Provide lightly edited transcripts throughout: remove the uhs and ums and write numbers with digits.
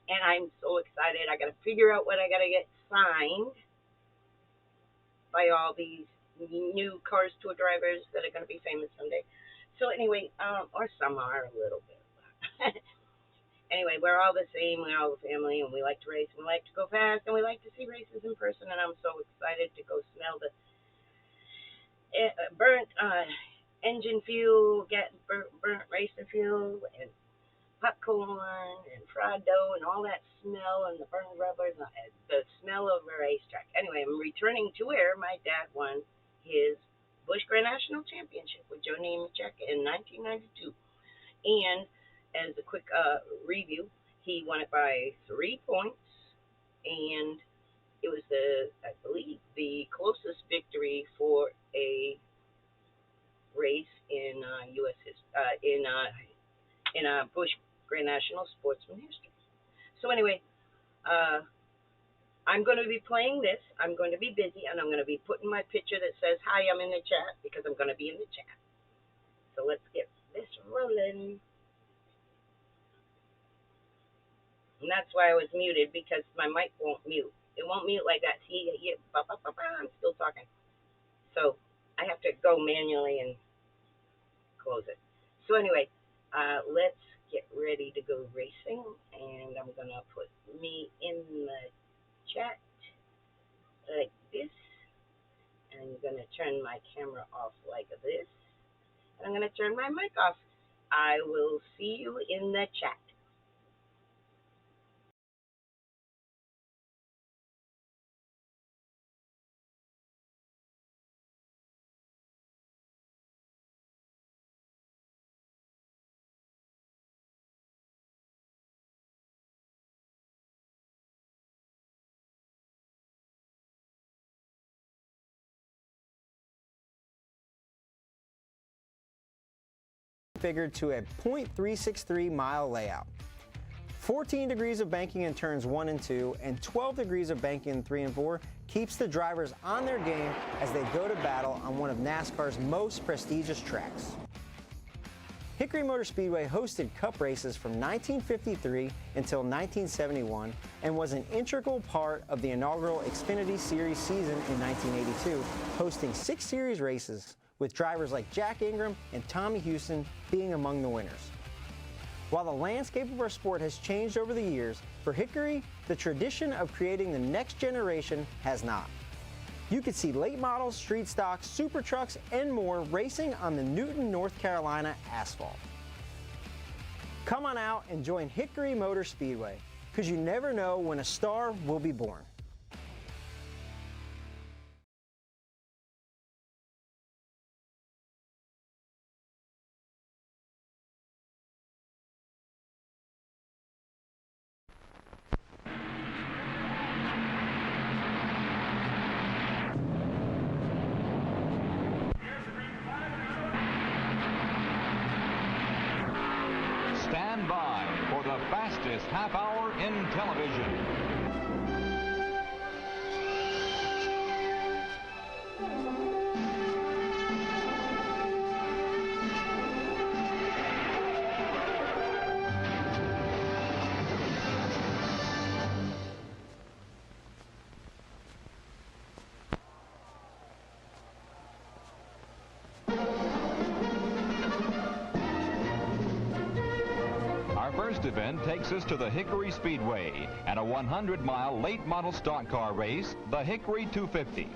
And I'm so excited. I got to figure out what I got to get signed by all these new Cars Tour drivers that are going to be famous someday. So anyway, or some are a little bit. Anyway, we're all the same. We're all the family, and we like to race, and we like to go fast, and we like to see races in person. And I'm so excited to go smell the burnt engine fuel, get burnt racer fuel, and popcorn and fried dough and all that smell and the burned rubber, the smell of a racetrack. Anyway, I'm returning to where my dad won his Busch Grand National Championship with Joe Nemechek in 1992. And as a quick review, he won it by 3 points, and it was I believe, the closest victory for a race in U.S. In Busch Grand National Sportsman history. So anyway, I'm going to be playing this. I'm going to be busy, and I'm going to be putting my picture that says, "Hi, I'm in the chat," because I'm going to be in the chat. So let's get this rolling. And that's why I was muted, because my mic won't mute. It won't mute like that. See, I'm still talking. So I have to go manually and close it. So anyway, let's get ready to go racing, and I'm going to put me in the chat like this, and I'm going to turn my camera off like this, and I'm going to turn my mic off. I will see you in the chat. Configured to a .363 mile layout. 14 degrees of banking in turns 1 and 2 and 12 degrees of banking in 3 and 4 keeps the drivers on their game as they go to battle on one of NASCAR's most prestigious tracks. Hickory Motor Speedway hosted Cup races from 1953 until 1971 and was an integral part of the inaugural Xfinity Series season in 1982, hosting 6 series races, with drivers like Jack Ingram and Tommy Houston being among the winners. While the landscape of our sport has changed over the years, for Hickory, the tradition of creating the next generation has not. You could see late models, street stocks, super trucks, and more racing on the Newton, North Carolina asphalt. Come on out and join Hickory Motor Speedway, because you never know when a star will be born. Stand by for the fastest half hour in television. First event takes us to the Hickory Speedway and a 100-mile late model stock car race, the Hickory 250.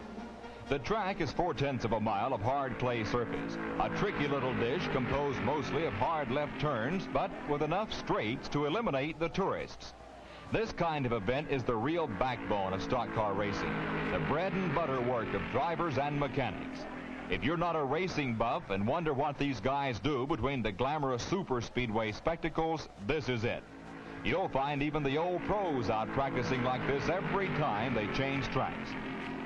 The track is 4/10 of a mile of hard clay surface, a tricky little dish composed mostly of hard left turns, but with enough straights to eliminate the tourists. This kind of event is the real backbone of stock car racing, the bread and butter work of drivers and mechanics. If you're not a racing buff and wonder what these guys do between the glamorous super speedway spectacles, this is it. You'll find even the old pros out practicing like this every time they change tracks.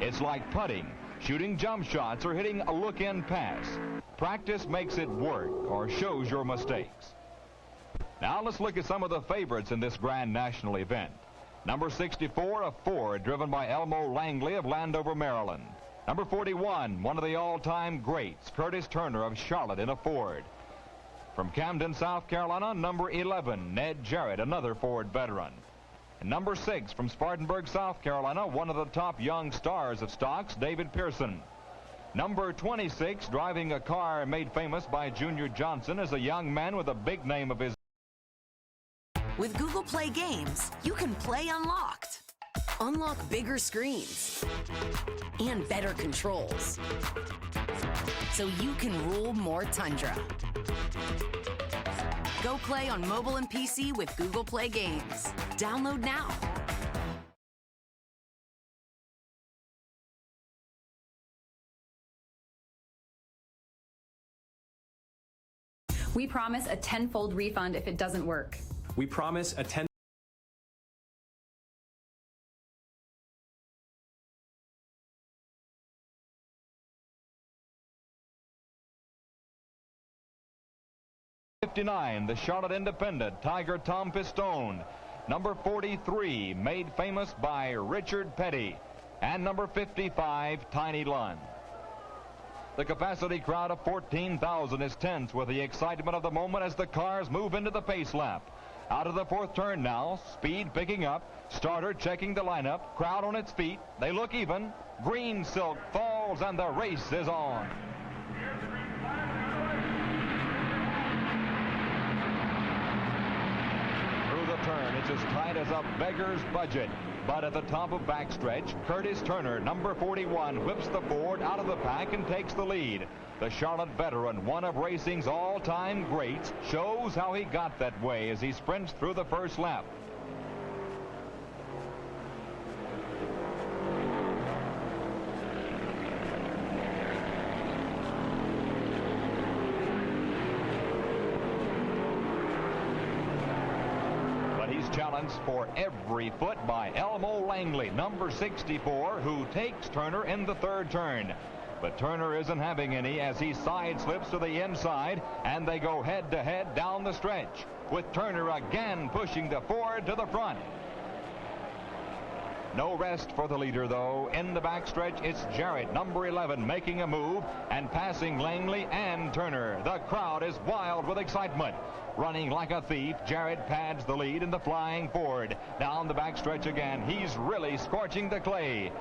It's like putting, shooting jump shots, or hitting a look-in pass. Practice makes it work or shows your mistakes. Now let's look at some of the favorites in this Grand National event. Number 64, a Ford driven by Elmo Langley of Landover, Maryland. Number 41, one of the all-time greats, Curtis Turner of Charlotte in a Ford. From Camden, South Carolina, number 11, Ned Jarrett, another Ford veteran. Number 6 from Spartanburg, South Carolina, one of the top young stars of stocks, David Pearson. Number 26, driving a car made famous by Junior Johnson, is a young man with a big name of his. With Google Play Games, you can play unlocked. Unlock bigger screens and better controls, so you can rule more Tundra. Go play on mobile and PC with Google Play Games. Download now. We promise a 10-fold refund if it doesn't work. We promise a 10. The Charlotte Independent, Tiger Tom Pistone. Number 43, made famous by Richard Petty. And number 55, Tiny Lund. The capacity crowd of 14,000 is tense with the excitement of the moment as the cars move into the pace lap. Out of the fourth turn now, speed picking up, starter checking the lineup, crowd on its feet, they look even, green silk falls and the race is on. Through the turn, it's as tight as a beggar's budget. But at the top of backstretch, Curtis Turner, number 41, whips the Ford out of the pack and takes the lead. The Charlotte veteran, one of racing's all-time greats, shows how he got that way as he sprints through the first lap. Challenged for every foot by Elmo Langley, number 64, who takes Turner in the third turn. But Turner isn't having any as he side slips to the inside, and they go head-to-head down the stretch, with Turner again pushing the Ford to the front. No rest for the leader, though. In the backstretch, it's Jarrett, number 11, making a move and passing Langley and Turner. The crowd is wild with excitement. Running like a thief, Jarrett pads the lead in the flying Ford. Down the backstretch again, he's really scorching the clay.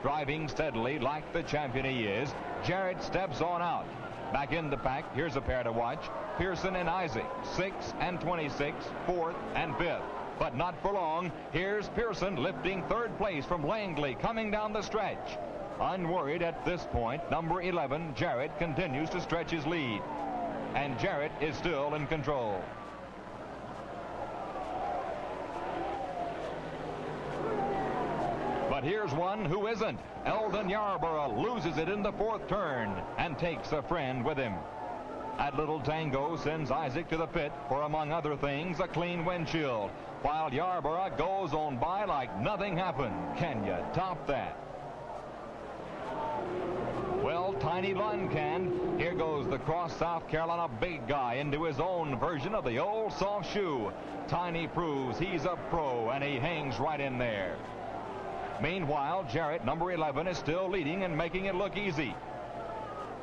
Driving steadily like the champion he is, Jarrett steps on out. Back in the pack, here's a pair to watch. Pearson and Isaac, 6 and 26, 4th and 5th. But not for long. Here's Pearson lifting third place from Langley coming down the stretch. Unworried at this point, number 11, Jarrett, continues to stretch his lead. And Jarrett is still in control. But here's one who isn't. Eldon Yarborough loses it in the fourth turn and takes a friend with him. That little tango sends Isaac to the pit for, among other things, a clean windshield, while Yarborough goes on by like nothing happened. Can you top that? Well, Tiny Lund can. Here goes the cross South Carolina big guy into his own version of the old soft shoe. Tiny proves he's a pro, and he hangs right in there. Meanwhile, Jarrett, number 11, is still leading and making it look easy.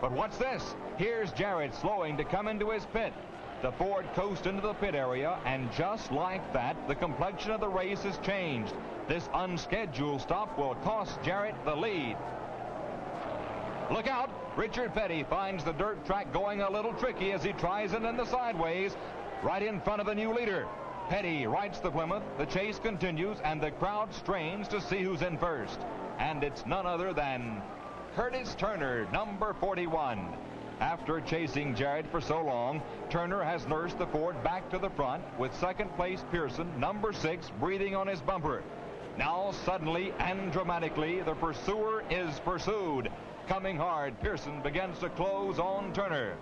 But what's this? Here's Jarrett slowing to come into his pit. The Ford coasts into the pit area, and just like that, the complexion of the race has changed. This unscheduled stop will cost Jarrett the lead. Look out! Richard Petty finds the dirt track going a little tricky as he tries it in the sideways, right in front of the new leader. Petty rights the Plymouth, the chase continues, and the crowd strains to see who's in first. And it's none other than Curtis Turner, number 41. After chasing Jarrett for so long, Turner has nursed the Ford back to the front, with second place Pearson, number 6, breathing on his bumper. Now suddenly and dramatically, the pursuer is pursued. Coming hard, Pearson begins to close on Turner.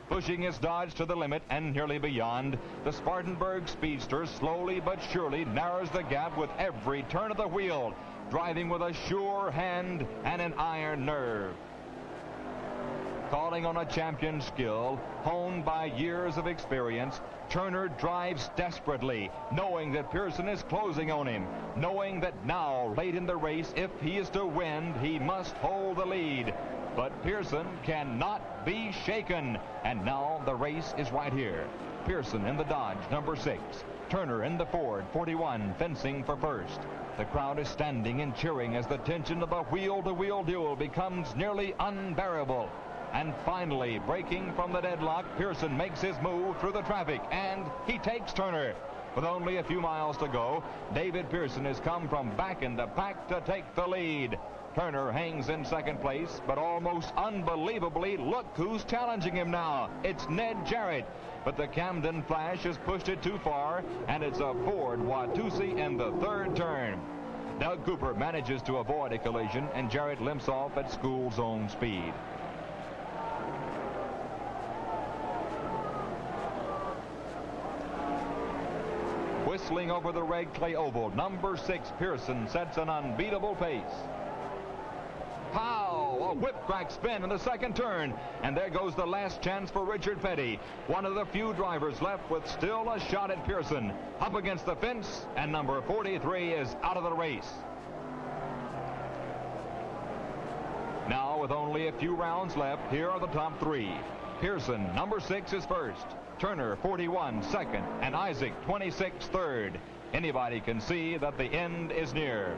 Pushing his Dodge to the limit and nearly beyond, the Spartanburg speedster slowly but surely narrows the gap with every turn of the wheel, driving with a sure hand and an iron nerve. Calling on a champion's skill, honed by years of experience, Turner drives desperately, knowing that Pearson is closing on him, knowing that now, late in the race, if he is to win, he must hold the lead. But Pearson cannot be shaken, and now the race is right here. Pearson in the Dodge, number 6. Turner in the Ford 41 fencing for first. The crowd is standing and cheering as the tension of the wheel-to-wheel duel becomes nearly unbearable. And finally, breaking from the deadlock, Pearson makes his move through the traffic, and he takes Turner. With only a few miles to go, David Pearson has come from back in the pack to take the lead. Turner hangs in second place, but almost unbelievably, look who's challenging him now. It's Ned Jarrett. But the Camden Flash has pushed it too far, and it's a Ford Watusi in the third turn. Doug Cooper manages to avoid a collision, and Jarrett limps off at school zone speed. Whistling over the red clay oval, number 6 Pearson sets an unbeatable pace. Pow! A whip-crack spin in the second turn, and there goes the last chance for Richard Petty, one of the few drivers left with still a shot at Pearson. Up against the fence, and number 43 is out of the race. Now, with only a few rounds left, here are the top 3. Pearson, number 6, is first. Turner, 41, second, and Isaac, 26, third. Anybody can see that the end is near.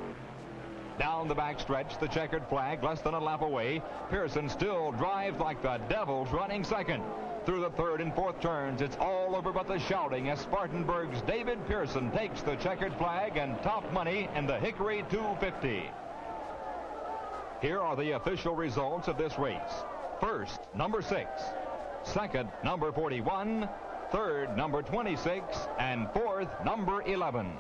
Down the backstretch, the checkered flag less than a lap away. Pearson still drives like the devil's running second. Through the third and fourth turns, it's all over but the shouting as Spartanburg's David Pearson takes the checkered flag and top money in the Hickory 250. Here are the official results of this race. First, number 6. Second, number 41. Third, number 26. And fourth, number 11.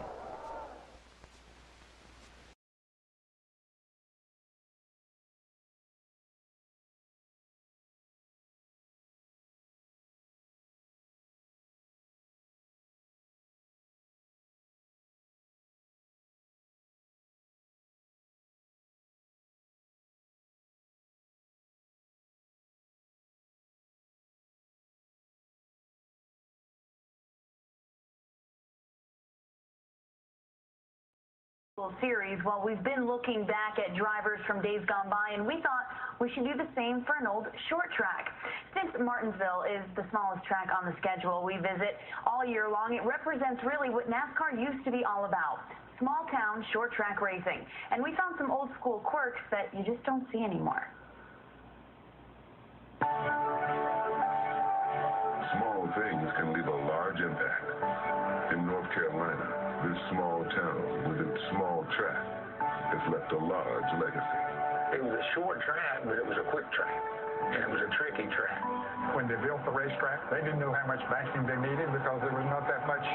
Series. Well, we've been looking back at drivers from days gone by, and we thought we should do the same for an old short track. Since Martinsville is the smallest track on the schedule we visit all year long, it represents really what NASCAR used to be all about: small town short track racing. And we found some old school quirks that you just don't see anymore. Small things can leave a large impact. In North Carolina, this small town with its small track has left a large legacy. It was a short track, but it was a quick track, and it was a tricky track. When they built the racetrack, they didn't know how much banking they needed because there was not that much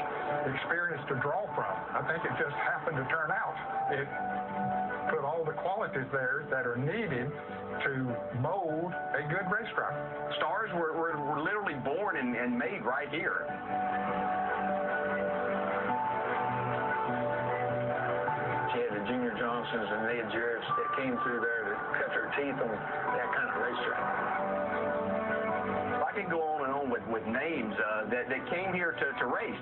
experience to draw from. I think it just happened to turn out. It put all the qualities there that are needed to mold a good racetrack. Stars were literally born and made right here. Junior Johnsons and Ned Jarretts that came through there to cut their teeth on that kind of racetrack. I can go on and on with names that came here to race.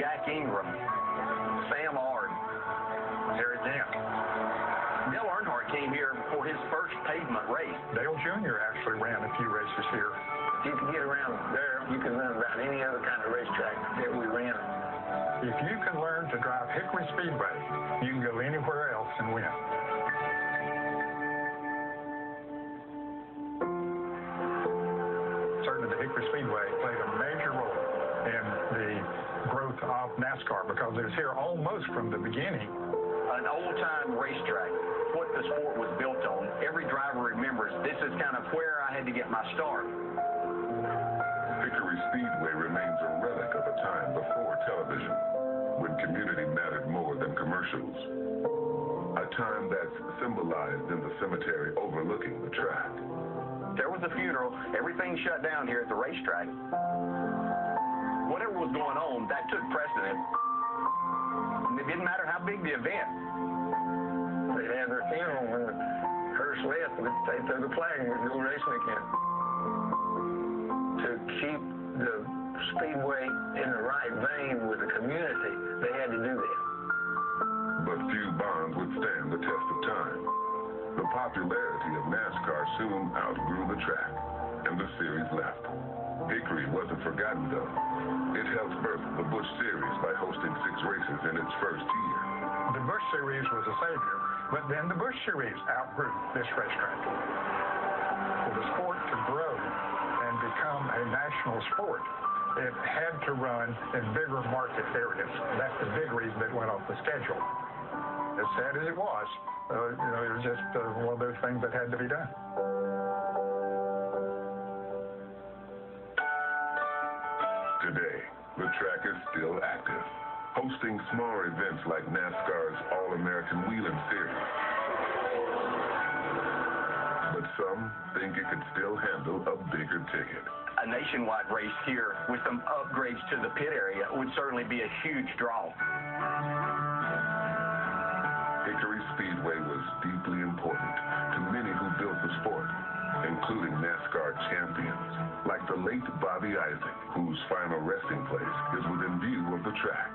Jack Ingram, Sam Ard, there's them. Dale Earnhardt came here for his first pavement race. Dale Jr. actually ran a few races here. If you can get around there, you can run about any other kind of racetrack that we ran. If you can learn to drive Hickory Speedway, you can go anywhere else and win. Certainly the Hickory Speedway played a major role in the growth of NASCAR because it was here almost from the beginning. An old-time racetrack, what the sport was built on. Every driver remembers this is kind of where I had to get my start. Hickory Speedway remains a relic of a time before television, when community mattered more than commercials. A time that's symbolized in the cemetery overlooking the track. There was a funeral, everything shut down here at the racetrack. Whatever was going on, that took precedent. It didn't matter how big the event. They had their funeral when the hearse left, and they threw the flag and would go racing again. To keep the Speedway in the right vein with the community, they had to do that. But few bonds would stand the test of time. The popularity of NASCAR soon outgrew the track, and the series left. Hickory wasn't forgotten, though. It helped birth the Busch Series by hosting 6 races in its first year. The Busch Series was a savior, but then the Busch Series outgrew this racetrack. For the sport to grow and become a national sport, it had to run in bigger market areas. That's the big reason it went off the schedule. As sad as it was, it was just one of those things that had to be done. Today, the track is still active, hosting smaller events like NASCAR's All-American Whelen Series. But some think it could still handle a bigger ticket. A nationwide race here with some upgrades to the pit area would certainly be a huge draw. Hickory Speedway was deeply important to many who built the sport, including NASCAR champions like the late Bobby Isaac, whose final resting place is within view of the track.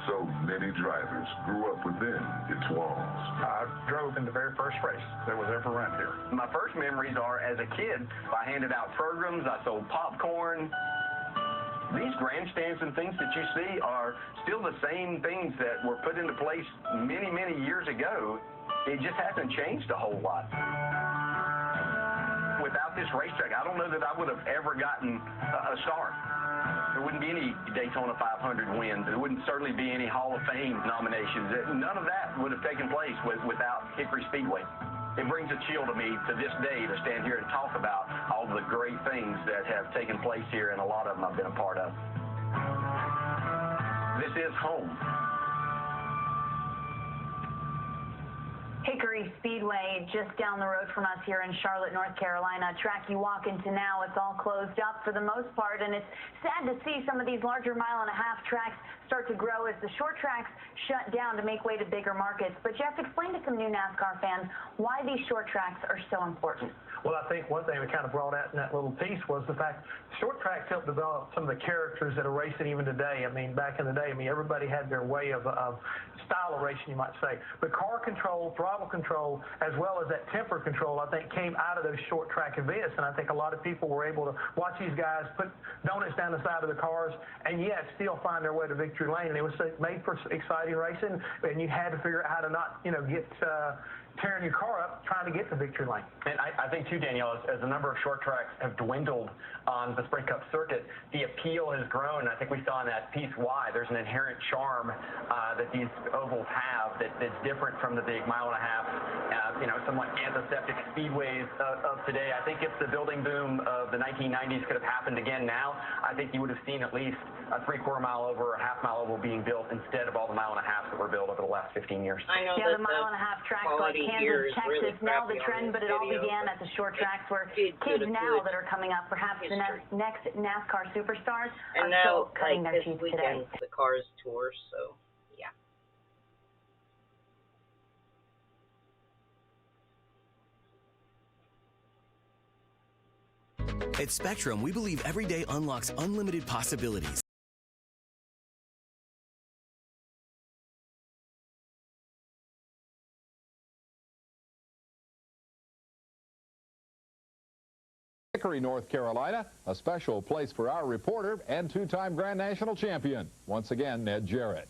So many drivers grew up within its walls. I drove in the very first race that was ever run here. My first memories are as a kid. I handed out programs, I sold popcorn. These grandstands and things that you see are still the same things that were put into place many, many years ago. It just hasn't changed a whole lot. Without this racetrack, I don't know that I would have ever gotten a start. There wouldn't be any Daytona 500 wins. There wouldn't certainly be any Hall of Fame nominations. None of that would have taken place without Hickory Speedway. It brings a chill to me to this day to stand here and talk about all the great things that have taken place here, and a lot of them I've been a part of. This is home. Hickory Speedway, just down the road from us here in Charlotte, North Carolina. Track you walk into now, it's all closed up for the most part, and it's sad to see some of these larger mile-and-a-half tracks start to grow as the short tracks shut down to make way to bigger markets. But Jeff, explain to some new NASCAR fans why these short tracks are so important. Well, I think one thing we kind of brought out in that little piece was the fact short tracks help develop some of the characters that are racing even today. I mean, back in the day, everybody had their way of style of racing, you might say. But car control, throttle control, as well as that temper control, I think came out of those short track events. And I think a lot of people were able to watch these guys put donuts down the side of the cars and yet still find their way to victory lane. And it was made for exciting racing, and you had to figure out how to not, get tearing your car up trying to get to victory lane. And I think, too, Danielle, as the number of short tracks have dwindled on the Sprint Cup circuit, the appeal has grown. I think we saw in that piece why there's an inherent charm that these ovals have that's different from the big mile-and-a-half, somewhat antiseptic speedways of today. I think if the building boom of the 1990s could have happened again now, I think you would have seen at least a 3/4 mile oval or a half-mile oval being built insteed of all the mile-and-a-halves that were built over the last 15 years. I know the mile-and-a-half tracks like Kansas, Texas, really now the trend, but it all began at the short tracks where kids now that are coming up, perhaps the next NASCAR superstars, and are still now, cutting their this teeth weekend, today. the Cars tour, so yeah. At Spectrum, we believe every day unlocks unlimited possibilities. Hickory, North Carolina, a special place for our reporter and two-time Grand National champion. Once again, Ned Jarrett.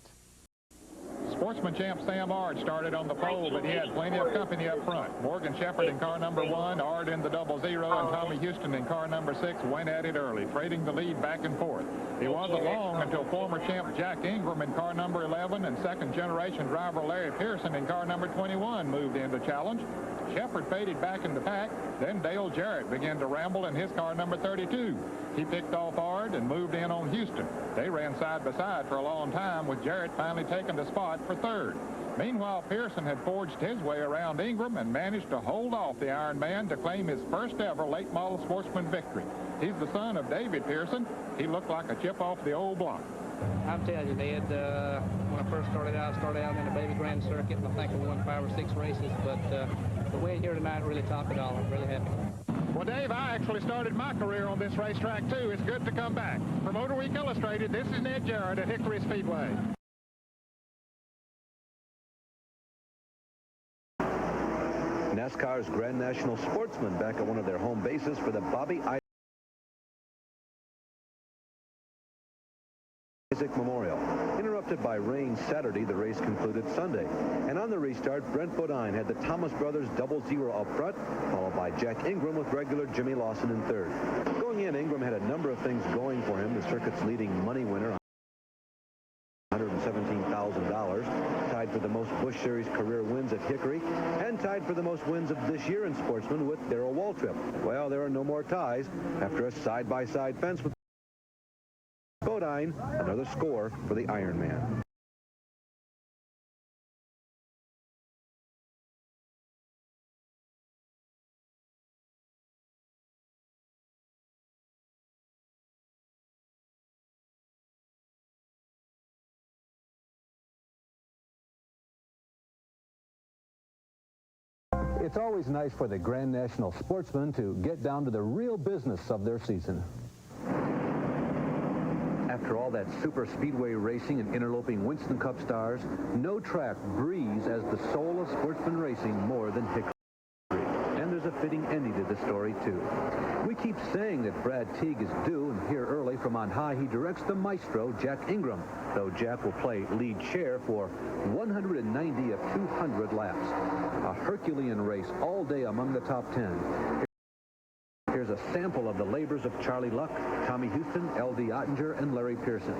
Sportsman champ Sam Ard started on the pole, but he had plenty of company up front. Morgan Shepherd in car number 1, Ard in the 00, and Tommy Houston in car number 6 went at it early, trading the lead back and forth. It wasn't long until former champ Jack Ingram in car number 11 and second-generation driver Larry Pearson in car number 21 moved in to challenge. Shepherd faded back in the pack. Then Dale Jarrett began to ramble in his car number 32. He picked off Ard and moved in on Houston. They ran side by side for a long time, with Jarrett finally taking the spot for third. Meanwhile, Pearson had forged his way around Ingram and managed to hold off the Iron Man to claim his first ever late model sportsman victory. He's the son of David Pearson. He looked like a chip off the old block. I'm telling you, Ned, when I first started out in the baby grand circuit, and I think I won 5 or 6 races, but the win here tonight really topped it all. I'm really happy. Well, Dave, I actually started my career on this racetrack, too. It's good to come back. For Motor Week Illustrated, this is Ned Jarrett at Hickory Speedway. NASCAR's Grand National Sportsmen back at one of their home bases for the Bobby Isaac Memorial. Interrupted by rain Saturday, the race concluded Sunday. And on the restart, Brent Bodine had the Thomas Brothers double zero up front, followed by Jack Ingram with regular Jimmy Lawson in third. Going in, Ingram had a number of things going for him. The circuit's leading money winner, $117,000, tied for the most Busch Series career wins at Hickory, and tied for the most wins of this year in Sportsman with Darrell Waltrip. Well, there are no more ties after a side-by-side fence with Bodine, another score for the Ironman. It's always nice for the Grand National sportsmen to get down to the real business of their season. After all that super speedway racing and interloping Winston Cup stars, no track breathes as the soul of sportsman racing more than Hickory. And there's a fitting ending to the story, too. We keep saying that Brad Teague is due, and here early from on high, he directs the maestro, Jack Ingram, though Jack will play lead chair for 190 of 200 laps. A Herculean race all day among the top 10. Here's a sample of the labors of Charlie Luck, Tommy Houston, L.D. Ottinger, and Larry Pearson.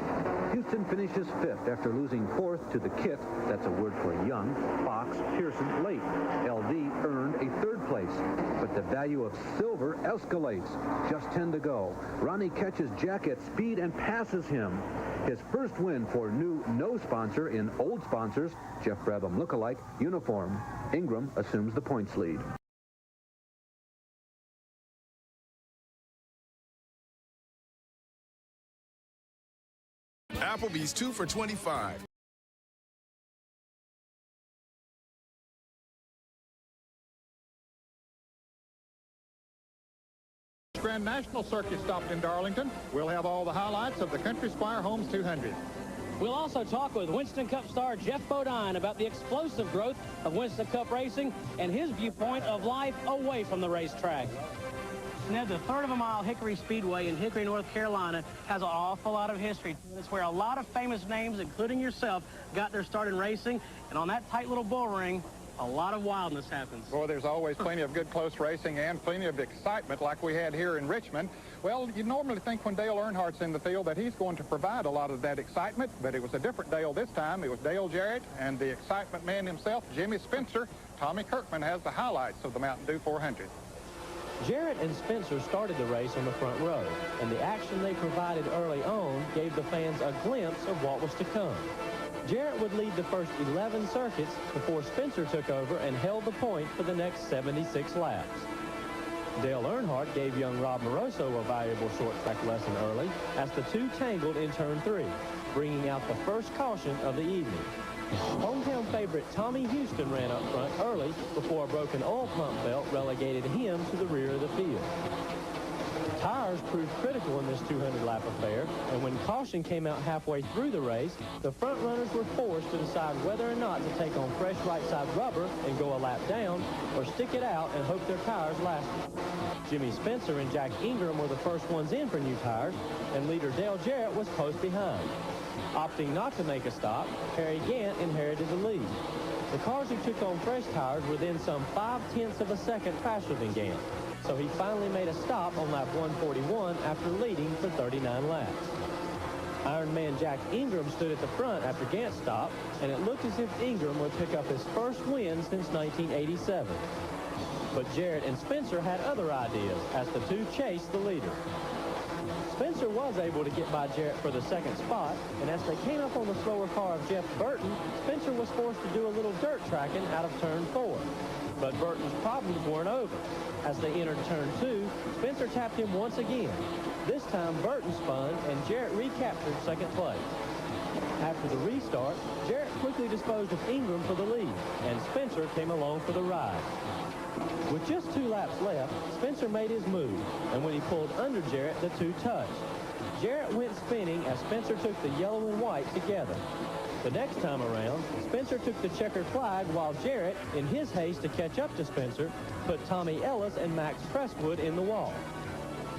Houston finishes fifth after losing fourth to the Kit, that's a word for young, Fox, Pearson, late. L.D. earned a third place, but the value of silver escalates. Just 10 to go. Ronnie catches Jack at speed and passes him. His first win for new no sponsor in old sponsors, Jeff Brabham lookalike, uniform. Ingram assumes the points lead. Applebee's 2 for $25. Grand National Circuit stopped in Darlington. We'll have all the highlights of the Country Squire Homes 200. We'll also talk with Winston Cup star Jeff Bodine about the explosive growth of Winston Cup racing and his viewpoint of life away from the racetrack. Now, the third of a mile Hickory Speedway in Hickory, North Carolina has an awful lot of history. It's where a lot of famous names, including yourself, got their start in racing. And on that tight little bull ring, a lot of wildness happens. Boy, there's always plenty of good close racing and plenty of excitement like we had here in Richmond. Well, you normally think when Dale Earnhardt's in the field that he's going to provide a lot of that excitement, but it was a different Dale this time. It was Dale Jarrett and the excitement man himself, Jimmy Spencer. Tommy Kirkman has the highlights of the Mountain Dew 400. Jarrett and Spencer started the race on the front row, and the action they provided early on gave the fans a glimpse of what was to come. Jarrett would lead the first 11 circuits before Spencer took over and held the point for the next 76 laps. Dale Earnhardt gave young Rob Moroso a valuable short track lesson early as the two tangled in turn 3, bringing out the first caution of the evening. Hometown favorite Tommy Houston ran up front early before a broken oil pump belt relegated him to the rear of the field. Tires proved critical in this 200-lap affair, and when caution came out halfway through the race, the front runners were forced to decide whether or not to take on fresh right-side rubber and go a lap down, or stick it out and hope their tires lasted. Jimmy Spencer and Jack Ingram were the first ones in for new tires, and leader Dale Jarrett was close behind. Opting not to make a stop, Harry Gant inherited the lead. The cars who took on fresh tires were then some 0.5 of a second faster than Gant, so he finally made a stop on lap 141 after leading for 39 laps. Ironman Jack Ingram stood at the front after Gant stopped, and it looked as if Ingram would pick up his first win since 1987. But Jarrett and Spencer had other ideas as the two chased the leader. Spencer was able to get by Jarrett for the second spot, and as they came up on the slower car of Jeff Burton, Spencer was forced to do a little dirt tracking out of turn 4. But Burton's problems weren't over. As they entered turn 2, Spencer tapped him once again. This time, Burton spun, and Jarrett recaptured second place. After the restart, Jarrett quickly disposed of Ingram for the lead, and Spencer came along for the ride. With just 2 laps left, Spencer made his move, and when he pulled under Jarrett, the two touched. Jarrett went spinning as Spencer took the yellow and white together. The next time around, Spencer took the checkered flag while Jarrett, in his haste to catch up to Spencer, put Tommy Ellis and Max Presswood in the wall.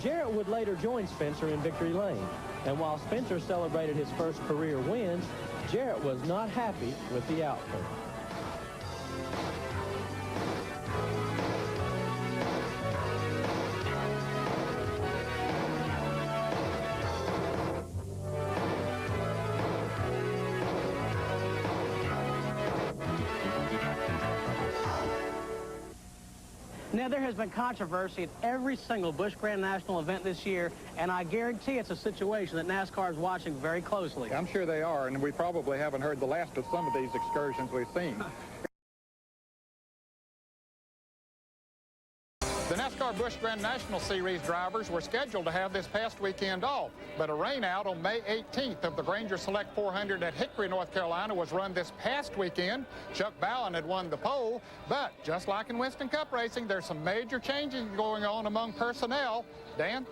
Jarrett would later join Spencer in victory lane, And while Spencer celebrated his first career wins, Jarrett was not happy with the outcome. Now, there has been controversy at every single Busch Grand National event this year, and I guarantee it's a situation that NASCAR is watching very closely. I'm sure they are, and we probably haven't heard the last of some of these excursions we've seen. The NASCAR Busch Grand National Series drivers were scheduled to have this past weekend off, but a rainout on May 18th of the Granger Select 400 at Hickory, North Carolina was run this past weekend. Chuck Bowen had won the pole, but just like in Winston Cup racing, there's some major changes going on among personnel. Dan?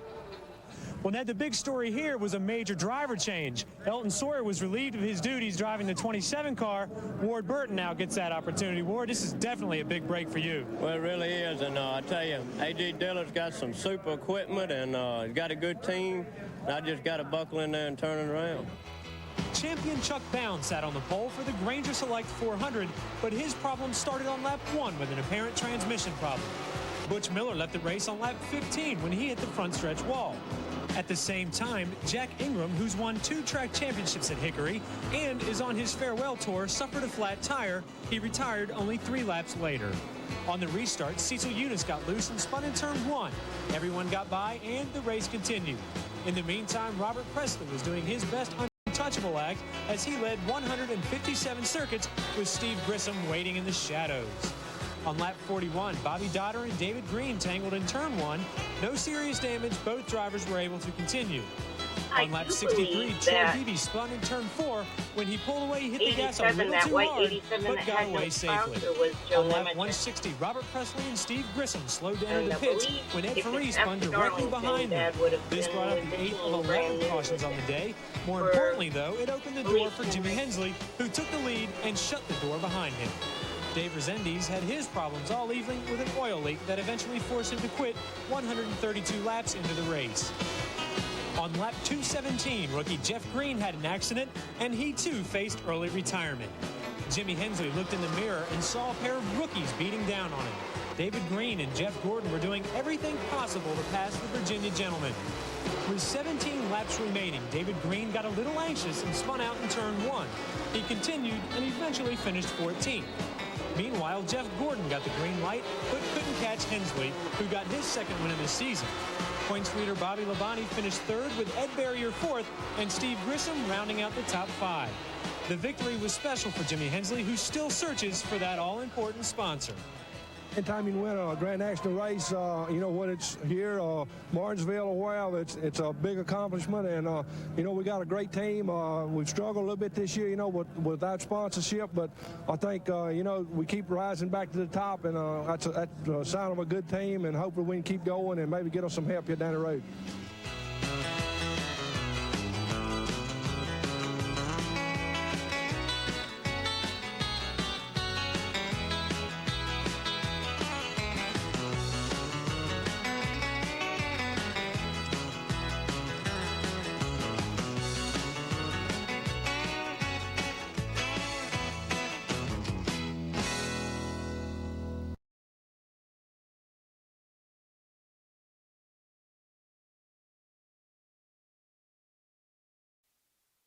Well, Ned, the big story here was a major driver change. Elton Sawyer was relieved of his duties driving the 27 car. Ward Burton now gets that opportunity. Ward, this is definitely a big break for you. Well, it really is, and I tell you, A.J. Dillard's got some super equipment, and he's got a good team. I just got to buckle in there and turn it around. Champion Chuck Bowen sat on the pole for the Granger Select 400, but his problem started on lap 1 with an apparent transmission problem. Butch Miller left the race on lap 15 when he hit the front stretch wall. At the same time, Jack Ingram, who's won 2 track championships at Hickory and is on his farewell tour, suffered a flat tire. He retired only 3 laps later. On the restart, Cecil Eunice got loose and spun in turn 1. Everyone got by and the race continued. In the meantime, Robert Presley was doing his best untouchable act as he led 157 circuits with Steve Grissom waiting in the shadows. On lap 41, Bobby Dotter and David Green tangled in turn 1. No serious damage. Both drivers were able to continue. On lap 63, Troy Beebe spun in turn 4. When he pulled away, he hit the gas a little too hard, but got away safely. On lap 160, Robert Presley and Steve Grissom slowed to enter the pits when Ed Ferree spun directly behind them. This brought up the 8th of 11 cautions on the day. More importantly, though, it opened the door for Jimmy Hensley, who took the lead and shut the door behind him. Dave Rezendes had his problems all evening with an oil leak that eventually forced him to quit 132 laps into the race. On lap 217, rookie Jeff Green had an accident, and he too faced early retirement. Jimmy Hensley looked in the mirror and saw a pair of rookies beating down on him. David Green and Jeff Gordon were doing everything possible to pass the Virginia gentleman. With 17 laps remaining, David Green got a little anxious and spun out in turn 1. He continued and eventually finished 14th. Meanwhile, Jeff Gordon got the green light, but couldn't catch Hensley, who got his second win of the season. Points leader Bobby Labonte finished 3rd with Ed Barrier 4th and Steve Grissom rounding out the top 5. The victory was special for Jimmy Hensley, who still searches for that all-important sponsor. Anytime you win a Grand National race, you know, when it's here, Martinsville or wherever, it's a big accomplishment. And, you know, we got a great team. We've struggled a little bit this year, you know, without sponsorship. But I think, you know, we keep rising back to the top. And that's a sign of a good team. And hopefully we can keep going and maybe get us some help here down the road.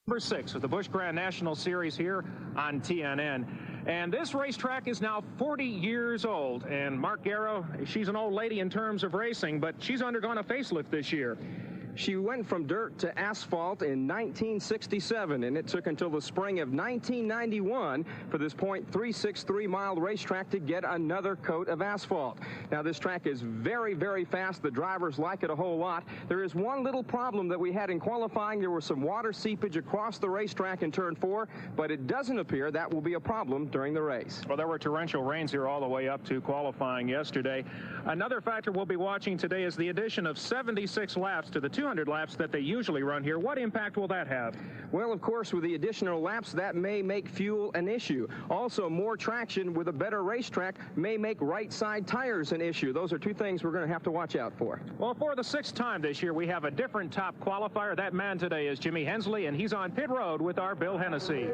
Number 6 of the Busch Grand National Series here on TNN. And this racetrack is now 40 years old. And Mark Garrow, she's an old lady in terms of racing, but she's undergone a facelift this year. She went from dirt to asphalt in 1967, and it took until the spring of 1991 for this .363-mile racetrack to get another coat of asphalt. Now, this track is very, very fast. The drivers like it a whole lot. There is one little problem that we had in qualifying. There was some water seepage across the racetrack in turn 4, but it doesn't appear that will be a problem during the race. Well, there were torrential rains here all the way up to qualifying yesterday. Another factor we'll be watching today is the addition of 76 laps to the 200 laps that they usually run here. What impact will that have? Well, of course, with the additional laps, that may make fuel an issue. Also, more traction with a better racetrack may make right side tires an issue. Those are two things we're going to have to watch out for. Well, for the 6th time this year, we have a different top qualifier. That man today is Jimmy Hensley, and he's on pit road with our Bill Hennessy.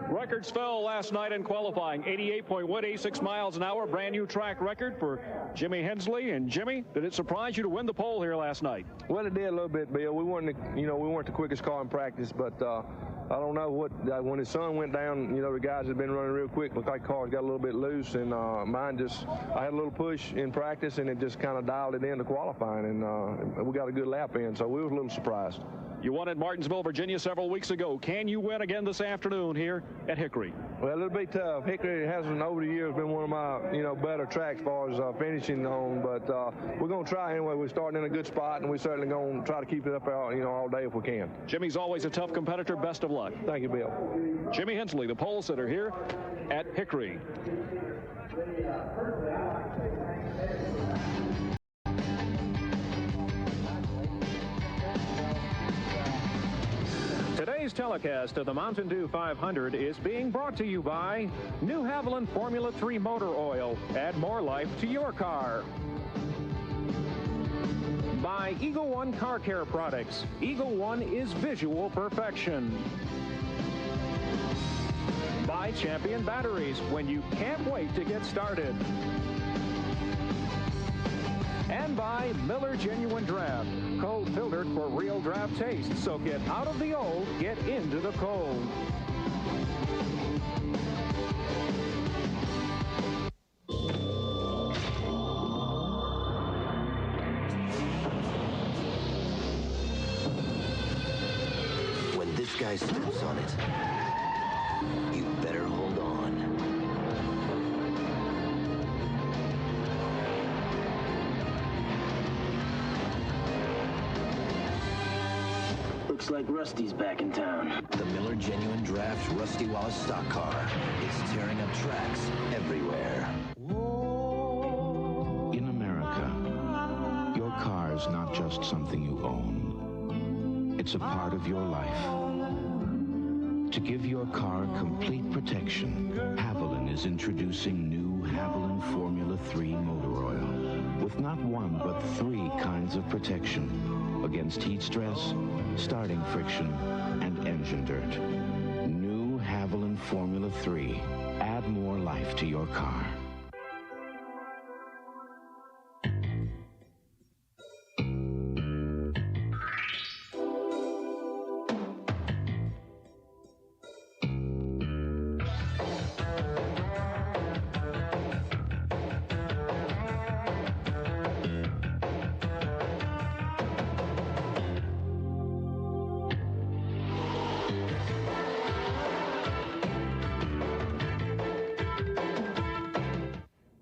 Records fell last night in qualifying. 88.186 miles an hour, brand new track record for Jimmy Hensley. And Jimmy, did it surprise you to win the pole here last night? Well, it did a little bit, Bill. We weren't the quickest car in practice, but I don't know what, when his sun went down, the guys had been running real quick. Looked like cars got a little bit loose, and mine I had a little push in practice, and it just kind of dialed it into qualifying, and we got a good lap in, so we was a little surprised. You won at Martinsville, Virginia several weeks ago. Can you win again this afternoon here at Hickory? Well, it'll be tough. Hickory hasn't, over the years, been one of my, better tracks as far as finishing on, but we're going to try anyway. We're starting in a good spot, and we're certainly going to try to keep it up, all day if we can. Jimmy's always a tough competitor. Best of luck. Thank you, Bill. Jimmy Hensley, the pole sitter here at Hickory. Today's telecast of the Mountain Dew 500 is being brought to you by New Haviland Formula 3 Motor Oil. Add more life to your car. By Eagle One Car Care Products. Eagle One is visual perfection. By Champion Batteries, when you can't wait to get started. And by Miller Genuine Draft, cold filtered for real draft taste. So get out of the old, get into the cold. When this guy steps on it, you better hold on. Looks like Rusty's back in town. The Miller Genuine Draft Rusty Wallace stock car is tearing up tracks everywhere. In America, your car is not just something you own. It's a part of your life. To give your car complete protection, Whelen is introducing new Whelen Formula 3 motor oil with not one but 3 kinds of protection against heat stress, starting friction, and engine dirt. New Whelen Formula 3. Add more life to your car.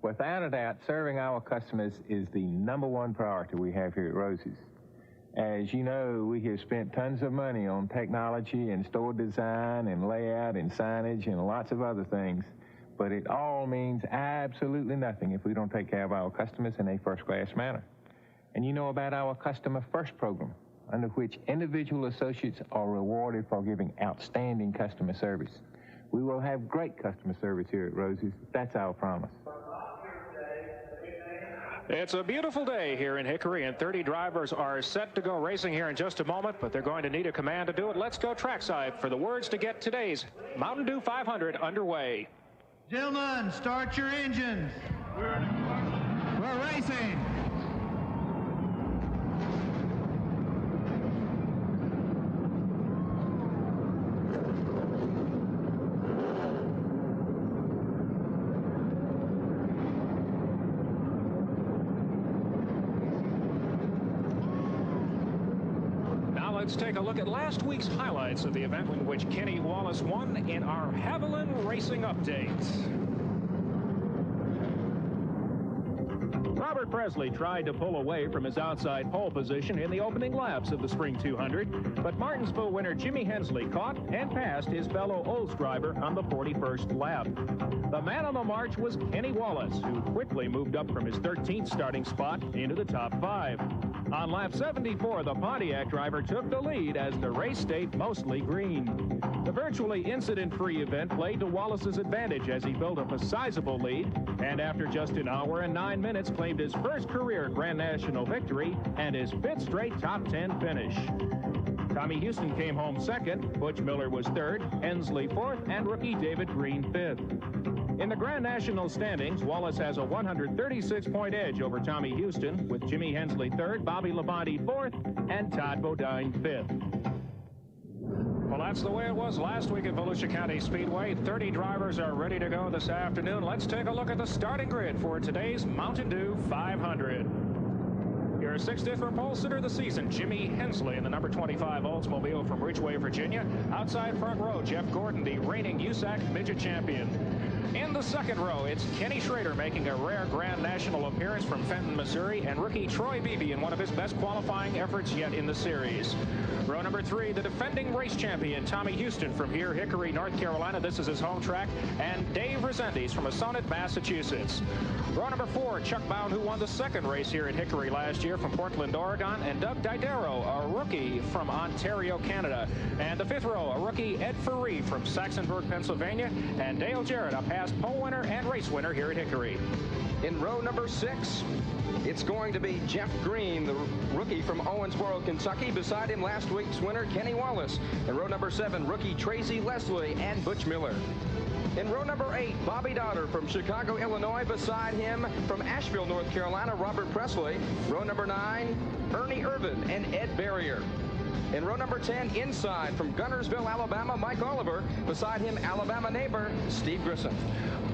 Without a doubt, serving our customers is the #1 priority we have here at Rosie's. As you know, we have spent tons of money on technology and store design and layout and signage and lots of other things, but it all means absolutely nothing if we don't take care of our customers in a first-class manner. And you know about our Customer First program, under which individual associates are rewarded for giving outstanding customer service. We will have great customer service here at Rosie's. That's our promise. It's a beautiful day here in Hickory, and 30 drivers are set to go racing here in just a moment, but they're going to need a command to do it. Let's go trackside for the words to get today's Mountain Dew 500 underway. Gentlemen, start your engines. We're racing. Let's take a look at last week's highlights of the event in which Kenny Wallace won in our Whelen Racing Update. Robert Presley tried to pull away from his outside pole position in the opening laps of the Spring 200, but Martinsville winner Jimmy Hensley caught and passed his fellow Olds driver on the 41st lap. The man on the march was Kenny Wallace, who quickly moved up from his 13th starting spot into the top 5. On lap 74, the Pontiac driver took the lead as the race stayed mostly green. The virtually incident-free event played to Wallace's advantage as he built up a sizable lead, and after just an hour and 9 minutes claimed his first career Grand National victory and his 5th straight top 10 finish. Tommy Houston came home second, Butch Miller was third, Hensley fourth, and rookie David Green fifth. In the Grand National standings, Wallace has a 136-point edge over Tommy Houston, with Jimmy Hensley third, Bobby Labonte fourth, and Todd Bodine fifth. Well, that's the way it was last week at Volusia County Speedway. 30 drivers are ready to go this afternoon. Let's take a look at the starting grid for today's Mountain Dew 500. Your 6th different pole sitter of the season, Jimmy Hensley in the number 25 Oldsmobile from Ridgeway, Virginia. Outside front row, Jeff Gordon, the reigning USAC Midget champion. In the second row, it's Kenny Schrader making a rare Grand National appearance from Fenton, Missouri, and rookie Troy Beebe in one of his best qualifying efforts yet in the series. Row number 3, the defending race champion, Tommy Houston from here, Hickory, North Carolina. This is his home track. And Dave Resendiz from Assonet, Massachusetts. Row number 4, Chuck Bound, who won the 2nd race here at Hickory last year from Portland, Oregon. And Doug Didero, a rookie from Ontario, Canada. And the 5th row, a rookie, Ed Ferree from Saxonburg, Pennsylvania. And Dale Jarrett, a past pole winner and race winner here at Hickory. In row number 6, it's going to be Jeff Green, the rookie from Owensboro, Kentucky. Beside him, last week's winner, Kenny Wallace. In row number 7, rookie Tracy Leslie and Butch Miller. In row number 8, Bobby Daughter from Chicago, Illinois. Beside him, from Asheville, North Carolina, Robert Presley. Row number 9, Ernie Irvin and Ed Barrier. In row number 10, inside from Gunnersville, Alabama, Mike Oliver. Beside him, Alabama neighbor, Steve Grissom.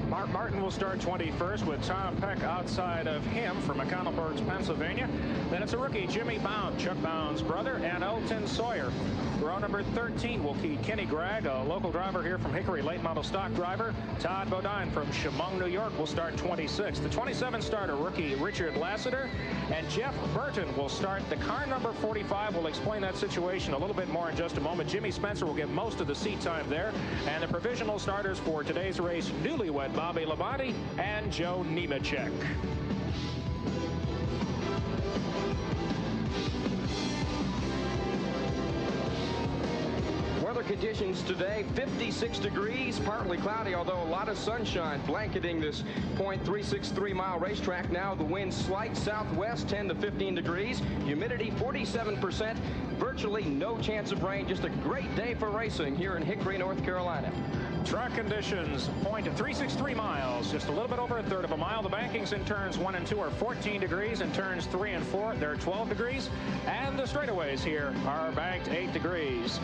Mark Martin will start 21st with Tom Peck outside of him from McConnellburg, Pennsylvania. Then it's a rookie, Jimmy Bound, Chuck Bound's brother, and Elton Sawyer. Row number 13 will key Kenny Gregg, a local driver here from Hickory, late model stock driver. Todd Bodine from Chemung, New York will start 26th. The 27 starter, rookie Richard Lassiter, and Jeff Burton will start the car number 45. We'll explain that situation a little bit more in just a moment. Jimmy Spencer will get most of the seat time there. And the provisional starters for today's race, newlywed Bobby Labonte and Joe Nemechek. Weather conditions today, 56 degrees, partly cloudy, although a lot of sunshine blanketing this .363 mile racetrack. Now the wind slight southwest, 10 to 15 degrees, humidity 47%, virtually no chance of rain. Just a great day for racing here in Hickory, North Carolina. Track conditions, .363 miles, just a little bit over a third of a mile. The bankings in turns 1 and 2 are 14 degrees. In turns 3 and 4, they're 12 degrees. And the straightaways here are banked 8 degrees.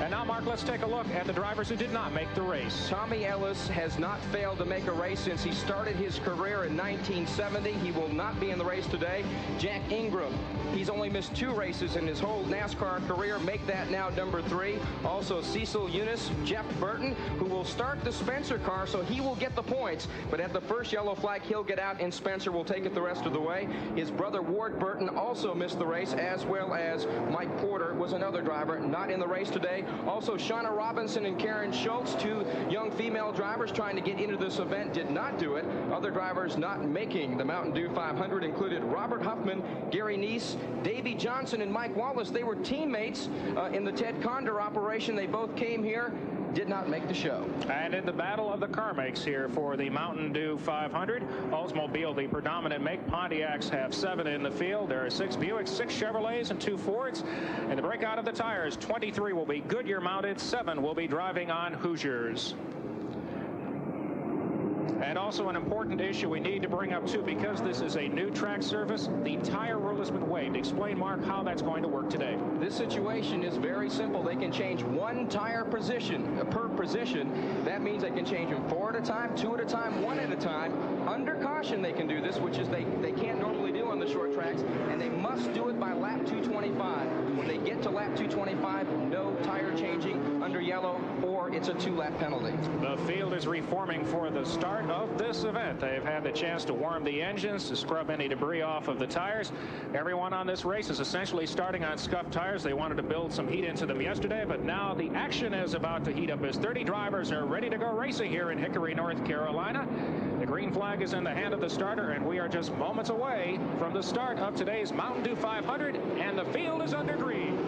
And now, Mark, let's take a look at the drivers who did not make the race. Tommy Ellis has not failed to make a race since he started his career in 1970. He will not be in the race today. Jack Ingram, he's only missed 2 races in his whole NASCAR career. Make that now number 3. Also, Cecil Eunice, Jeff Burton, who will start the Spencer car, so he will get the points. But at the first yellow flag, he'll get out, and Spencer will take it the rest of the way. His brother, Ward Burton, also missed the race, as well as Mike Porter was another driver not in the race today. Also, Shauna Robinson and Karen Schultz, 2 young female drivers trying to get into this event, did not do it. Other drivers not making the Mountain Dew 500 included Robert Huffman, Gary Neese, Davey Johnson, and Mike Wallace. They were teammates in the Ted Condor operation. They both came here, did not make the show. And in the battle of the car makes here for the Mountain Dew 500, Oldsmobile the predominant make. Pontiacs have 7 in the field. There are 6 Buicks, 6 Chevrolets, and 2 Fords. And the breakout of the tires, 23 will be Goodyear mounted, 7 will be driving on Hoosiers. And also an important issue we need to bring up, too, because this is a new track surface, the tire rule has been waived. Explain, Mark, how that's going to work today. This situation is very simple. They can change 1 tire position per position. That means they can change them 4 at a time, 2 at a time, 1 at a time. Under caution, they can do this, which is they can't normally do on the short tracks, and they must do it by lap 225. When they get to lap 225, no tire changing under yellow or it's a 2-lap penalty. The field is reforming for the start of this event. They've had the chance to warm the engines, to scrub any debris off of the tires. Everyone on this race is essentially starting on scuffed tires. They wanted to build some heat into them yesterday, but now the action is about to heat up as 30 drivers are ready to go racing here in Hickory, North Carolina. The green flag is in the hand of the starter, and we are just moments away from the start of today's Mountain Dew 500, and the field is under green.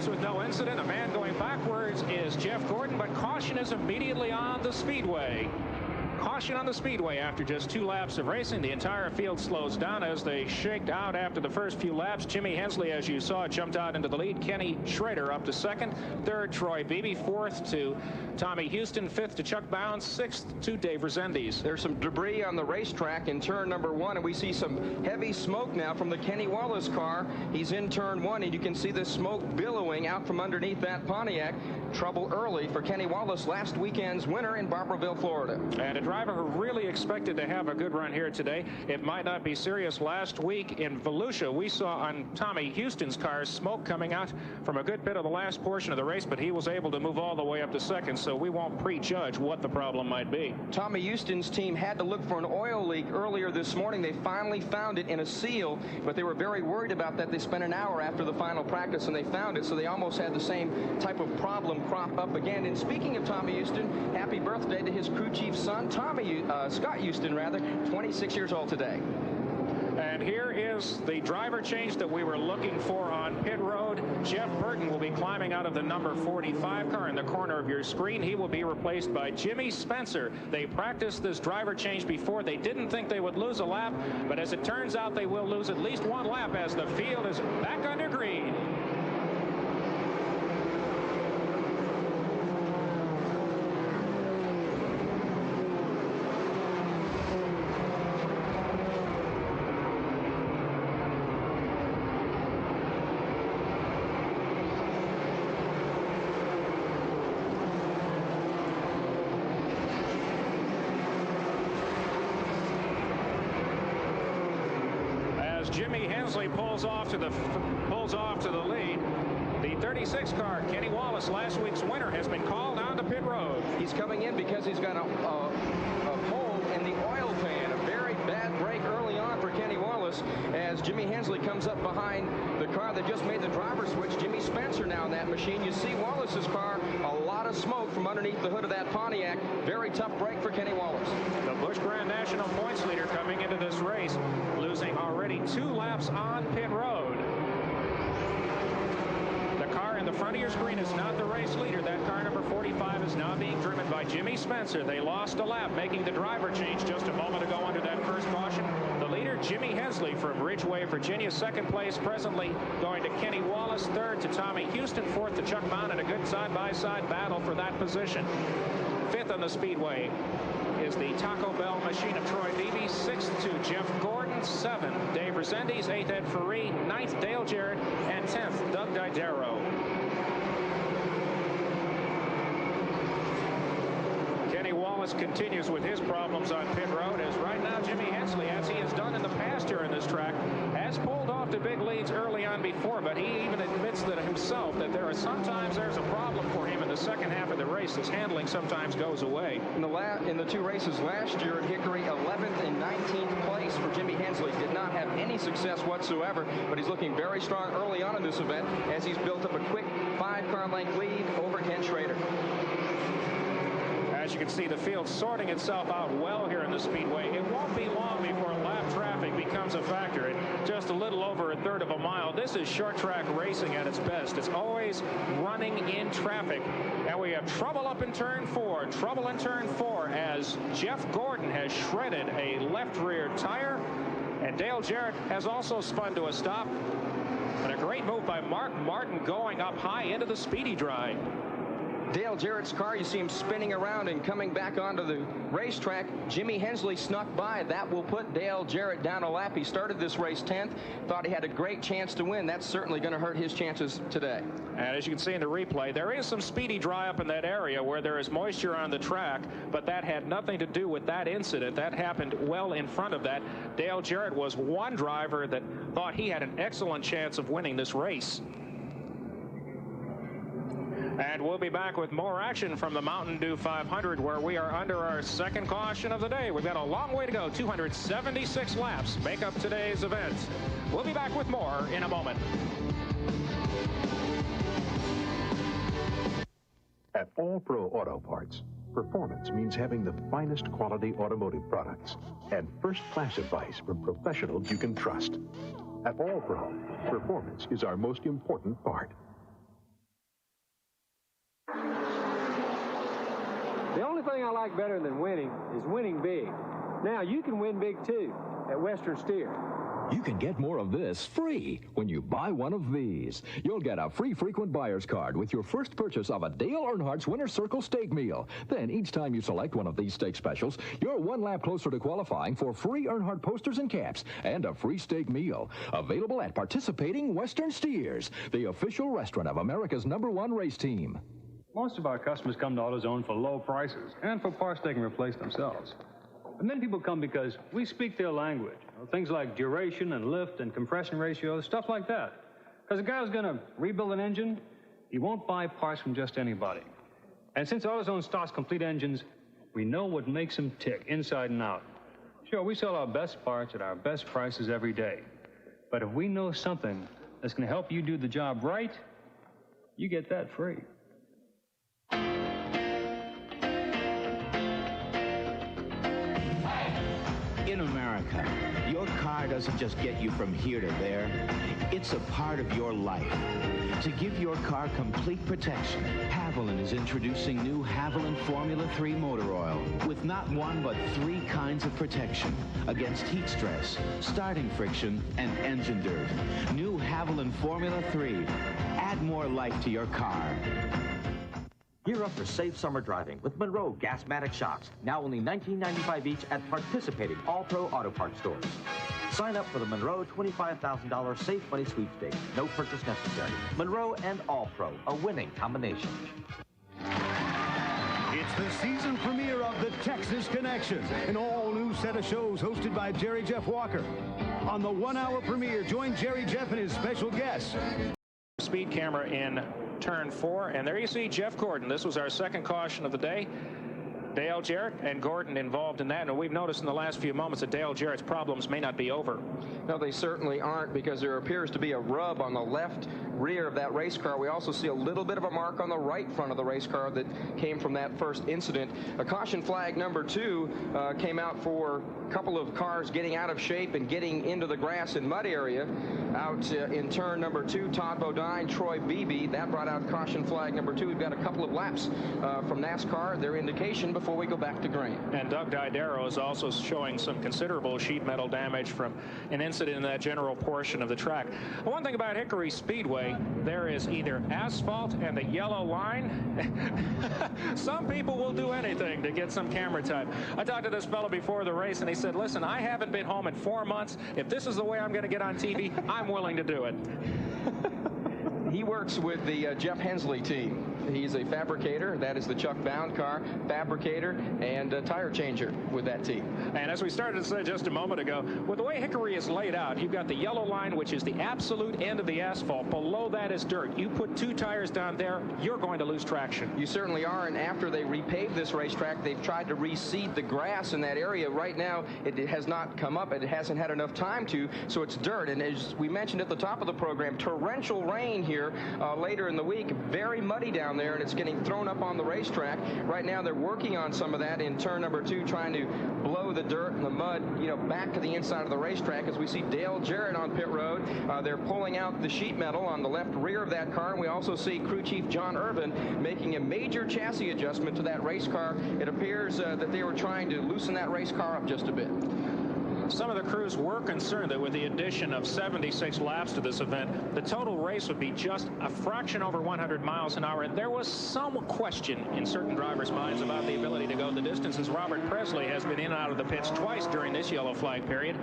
With no incident. A man going backwards is Jeff Gordon, but caution is immediately on the speedway. Caution on the speedway after just 2 laps of racing. The entire field slows down as they shaked out after the first few laps. Jimmy Hensley, as you saw, jumped out into the lead. Kenny Schrader up to second. Third, Troy Beebe. Fourth to Tommy Houston. Fifth to Chuck Bounds. Sixth to Dave Resendiz. There's some debris on the racetrack in turn number 1, and we see some heavy smoke now from the Kenny Wallace car. He's in turn 1, and you can see the smoke billowing out from underneath that Pontiac. Trouble early for Kenny Wallace, last weekend's winner in Barberville, Florida. And a driver who really expected to have a good run here today. It might not be serious. Last week in Volusia, we saw on Tommy Houston's car smoke coming out from a good bit of the last portion of the race, but he was able to move all the way up to second, so we won't prejudge what the problem might be. Tommy Houston's team had to look for an oil leak earlier this morning. They finally found it in a seal, but they were very worried about that. They spent an hour after the final practice and they found it, so they almost had the same type of problem crop up again. And speaking of Tommy Houston, happy birthday to his crew chief's son, Scott Houston, 26 years old today. And here is the driver change that we were looking for on pit road. Jeff Burton will be climbing out of the number 45 car in the corner of your screen. He will be replaced by Jimmy Spencer. They practiced this driver change before. They didn't think they would lose a lap, but as it turns out, they will lose at least 1 lap as the field is back under green. Jimmy Hensley pulls off to the lead. The 36 car, Kenny Wallace, last week's winner, has been called on to pit road. He's coming in because he's got a hole in the oil pan. A very bad break early on for Kenny Wallace as Jimmy Hensley comes up behind the car that just made the driver switch. Jimmy Spencer now in that machine. You see Wallace's car, a lot of smoke from underneath the hood of that Pontiac. Very tough break for Kenny Wallace. The Busch Grand National points leader coming into this race, losing already 2 laps on pit road. The car in the front of your screen is not the race leader. That car number 45 is now being driven by Jimmy Spencer. They lost a lap, making the driver change just a moment ago under that first caution. The leader, Jimmy Hensley from Ridgeway, Virginia, second place, presently going to Kenny Wallace, third to Tommy Houston, fourth to Chuck Bound, and a good side-by-side battle for that position. Fifth on the speedway is the Taco Bell machine of Troy Beebe. Sixth to Jeff Gordon. Seventh, Dave Resendiz. Eighth, Ed Ferree. Ninth, Dale Jarrett. And 10th, Doug Didero. Kenny Wallace continues with his problems on pit road, as right now Jimmy Hensley, as he has done in the past here in this track, has pulled off to big leads early on before, but he even admits that himself that there's a problem for him in the second half of the race. His handling sometimes goes away. In the 2 races last year at Hickory, 11th and 19th place for Jimmy Hensley. Did not have any success whatsoever, but he's looking very strong early on in this event as he's built up a quick 5-car length lead over Ken Schrader. As you can see, the field sorting itself out well here in the speedway. It won't be long before lap traffic becomes a factor. At just a little over 1/3 of a mile, this is short track racing at its best. It's always running in traffic. And we have trouble up in turn 4. Trouble in turn 4 as Jeff Gordon has shredded a left rear tire. And Dale Jarrett has also spun to a stop. And a great move by Mark Martin going up high into the speedy dry. Dale Jarrett's car, you see him spinning around and coming back onto the racetrack. Jimmy Hensley snuck by. That will put Dale Jarrett down a lap. He started this race 10th, thought he had a great chance to win. That's certainly going to hurt his chances today. And as you can see in the replay, there is some speedy dry up in that area where there is moisture on the track, but that had nothing to do with that incident. That happened well in front of that. Dale Jarrett was one driver that thought he had an excellent chance of winning this race. And we'll be back with more action from the Mountain Dew 500, where we are under our second caution of the day. We've got a long way to go. 276 laps make up today's event. We'll be back with more in a moment. At All Pro Auto Parts, performance means having the finest quality automotive products and first-class advice from professionals you can trust. At All Pro, performance is our most important part. The only thing I like better than winning is winning big. Now you can win big too at Western Steer. You can get more of this free when you buy one of these. You'll get a free frequent buyer's card with your first purchase of a Dale Earnhardt's Winter Circle steak meal. Then each time you select one of these steak specials, you're one lap closer to qualifying for free Earnhardt posters and caps and a free steak meal. Available at participating Western Steers, the official restaurant of America's #1 race team. Most of our customers come to AutoZone for low prices and for parts they can replace themselves. And then people come because we speak their language. Things like duration and lift and compression ratios, stuff like that. Because a guy who's going to rebuild an engine, he won't buy parts from just anybody. And since AutoZone stocks complete engines, we know what makes them tick inside and out. Sure, we sell our best parts at our best prices every day. But if we know something that's going to help you do the job right, you get that free. In America, your car doesn't just get you from here to there. It's a part of your life. To give your car complete protection, Whelen is introducing new Whelen Formula 3 motor oil with not one but 3 kinds of protection against heat stress, starting friction, and engine dirt. New Whelen Formula 3. Add more life to your car. Gear up for safe summer driving with Monroe Gasmatic shocks, now only $19.95 each at participating All-Pro Auto Parts stores. Sign up for the Monroe $25,000 Safe Money Sweepstakes. No purchase necessary. Monroe and All-Pro, a winning combination. It's the season premiere of The Texas Connection, an all-new set of shows hosted by Jerry Jeff Walker. On the 1-hour premiere, join Jerry Jeff and his special guests. Speed camera in turn 4, and there you see Jeff Gordon. This was our second caution of the day. Dale Jarrett and Gordon involved in that, and we've noticed in the last few moments that Dale Jarrett's problems may not be over. No, they certainly aren't, because there appears to be a rub on the left rear of that race car. We also see a little bit of a mark on the right front of the race car that came from that first incident. A caution flag number 2 came out for a couple of cars getting out of shape and getting into the grass and mud area. Out in turn number 2, Todd Bodine, Troy Beebe. That brought out caution flag number 2. We've got a couple of laps from NASCAR, their indication before we go back to green. And Doug Didero is also showing some considerable sheet metal damage from an incident in that general portion of the track. One thing about Hickory Speedway, there is either asphalt and the yellow line. Some people will do anything to get some camera time. I talked to this fellow before the race, and he said, listen, I haven't been home in 4 months. If this is the way I'm going to get on TV, I'm willing to do it. He works with the Jeff Hensley team. He's a fabricator. That is the Chuck Bound car, fabricator, and tire changer with that team. And as we started to say just a moment ago, with the way Hickory is laid out, you've got the yellow line, which is the absolute end of the asphalt. Below that is dirt. You put 2 tires down there, you're going to lose traction. You certainly are, and after they repaved this racetrack, they've tried to reseed the grass in that area. Right now, it has not come up. It hasn't had enough time to, so it's dirt. And as we mentioned at the top of the program, torrential rain here later in the week. Very muddy down there, and it's getting thrown up on the racetrack. Right now, they're working on some of that in turn number 2, trying to blow the dirt and the mud, back to the inside of the racetrack. As we see Dale Jarrett on pit road, they're pulling out the sheet metal on the left rear of that car, and we also see crew chief John Irvin making a major chassis adjustment to that race car. It appears that they were trying to loosen that race car up just a bit. some of the crews were concerned that with the addition of 76 laps to this event, the total race would be just a fraction over 100 miles an hour. And there was some question in certain drivers' minds about the ability to go the distance, as Robert Presley has been in and out of the pits twice during this yellow flag period.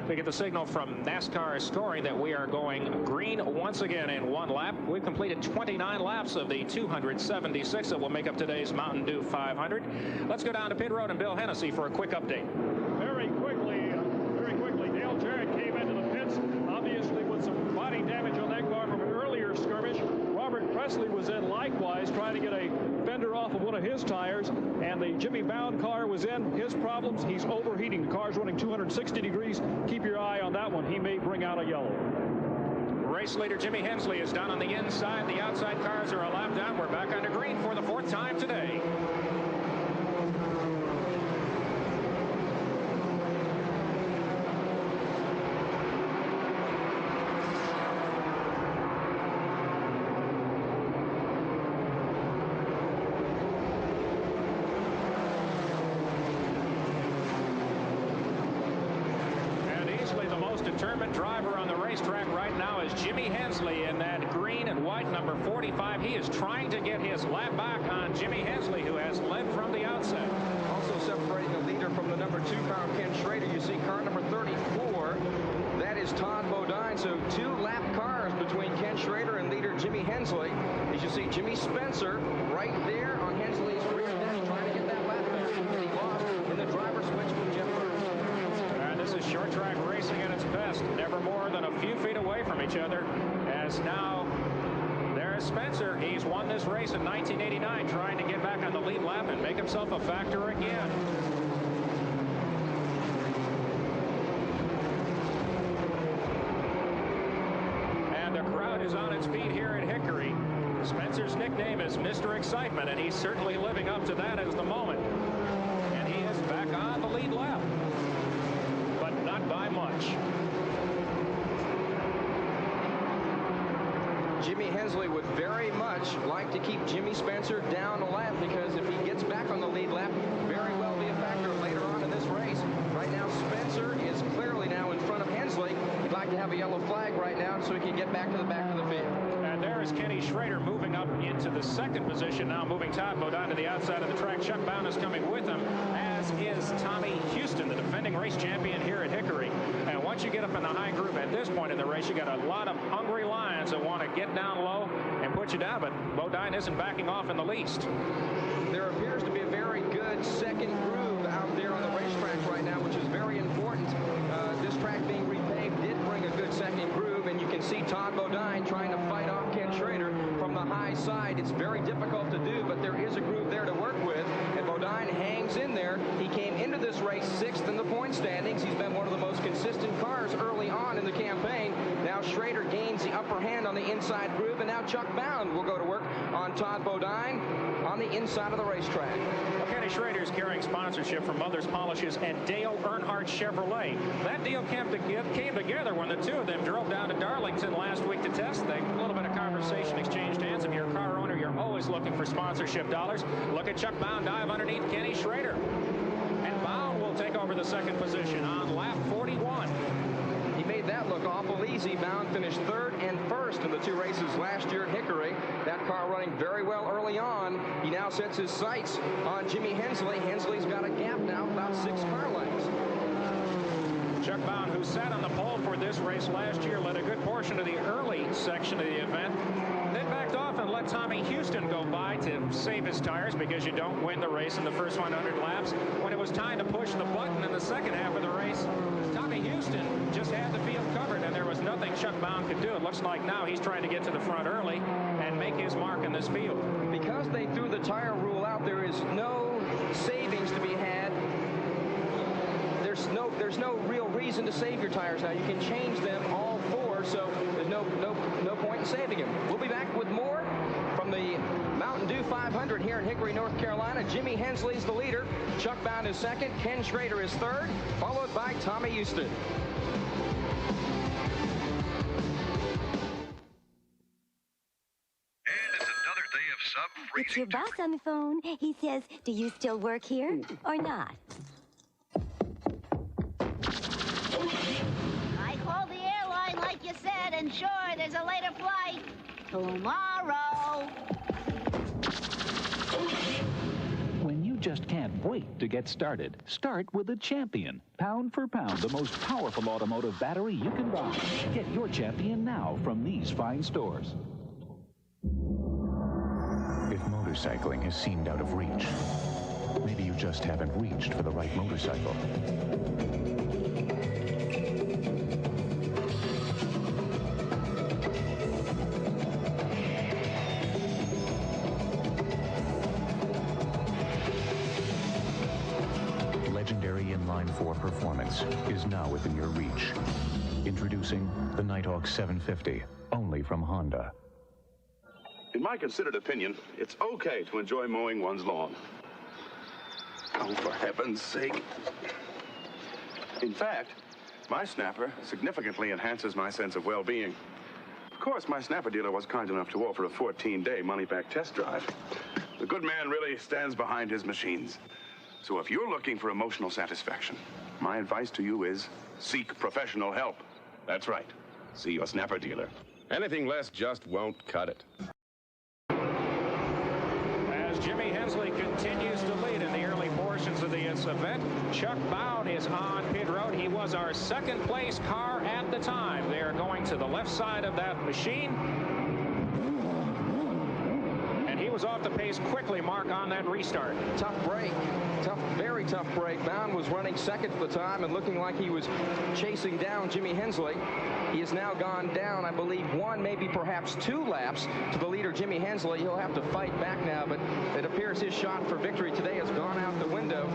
We get the signal from NASCAR scoring that we are going green once again in one lap. We've completed 29 laps of the 276 that will make up today's Mountain Dew 500. Let's go down to pit road and Bill Hennessy for a quick update. Very quickly, Dale Jarrett came into the pits, obviously with some body damage on that car from an earlier skirmish. Robert Presley was in likewise, trying to get a fender off of one of his tires, and the Jimmy Bound car was in. His problems, he's overheating. The car's running 260 degrees. Keep your eye on that one. He may bring out a yellow. Race leader Jimmy Hensley is down on the inside. The outside cars are a lap down. We're back onto green for the 4th time today. Determined driver on the racetrack right now is Jimmy Hensley in that green and white number 45. He is trying to get his lap back on Jimmy Hensley, who has led from the outset. Also separating the leader from the number 2 car, Ken Schrader. You see car number 34. That is Todd Bodine. So 2 lap cars between Ken Schrader and leader Jimmy Hensley. As you see, Jimmy Spencer right there on Hensley's rear deck trying to get that lap back. He lost in the driver's switch from Jeff Burns. This is short track racing at its best. Never more than a few feet away from each other. As now there's Spencer. He's won this race in 1989, trying to get back on the lead lap and make himself a factor again. And the crowd is on its feet here at Hickory. Spencer's nickname is Mr. Excitement, and he's certainly living up to that as the moment. And he is back on the lead lap. Not by much. Jimmy Hensley would very much like to keep Jimmy Spencer down a lap, because if he gets back on the lead lap, very well be a factor later on in this race. Right now, Spencer is clearly now in front of Hensley. He'd like to have a yellow flag right now so he can get back to the back of the field. And there is Kenny Schrader moving up into the 2nd position now, moving Todd Bodine to the outside of the track. Chuck Bound is coming with him, as is Tommy Houston, the defending race champion here at Hickory. And once you get up in the high group at this point in the race, you got a lot of hungry lions that want to get down low and put you down, but Bodine isn't backing off in the least. There appears to be a very good 2nd groove out there on the racetrack right now, which is very important. This track being repaved did bring a good 2nd groove, and you can see Todd Bodine trying to fight off Ken Schrader from the high side. It's very difficult to do, but there is a groove there to work with, and Bodine hangs in there. He came into this race 6th in the point standings. He's been one of the most consistent cars early on in the campaign. Now Schrader gains the upper hand on the inside groove, and now Chuck Bound will go to work on Todd Bodine on the inside of the racetrack. Well, Kenny Schrader is carrying sponsorship from Mother's Polishes and Dale Earnhardt Chevrolet. That deal came together when the 2 of them drove down to Darlington last week to test things. A little bit of conversation exchanged hands. If you're a car owner, you're always looking for sponsorship dollars. Look at Chuck Bound dive underneath Kenny Schrader. And Bound will take over the 2nd position on lap 41. He made that look awful easy. Bound finished 3rd and 1st in the 2 races last year at Hickory. That car running very well early on. He now sets his sights on Jimmy Hensley. Hensley's got a gap now, about 6 car lengths. Chuck Bound, who sat on the pole for this race last year, led a good portion of the early section of the event, then backed off and let Tommy Houston go by to save his tires, because you don't win the race in the first 100 laps. When it was time to push the button in the 2nd half of the race, Tommy Houston just had the field covered, and there was nothing Chuck Bound could do. It looks like now he's trying to get to the front early and make his mark in this field. Because they threw the tire rule out, there is no savings to be had. There's no real reason to save your tires now. You can change them all 4, so there's no point in saving them. We'll be back with more from the Mountain Dew 500 here in Hickory, North Carolina. Jimmy Hensley's the leader. Chuck Bound is 2nd. Ken Schrader is 3rd, followed by Tommy Houston. It's your boss on the phone. He says, do you still work here or not? set and sure, there's a later flight tomorrow. When you just can't wait to get started, start with the Champion. Pound for pound, the most powerful automotive battery you can buy. Get your Champion now from these fine stores. If motorcycling has seemed out of reach, maybe you just haven't reached for the right motorcycle. Legendary Inline 4 performance is now within your reach. Introducing the Nighthawk 750, only from Honda. In my considered opinion, it's okay to enjoy mowing one's lawn. Oh, for heaven's sake. In fact, my snapper significantly enhances my sense of well-being. Of course, my snapper dealer was kind enough to offer a 14-day money-back test drive. The good man really stands behind his machines. So if you're looking for emotional satisfaction, my advice to you is seek professional help. That's right. See your snapper dealer. Anything less just won't cut it. As Jimmy Hensley continues to lead in the early portions of this event, Chuck Bound is on pit road. He was our second place car at the time. They are going to the left side of that machine. And he was off the pace quickly, Mark, on that restart. Tough break. Very tough break. Bound was running second at the time and looking like he was chasing down Jimmy Hensley. He has now gone down, I believe, one, maybe perhaps two laps to the leader, Jimmy Hensley. He'll have to fight back now, but it appears his shot for victory today has gone out the window.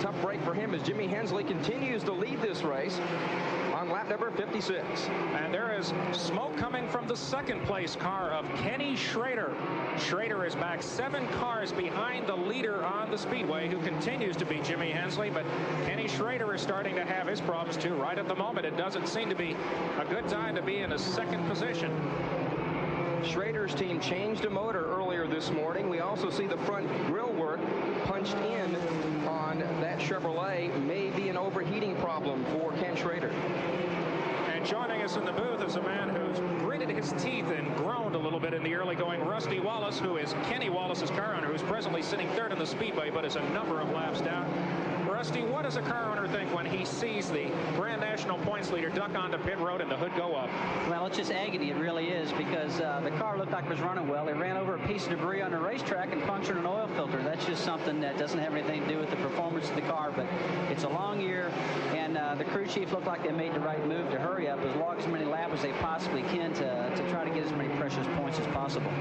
Tough break for him as Jimmy Hensley continues to lead this race on lap number 56. And there is smoke coming from the second place car of Kenny Schrader. Schrader is back 7 cars behind the leader on the speedway, who continues to be Jimmy Hensley, but Kenny Schrader is starting to have his problems too. Right at the moment, it doesn't seem to be a good time to be in a second position. Schrader's team changed a motor earlier this morning. We also see the front grille work punched in on that Chevrolet. May be an overheating problem for Ken Schrader. And joining us in the booth is a man who's gritted his teeth and groaned a little bit in the early going, Rusty Wallace, who is Kenny Wallace's car owner, who's presently sitting third in the speedway, but is a number of laps down. Rusty, what does a car owner think when he sees the Grand National points leader duck onto pit road and the hood go up? Well, it's just agony. It really is, because the car looked like it was running well. It ran over a piece of debris on the racetrack and punctured an oil filter. That's just something that doesn't have anything to do with the performance of the car, but it's a long year, and the crew chief looked like they made the right move to hurry up as long as many laps as they possibly can to try to get as many precious points as possible.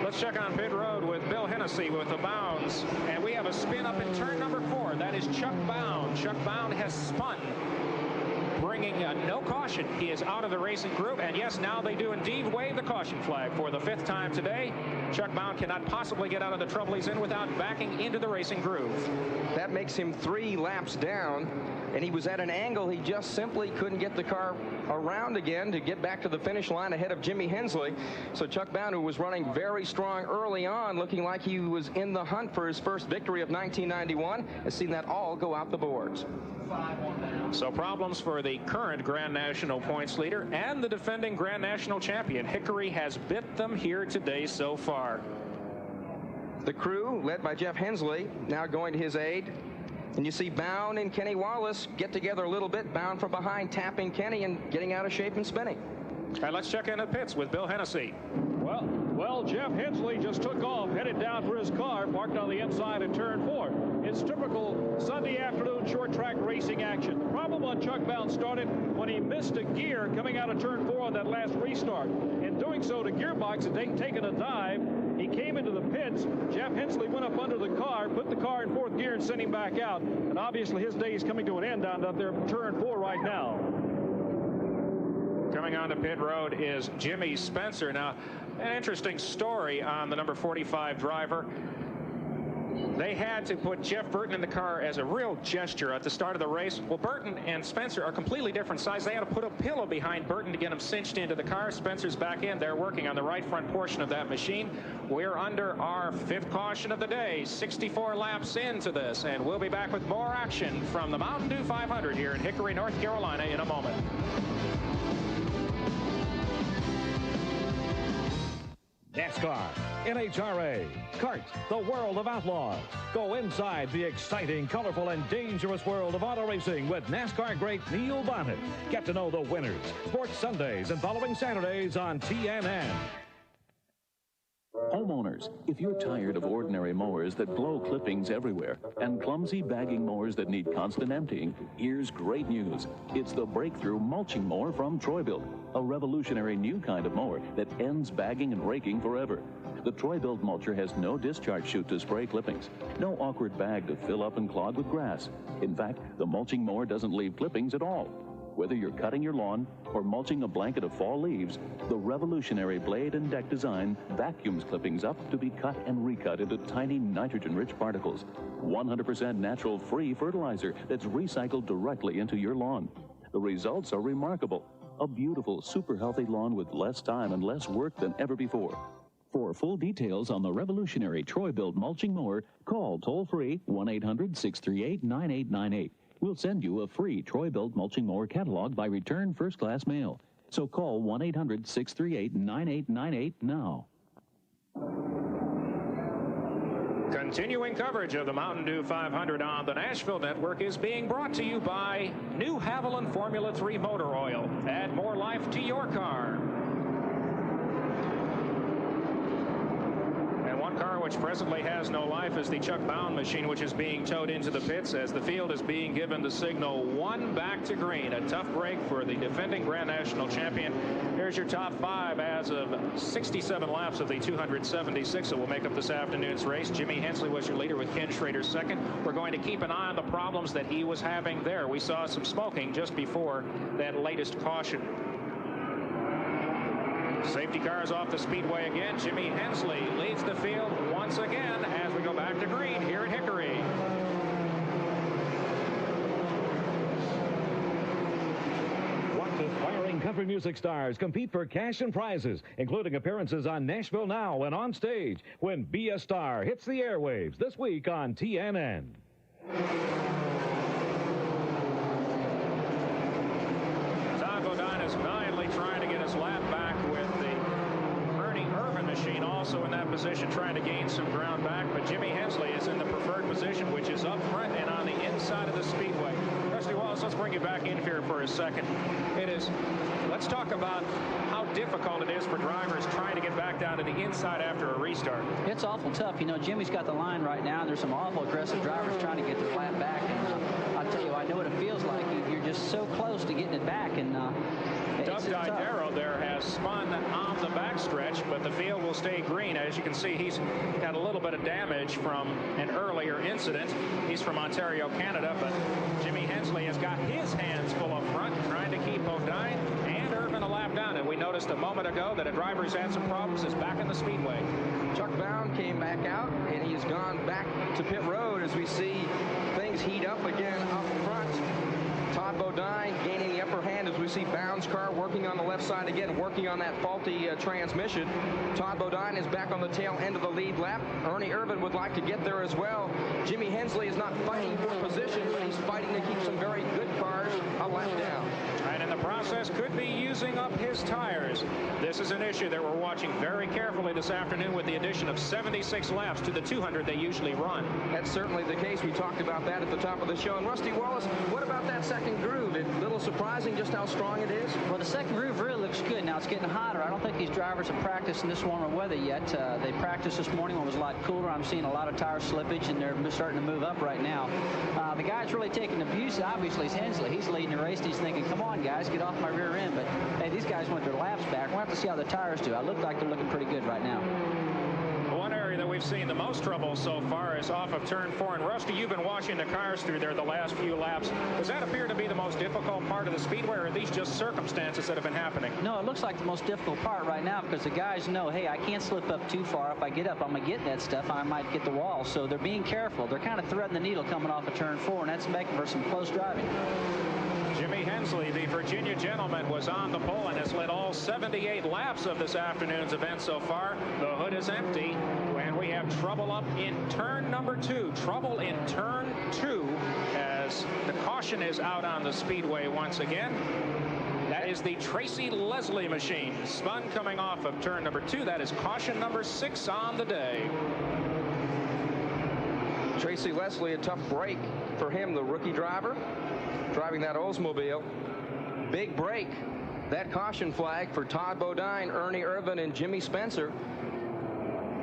Let's check on pit road with Bill Hennessy with the Bounds. And we have a spin up in turn number 4. That is Chuck Bound. Chuck Bound has spun, bringing no caution. He is out of the racing group. And yes, now they do indeed wave the caution flag for the 5th time today. Chuck Bound cannot possibly get out of the trouble he's in without backing into the racing groove. That makes him 3 laps down. And he was at an angle he just simply couldn't get the car around again to get back to the finish line ahead of Jimmy Hensley. So Chuck Bound, who was running very strong early on, looking like he was in the hunt for his first victory of 1991, has seen that all go out the boards. So problems for the current Grand National points leader and the defending Grand National champion. Hickory has bit them here today so far. The crew, led by Jeff Hensley, now going to his aid. And you see Bound and Kenny Wallace get together a little bit. Bound from behind, tapping Kenny and getting out of shape and spinning. All right, let's check in at pits with Bill Hennessy. Well, Jeff Hensley just took off, headed down for his car, parked on the inside of turn 4. It's typical Sunday afternoon short track racing action. The problem on Chuck Bound started when he missed a gear coming out of turn 4 on that last restart. In doing so, the gearbox had taken a dive. He came into the pits. Jeff Hensley went up under the car, put the car in 4th gear and sent him back out. And obviously his day is coming to an end down up there turn 4 right now. Coming onto pit road is Jimmy Spencer. Now, an interesting story on the number 45 driver. They had to put Jeff Burton in the car as a real gesture at the start of the race. Well, Burton and Spencer are completely different size. They had to put a pillow behind Burton to get him cinched into the car. Spencer's back in. They're working on the right front portion of that machine. We're under our 5th caution of the day, 64 laps into this, and we'll be back with more action from the Mountain Dew 500 here in Hickory, North Carolina in a moment. NASCAR, NHRA, kart, the world of outlaws. Go inside the exciting, colorful, and dangerous world of auto racing with NASCAR great Neil Bonnet. Get to know the winners. Sports Sundays and following Saturdays on TNN. Homeowners, if you're tired of ordinary mowers that blow clippings everywhere and clumsy bagging mowers that need constant emptying, here's great news. It's the breakthrough mulching mower from Troy-Bilt, a revolutionary new kind of mower that ends bagging and raking forever. The Troy-Bilt mulcher has no discharge chute to spray clippings, no awkward bag to fill up and clog with grass. In fact, the mulching mower doesn't leave clippings at all. Whether you're cutting your lawn or mulching a blanket of fall leaves, the revolutionary blade and deck design vacuums clippings up to be cut and recut into tiny nitrogen-rich particles. 100% natural free fertilizer that's recycled directly into your lawn. The results are remarkable. A beautiful, super healthy lawn with less time and less work than ever before. For full details on the revolutionary Troy-Bilt mulching mower, call toll-free 1-800-638-9898. We'll send you a free Troy-Bilt mulching mower catalog by return first-class mail. So call 1-800-638-9898 now. Continuing coverage of the Mountain Dew 500 on the Nashville Network is being brought to you by new Whelen Formula 3 motor oil. Add more life to your car. Car which presently has no life is the Chuck Bound machine, which is being towed into the pits as the field is being given the signal 1 back to green. A tough break for the defending Grand National champion. Here's your top 5 as of 67 laps of the 276 that will make up this afternoon's race. Jimmy Hensley was your leader with Ken Schrader second. We're going to keep an eye on the problems that he was having there. We saw some smoking just before that latest caution. Safety cars off the speedway again. Jimmy Hensley leads the field once again as we go back to green here at Hickory. Watch aspiring country music stars compete for cash and prizes, including appearances on Nashville Now and On Stage when Be a Star hits the airwaves this week on TNN. Todd Bodine is blindly trying to get his lap back with the machine also in that position trying to gain some ground back, but Jimmy Hensley is in the preferred position, which is up front and on the inside of the speedway. Rusty Wallace, let's bring you back in here for a second. Let's talk about how difficult it is for drivers trying to get back down to the inside after a restart. It's awful tough. You know, Jimmy's got the line right now, and there's some awful aggressive drivers trying to get their lap back, and I'll tell you, I know what it feels like. You're just so close to getting it back, and Doug Didero there has spun on the backstretch, but the field will stay green. As you can see, he's got a little bit of damage from an earlier incident. He's from Ontario, Canada, but Jimmy Hensley has got his hands full up front, trying to keep Bodine and Irvin a lap down. And we noticed a moment ago that a driver's had some problems is back in the speedway. Chuck Bound came back out, and he's gone back to pit road as we see things heat up again up front. Todd Bodine gaining the upper hand as we see Bound's car working on the left side again, working on that faulty transmission. Todd Bodine is back on the tail end of the lead lap. Ernie Irvin would like to get there as well. Jimmy Hensley is not fighting for position, but he's fighting to keep some very good cars a lap down. And in the process could be using up his tires. This is an issue that we're watching very carefully this afternoon with the addition of 76 laps to the 200 they usually run. That's certainly the case. We talked about that at the top of the show. And Rusty Wallace, what about that second groove? It's a little surprising just how strong it is. Well, the second groove really looks good. Now it's getting hotter. I don't think these drivers have practiced in this warmer weather yet. They practiced this morning when it was a lot cooler. I'm seeing a lot of tire slippage, and they're starting to move up right now. The guy's really taking abuse. Obviously, it's Hensley. He's leading the race, and he's thinking, come on, guys, get off my rear end. But, hey, these guys went their laps back. We'll have to see how the tires do. I look like they're looking pretty good right now. One area that we've seen the most trouble so far is off of turn 4. And Rusty, you've been watching the cars through there the last few laps. Does that appear to be the most difficult part of the speedway, or are these just circumstances that have been happening? No, it looks like the most difficult part right now because the guys know, hey, I can't slip up too far. If I get up, I'm going to get that stuff. I might get the wall. So they're being careful. They're kind of threading the needle coming off of turn 4, and that's making for some close driving. Jimmy Hensley, the Virginia gentleman, was on the pole and has led all 78 laps of this afternoon's event so far. The hood is empty, and we have trouble up in turn number 2. Trouble in turn 2 as the caution is out on the speedway once again. That is the Tracy Leslie machine. Spun coming off of turn number 2. That is caution number 6 on the day. Tracy Leslie, a tough break for him, the rookie driver, driving that Oldsmobile. Big break. That caution flag for Todd Bodine, Ernie Irvin, and Jimmy Spencer.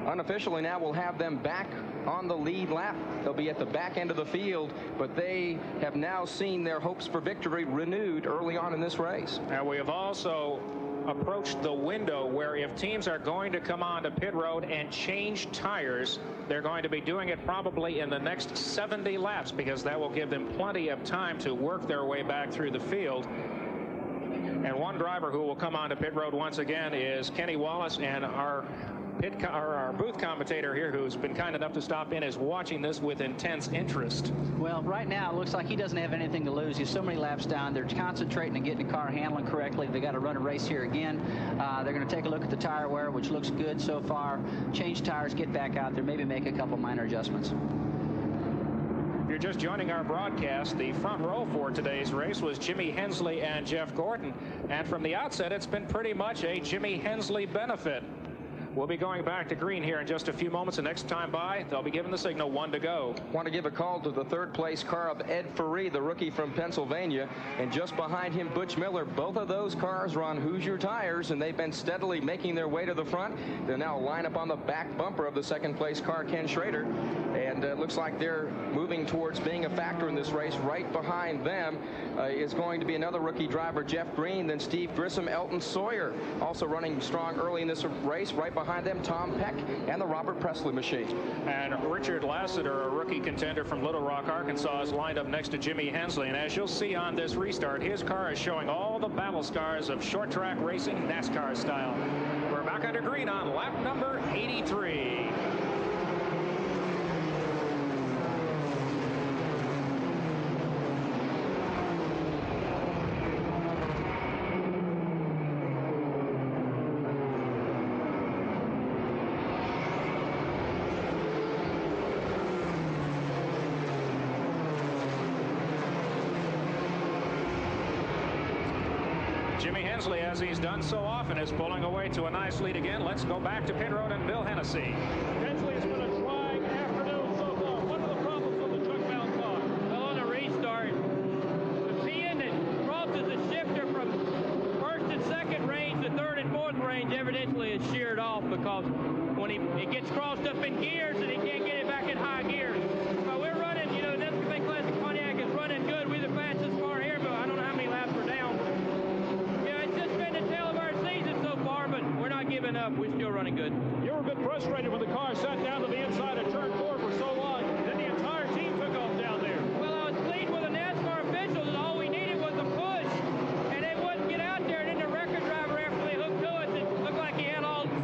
Unofficially now we'll have them back on the lead lap. They'll be at the back end of the field, but they have now seen their hopes for victory renewed early on in this race. And we have also approached the window where if teams are going to come onto pit road and change tires, they're going to be doing it probably in the next 70 laps, because that will give them plenty of time to work their way back through the field. And one driver who will come onto pit road once again is Kenny Wallace, and our booth commentator here, who's been kind enough to stop in, is watching this with intense interest. Well, right now it looks like he doesn't have anything to lose. He's so many laps down. They're concentrating on getting the car handling correctly. They got to run a race here again. They're going to take a look at the tire wear, which looks good so far. Change tires, get back out there, maybe make a couple minor adjustments. If you're just joining our broadcast, the front row for today's race was Jimmy Hensley and Jeff Gordon. And from the outset, it's been pretty much a Jimmy Hensley benefit. We'll be going back to green here in just a few moments. The next time by, they'll be giving the signal 1 to go. Want to give a call to the third place car of Ed Ferree, the rookie from Pennsylvania, and just behind him, Butch Miller. Both of those cars are on Hoosier tires, and they've been steadily making their way to the front. They'll now line up on the back bumper of the second place car, Ken Schrader, and it looks like they're moving towards being a factor in this race. Right behind them is going to be another rookie driver, Jeff Green, then Steve Grissom, Elton Sawyer, also running strong early in this race. Right behind them, Tom Peck and the Robert Presley machine. And Richard Lassiter, a rookie contender from Little Rock, Arkansas, is lined up next to Jimmy Hensley. And as you'll see on this restart, his car is showing all the battle scars of short track racing, NASCAR style. We're back under green on lap number 83. Jimmy Hensley, as he's done so often, is pulling away to a nice lead again. Let's go back to pit road and Bill Hennessy. Hensley has been a trying afternoon so far. What are the problems with the truck-bound car? Well, on the restart, the pin that crosses the shifter from first and second range to third and fourth range evidently is sheared off, because when it gets crossed up in gears and he can't get it back in high gears. Well, we're running, you know, the NASCAR Classic Pontiac is running good. We're the fastest car here, but I don't know how many laps we're down. We're not giving up. We're still running good. You were a bit frustrated when the car sat down to the inside of turn 4 for so long. Then the entire team took off down there. Well, I was pleased with the NASCAR officials, and all we needed was a push, and they wouldn't get out there. And then the record driver, after they hooked to us, it looked like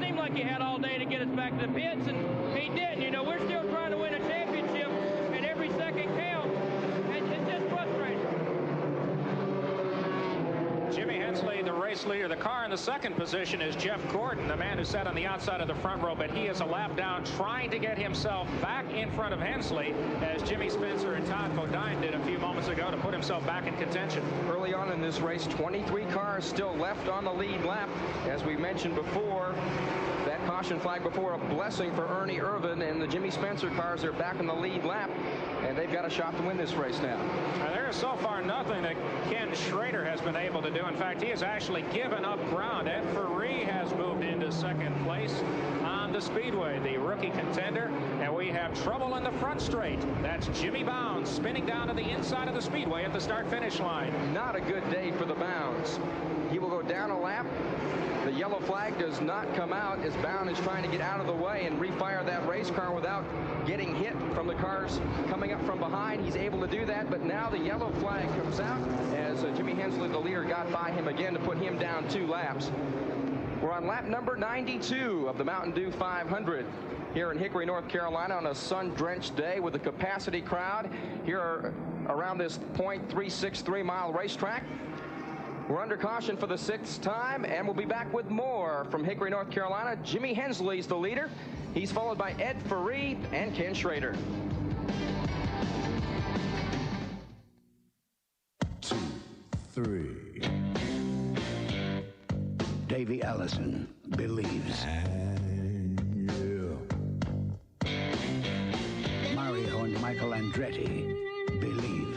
seemed like he had all day to get us back to the pits, and he didn't. You know, we're still trying to win a championship, and every second counts. It's just frustrating. Jimmy Hensley, the race leader. The car in the second position is Jeff Gordon, the man who sat on the outside of the front row, but he is a lap down, trying to get himself back in front of Hensley, as Jimmy Spencer and Todd Bodine did a few moments ago, to put himself back in contention. Early on in this race, 23 cars still left on the lead lap. As we mentioned before, that caution flag before, a blessing for Ernie Irvin, and the Jimmy Spencer cars are back in the lead lap, and they've got a shot to win this race now. There is so far nothing that Ken Schrader has been able to do. In fact, he has actually given up ground. Ed Ferree has moved into second place on the speedway, the rookie contender, and we have trouble in the front straight. That's Jimmy Bounds spinning down to the inside of the speedway at the start-finish line. Not a good day for the Bounds. He will go down a lap. The yellow flag does not come out as Bound is trying to get out of the way and refire that race car without getting hit from the cars coming up from behind. He's able to do that, but now the yellow flag comes out as Jimmy Hensley, the leader, got by him again to put him down 2 laps. We're on lap number 92 of the Mountain Dew 500 here in Hickory, North Carolina, on a sun-drenched day with a capacity crowd here around this .363 mile racetrack. We're under caution for the 6th time, and we'll be back with more from Hickory, North Carolina. Jimmy Hensley's the leader. He's followed by Ed Ferree and Ken Schrader. 2, 3. Allison believes. Mario and Michael Andretti believe.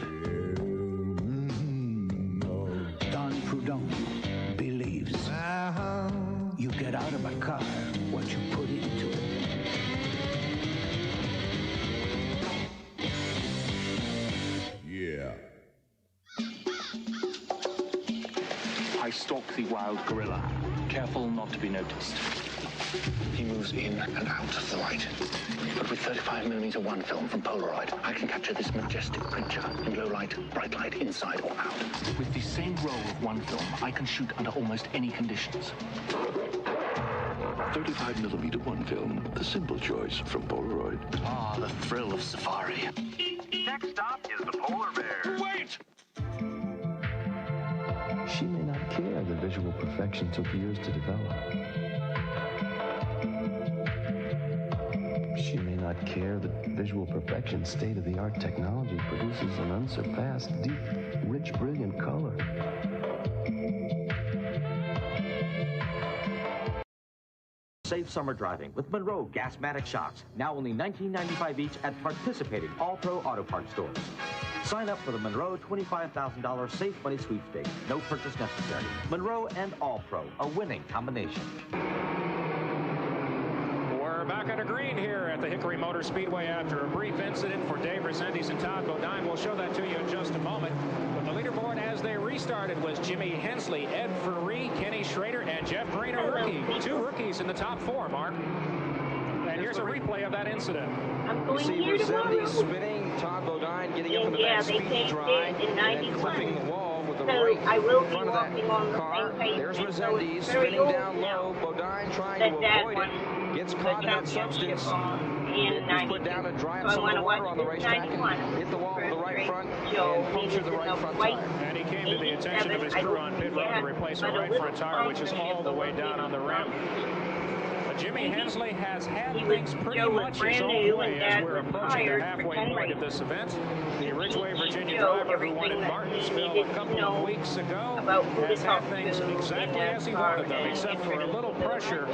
Don Prudhomme believes. You get out of a car what you put into it. Yeah. I stalk the wild gorilla, careful not to be noticed. He moves in and out of the light. But with 35mm 1 film from Polaroid, I can capture this majestic creature in low light, bright light, inside or out. With the same roll of 1 film, I can shoot under almost any conditions. 35mm 1 film, the simple choice from Polaroid. Ah, the thrill of safari. Next stop is the polar bear. Wait! She may not care that visual perfection took years to develop. She may not care that visual perfection, state-of-the-art technology produces an unsurpassed, deep, rich, brilliant color. Safe summer driving with Monroe Gasmatic shocks, now only $19.95 each at participating All-Pro Auto Parts stores. Sign up for the Monroe $25,000 Safe Money Sweepstakes. No purchase necessary. Monroe and All-Pro, a winning combination. We're back at a green here at the Hickory Motor Speedway after a brief incident for Dave Resendiz and Todd Bodine. We'll show that to you in just a moment. But the leaderboard as they restarted was Jimmy Hensley, Ed Ferree, Kenny Schrader, and Jeff Green, a rookie. 2 rookies in the top 4, Mark. And here's a replay of that incident. You see Resendiz spinning, Todd Bodine getting up in the back speed dry, and then clipping the wall with the right in front of that car. There's Resendiz spinning down low, Bodine trying to avoid it, gets caught in that substance. He's put down to dry up some of the water on the racetrack and hit the wall with the right front and punctured the right front tire. And he came to the attention of his crew on pit road to replace a right front tire, which is all the way down on the rim. Jimmy Hensley has had things pretty much his own way as we're approaching the halfway point of this event. The Ridgeway, Virginia driver who won at Martinsville a couple of weeks ago has had things exactly as he wanted them, except for a little pressure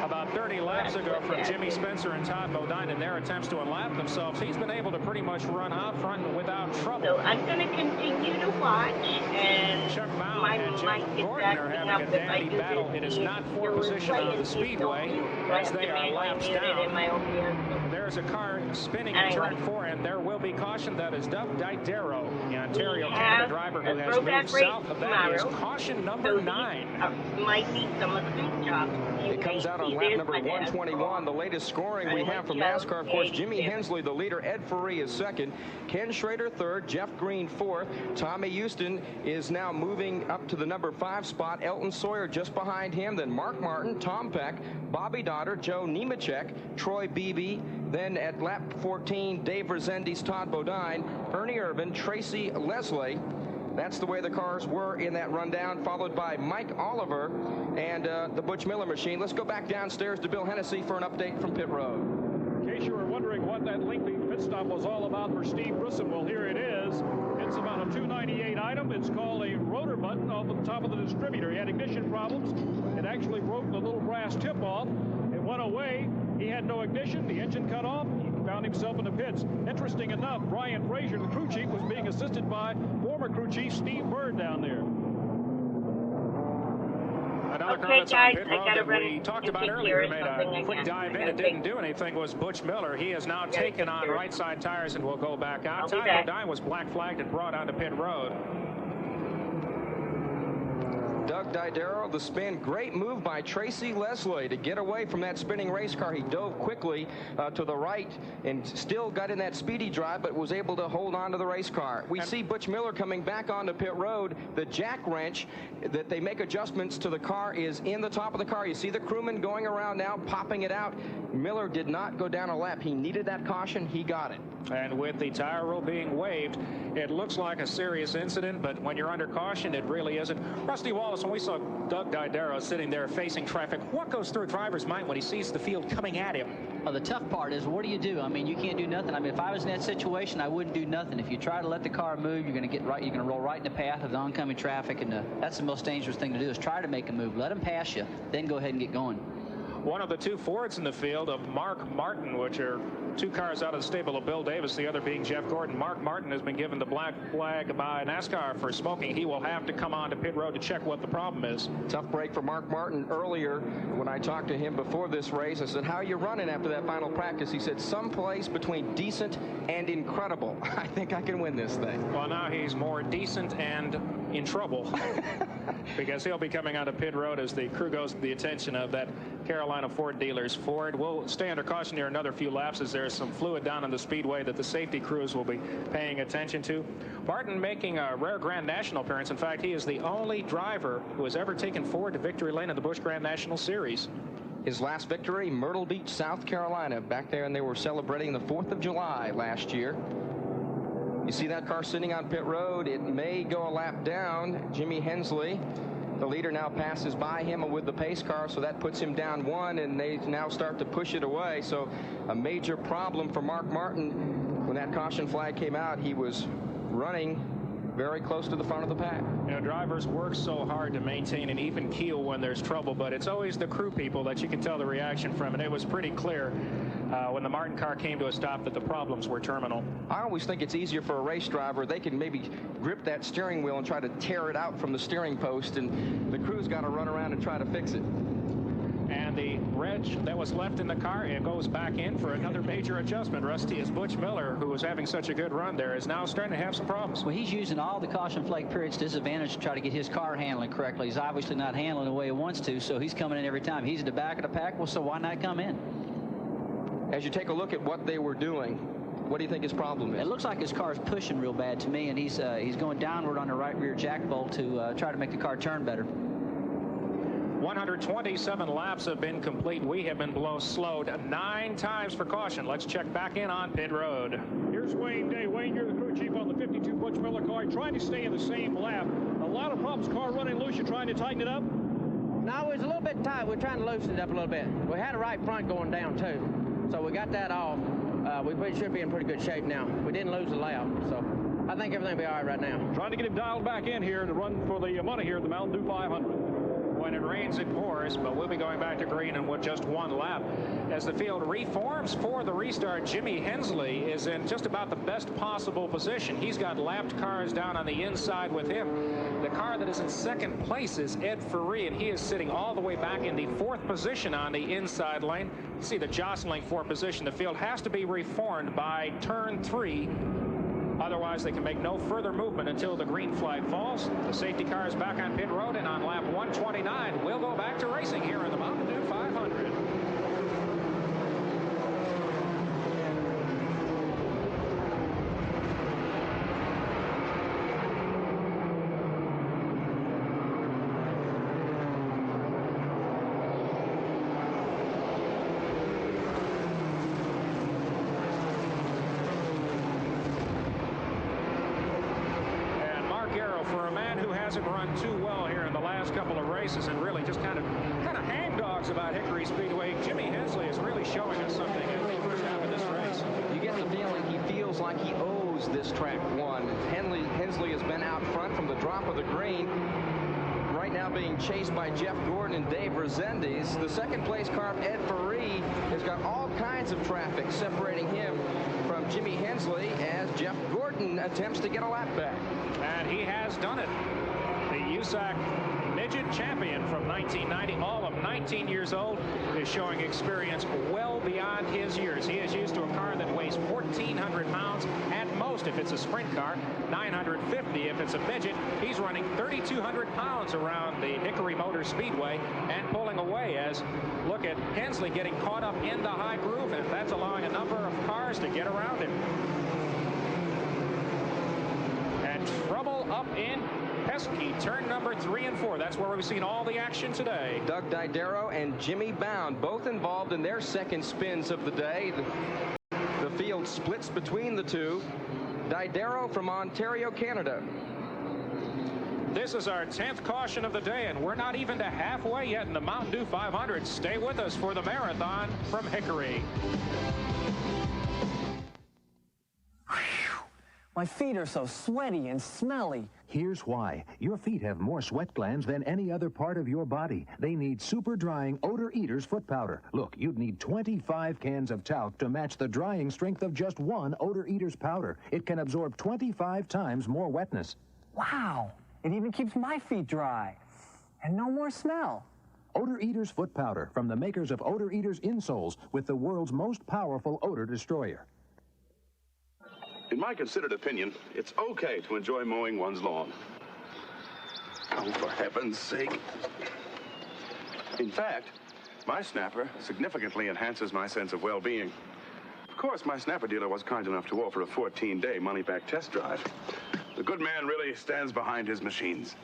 about 30 laps ago from Jimmy Spencer and Todd Bodine in their attempts to unlap themselves. He's been able to pretty much run out front without trouble. So I'm going to continue to watch, and Chuck Mount and Jeff Gordon are having a dandy battle. It is not for position on the speedway as they are laps down. There's a car spinning in turn 4, and there will be caution. That is Doug Didero, the Ontario, Canada driver who has moved south of that. Is caution number 9. Might be some of the big jobs. It comes out on lap number 121. The latest scoring we have from NASCAR, of course, Jimmy Hensley, the leader. Ed Ferree is second. Ken Schrader third. Jeff Green fourth. Tommy Houston is now moving up to the number 5 spot. Elton Sawyer just behind him. Then Mark Martin, Tom Peck, Bobby Dotter, Joe Nemechek, Troy Beebe. Then at lap 14, Dave Resendiz, Todd Bodine, Ernie Irvin, Tracy Leslie. That's the way the cars were in that rundown, followed by Mike Oliver and the Butch Miller machine. Let's go back downstairs to Bill Hennessy for an update from pit road. In case you were wondering what that lengthy pit stop was all about for Steve Grissom, well, here it is. It's about a 298 item. It's called a rotor button on the top of the distributor. He had ignition problems. It actually broke the little brass tip off. It went away. He had no ignition. The engine cut off. He found himself in the pits. Interesting enough, Brian Frazier, the crew chief, was being assisted by former crew chief Steve Bird down there. Another car that's on pit road that we talked about earlier, who made a quick dive in and didn't do anything, was Butch Miller. He has now taken on right side tires and will go back out. Todd Bodine was black flagged and brought onto pit road. Doug Didero, the spin. Great move by Tracy Leslie to get away from that spinning race car. He dove quickly to the right and still got in that speedy drive, but was able to hold on to the race car. We see Butch Miller coming back onto pit road. The jack wrench that they make adjustments to the car is in the top of the car. You see the crewman going around now, popping it out. Miller did not go down a lap. He needed that caution. He got it. And with the tire rule being waived, it looks like a serious incident, but when you're under caution, it really isn't. Rusty Wallace, when we saw Doug Didero sitting there facing traffic, what goes through a driver's mind when he sees the field coming at him? Well, the tough part is, what do you do? I mean, you can't do nothing. I mean, if I was in that situation, I wouldn't do nothing. If you try to let the car move, you're going to roll right in the path of the oncoming traffic, and that's the most dangerous thing to do, is try to make a move. Let them pass you, then go ahead and get going. One of the two Fords in the field of Mark Martin, which are two cars out of the stable of Bill Davis, the other being Jeff Gordon. Mark Martin has been given the black flag by NASCAR for smoking. He will have to come on to pit road to check what the problem is. Tough break for Mark Martin. Earlier, when I talked to him before this race, I said, how are you running after that final practice? He said, someplace between decent and incredible. I think I can win this thing. Well, now he's more decent and in trouble because he'll be coming out of pit road as the crew goes to the attention of that Carolina Ford dealer's Ford. We'll stay under caution here another few laps as there's some fluid down on the speedway that the safety crews will be paying attention to. Martin making a rare Grand National appearance. In fact, he is the only driver who has ever taken Ford to victory lane in the Busch Grand National Series. His last victory, Myrtle Beach, South Carolina, back there, and they were celebrating the 4th of July last year. You see that car sitting on pit road. It may go a lap down. Jimmy Hensley, the leader, now passes by him with the pace car, so that puts him down 1, and they now start to push it away. So a major problem for Mark Martin. When that caution flag came out, he was running very close to the front of the pack. You know, drivers work so hard to maintain an even keel when there's trouble, but it's always the crew people that you can tell the reaction from, and it was pretty clear when the Martin car came to a stop that the problems were terminal. I always think it's easier for a race driver. They can maybe grip that steering wheel and try to tear it out from the steering post, and the crew's got to run around and try to fix it. And the wrench that was left in the car, it goes back in for another major adjustment. Rusty, as Butch Miller, who was having such a good run there, is now starting to have some problems. Well, he's using all the caution flag periods to his advantage to try to get his car handling correctly. He's obviously not handling the way he wants to, so he's coming in every time. He's at the back of the pack, well, so why not come in? As you take a look at what they were doing, what do you think his problem is? It looks like his car is pushing real bad to me, and he's going downward on the right rear jack bolt to try to make the car turn better. 127 laps have been complete. We have been slowed 9 times for caution. Let's check back in on pit road. Here's Wayne Day. Wayne, you're the crew chief on the 52 Butch Miller car, trying to stay in the same lap. A lot of problems, car running loose. You're trying to tighten it up? No, it was a little bit tight. We're trying to loosen it up a little bit. We had a right front going down, too. So we got that off. We should be in pretty good shape now. We didn't lose a lap, so I think everything will be all right now. Trying to get him dialed back in here to run for the money here at the Mountain Dew 500. When it rains, it pours, but we'll be going back to green and with just 1 lap. As the field reforms for the restart, Jimmy Hensley is in just about the best possible position. He's got lapped cars down on the inside with him. The car that is in second place is Ed Ferree, and he is sitting all the way back in the 4th position on the inside lane. You see the jostling for position. The field has to be reformed by turn 3. Otherwise, they can make no further movement until the green flag falls. The safety car is back on pit road, and on lap 129, we'll go back to racing here in the Mountain Dew 500. For a man who hasn't run too well here in the last couple of races and really just kind of hangdogs about Hickory Speedway, Jimmy Hensley is really showing us something in the first half of this race. You get the feeling he feels like he owes this track one. Hensley has been out front from the drop of the green. Right now being chased by Jeff Gordon and Dave Rezendes. The second place car, Ed Ferree, has got all kinds of traffic separating him from Jimmy Hensley as Jeff Gordon attempts to get a lap back. And he has done it. The USAC Midget champion from 1990, all of 19 years old, is showing experience well beyond his years. He is used to a car that weighs 1,400 pounds at most if it's a sprint car, 950 if it's a midget. He's running 3,200 pounds around the Hickory Motor Speedway and pulling away as, look at Hensley getting caught up in the high groove, and that's allowing a number of cars to get around him. And trouble up in pesky turn number 3 and 4. That's where we've seen all the action today. Doug Didero and Jimmy Bound both involved in their second spins of the day. The field splits between the two. Didero from Ontario, Canada. This is our 10th caution of the day, and we're not even to halfway yet in the Mountain Dew 500. Stay with us for the marathon from Hickory. My feet are so sweaty and smelly. Here's why. Your feet have more sweat glands than any other part of your body. They need super drying Odor Eaters foot powder. Look, you'd need 25 cans of talc to match the drying strength of just one Odor Eaters powder. It can absorb 25 times more wetness. Wow, it even keeps my feet dry. And no more smell. Odor Eaters foot powder from the makers of Odor Eaters insoles with the world's most powerful odor destroyer. In my considered opinion, it's okay to enjoy mowing one's lawn. Oh, for heaven's sake. In fact, my snapper significantly enhances my sense of well-being. Of course, my snapper dealer was kind enough to offer a 14-day money-back test drive. The good man really stands behind his machines.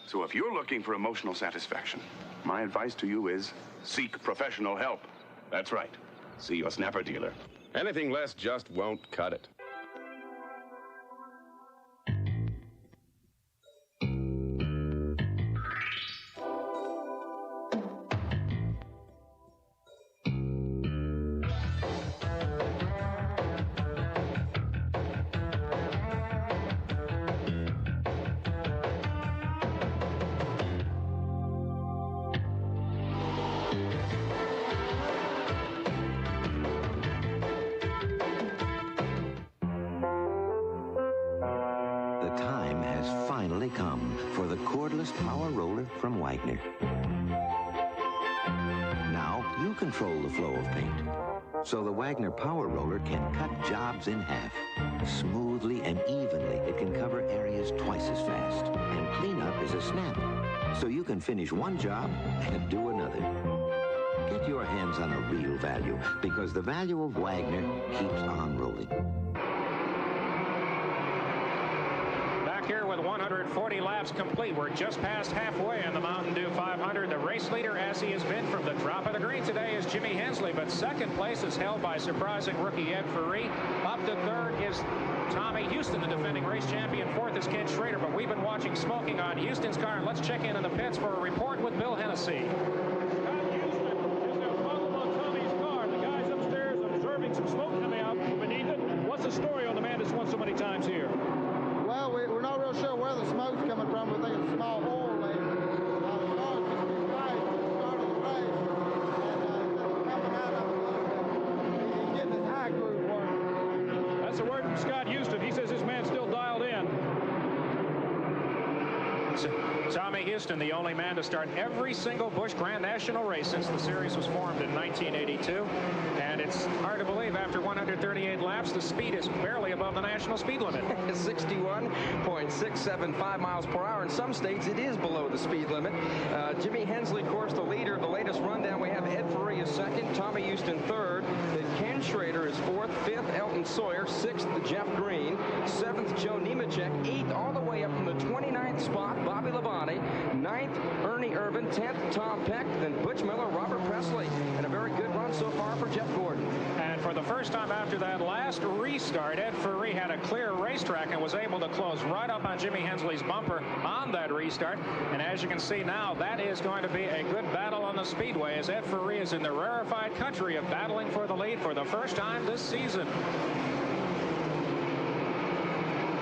So if you're looking for emotional satisfaction, my advice to you is seek professional help. That's right. See your snapper dealer. Anything less just won't cut it. Come for the cordless power roller from Wagner. Now you control the flow of paint. So the Wagner power roller can cut jobs in half. Smoothly and evenly, it can cover areas twice as fast. And cleanup is a snap. So you can finish one job and do another. Get your hands on a real value, because the value of Wagner keeps on rolling. Here with 140 laps complete. We're just past halfway on the Mountain Dew 500. The race leader, as he has been from the drop of the green today, is Jimmy Hensley, but second place is held by surprising rookie Ed Ferree. Up to third is Tommy Houston, the defending race champion. Fourth is Ken Schrader, but we've been watching smoking on Houston's car, and let's check in the pits for a report with Bill Hennessy. Scott Houston is the problem on Tommy's car. The guys upstairs observing some smoke coming out beneath it. What's the story on the man that's won so many times here? Well, we're not real sure where the smoke's coming from. We think it's a small oil leak. The car's just been right at the start of the race, and it's coming out of it. He's getting his high groove working. That's a word from Scott Houston. He says his man's still dialed in. Tommy Houston, the only man to start every single Busch Grand National race since the series was formed in 1982. And it's hard to believe after 138 laps, the speed is barely above the national speed limit. 61.675 miles per hour. In some states, it is below the speed limit. Jimmy Hensley, of course, the leader. The latest rundown, we have Ed Ferree is second, Tommy Houston third, then Ken Schrader is fourth, fifth, Elton Sawyer, sixth, Jeff Green, seventh, Joe Nemechek, eighth, all the way up from the 29th spot, Bobby Labonte, ninth, Ernie Irvin, 10th, Tom Peck, then Butch Miller, Robert Presley, and a very good run so far for Jeff Gordon. And for the first time after that last restart, Ed Ferree had a clear racetrack and was able to close right up on Jimmy Hensley's bumper on that restart. And as you can see now, that is going to be a good battle on the speedway, as Ed Ferree is in the rarefied country of battling for the lead for the first time this season.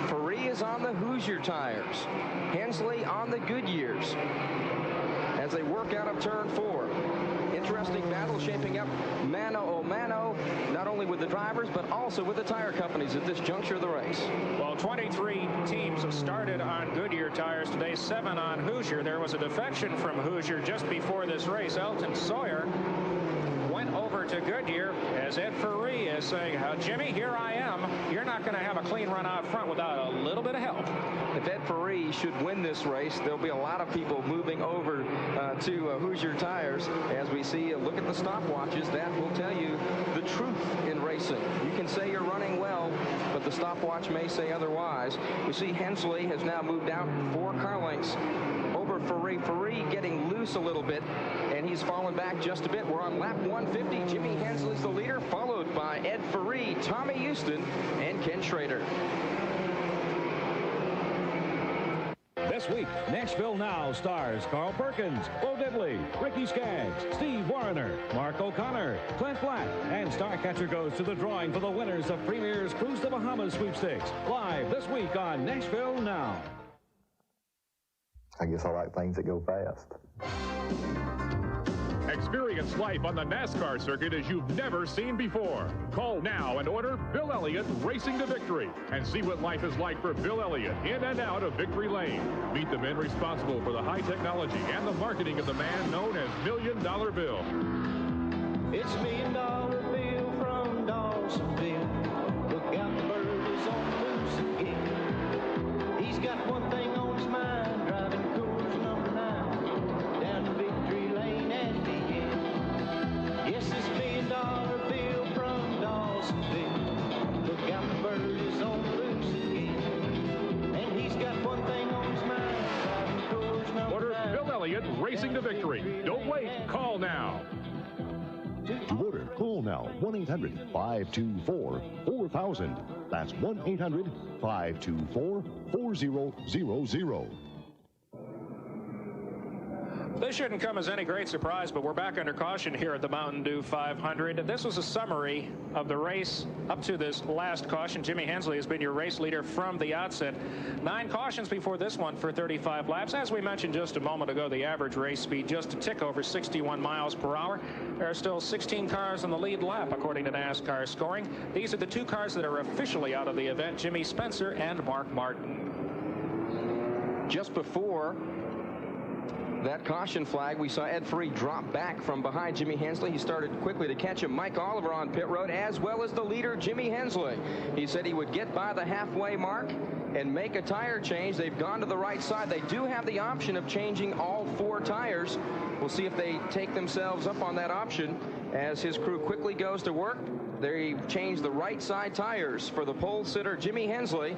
Ferree is on the Hoosier tires. Hensley on the Goodyears as they work out of turn 4. Interesting battle shaping up mano a mano, not only with the drivers, but also with the tire companies at this juncture of the race. Well, 23 teams started on Goodyear tires today, 7 on Hoosier. There was a defection from Hoosier just before this race. Elton Sawyer went over to Goodyear as Ed Ferree is saying, Jimmy, here I am. You're not going to have a clean run out front without a little bit of help. If Ed Ferree should win this race, there'll be a lot of people moving over to Hoosier tires. As we see, look at the stopwatches. That will tell you the truth in racing. You can say you're running well, but the stopwatch may say otherwise. We see Hensley has now moved out 4 car lengths over Ferree. Ferree getting loose a little bit, and he's fallen back just a bit. We're on lap 150. Jimmy Hensley's the leader, followed by Ed Ferree, Tommy Houston, and Ken Schrader. This week, Nashville Now stars Carl Perkins, Bo Diddley, Ricky Skaggs, Steve Wariner, Mark O'Connor, Clint Black, and Starcatcher goes to the drawing for the winners of Premier's Cruise to Bahamas sweepstakes. Live this week on Nashville Now. I guess I like things that go fast. Experience life on the NASCAR circuit as you've never seen before. Call now and order Bill Elliott Racing to Victory and see what life is like for Bill Elliott in and out of Victory Lane. Meet the men responsible for the high technology and the marketing of the man known as $1 Million Bill. It's $1 Million Bill from Dawsonville. Look out, the bird is on the loose again. He's got one thing on his mind, driving course number 9 down to Victory Lane at the end. Yes, it's $1 Million Bill from Dawsonville. Look out, the bird is on the loose again. And he's got one thing on his mind, driving course number 9. Order Bill Elliott Racing to Victory. Don't wait. Call now. To order, call now 1-800-524-4000. That's 1-800-524-4000. This shouldn't come as any great surprise, but we're back under caution here at the Mountain Dew 500. This was a summary of the race up to this last caution. Jimmy Hensley has been your race leader from the outset. 9 cautions before this one for 35 laps. As we mentioned just a moment ago, the average race speed just a tick over 61 miles per hour. There are still 16 cars in the lead lap, according to NASCAR scoring. These are the 2 cars that are officially out of the event, Jimmy Spencer and Mark Martin. Just before that caution flag, we saw Ed Free drop back from behind Jimmy Hensley. He started quickly to catch him. Mike Oliver on pit road, as well as the leader, Jimmy Hensley. He said he would get by the halfway mark and make a tire change. They've gone to the right side. They do have the option of changing all 4 tires. We'll see if they take themselves up on that option as his crew quickly goes to work. They've changed the right side tires for the pole sitter, Jimmy Hensley.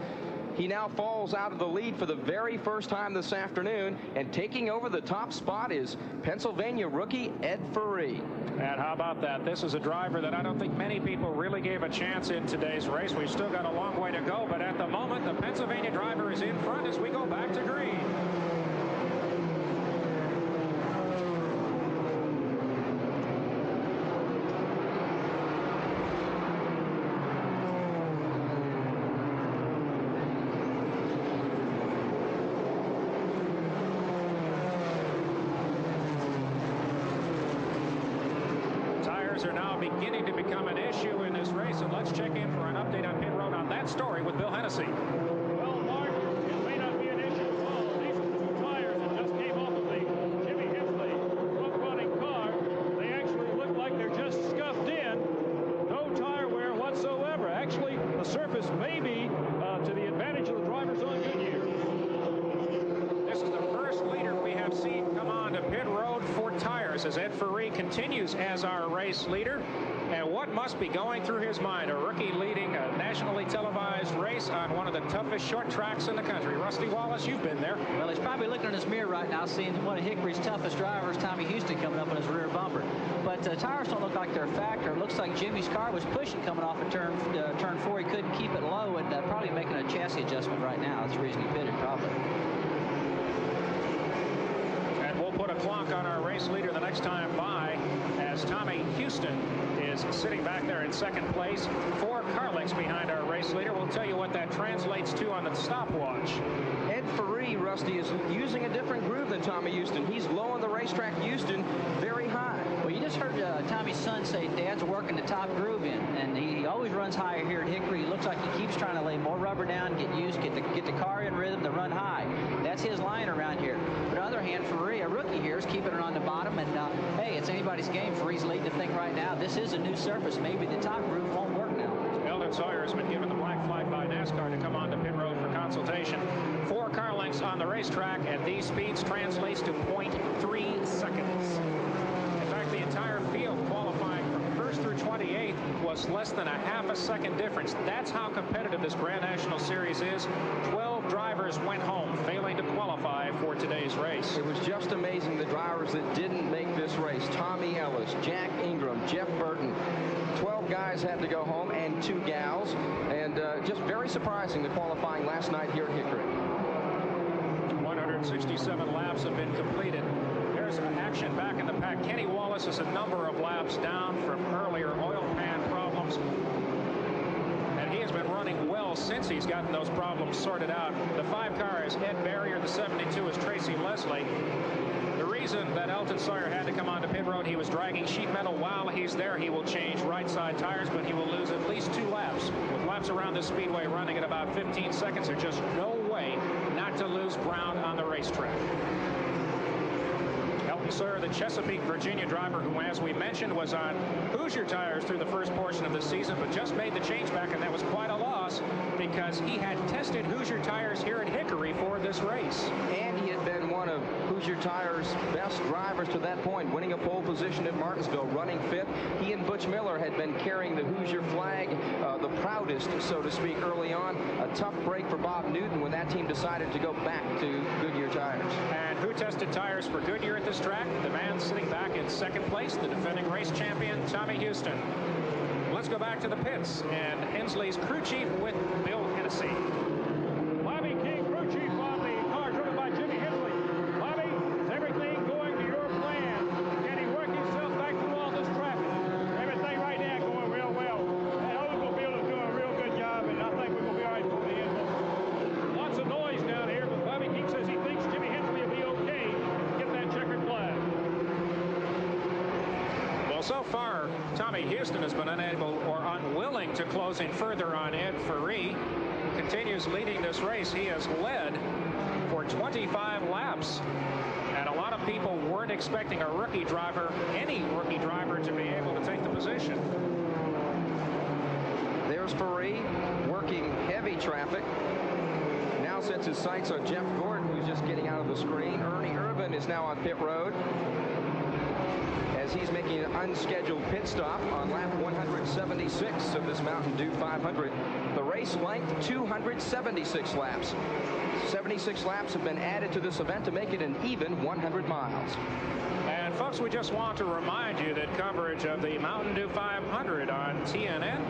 He now falls out of the lead for the very first time this afternoon, and taking over the top spot is Pennsylvania rookie Ed Free. And how about that? This is a driver that I don't think many people really gave a chance in today's race. We've still got a long way to go, but at the moment, the Pennsylvania driver is in front as we go back to green. Are now beginning to become an issue in this race, and let's check in for an update on pit road on that story with Bill Hennessy. Well, Mark, it may not be an issue at all. These are the 2 tires that just came off of the Jimmy Hensley front-running car. They actually look like they're just scuffed in. No tire wear whatsoever. Actually, the surface may be to the advantage of the drivers on Goodyear. This is the first leader we have seen come on to pit road for tires as Ed Free continues as our race leader. And what must be going through his mind? A rookie leading a nationally televised race on one of the toughest short tracks in the country. Rusty Wallace, you've been there. Well, he's probably looking in his mirror right now, seeing one of Hickory's toughest drivers, Tommy Houston, coming up on his rear bumper. But tires don't look like they're a factor. It looks like Jimmy's car was pushing coming off of turn 4. He couldn't keep it low, and probably making a chassis adjustment right now. That's the reason he pitted, probably. And we'll put a clock on our race leader the next time by, as Tommy Houston is sitting back there in second place. 4 car lengths behind our race leader. We'll tell you what that translates to on the stopwatch. Ed Free, Rusty, is using a different groove than Tommy Houston. He's low on the racetrack. Houston very high. Well, you just heard Tommy's son say Dad's working the top groove in, and he always runs higher here at Hickory. He looks like he keeps trying to lay more rubber down, get the car in rhythm to run high. That's his line around here. But on the other hand, Free, a rookie here, is keeping it on the bottom, and hey, it's anybody's game. Free's leading the thing right now. This is a new surface. Maybe the top groove won't work now. Eldon Sawyer has been given the black flag by NASCAR to come on to pit road for consultation. 4 car lengths on the racetrack, and these speeds translates to 0.3 seconds. In fact, the entire field qualifying from 1st through 28th was less than a half a second difference. That's how competitive this Grand National Series is. 12 drivers went home, failing to qualify for today's race. It was just amazing, the drivers that didn't make this race. Tommy Ellis, Jack Ingram, Jeff Burton. 12 guys had to go home, and 2 gals. And just very surprising, the qualifying last night here at Hickory. 167 laps have been completed. There's action back in the pack. Kenny Wallace is a number of laps down from earlier oil pan problems. And he has been running well since he's gotten those problems sorted out. The 5 car is Ed Barrier. The 72 is Tracy Leslie. The reason that Elton Sawyer had to come onto pit road, he was dragging sheet metal. While he's there, he will change right side tires, but he will lose at least 2 laps. With laps around the speedway running at about 15 seconds, there's just no way not to lose ground on the racetrack. Elton Sawyer, the Chesapeake, Virginia driver, who, as we mentioned, was on Hoosier tires through the first portion of the season, but just made the change back, and that was quite a loss because he had tested Hoosier tires here at Hickory for this race. And he had been one of Hoosier Tires' best drivers to that point, winning a pole position at Martinsville, running 5th. He and Butch Miller had been carrying the Hoosier flag, the proudest, so to speak, early on. A tough break for Bob Newton when that team decided to go back to Goodyear tires. And who tested tires for Goodyear at this track? The man sitting back in second place, the defending race champion, Tommy Houston. Let's go back to the pits and Hensley's crew chief with Bill Hennessy. Bobby King, crew chief on the car driven by Jimmy Hensley. Bobby, is everything going to your plan? Can he work himself back through all this traffic? Everything right now going real well. And Oldsmobile is doing a real good job, and I think we're going to be all right for the end. Lots of noise down here, but Bobby King says he thinks Jimmy Hensley will be okay to get that checkered flag. Well, so far, Tommy Houston has been unable or unwilling to close in further on Ed Fiero. Continues leading this race. He has led for 25 laps. And a lot of people weren't expecting a rookie driver, any rookie driver, to be able to take the position. There's Fiero working heavy traffic. Now, since his sights on Jeff Gordon, who's just getting out of the screen, Ernie Irvin is now on pit road as he's making an unscheduled pit stop on lap 176 of this Mountain Dew 500. The race length, 276 laps. 76 laps have been added to this event to make it an even 100 miles. And folks, we just want to remind you that coverage of the Mountain Dew 500 on TNN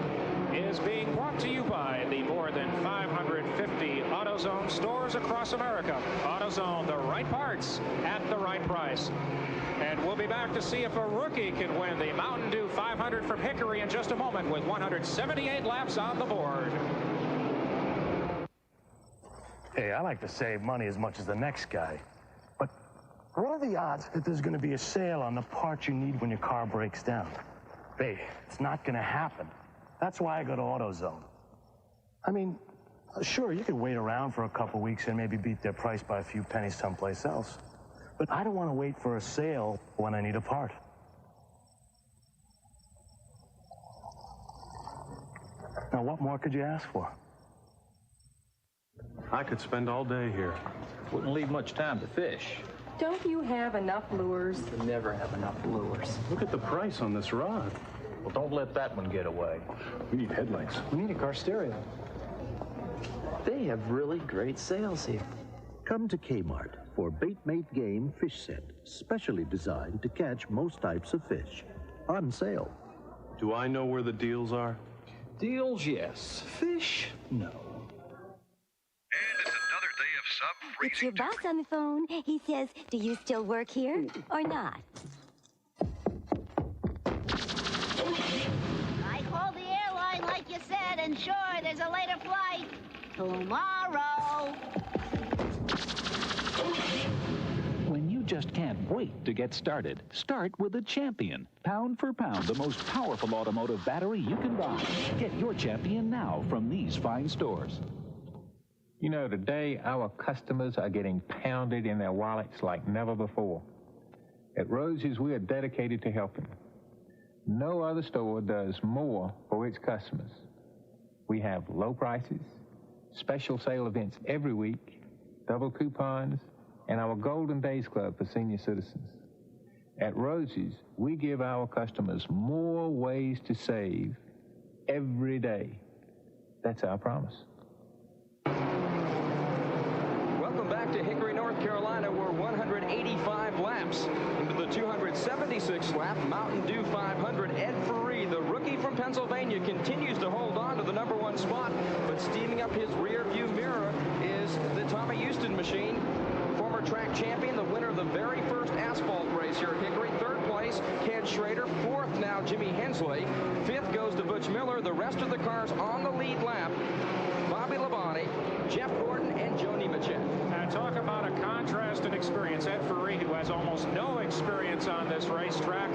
is being brought to you by the more than 550 AutoZone stores across America. AutoZone, the right parts at the right price. And we'll be back to see if a rookie can win the Mountain Dew 500 from Hickory in just a moment with 178 laps on the board. Hey, I like to save money as much as the next guy. But what are the odds that there's going to be a sale on the parts you need when your car breaks down? Hey, it's not going to happen. That's why I go to AutoZone. I mean, sure, you could wait around for a couple weeks and maybe beat their price by a few pennies someplace else. But I don't want to wait for a sale when I need a part. Now, what more could you ask for? I could spend all day here. Wouldn't leave much time to fish. Don't you have enough lures? You never have enough lures. Look at the price on this rod. Well, don't let that one get away. We need headlights. We need a car stereo. They have really great sales here. Come to Kmart for Bait-Mate Game Fish Set, specially designed to catch most types of fish. On sale. Do I know where the deals are? Deals, yes. Fish, no. It's your boss on the phone. He says, do you still work here or not? I called the airline like you said, and sure, there's a later flight. Tomorrow. When you just can't wait to get started, start with the Champion. Pound for pound, the most powerful automotive battery you can buy. Get your Champion now from these fine stores. You know, today our customers are getting pounded in their wallets like never before. At Rosie's, we are dedicated to helping. No other store does more for its customers. We have low prices, special sale events every week, double coupons, and our Golden Days Club for senior citizens. At Rosie's, we give our customers more ways to save every day. That's our promise. Welcome back to Hickory, North Carolina, where 185 laps into the 276-lap Mountain Dew 500. Ed Fiero, the rookie from Pennsylvania, continues to hold on to the #1 spot, but steaming up his rear view mirror is the Tommy Houston machine. Former track champion, the winner of the very first asphalt race here at Hickory. Third place, Ken Schrader. Fourth now, Jimmy Hensley. Fifth goes to Butch Miller. The rest of the cars on the lead lap, Bobby Labonte, Jeff Gordon, and Joe Nemechek. And talk about a contrast in experience. Ed Ferree, who has almost no experience on this racetrack,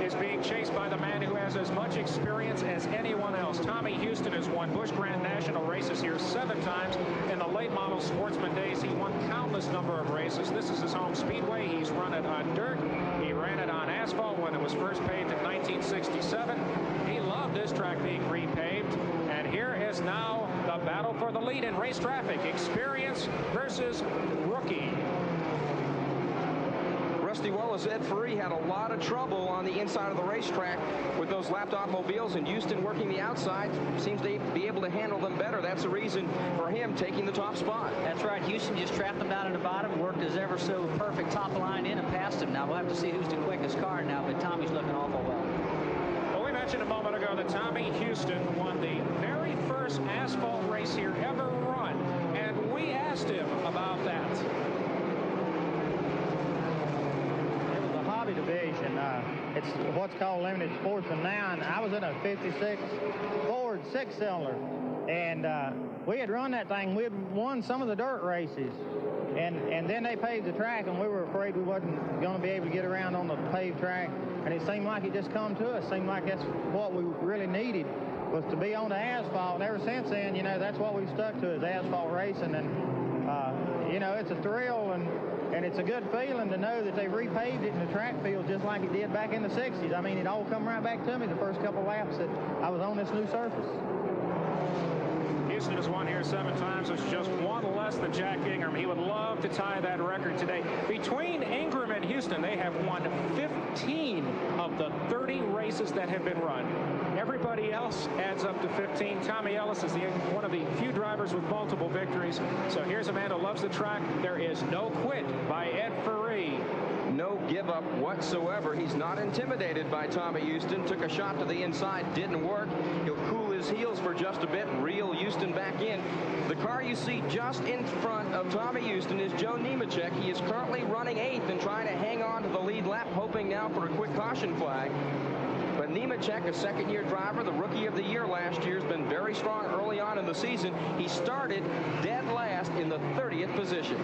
is being chased by the man who has as much experience as anyone else. Tommy Houston has won Busch Grand National races here 7 times. In the late model sportsman days, he won countless number of races. This is his home speedway. He's run it on dirt. He ran it on asphalt when it was first paved in 1967. He loved this track being repaved. And here is now the battle for the lead in race traffic. Experience versus rookie. Rusty Wallace, Ed Ferree had a lot of trouble on the inside of the racetrack with those lapped automobiles, and Houston working the outside seems to be able to handle them better. That's the reason for him taking the top spot. That's right. Houston just trapped them down at the bottom, worked his ever so perfect top line in and passed him. Now we'll have to see who's the quickest car now, but Tommy's looking awful well. Well, we mentioned a moment ago that Tommy Houston won the very first asphalt race here ever run, and we asked him about that. Division. It's what's called limited sportsman now, and I was in a 56 Ford 6-cylinder, and we had run that thing. We had won some of the dirt races, and then they paved the track, and we were afraid we wasn't going to be able to get around on the paved track, and it seemed like it just come to us. It seemed like that's what we really needed, was to be on the asphalt. And ever since then, you know, that's what we've stuck to, is asphalt racing. And you know, it's a thrill, and it's a good feeling to know that they've repaved it in the track field just like it did back in the 60s. I mean, it all come right back to me the first couple laps that I was on this new surface. Houston has won here 7 times, which is just 1 less than Jack Ingram. He would love to tie that record today. Between Ingram and Houston, they have won 15 of the 30 races that have been run. Everybody else adds up to 15. Tommy Ellis is one of the few drivers with multiple victories. So here's a man who loves the track. There is no quit by Ed Ferree. No give up whatsoever. He's not intimidated by Tommy Houston. Took a shot to the inside, didn't work. He'll cool his heels for just a bit and reel Houston back in. The car you see just in front of Tommy Houston is Joe Nemechek. He is currently running 8th and trying to hang on to the lead lap, hoping now for a quick caution flag. But Nemechek, a second-year driver, the Rookie of the Year last year, has been very strong early on in the season. He started dead last in the 30th position.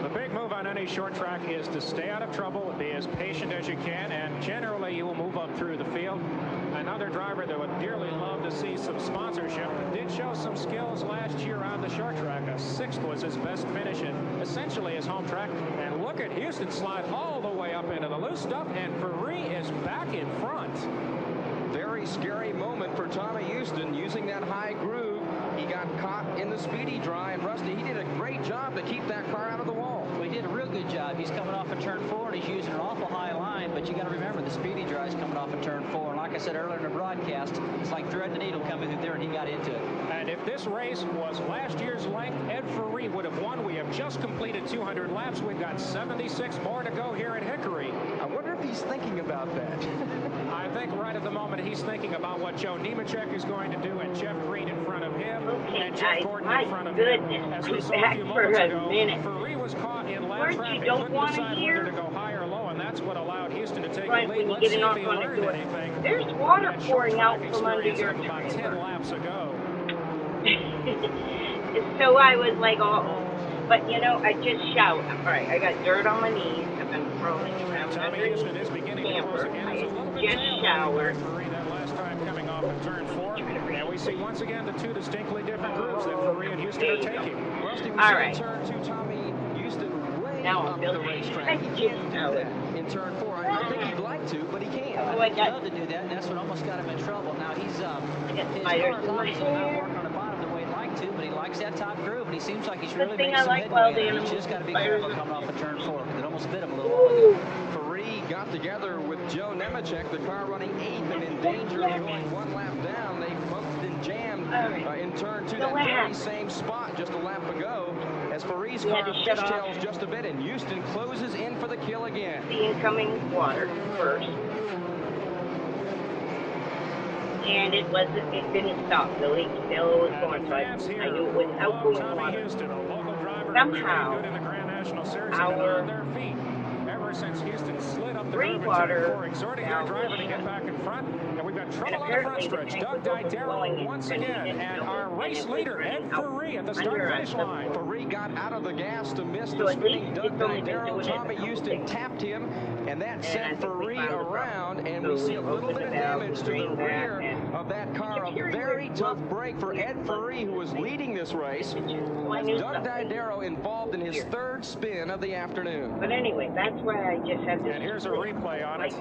The big move on any short track is to stay out of trouble, be as patient as you can, and generally you will move up through the field. Another driver that would dearly love to see some sponsorship, did show some skills last year on the short track. A 6th was his best finish in essentially his home track. And look at Houston slide all the way up into the loose stuff, and Ferree is back in front. Very scary moment for Tommy Houston using that high groove. He got caught in the speedy dry, and Rusty, he did a great job to keep that car out of the wall. Well, he did a real good job. He's coming off of turn 4, and he's using an awful high line, but you got to remember the speedy dry is coming off of turn 4. And like I said earlier in the broadcast, it's like threading the needle coming through there, and he got into it. And if this race was last year's length, Ed Ferree would have won. We have just completed 200 laps. We've got 76 more to go here at Hickory. I wonder if he's thinking about that. I think right at the moment he's thinking about what Joe Nemechek is going to do, and Jeff Green in front of him, and Jeff Gordon in front of him. As we saw a few moments ago, Ferree was caught in lap traffic, couldn't decide whether to go high or low, and that's what allowed Houston to take the lead. Let's see if he learned anything. There's water pouring out from under your about 10 laps ago. So I was like, oh, but you know, I just showered. All right, I got dirt on my knees. I've been rolling around underneath the camper. I just showered. That last time coming off in turn 4, and we see once again the 2 distinctly different groups that Ferree and Houston are taking. Rusty, we all right. turn 2, Tommy Houston way now up the racetrack. He can't do that in turn 4. I don't think he'd like to, but he can. Oh, I'd love to do that, and that's what almost got him in trouble. Now he's his car is obviously not working on the bottom the way he'd like to, but he likes that top groove, and he seems like he's really making some headway. He's just got to be careful coming off of turn 4, because it almost bit him a little while ago. Ferree got together with Joe Nemechek, the car running 8th and in danger of going 1 lap down. They bumped and jammed in turn 2, that very same spot just a lap ago, as Ferree's car fishtails just a bit, and Houston closes in for the kill again. The incoming water first. And it didn't stop. The leak still was going, so I knew it was outgoing water. Houston, a local driver somehow good in the Grand National Series have been on their feet ever since Houston slid up the curve before exhorting their driver to get back in front. And we've got trouble on the front stretch. Doug Didero once again, and our race leader, Ed Ferree, at the start-finish line. Ferree got out of the gas to miss the spinning Doug Didero. Tommy Houston tapped him, and that sent Ferree around, and we see a little bit of damage to the rear of that car. A very tough break for Ed Ferree, who was leading this race. Doug Didero involved in his third spin of the afternoon. But anyway, that's why I just had this. And here's a replay on it.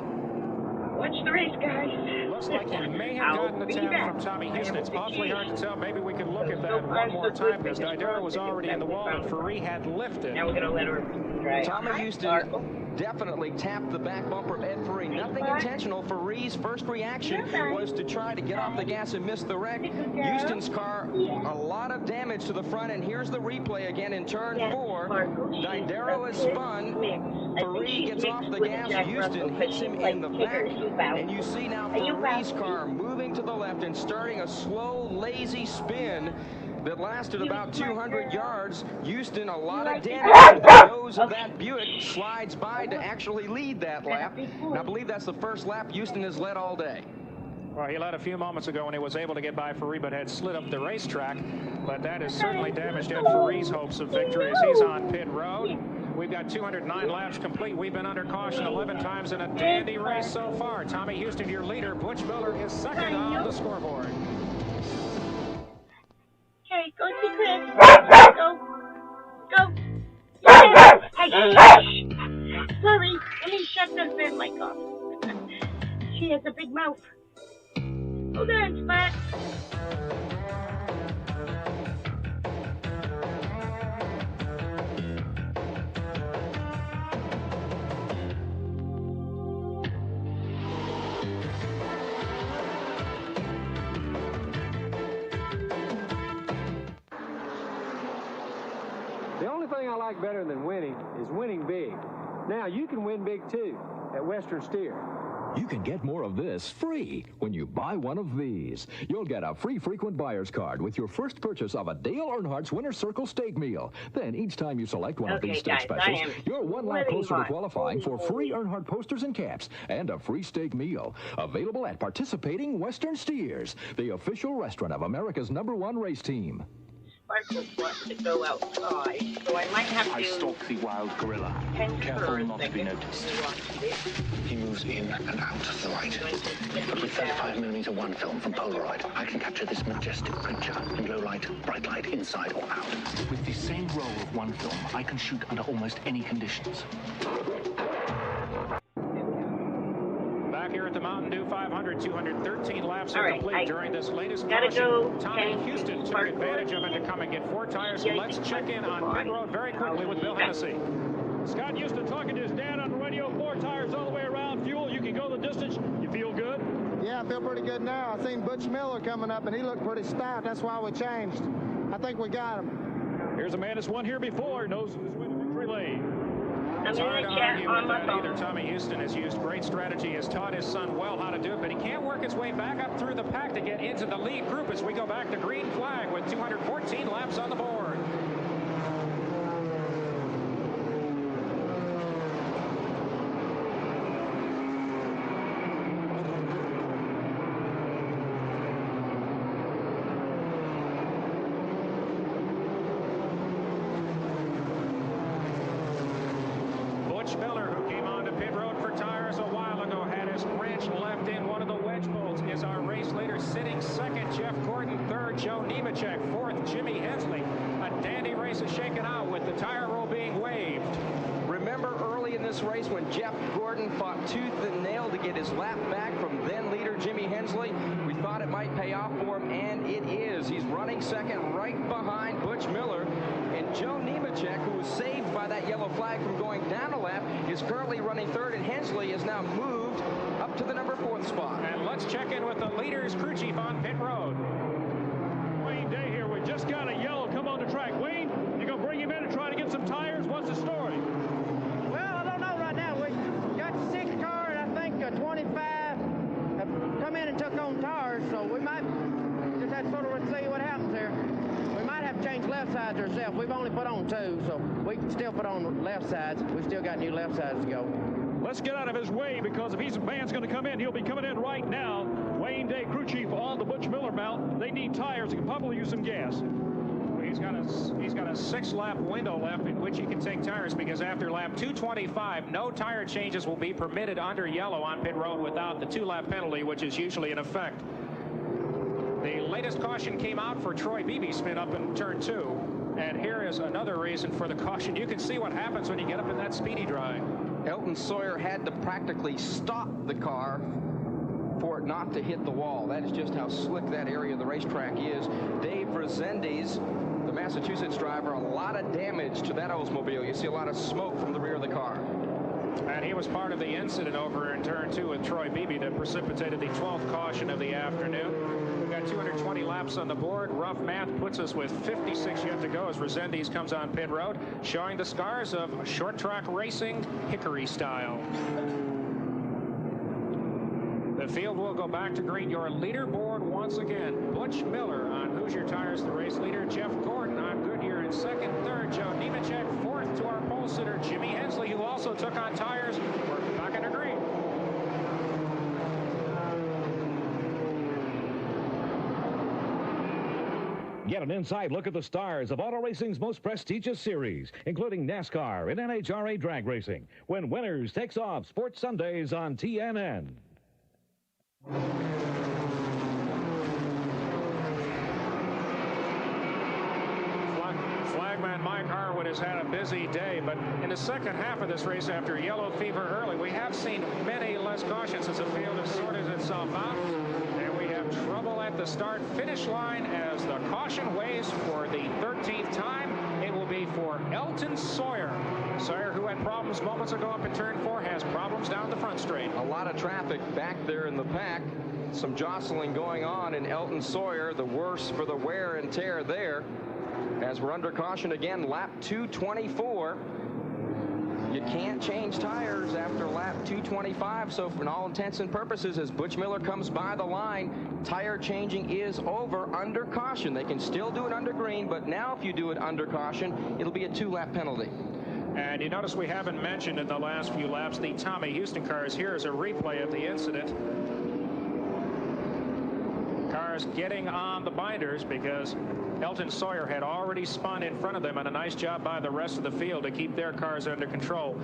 Watch the race, guys. Looks like he may have gotten a tap from Tommy Houston. It's awfully hard to tell. Maybe we can look at that one more time because Didero was already in the wall and Ferree had lifted. Now we're going to let her drive. Tommy Houston definitely tapped the back bumper of Ed Ferree. Nothing intentional. Ferree's first reaction was to try to get off the gas and miss the wreck. Houston's car, a lot of damage to the front, and here's the replay again in turn 4. Didero is spun. Ferree gets off the gas. Houston hits him in the back, and you see now Ferree's car moving to the left and starting a slow, lazy spin that lasted about 200 yards. Houston, a lot of damage to the nose of that Buick, slides by to actually lead that lap. And I believe that's the first lap Houston has led all day. Well, he led a few moments ago when he was able to get by Ferree, but had slid up the racetrack. But that has certainly damaged Ed Ferree's hopes of victory as he's on pit road. We've got 209 laps complete. We've been under caution 11 times in a dandy race so far. Tommy Houston, your leader. Butch Miller is second on the scoreboard. Okay, go to Chris. Go. Go. Yeah. Hey, shh. Sorry, let me shut this in, my God. She has a big mouth. Hold on, Spot. The only thing I like better than winning is winning big. Now, you can win big, too, at Western Steer. You can get more of this free when you buy one of these. You'll get a free frequent buyer's card with your first purchase of a Dale Earnhardt's Winter Circle steak meal. Then each time you select one of these steak specials, you're one lap closer to qualifying for free Earnhardt posters and caps and a free steak meal. Available at participating Western Steers, the official restaurant of America's #1 race team. Sparkles wants to go outside, so I might have to... I stalk the wild gorilla. Careful not to be noticed. He moves in and out of the light. But with 35mm 1 film from Polaroid, I can capture this majestic creature in low light, bright light, inside or out. With the same roll of 1 film, I can shoot under almost any conditions. Back here at the Mountain Dew 500, 213 laps are complete during this latest gotta caution. go. Tommy Houston took advantage of it to come and get 4 tires. Let's check in on pit road very quickly with Bill Hennessy. Scott Houston talking to his dad on the radio. 4 tires all the way around. Fuel, you can go the distance. You feel good? Yeah, I feel pretty good now. I seen Butch Miller coming up, and he looked pretty stout. That's why we changed. I think we got him. Here's a man that's won here before. Knows his way to victory lane. It's hard to argue with that either. Tommy Houston has used great strategy, has taught his son well how to do it, but he can't work his way back up through the pack to get into the lead group as we go back to green flag with 214 laps on the board. Miller, who came onto pit road for tires a while ago, had his wrench left in one of the wedge bolts, is our race leader. Sitting second, Jeff Gordon. Third, Joe Nemechek. Fourth, Jimmy Hensley. A dandy race is shaken out with the tire roll being waved. Remember early in this race when Jeff Gordon fought tooth and nail to get his lap back from then leader Jimmy Hensley? We thought it might pay off for him, and it is. He's running second right behind Butch Miller. And Joe Nemechek, who was saved by that yellow flag from going down a lap, is currently running third, and Hensley is now moved up to the number 4th spot. And let's check in with the leader's crew chief on pit road. Wayne Day here. We just got a yellow come on the track. Wayne, you gonna bring him in and try to get some tires? What's the story? Well, I don't know right now. We got 6 cars, I think 25 have come in and took on tires, so we might just have to sort of see what happens there. We might have to change 6 left sides ourselves. We've only put on 2, so we can still put on left sides. We've still got new left sides to go. Let's get out of his way, because if he's a man's going to come in, he'll be coming in right now. Wayne Day, crew chief on the Butch Miller mount. They need tires. They can probably use some gas. He's got a 6-lap window left in which he can take tires, because after lap 225, no tire changes will be permitted under yellow on pit road without the 2-lap penalty, which is usually in effect. The latest caution came out for Troy Beebe spin up in turn 2. And here is another reason for the caution. You can see what happens when you get up in that speedy dry. Elton Sawyer had to practically stop the car for it not to hit the wall. That is just how slick that area of the racetrack is. Dave Resendiz, the Massachusetts driver, a lot of damage to that Oldsmobile. You see a lot of smoke from the rear of the car. And he was part of the incident over in turn 2 with Troy Beebe that precipitated the 12th caution of the afternoon. We've got 220 laps on the board. Rough math puts us with 56 yet to go as Resendiz comes on pit road, showing the scars of short track racing, Hickory style. The field will go back to greet your leaderboard once again. Butch Miller on Hoosier Tires, the race leader. Jeff Gordon on Goodyear in second. Third, Joe Nemechek. Fourth to our pole sitter, Jimmy Hensley, who also took on tires. We're back in the green. Get an inside look at the stars of auto racing's most prestigious series, including NASCAR and NHRA drag racing, when Winners takes off Sports Sundays on TNN. Flagman Mike Harwood has had a busy day, but in the second half of this race, after yellow fever early, we have seen many less cautions as the field has sorted itself out, and we have trouble at the start-finish line as the caution weighs for the 13th time. It will be for Elton Sawyer. Sawyer, who had problems moments ago up in turn 4, has problems down the front straight. A lot of traffic back there in the pack. Some jostling going on, and Elton Sawyer, the worse for the wear and tear there. As we're under caution again, lap 224. You can't change tires after lap 225, so for all intents and purposes, as Butch Miller comes by the line, tire changing is over under caution. They can still do it under green, but now if you do it under caution, it'll be a 2-lap penalty. And you notice we haven't mentioned in the last few laps the Tommy Houston cars. Here is a replay of the incident. Cars getting on the binders because Elton Sawyer had already spun in front of them, and a nice job by the rest of the field to keep their cars under control.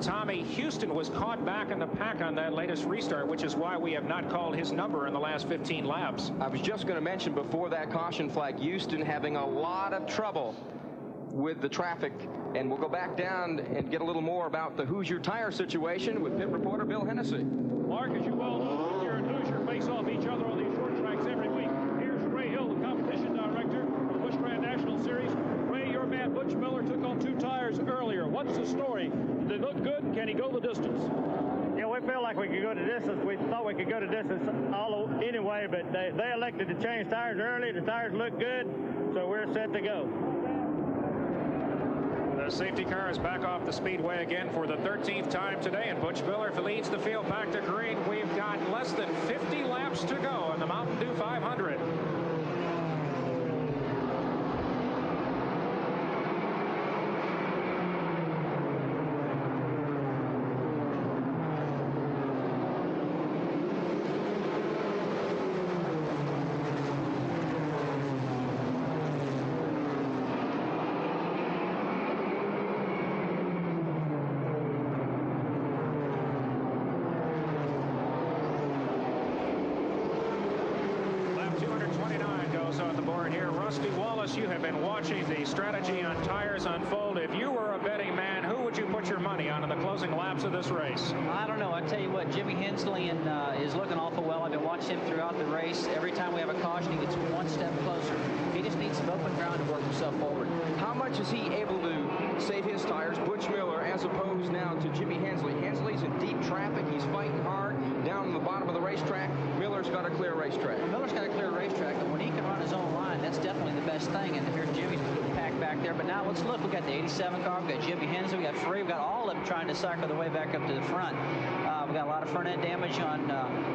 Tommy Houston was caught back in the pack on that latest restart, which is why we have not called his number in the last 15 laps. I was just going to mention before that caution flag, Houston having a lot of trouble with the traffic, and we'll go back down and get a little more about the Hoosier tire situation with pit reporter Bill Hennessy. Mark, as you well know, Goodyear and Hoosier face off each other on these short tracks every week. Here's Ray Hill, the competition director for the Busch Grand National Series. Ray, your man Butch Miller took on 2 tires earlier. What's the story? Did they look good, and can he go the distance? Yeah, we feel like we could go the distance. We thought we could go the distance anyway, but they elected to change tires early. The tires look good, so we're set to go. The safety car is back off the speedway again for the 13th time today, and Butch Miller leads the field back to green. We've got less than 50 laps to go on the Mountain Dew 500. You have been watching the strategy on tires unfold. If you were a betting man, who would you put your money on in the closing laps of this race? I don't know. I tell you what, Jimmy Hensley is looking awful well. I've been watching him throughout the race. Every time we have a caution, he gets one step closer. He just needs some open ground to work himself forward. How much is he able to save his tires, Butch Miller, as opposed now to Jimmy Hensley? Hensley's in deep traffic. He's fighting hard down in the bottom of the racetrack. Miller's got a clear racetrack. Well, Miller's got a clear racetrack, but when he can run his own line, that's definitely the best thing. And here's Jimmy's pack back there. But now let's look. We got the 87 car. We got Jimmy Hensley. We got Free. We got all of them trying to cycle their way back up to the front. We got a lot of front end damage on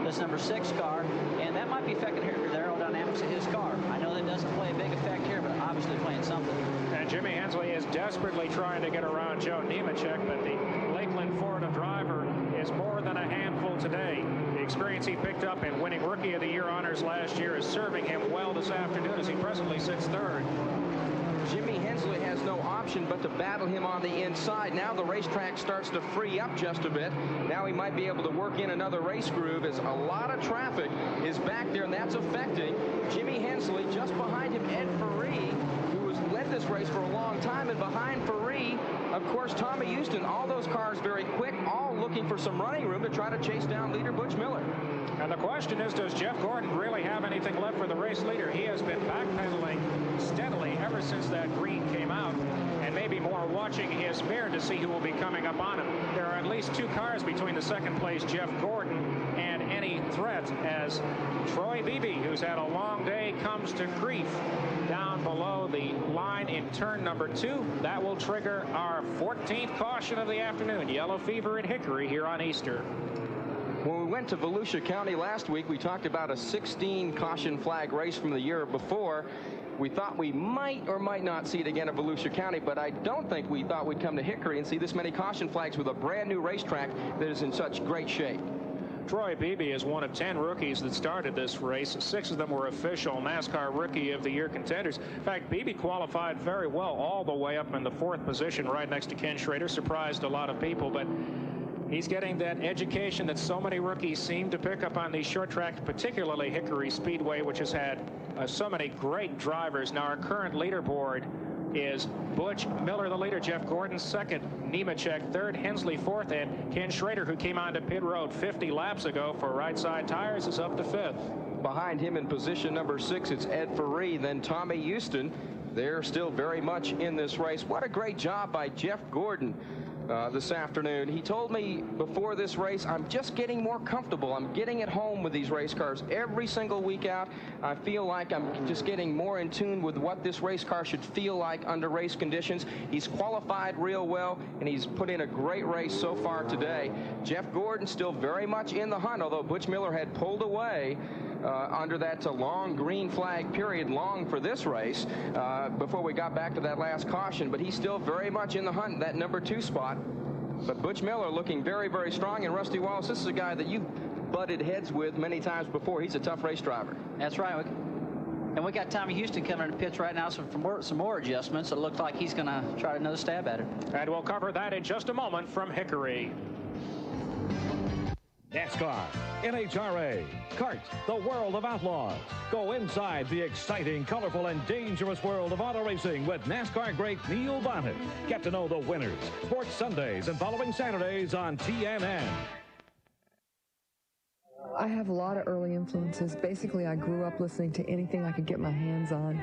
this number 6 car, and that might be affecting the aerodynamics of his car. I know that doesn't play a big effect here, but obviously playing something. And Jimmy Hensley is desperately trying to get around Joe Nemechek, but the Lakeland, Florida driver is more than a handful today. The experience he picked up in winning Rookie of the Year honors last year is serving him well this afternoon as he presently sits third. Jimmy Hensley has no option but to battle him on the inside. Now the racetrack starts to free up just a bit. Now he might be able to work in another race groove as a lot of traffic is back there, and that's affecting Jimmy Hensley. Just behind him, Ed Ferree, who has led this race for a long time, and behind Ferree, of course, Tommy Houston. All those cars very quick, all looking for some running room to try to chase down leader Butch Miller. And the question is, does Jeff Gordon really have anything left for the race leader? He has been backpedaling steadily ever since that green came out, and maybe more watching his mirror to see who will be coming up on him. There are at least 2 cars between the second place Jeff Gordon and any threat as Troy Beebe, who's had a long day, comes to grief down below the line in turn number 2. That will trigger our 14th caution of the afternoon. Yellow fever at Hickory here on Easter. When we went to Volusia County last week, we talked about a 16 caution flag race from the year before. We thought we might or might not see it again at Volusia County, but I don't think we thought we'd come to Hickory and see this many caution flags with a brand new racetrack that is in such great shape. Troy Beebe is one of 10 rookies that started this race. 6 of them were official NASCAR Rookie of the Year contenders. In fact, Beebe qualified very well all the way up in the 4th position right next to Ken Schrader. Surprised a lot of people, but he's getting that education that so many rookies seem to pick up on these short tracks, particularly Hickory Speedway, which has had so many great drivers. Now, our current leaderboard is Butch Miller, the leader, Jeff Gordon second, Nemechek third, Hensley fourth, and Ken Schrader, who came onto pit road 50 laps ago for right side tires, is up to 5th. Behind him in position number 6, it's Ed Ferree, then Tommy Houston. They're still very much in this race. What a great job by Jeff Gordon this afternoon. He told me before this race, I'm just getting more comfortable. I'm getting at home with these race cars every single week out. I feel like I'm just getting more in tune with what this race car should feel like under race conditions. He's qualified real well, and he's put in a great race so far today. Jeff Gordon still very much in the hunt, although Butch Miller had pulled away under that long green flag period, long for this race, before we got back to that last caution. But he's still very much in the hunt, that number 2 spot. But Butch Miller looking very, very strong. And Rusty Wallace, this is a guy that you've butted heads with many times before. He's a tough race driver. That's right. And we got Tommy Houston coming in the pits right now, so for some more adjustments. It looks like he's going to try another stab at it. And we'll cover that in just a moment from Hickory. NASCAR, NHRA, kart, the world of outlaws. Go inside the exciting, colorful, and dangerous world of auto racing with NASCAR great Neil Bonnet. Get to know the winners. Sports Sundays and following Saturdays on TNN. I have a lot of early influences. Basically, I grew up listening to anything I could get my hands on,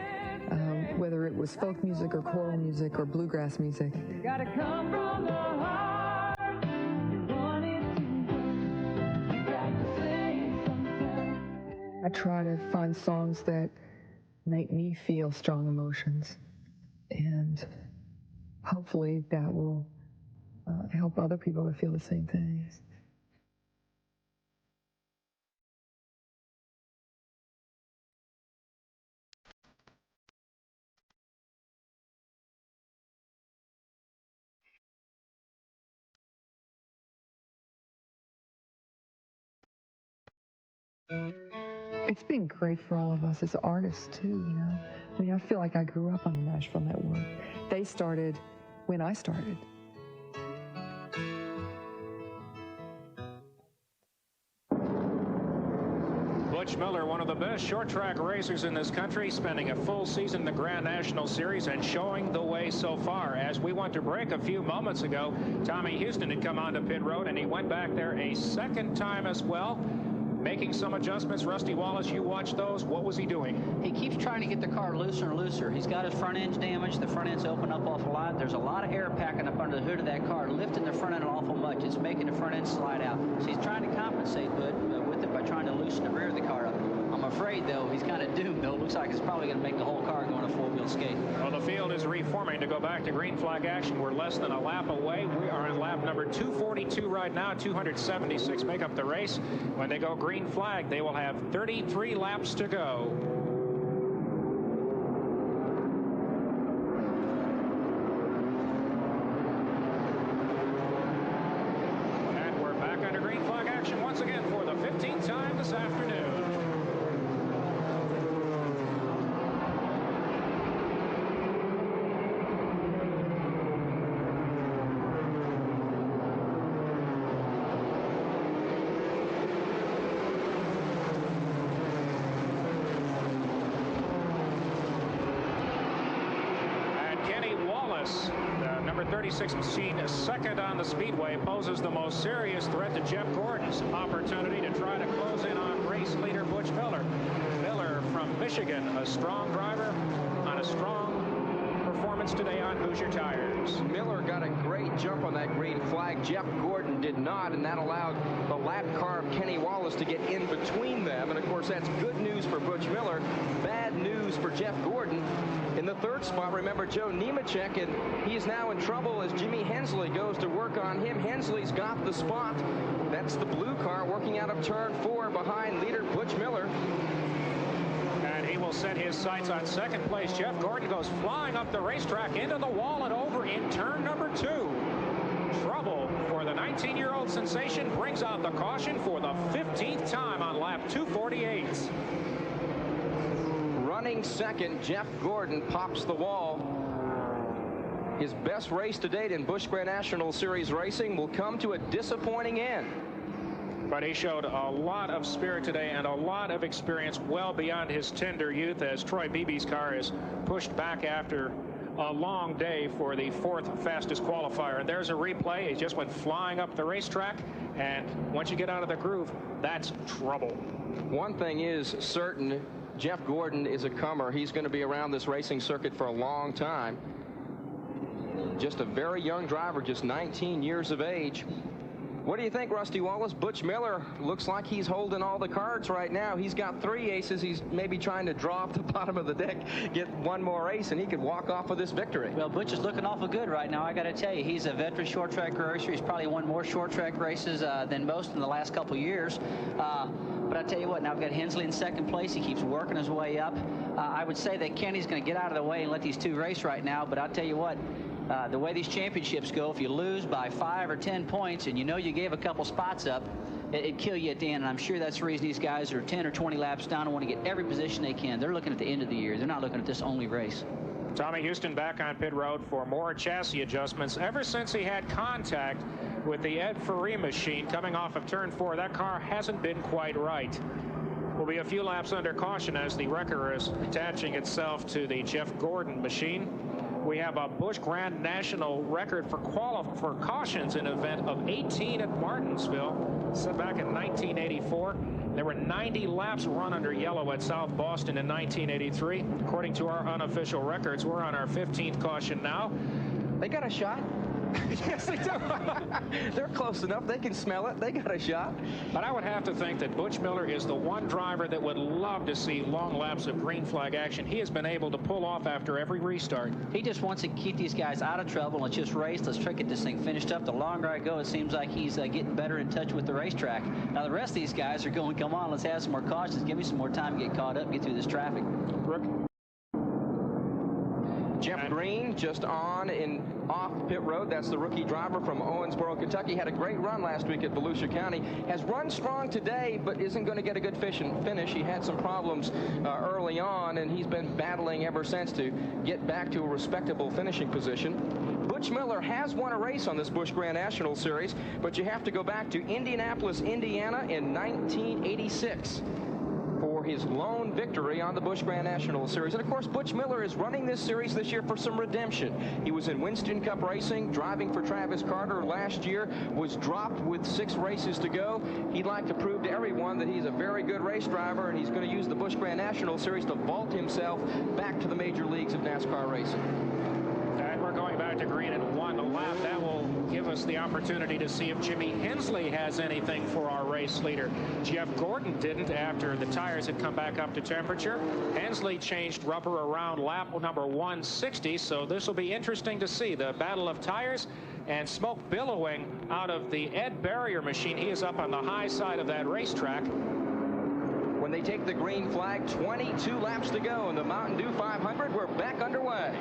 whether it was folk music or choral music or bluegrass music. You gotta come from the heart. I try to find songs that make me feel strong emotions, and hopefully that will help other people to feel the same things. It's been great for all of us as artists, too, you know. I mean, I feel like I grew up on the Nashville Network. They started when I started. Butch Miller, one of the best short track racers in this country, spending a full season in the Grand National Series and showing the way so far. As we went to break a few moments ago, Tommy Houston had come onto pit road, and he went back there a second time as well, making some adjustments. Rusty Wallace, you watched those. What was he doing? He keeps trying to get the car looser and looser. He's got his front end's damaged. The front end's open up awful lot. There's a lot of air packing up under the hood of that car, lifting the front end awful much. It's making the front end slide out. So he's trying to compensate with it by trying to loosen the rear of the car up. I'm afraid, though, he's kind of doomed, though. It looks like it's probably going to make the whole car go on a four-wheel skate. Well, the field is reforming to go back to green flag action. We're less than a lap away. We are on lap number 242 right now. 276 make up the race. When they go green flag, they will have 33 laps to go. afternoon. The number 36 machine is second on the speedway, poses the most serious threat to Jeff Gordon's opportunity to try to close in on race leader Butch Miller. Miller from Michigan, a strong driver on a strong performance today on Hoosier tires. Miller got a great jump on that green flag. Jeff Gordon did not, and that allowed the lap car of Kenny Wallace to get in between them. And of course, that's good news for Butch Miller, bad news for Jeff Gordon. In the third spot, remember Joe Nemechek, and he's now in trouble as Jimmy Hensley goes to work on him. Hensley's got the spot. That's the blue car working out of turn 4 behind leader Butch Miller. And he will set his sights on second place. Jeff Gordon goes flying up the racetrack into the wall and over in turn number 2. Trouble for the 19-year-old sensation, brings out the caution for the 15th time on lap 248. Running second, Jeff Gordon pops the wall. His best race to date in Busch Grand National Series racing will come to a disappointing end. But he showed a lot of spirit today and a lot of experience well beyond his tender youth as Troy Beebe's car is pushed back after a long day for the 4th fastest qualifier. And there's a replay. He just went flying up the racetrack, and once you get out of the groove, that's trouble. One thing is certain, Jeff Gordon is a comer. He's going to be around this racing circuit for a long time. Just a very young driver, just 19 years of age. What do you think, Rusty Wallace? Butch Miller looks like he's holding all the cards right now. He's got 3 aces. He's maybe trying to draw off the bottom of the deck, get one more ace, and he could walk off with this victory. Well, Butch is looking awful good right now, I got to tell you. He's a veteran short track racer. He's probably won more short track races than most in the last couple of years. But I tell you what, now we've got Hensley in second place. He keeps working his way up. I would say that Kenny's going to get out of the way and let these 2 race right now. But I'll tell you what, the way these championships go, if you lose by 5 or 10 points and you know you gave a couple spots up, it'd kill you at the end. And I'm sure that's the reason these guys are 10 or 20 laps down and want to get every position they can. They're looking at the end of the year. They're not looking at this only race. Tommy Houston back on pit road for more chassis adjustments. Ever since he had contact with the Ed Ferree machine coming off of turn 4, that car hasn't been quite right. Will be a few laps under caution as the wrecker is attaching itself to the Jeff Gordon machine. We have a Busch Grand National record for cautions in an event of 18 at Martinsville, set back in 1984. There were 90 laps run under yellow at South Boston in 1983. According to our unofficial records, we're on our 15th caution now. They got a shot. Yes, they do. They're close enough. They can smell it. They got a shot. But I would have to think that Butch Miller is the one driver that would love to see long laps of green flag action. He has been able to pull off after every restart. He just wants to keep these guys out of trouble. Let's just race. Let's try to get this thing finished up. The longer I go, it seems like he's getting better in touch with the racetrack. Now, the rest of these guys are going, come on, let's have some more cautions. Give me some more time to get caught up, get through this traffic. Jeff Green just on and off pit road. That's the rookie driver from Owensboro, Kentucky. Had a great run last week at Volusia County. Has run strong today, but isn't going to get a good finish. He had some problems early on, and he's been battling ever since to get back to a respectable finishing position. Butch Miller has won a race on this Busch Grand National Series, but you have to go back to Indianapolis, Indiana in 1986. For his lone victory on the Busch Grand National Series. And of course, Butch Miller is running this series this year for some redemption. He was in Winston Cup racing, driving for Travis Carter last year, was dropped with 6 races to go. He'd like to prove to everyone that he's a very good race driver, and he's going to use the Busch Grand National Series to vault himself back to the major leagues of NASCAR racing. And we're going back to green at 1 lap. That will give us the opportunity to see if Jimmy Hensley has anything for our race leader. Jeff Gordon didn't after the tires had come back up to temperature. Hensley changed rubber around lap number 160, so this will be interesting to see. The battle of tires and smoke billowing out of the Ed Barrier machine. He is up on the high side of that racetrack. When they take the green flag, 22 laps to go in the Mountain Dew 500. We're back underway.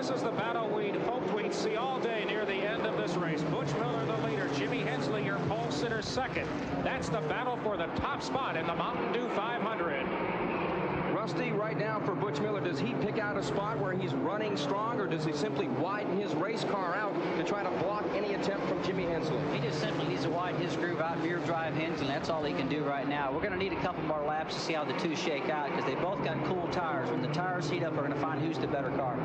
this is the battle we'd hoped we'd see all day near the end of this race. Butch Miller, the leader. Jimmy Hensley, your pole sitter, second. That's the battle for the top spot in the Mountain Dew 500. Rusty, right now for Butch Miller, does he pick out a spot where he's running strong, or does he simply widen his race car out to try to block any attempt from Jimmy Hensley? He just simply needs to widen his groove out, rear drive Hensley. That's all he can do right now. We're going to need a couple more laps to see how the two shake out, because they both got cool tires. When the tires heat up, we're going to find who's the better car.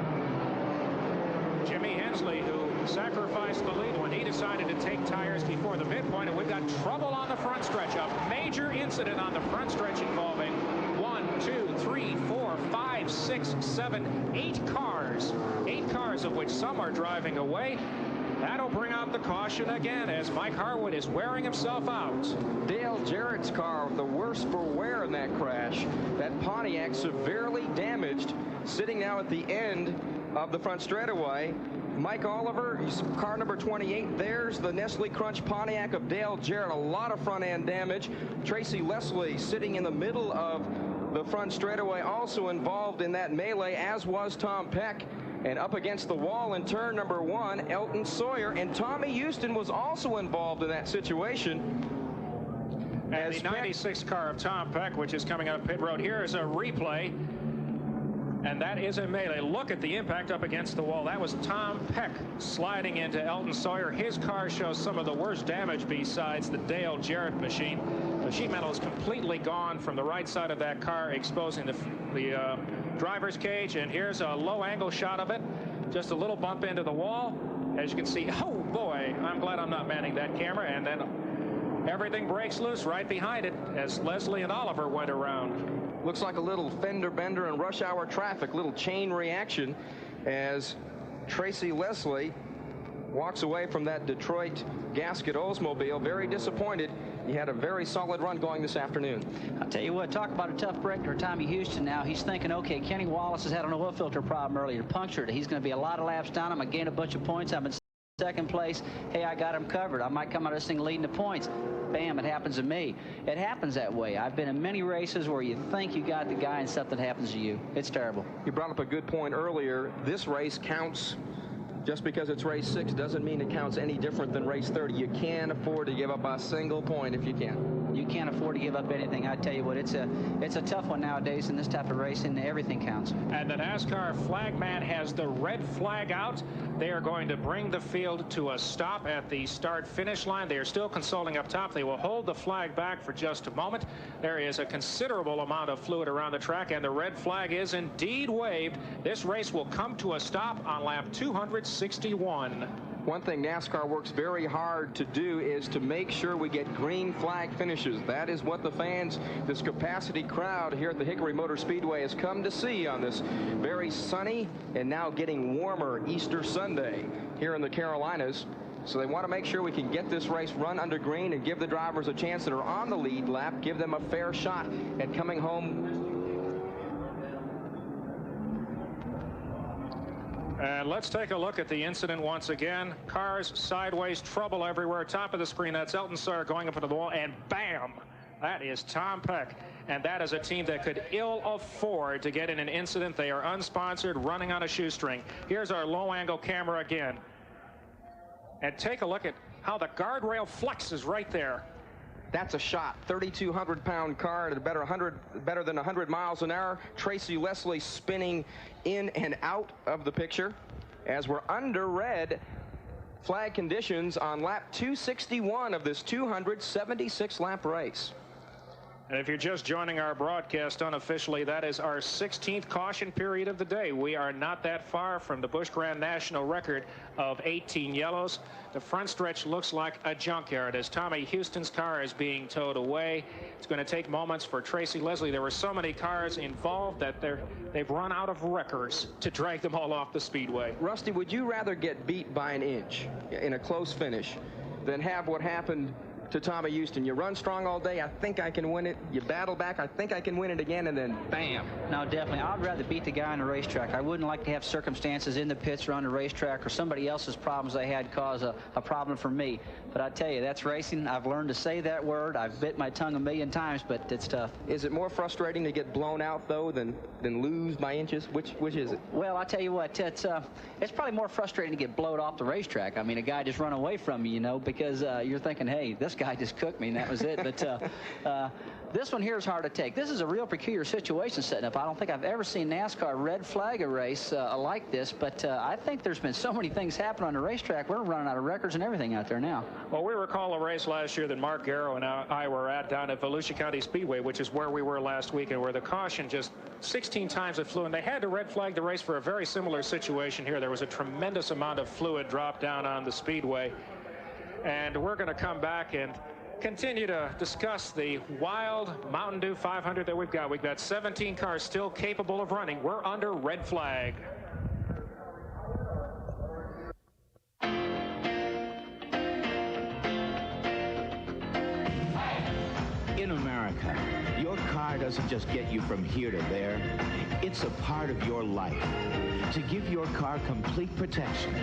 Jimmy Hensley, who sacrificed the lead when he decided to take tires before the midpoint, and we've got trouble on the front stretch. A major incident on the front stretch involving 1, 2, 3, 4, 5, 6, 7, 8 cars. 8 cars, of which some are driving away. That'll bring out the caution again as Mike Harwood is wearing himself out. Dale Jarrett's car, the worst for wear in that crash. That Pontiac severely damaged, sitting now at the end of the front straightaway. Mike Oliver, car number 28. There's the Nestle Crunch Pontiac of Dale Jarrett. A lot of front end damage. Tracy Leslie sitting in the middle of the front straightaway, also involved in that melee, as was Tom Peck. And up against the wall in turn number 1, Elton Sawyer. And Tommy Houston was also involved in that situation. And the 96 car of Tom Peck, which is coming up pit road. Here is a replay. And that is a melee. Look at the impact up against the wall. That was Tom Peck sliding into Elton Sawyer. His car shows some of the worst damage besides the Dale Jarrett machine. The sheet metal is completely gone from the right side of that car, exposing the driver's cage. And here's a low angle shot of it. Just a little bump into the wall. As you can see, oh boy, I'm glad I'm not manning that camera. And then everything breaks loose right behind it as Leslie and Oliver went around. Looks like a little fender bender in rush hour traffic, little chain reaction as Tracy Leslie walks away from that Detroit Gasket Oldsmobile. Very disappointed. He had a very solid run going this afternoon. I'll tell you what, talk about a tough break for Tommy Houston now. He's thinking, okay, Kenny Wallace has had an oil filter problem earlier, punctured. He's going to be a lot of laps down. I'm going to gain a bunch of points. I'm in second place. Hey, I got him covered. I might come out of this thing leading the points. Bam, it happens to me. It happens that way. I've been in many races where you think you got the guy and something happens to you. It's terrible. You brought up a good point earlier. This race counts. Just because it's race 6 doesn't mean it counts any different than race 30. You can't afford to give up a single point if you can. You can't afford to give up anything. I tell you what, it's a tough one nowadays in this type of racing. Everything counts. And the NASCAR flagman has the red flag out. They are going to bring the field to a stop at the start-finish line. They are still consulting up top. They will hold the flag back for just a moment. There is a considerable amount of fluid around the track, and the red flag is indeed waved. This race will come to a stop on lap 261. One thing NASCAR works very hard to do is to make sure we get green flag finishes. That is what the fans, this capacity crowd here at the Hickory Motor Speedway has come to see on this very sunny and now getting warmer Easter Sunday here in the Carolinas. So they want to make sure we can get this race run under green and give the drivers a chance that are on the lead lap, give them a fair shot at coming home. And let's take a look at the incident once again. Cars sideways, trouble everywhere. Top of the screen, that's Elton Sawyer going up into the wall, and bam! That is Tom Peck. And that is a team that could ill afford to get in an incident. They are unsponsored, running on a shoestring. Here's our low-angle camera again. And take a look at how the guardrail flexes right there. That's a shot. 3,200-pound car at a better than 100 miles an hour. Tracy Leslie spinning in and out of the picture as we're under red flag conditions on lap 261 of this 276-lap race. And if you're just joining our broadcast unofficially, that is our 16th caution period of the day. We are not that far from the Busch Grand National record of 18 yellows. The front stretch looks like a junkyard as Tommy Houston's car is being towed away. It's going to take moments for Tracy Leslie. There were so many cars involved that they've run out of wreckers to drag them all off the speedway. Rusty, would you rather get beat by an inch in a close finish than have what happened to Tommy Houston. You run strong all day, I think I can win it. You battle back, I think I can win it again, and then bam. No, definitely. I'd rather beat the guy on the racetrack. I wouldn't like to have circumstances in the pits or on the racetrack or somebody else's problems they had cause a problem for me. But I tell you, that's racing. I've learned to say that word. I've bit my tongue a million times, but it's tough. Is it more frustrating to get blown out, though, than lose by inches? Which is it? Well, I tell you what, it's probably more frustrating to get blowed off the racetrack. I mean, a guy just run away from you, you know, because you're thinking, hey, this guy just cooked me, and that was it. But this one here is hard to take. This is a real peculiar situation setting up. I don't think I've ever seen NASCAR red flag a race like this, but I think there's been so many things happen on the racetrack. We're running out of records and everything out there now. Well, we recall a race last year that Mark Fiero and I were at down at Volusia County Speedway, which is where we were last weekend, where the caution just 16 times it flew, and they had to red flag the race for a very similar situation here. There was a tremendous amount of fluid dropped down on the speedway, and we're going to come back and continue to discuss the wild Mountain Dew 500 that we've got. We've got 17 cars still capable of running. We're under red flag. In America, your car doesn't just get you from here to there. It's a part of your life. To give your car complete protection,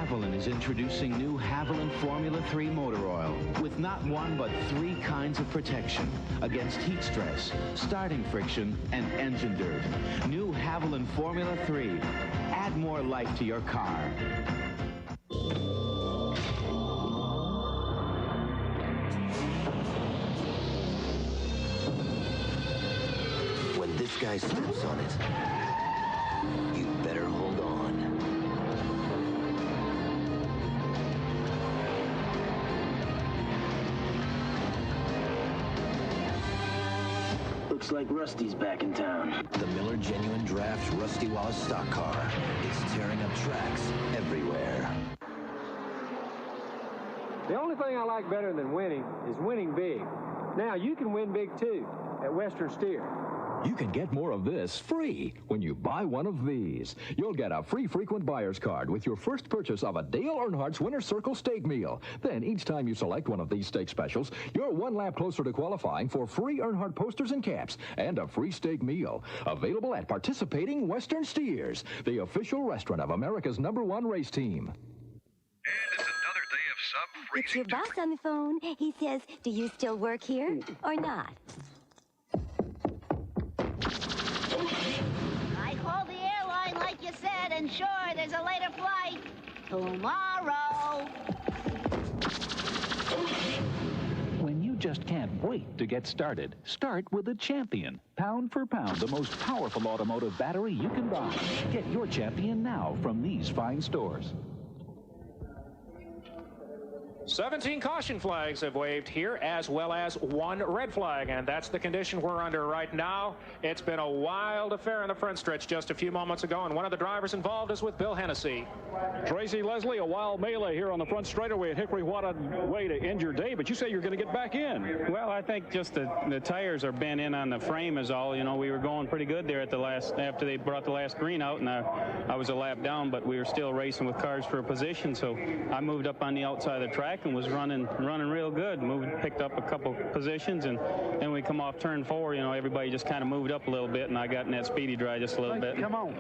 Whelen is introducing new Whelen Formula 3 motor oil with not one but 3 kinds of protection against heat stress, starting friction, and engine dirt. New Whelen Formula 3. Add more life to your car. When this guy steps on it, you better hold on. Looks like Rusty's back in town. The Miller Genuine Draft Rusty Wallace stock car. It's tearing up tracks everywhere. The only thing I like better than winning is winning big. Now, you can win big, too, at Western Steer. You can get more of this free when you buy one of these. You'll get a free frequent buyer's card with your first purchase of a Dale Earnhardt's Winter Circle steak meal. Then each time you select one of these steak specials, you're one lap closer to qualifying for free Earnhardt posters and caps and a free steak meal. Available at participating Western Steers, the official restaurant of America's #1 race team. It's your boss on the phone. He says, do you still work here or not? I called the airline like you said, and sure, there's a later flight tomorrow. When you just can't wait to get started, start with the Champion. Pound for pound, the most powerful automotive battery you can buy. Get your Champion now from these fine stores. 17 caution flags have waved here, as well as 1 red flag, and that's the condition we're under right now. It's been a wild affair in the front stretch just a few moments ago, and one of the drivers involved is with Bill Hennessy. Tracy Leslie, a wild melee here on the front straightaway at Hickory. What a way to end your day, but you say you're going to get back in. Well, I think just the tires are bent in on the frame is all. You know, we were going pretty good there at the last, after they brought the last green out, and I was a lap down, but we were still racing with cars for a position, so I moved up on the outside of the track and was running real good. Picked up a couple positions, and then we come off turn 4. You know, everybody just kind of moved up a little bit, and I got in that speedy dry just a little bit. Come on.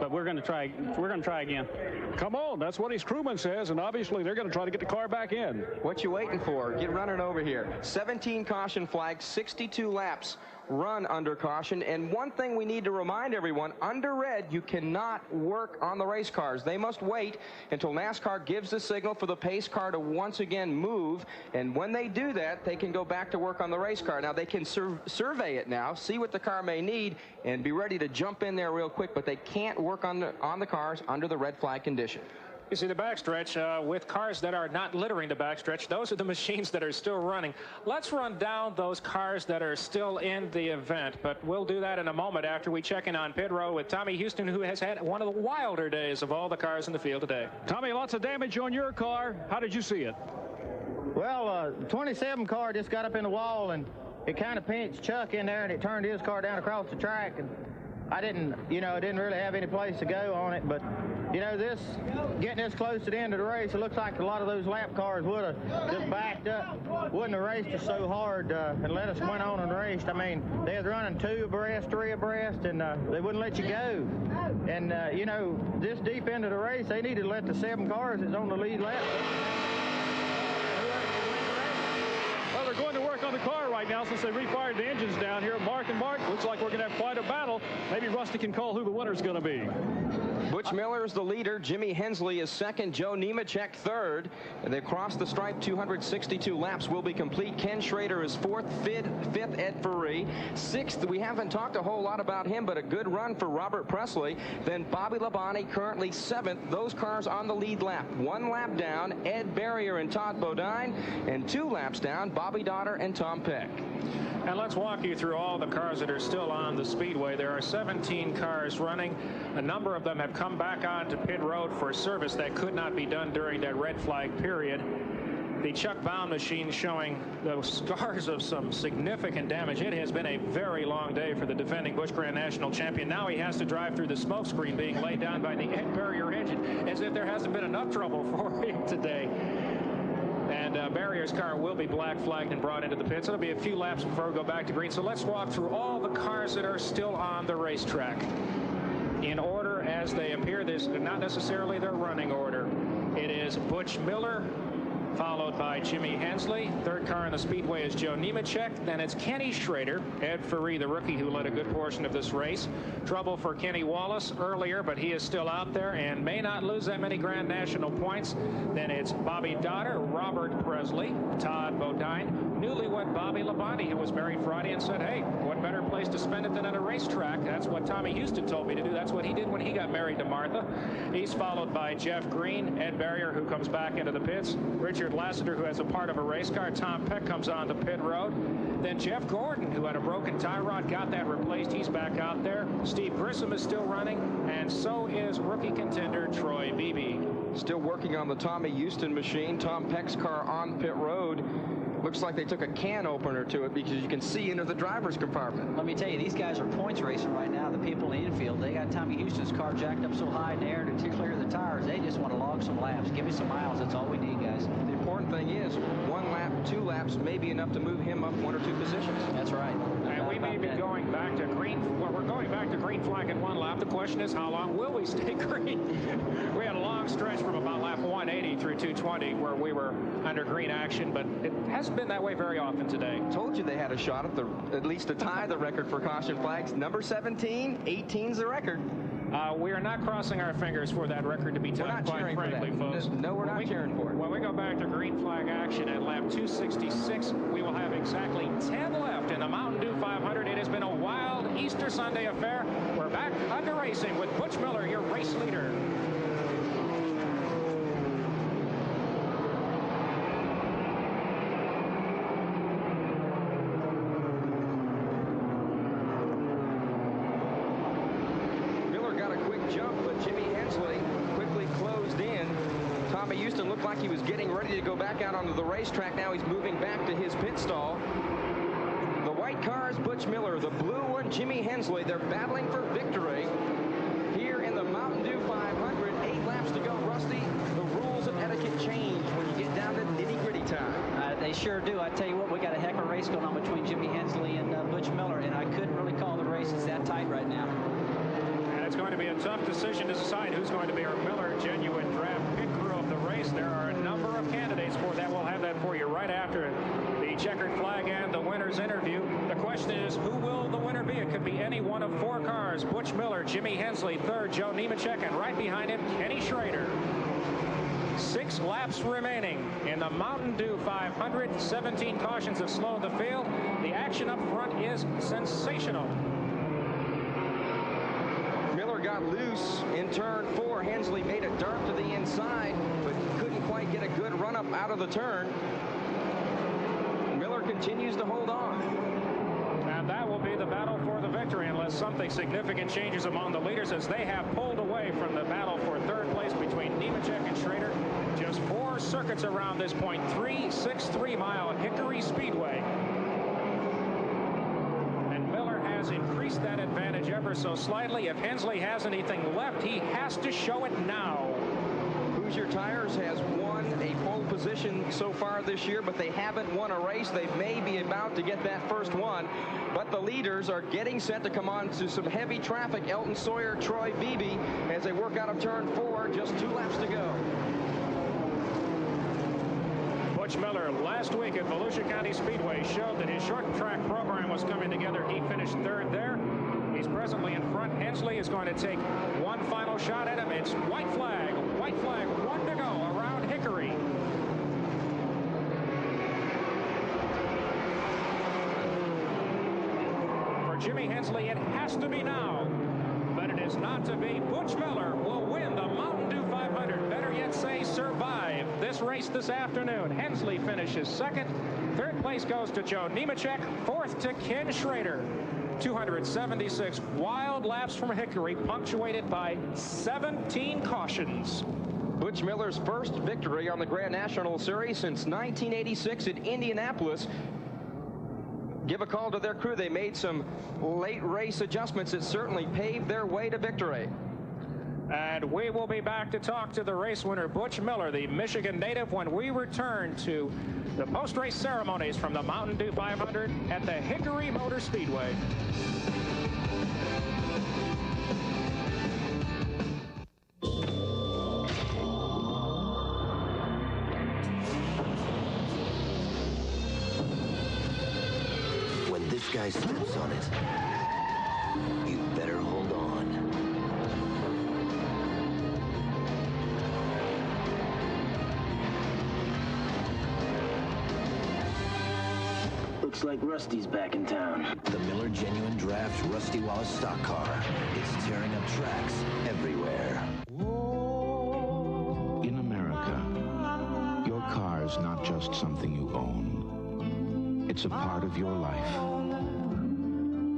But we're going to try again. Come on, that's what his crewman says, and obviously they're going to try to get the car back in. What you waiting for? Get running over here. 17 caution flags, 62 laps run under caution. And one thing we need to remind everyone, under red, you cannot work on the race cars. They must wait until NASCAR gives the signal for the pace car to once again move. And when they do that, they can go back to work on the race car. Now, they can survey it now, see what the car may need, and be ready to jump in there real quick, but they can't work on the cars under the red flag condition. You see the backstretch with cars that are not littering the backstretch. Those are the machines that are still running. Let's run down those cars that are still in the event, but we'll do that in a moment after we check in on pit row with Tommy Houston, who has had one of the wilder days of all the cars in the field today. Tommy, lots of damage on your car. How did you see it? Well, 27 car just got up in the wall, and it kind of pinched Chuck in there, and it turned his car down across the track, and I didn't really have any place to go on it, but getting this close to the end of the race, it looks like a lot of those lap cars would have just backed up, wouldn't have raced us so hard and let us went on and raced. I mean, they was running 2 abreast, 3 abreast, and they wouldn't let you go. And, this deep into the race, they needed to let the 7 cars that's on the lead lap. Well, they're going to work on the car right now since they refired the engines down here. Mark and Mark, looks like we're going to have quite a battle. Maybe Rusty can call who the winner's going to be. Butch Miller is the leader. Jimmy Hensley is second. Joe Nemechek third. They crossed the stripe. 262 laps will be complete. Ken Schrader is fourth. Fifth, Ed Ferree. Sixth, we haven't talked a whole lot about him, but a good run for Robert Presley. Then Bobby Labonte currently seventh. Those cars on the lead lap. 1 lap down, Ed Barrier and Todd Bodine. And 2 laps down, Bobby Dotter and Tom Peck. And let's walk you through all the cars that are still on the speedway. There are 17 cars running. A number of them have come back onto pit road for service that could not be done during that red flag period. The Chuck Bound machine showing the scars of some significant damage. It has been a very long day for the defending Busch Grand National champion. Now he has to drive through the smoke screen being laid down by the Ed Barrier engine, as if there hasn't been enough trouble for him today. And Barrier's car will be black flagged and brought into the pits. It'll be a few laps before we go back to green. So let's walk through all the cars that are still on the racetrack in order as they appear. This is not necessarily their running order. It is Butch Miller, followed by Jimmy Hensley. Third car in the speedway is Joe Nemechek. Then it's Kenny Schrader, Ed Ferree, the rookie who led a good portion of this race. Trouble for Kenny Wallace earlier, but he is still out there and may not lose that many Grand National points. Then it's Bobby Dotter, Robert Presley, Todd Bodine, newlywed Bobby Labonte, who was married Friday and said, hey, what better place to spend it than at a racetrack? That's what Tommy Houston told me to do. That's what he did when he got married to Martha. He's followed by Jeff Green, Ed Barrier, who comes back into the pits, Richard Lassiter, who has a part of a race car. Tom Peck comes on the pit road. Then Jeff Gordon, who had a broken tie rod, got that replaced. He's back out there. Steve Grissom is still running, and so is rookie contender Troy Beebe. Still working on the Tommy Houston machine. Tom Peck's car on pit road. Looks like they took a can opener to it because you can see into the driver's compartment. Let me tell you, these guys are points racing right now. The people in the infield, they got Tommy Houston's car jacked up so high in the air to clear the tires. They just want to log some laps. Give me some miles. That's all we need, guys. The important thing is 1 lap, 2 laps may be enough to move him up 1 or 2 positions. That's right. And we may be going back to green. Well, we're going back to green flag in 1 lap. The question is, how long will we stay green? We had a long stretch from about lap 180 through 220 where we were under green action, but it hasn't been that way very often today. Told you they had a shot at least to tie the record for caution flags. Number 17, 18's the record. We are not crossing our fingers for that record to be tied, quite frankly, folks. No, we're not cheering for it. When we go back to green flag action at lap 266, we will have exactly 10 left in the Mountain Dew 500. It has been a wild Easter Sunday affair. We're back under racing with Butch Miller, your race leader. Looked like he was getting ready to go back out onto the racetrack. Now he's moving back to his pit stall. The white car is Butch Miller. The blue one, Jimmy Hensley. They're battling for victory here in the Mountain Dew 500. 8 laps to go. Rusty, the rules of etiquette change when you get down to nitty-gritty time. They sure do. I tell you what, we got a heck of a race going on between Jimmy Hensley and Butch Miller, and I couldn't really call the race. It's that tight right now. And it's going to be a tough decision to decide who's going to be our Miller Genuine Draft pit crew of the race. There are a number of candidates for that. We'll have that for you right after the checkered flag and the winner's interview. The question is, who will the winner be? It could be any one of 4 cars. Butch Miller, Jimmy Hensley, third, Joe Nemechek, and right behind him, Kenny Schrader. 6 laps remaining in the Mountain Dew 500. 17 cautions have slowed the field. The action up front is sensational. Got loose in turn 4. Hensley made a dart to the inside, but couldn't quite get a good run up out of the turn. Miller continues to hold on. And that will be the battle for the victory unless something significant changes among the leaders, as they have pulled away from the battle for third place between Nemechek and Schrader. Just 4 circuits around this point. 363-mile Hickory Speedway. And Miller has has increased that advantage ever so slightly. If Hensley has anything left, he has to show it now. Hoosier Tires has won a pole position so far this year, but they haven't won a race. They may be about to get that first one, but the leaders are getting set to come on to some heavy traffic. Elton Sawyer, Troy Beebe, as they work out of turn 4, just 2 laps to go. Butch Miller last week at Volusia County Speedway showed that his short track program was coming together. He finished 3rd there. He's presently in front. Hensley is going to take one final shot at him. It's white flag, 1 to go around Hickory. For Jimmy Hensley, it has to be now, but it is not to be. Butch Miller will win the Mountain Dew 500. Better yet say survive this race this afternoon. Hensley finishes 2nd. 3rd place goes to Joe Nemechek. 4th to Ken Schrader. 276 wild laps from Hickory, punctuated by 17 cautions. Butch Miller's first victory on the Grand National Series since 1986 at Indianapolis. Give a call to their crew. They made some late race adjustments that certainly paved their way to victory. And we will be back to talk to the race winner, Butch Miller, the Michigan native, when we return to the post-race ceremonies from the Mountain Dew 500 at the Hickory Motor Speedway. When this guy steps on it, you better hold on. Looks like Rusty's back in town. The Miller Genuine Draft Rusty Wallace stock car. It's tearing up tracks everywhere. In America, your car is not just something you own. It's a part of your life.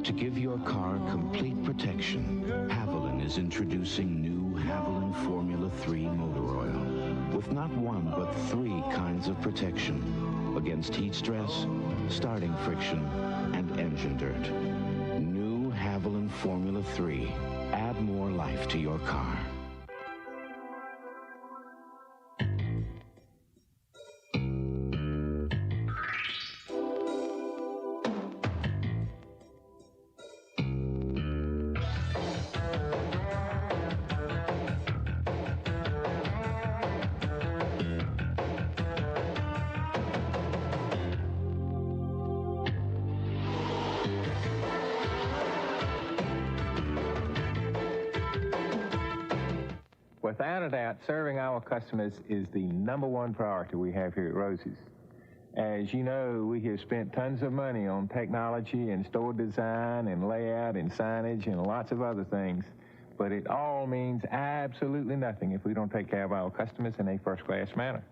To give your car complete protection, Whelen is introducing new Whelen Formula 3 motor oil with not 1 but 3 kinds of protection against heat stress, starting friction, and engine dirt. New Whelen Formula 3. Add more life to your car. Without a doubt, serving our customers is the #1 priority we have here at Rosie's. As you know, we have spent tons of money on technology and store design and layout and signage and lots of other things, but it all means absolutely nothing if we don't take care of our customers in a first-class manner.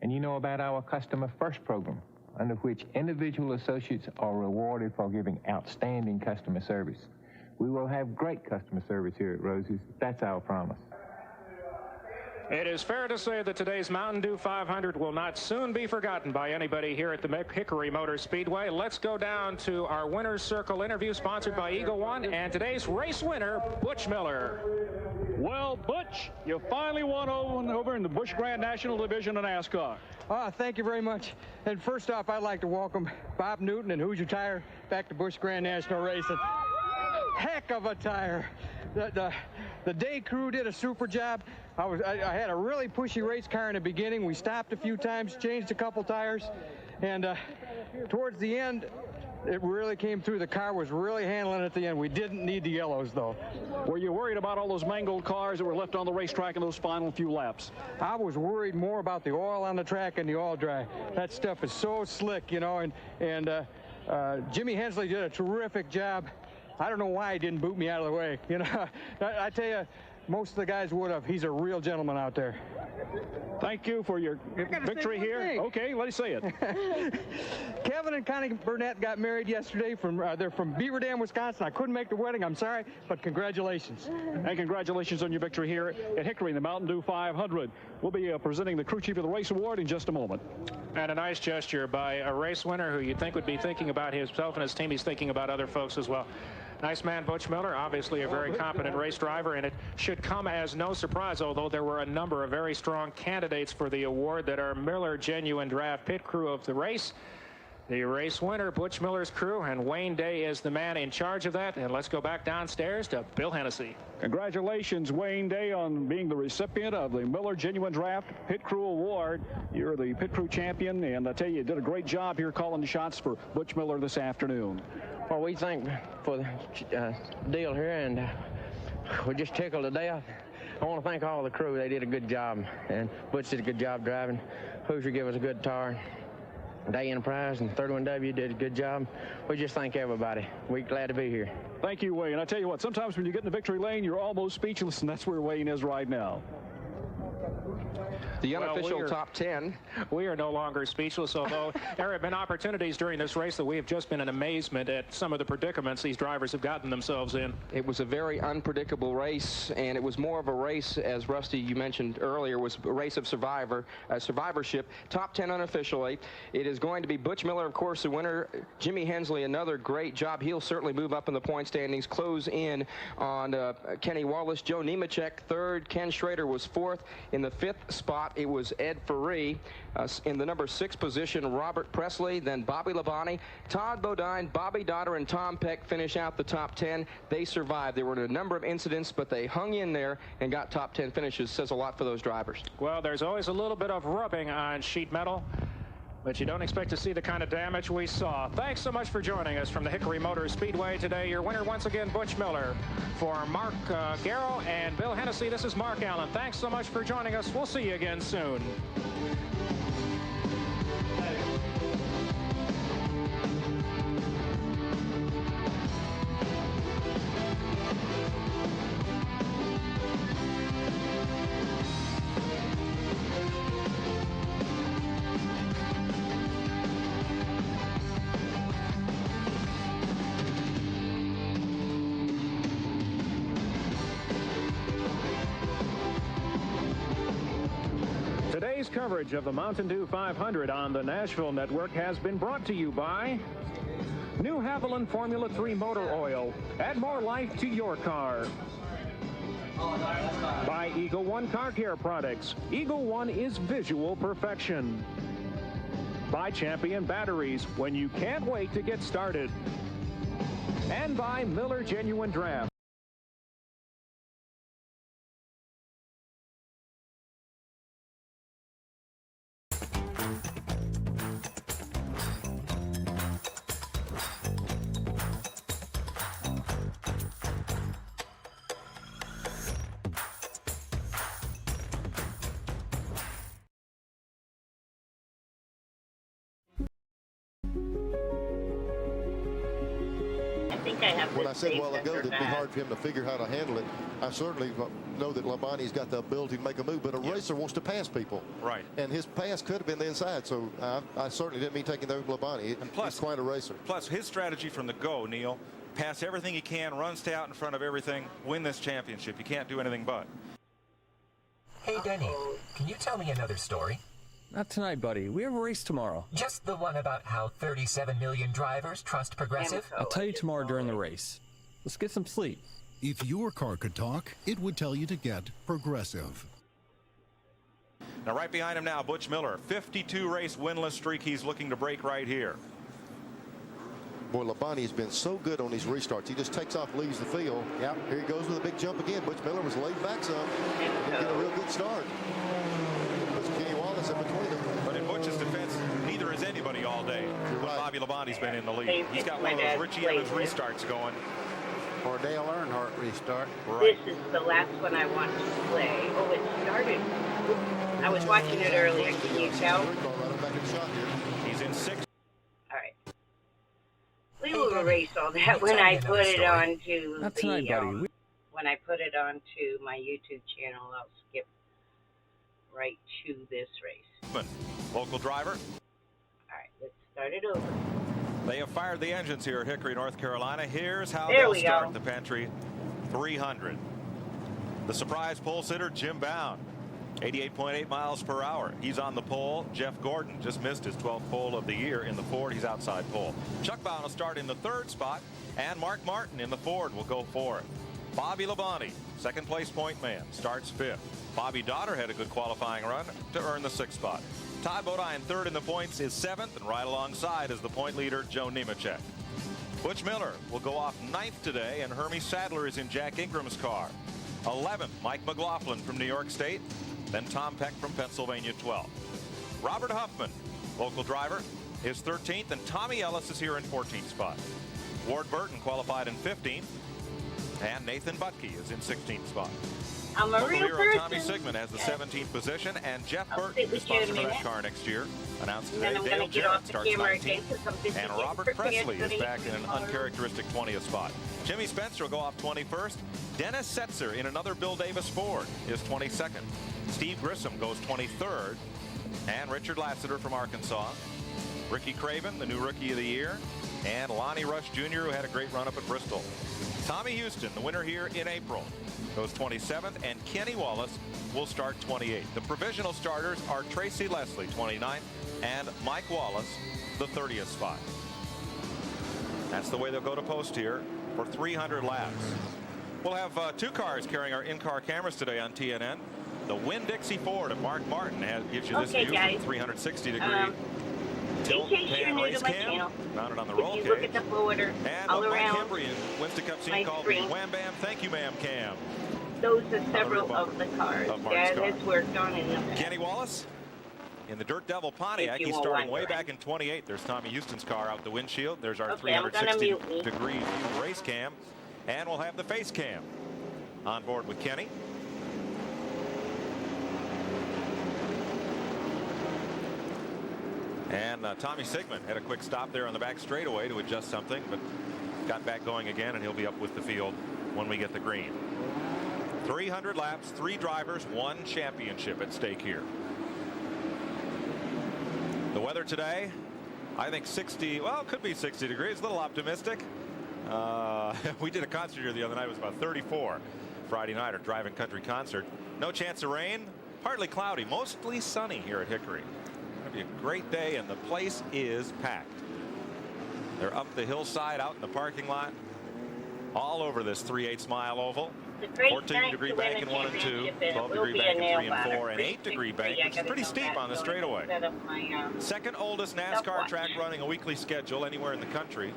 And you know about our Customer First program, under which individual associates are rewarded for giving outstanding customer service. We will have great customer service here at Rosie's. That's our promise. It is fair to say that today's Mountain Dew 500 will not soon be forgotten by anybody here at the Hickory Motor Speedway. Let's go down to our Winner's Circle interview sponsored by Eagle One, and today's race winner, Butch Miller. Well, Butch, you finally won over in the Busch Grand National Division of NASCAR. Thank you very much. And first off, I'd like to welcome Bob Newton and Hoosier Tire back to Busch Grand National Racing. Heck of a tire. The day crew did a super job. I had a really pushy race car in the beginning. We stopped a few times, changed a couple tires, and towards the end, it really came through. The car was really handling it at the end. We didn't need the yellows, though. Were you worried about all those mangled cars that were left on the racetrack in those final few laps? I was worried more about the oil on the track and the oil dry. That stuff is so slick, you know, and Jimmy Hensley did a terrific job. I don't know why he didn't boot me out of the way. You know, I tell you, most of the guys would have. He's a real gentleman out there. Thank you for your victory here. Okay, let me say it. Kevin and Connie Burnett got married yesterday. They're from Beaver Dam, Wisconsin. I couldn't make the wedding. I'm sorry, but congratulations. And congratulations on your victory here at Hickory in the Mountain Dew 500. We'll be presenting the Crew Chief of the Race Award in just a moment. And a nice gesture by a race winner who you'd think would be thinking about himself and his team. He's thinking about other folks as well. Nice man, Butch Miller, obviously a very competent race driver, and it should come as no surprise, although there were a number of very strong candidates for the award that are Miller Genuine Draft Pit Crew of the race. The race winner, Butch Miller's crew, and Wayne Day is the man in charge of that. And let's go back downstairs to Bill Hennessy. Congratulations, Wayne Day, on being the recipient of the Miller Genuine Draft Pit Crew Award. You're the pit crew champion, and I tell you did a great job here calling the shots for Butch Miller this afternoon. Well, we thank for the deal here, and we're just tickled to death. I want to thank all the crew. They did a good job, and Butch did a good job driving. Hoosier gave us a good tar. Day Enterprise and 31W did a good job. We just thank everybody. We're glad to be here. Thank you, Wayne. I tell you what, sometimes when you get in the victory lane, you're almost speechless, and that's where Wayne is right now. The unofficial top 10. We are no longer speechless, although there have been opportunities during this race that we have just been in amazement at some of the predicaments these drivers have gotten themselves in. It was a very unpredictable race, and it was more of a race, as Rusty, you mentioned earlier, was a race of survivorship. Top 10 unofficially. It is going to be Butch Miller, of course, the winner. Jimmy Hensley, another great job. He'll certainly move up in the point standings, close in on Kenny Wallace. Joe Nemechek, third. Ken Schrader was fourth. In the fifth spot, it was Ed Ferree. In the number 6 position, Robert Presley, then Bobby Labonte, Todd Bodine, Bobby Dotter, and Tom Peck finish out the top 10. They survived. There were a number of incidents, but they hung in there and got top 10 finishes. Says a lot for those drivers. Well, there's always a little bit of rubbing on sheet metal, but you don't expect to see the kind of damage we saw. Thanks so much for joining us from the Hickory Motor Speedway today. Your winner once again, Butch Miller. For Mark Garrow and Bill Hennessy, this is Mark Allen. Thanks so much for joining us. We'll see you again soon. Today's coverage of the Mountain Dew 500 on the Nashville Network has been brought to you by New Whelen Formula 3 Motor Oil. Add more life to your car. By Eagle One Car Care Products. Eagle One is visual perfection. By Champion Batteries, when you can't wait to get started. And by Miller Genuine Draft. When I said a while ago that it'd be hard for him to figure how to handle it, I certainly know that Labonte's got the ability to make a move, but a racer wants to pass people. Right. And his pass could have been the inside, so I certainly didn't mean taking that with Labonte. And plus, he's quite a racer. Plus, his strategy from the go, Neil, pass everything he can, run, stay out in front of everything, win this championship. You can't do anything but. Hey, Denny, can you tell me another story? Not tonight, buddy. We have a race tomorrow. Just the one about how 37 million drivers trust Progressive? I'll tell you tomorrow during the race. Let's get some sleep. If your car could talk, it would tell you to get Progressive. Now, right behind him now, Butch Miller, 52-race winless streak he's looking to break right here. Boy, Labonte has been so good on these restarts. He just takes off, leaves the field. Yep. Here he goes with a big jump again. Butch Miller was laid back some. Didn't get a real good start. Kenny Wallace in between them. But in Butch's defense, neither is anybody all day. But Bobby Labonte's been in the lead. He's got one of those Richie Evans restarts going. Or Dale Earnhardt restart. Right. This is the last one I want to play. Oh, it started. I was watching it earlier. Can you tell? He's in 6th. All right. We will erase all that when I put it onto Not tonight, buddy. When I put it onto my YouTube channel, I'll skip right to this race. Local driver. All right, let's start it over. They have fired the engines here at Hickory, North Carolina. Here's how There they'll we start go. the Pantry 300. The surprise pole sitter, Jim Bound. 88.8 miles per hour. He's on the pole. Jeff Gordon just missed his 12th pole of the year in the Ford. He's outside pole. Chuck Bowen will start in the 3rd spot, and Mark Martin in the Ford will go 4th. Bobby Labonte, 2nd place point man, starts 5th. Bobby Dotter had a good qualifying run to earn the 6th spot. Todd Bodine, 3rd in the points, is 7th, and right alongside is the point leader, Joe Nemechek. Butch Miller will go off 9th today, and Hermie Sadler is in Jack Ingram's car. 11th, Mike McLaughlin from New York State. Then Tom Peck from Pennsylvania, 12th. Robert Huffman, local driver, is 13th, and Tommy Ellis is here in 14th spot. Ward Burton qualified in 15th, and Nathan Butke is in 16th spot. I'm a local real hero person. Tommy Sigmund has the 17th position, and Jeff Burton sit is with you in a sponsored for that minute. car next year. Announced And today, then I'm Dale going to get Jarrett off the starts camera 19th, again because I'm busy and getting Robert prepared Presley for is the back in an uncharacteristic 20th spot. Jimmy Spencer will go off 21st. Dennis Setzer in another Bill Davis Ford is 22nd. Steve Grissom goes 23rd. And Richard Lassiter from Arkansas. Ricky Craven, the new Rookie of the Year. And Lonnie Rush Jr., who had a great run up at Bristol. Tommy Houston, the winner here in April, goes 27th. And Kenny Wallace will start 28th. The provisional starters are Tracy Leslie, 29th, and Mike Wallace, the 30th spot. That's the way they'll go to post here for 300 laps. We'll have 2 cars carrying our in-car cameras today on TNN. The Winn-Dixie Ford of Mark Martin gives you this view from 360 degree tilt pan race cam mounted on the roll cage. Look at the border and all Mike around Hembry in Winston Cup scene called the Wham Bam Thank You Ma'am cam. Those are several of the cars that is worked on in the Kenny Wallace in the Dirt Devil Pontiac. He's starting way back in 28. There's Tommy Houston's car out the windshield. There's our 360 degree view race cam. And we'll have the face cam on board with Kenny. And Tommy Sigmund had a quick stop there on the back straightaway to adjust something, but got back going again, and he'll be up with the field when we get the green. 300 laps, 3 drivers, 1 championship at stake here. The weather today, I think 60, well, it could be 60 degrees, a little optimistic. We did a concert here the other night. It was about 34 Friday night, our driving country concert. No chance of rain, partly cloudy, mostly sunny here at Hickory. It's going to be a great day, and the place is packed. They're up the hillside, out in the parking lot, all over this 3/8 mile oval. 14 degree bank in 1 and 2, 12 degree bank in 3 and 4, and 8 degree bank, which is pretty steep on the straightaway. Second oldest NASCAR track running a weekly schedule anywhere in the country.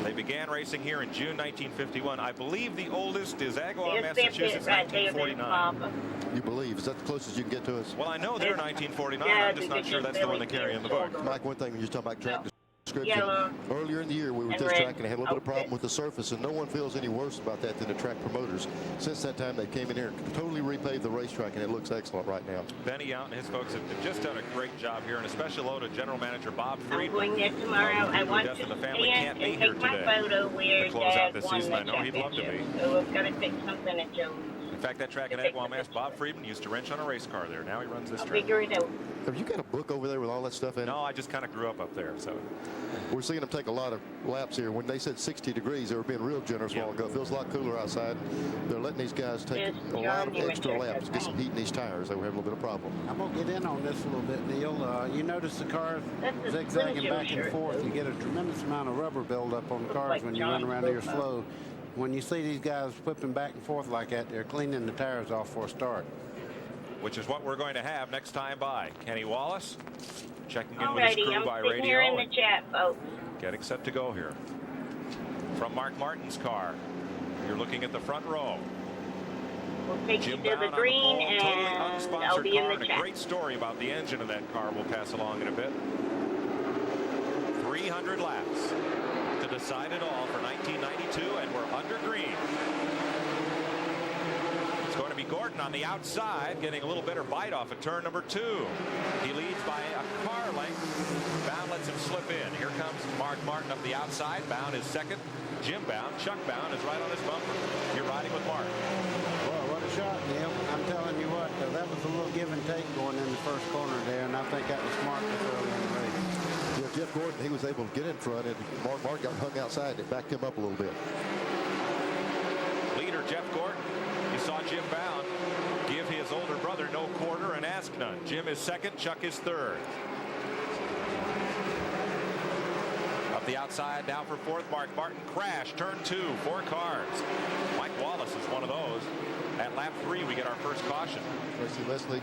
They began racing here in June 1951. I believe the oldest is Agawam, Massachusetts, 1949. You believe? Is that the closest you can get to us? Well, I know they're 1949. I'm just not sure that's the one they carry in the book. Mike, one thing when you're talking about track description, earlier in the year we were at this track and they had a little bit of problem with the surface, and no one feels any worse about that than the track promoters. Since that time, they came in here and totally repaved the racetrack, and it looks excellent right now. Benny out and his folks have just done a great job here, and a special hello to General Manager Bob Friedman. I'm going there tomorrow. I want to the family stand can't be and here take my today photo where to close out Dad this won season. the I know he'd love to be. championship. So we've got to take something at Jones. In fact, that track in Agawam, Mass, Bob Friedman used to wrench on a race car there. Now he runs this I'll track. figure it out. Have you got a book over there with all that stuff in it? No, I just kind of grew up there, so. We're seeing them take a lot of laps here. When they said 60 degrees, they were being real generous a while ago. It feels a lot cooler outside. They're letting these guys take a lot of extra laps, get some heat in these tires. They were having a little bit of problem. I'm going to get in on this a little bit, Neil. You notice the cars zigzagging back and forth. You get a tremendous amount of rubber buildup on cars when you run around here slow. When you see these guys whipping back and forth like that, they're cleaning the tires off for a start. Which is what we're going to have next time by. Kenny Wallace checking in with his crew by I'm sitting here radio. in the chat, folks. Getting set to go here. From Mark Martin's car, you're looking at the front row. We'll take Jim you to the Brown green, on the pole, totally and I'll unsponsored be in car, the and a chat. great story about the engine of that car we'll pass along in a bit. 300 laps to decide it all for 1992, and we're under green. It's going to be Gordon on the outside, getting a little better bite off at turn number 2. He leads by a car length. Bound lets him slip in. Here comes Mark Martin up the outside. Bound is second. Jim Bound, Chuck Bound is right on his bumper. You're riding with Mark. Well, what a shot, Neil. I'm telling you what, that was a little give and take going in the first corner there, and I think that was smart this early in the race. Yeah, Jeff Gordon, he was able to get in front, and Mark got hung outside, and it backed him up a little bit. Leader Jeff Gordon. You saw Jim Bound give his older brother Jim is second, Chuck is third. Up the outside now for fourth. Mark Martin crash, turn 2, 4 cars. Mike Wallace is one of those. At lap 3 we get our first caution. Tracy Leslie.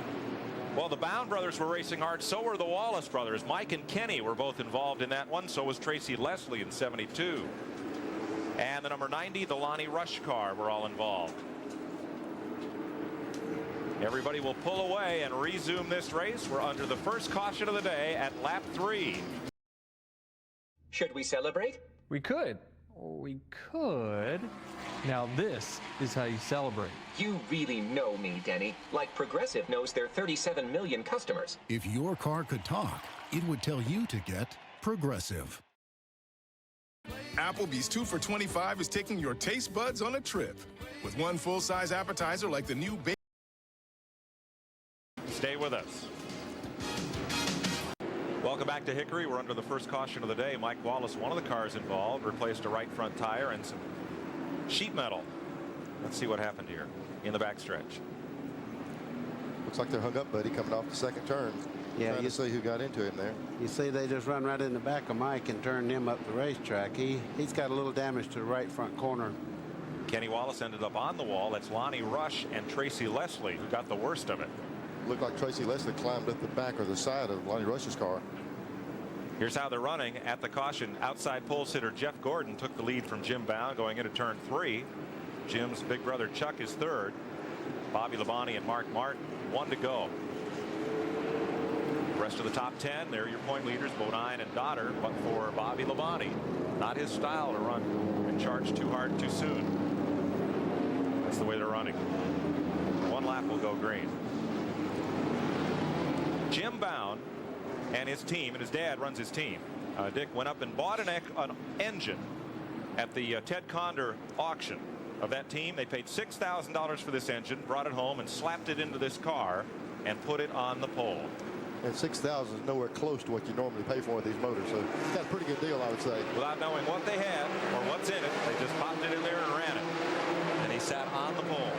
Well, the Bound brothers were racing hard. So were the Wallace brothers. Mike and Kenny were both involved in that one. So was Tracy Leslie in 72. And the number 90, the Lonnie Rush car, were all involved. Everybody will pull away and resume this race. We're under the first caution of the day at lap 3. Should we celebrate? We could. Or we could. Now this is how you celebrate. You really know me, Denny. Like Progressive knows their 37 million customers. If your car could talk, it would tell you to get Progressive. Applebee's 2 for $25 is taking your taste buds on a trip. With one full-size appetizer like the new bacon. Stay with us. Welcome back to Hickory. We're under the first caution of the day. Mike Wallace, one of the cars involved, replaced a right front tire and some sheet metal. Let's see what happened here in the backstretch. Looks like they're hung up, buddy, coming off the second turn. Yeah, trying to see who got into him there. You see, they just run right in the back of Mike and turned him up the racetrack. He's got a little damage to the right front corner. Kenny Wallace ended up on the wall. That's Lonnie Rush and Tracy Leslie who got the worst of it. Looked like Tracy Leslie climbed up the back or the side of Lonnie Rush's car. Here's how they're running at the caution. Outside pole sitter Jeff Gordon took the lead from Jim Bound going into turn 3. Jim's big brother Chuck is third. Bobby Labonte and Mark Martin, 1 to go. The rest of the top 10, they're your point leaders, Bodine and Dotter, but for Bobby Labonte, not his style to run and charge too hard too soon. That's the way they're running. 1 lap will go green. Jim Bound and his team, and his dad runs his team. Dick went up and bought an engine at the Ted Condor auction of that team. They paid $6,000 for this engine, brought it home and slapped it into this car and put it on the pole. And $6,000 is nowhere close to what you normally pay for these motors, so it's got a pretty good deal, I would say. Without knowing what they had or what's in it, they just popped it in there and ran it. And he sat on the pole.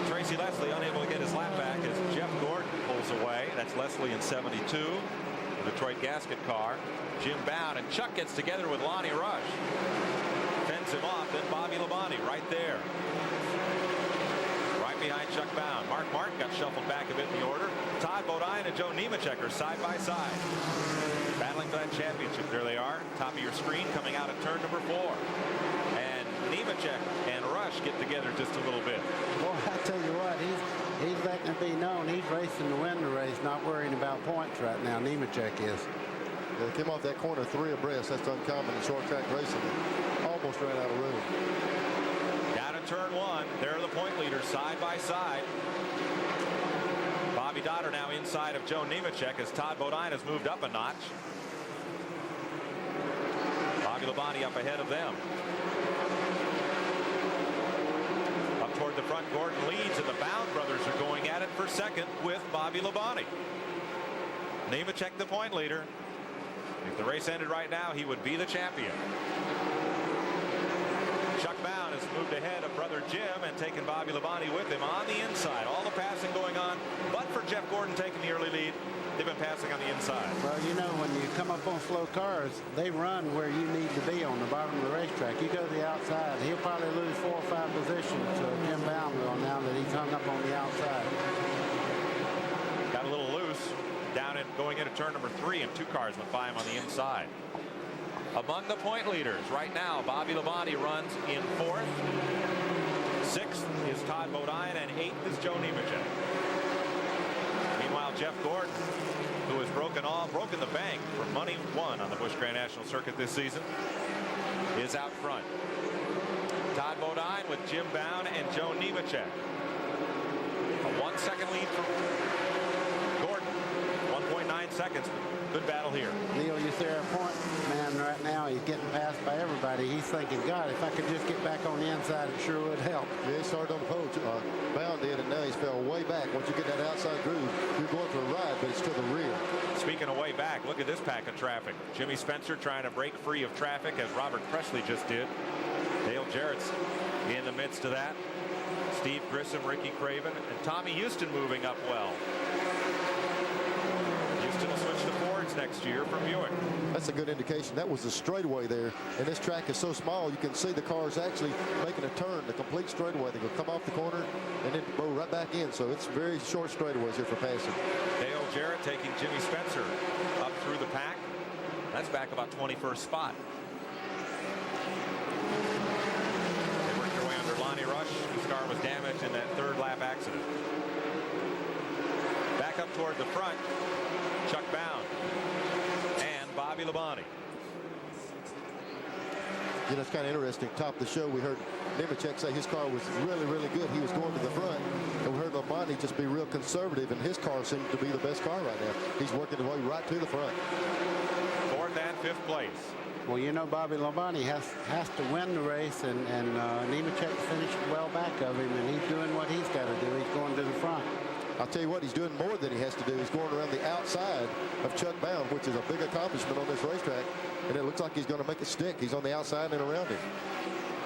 Tracy Leslie unable to get his lap back as Jeff Gordon pulls away. That's Leslie in 72. The Detroit gasket car. Jim Bound and Chuck gets together with Lonnie Rush. Fends him off. Then Bobby Labonte right there. Right behind Chuck Bound. Mark Martin got shuffled back a bit in the order. Todd Bodine and Joe Nemechek are side by side. Battling for that championship. There they are. Top of your screen coming out of turn number 4. And Nemechek and Rush get together just a little bit. Well, I tell you what, he's letting it be known he's racing to win the race, not worrying about points right now. Nemechek is. They came off that corner 3 abreast. That's uncommon in short track racing. Almost ran out of room. Down in turn 1, there are the point leaders side by side. Bobby Dotter now inside of Joe Nemechek as Todd Bodine has moved up a notch. Bobby Labonte up ahead of them. Up toward the front, Gordon leads, and the Bound brothers are going at it for second with Bobby Labonte. Nemechek the point leader. If the race ended right now, he would be the champion. Chuck Bound has moved ahead of brother Jim and taken Bobby Labonte with him on the inside. All the passing going on, but for Jeff Gordon taking the early lead, they've been passing on the inside. Well, you know, when you come up on slow cars, they run where you need to be on the bottom of the racetrack. You go to the outside, he'll probably lose 4 or 5 positions to Jim Bound will now that he's hung up on the outside. Got a little loose down and going into turn number 3, and 2 cars went by him on the inside. Among the point leaders right now, Bobby Labonte runs in 4th. 6th is Todd Bodine, and 8th is Joe Nemechek. Meanwhile, Jeff Gordon, who has broken the bank for money won on the Busch Grand National Circuit this season, is out front. Todd Bodine with Jim Bound and Joe Nemechek. A 1-second lead for Gordon. 1.9 seconds. Good battle here. Neil, you see our point man right now. He's getting passed by everybody. He's thinking, God, if I could just get back on the inside, it sure would help. Yeah, he started on the pole. Bound did, and now he's fell way back. Once you get that outside groove, you're going for a ride, but it's to the rear. Speaking of way back, look at this pack of traffic. Jimmy Spencer trying to break free of traffic, as Robert Presley just did. Dale Jarrett's in the midst of that. Steve Grissom, Ricky Craven, and Tommy Houston moving up well. Houston will switch to Fords next year from Buick. That's a good indication. That was the straightaway there, and this track is so small you can see the cars actually making a turn, the complete straightaway. They will come off the corner and then go right back in, so it's very short straightaways here for passing. Dale Jarrett taking Jimmy Spencer up through the pack. That's back about 21st spot. They worked their way under Lonnie Rush, whose car was damaged in that third lap accident. Back up toward the front, Chuck Bound and Bobby Labonte. You know, it's kind of interesting. Top of the show, we heard Nemechek say his car was really, really good. He was going to the front, and we heard Labonte just be real conservative, and his car seems to be the best car right now. He's working his way right to the front. 4th and 5th place. Well, you know, Bobby Labonte has to win the race, and Nemechek finished well back of him, and he's doing what he's got to do. He's going to the front. I'll tell you what, he's doing more than he has to do. He's going around the outside of Chuck Bound, which is a big accomplishment on this racetrack, and it looks like he's going to make it stick. He's on the outside and around him.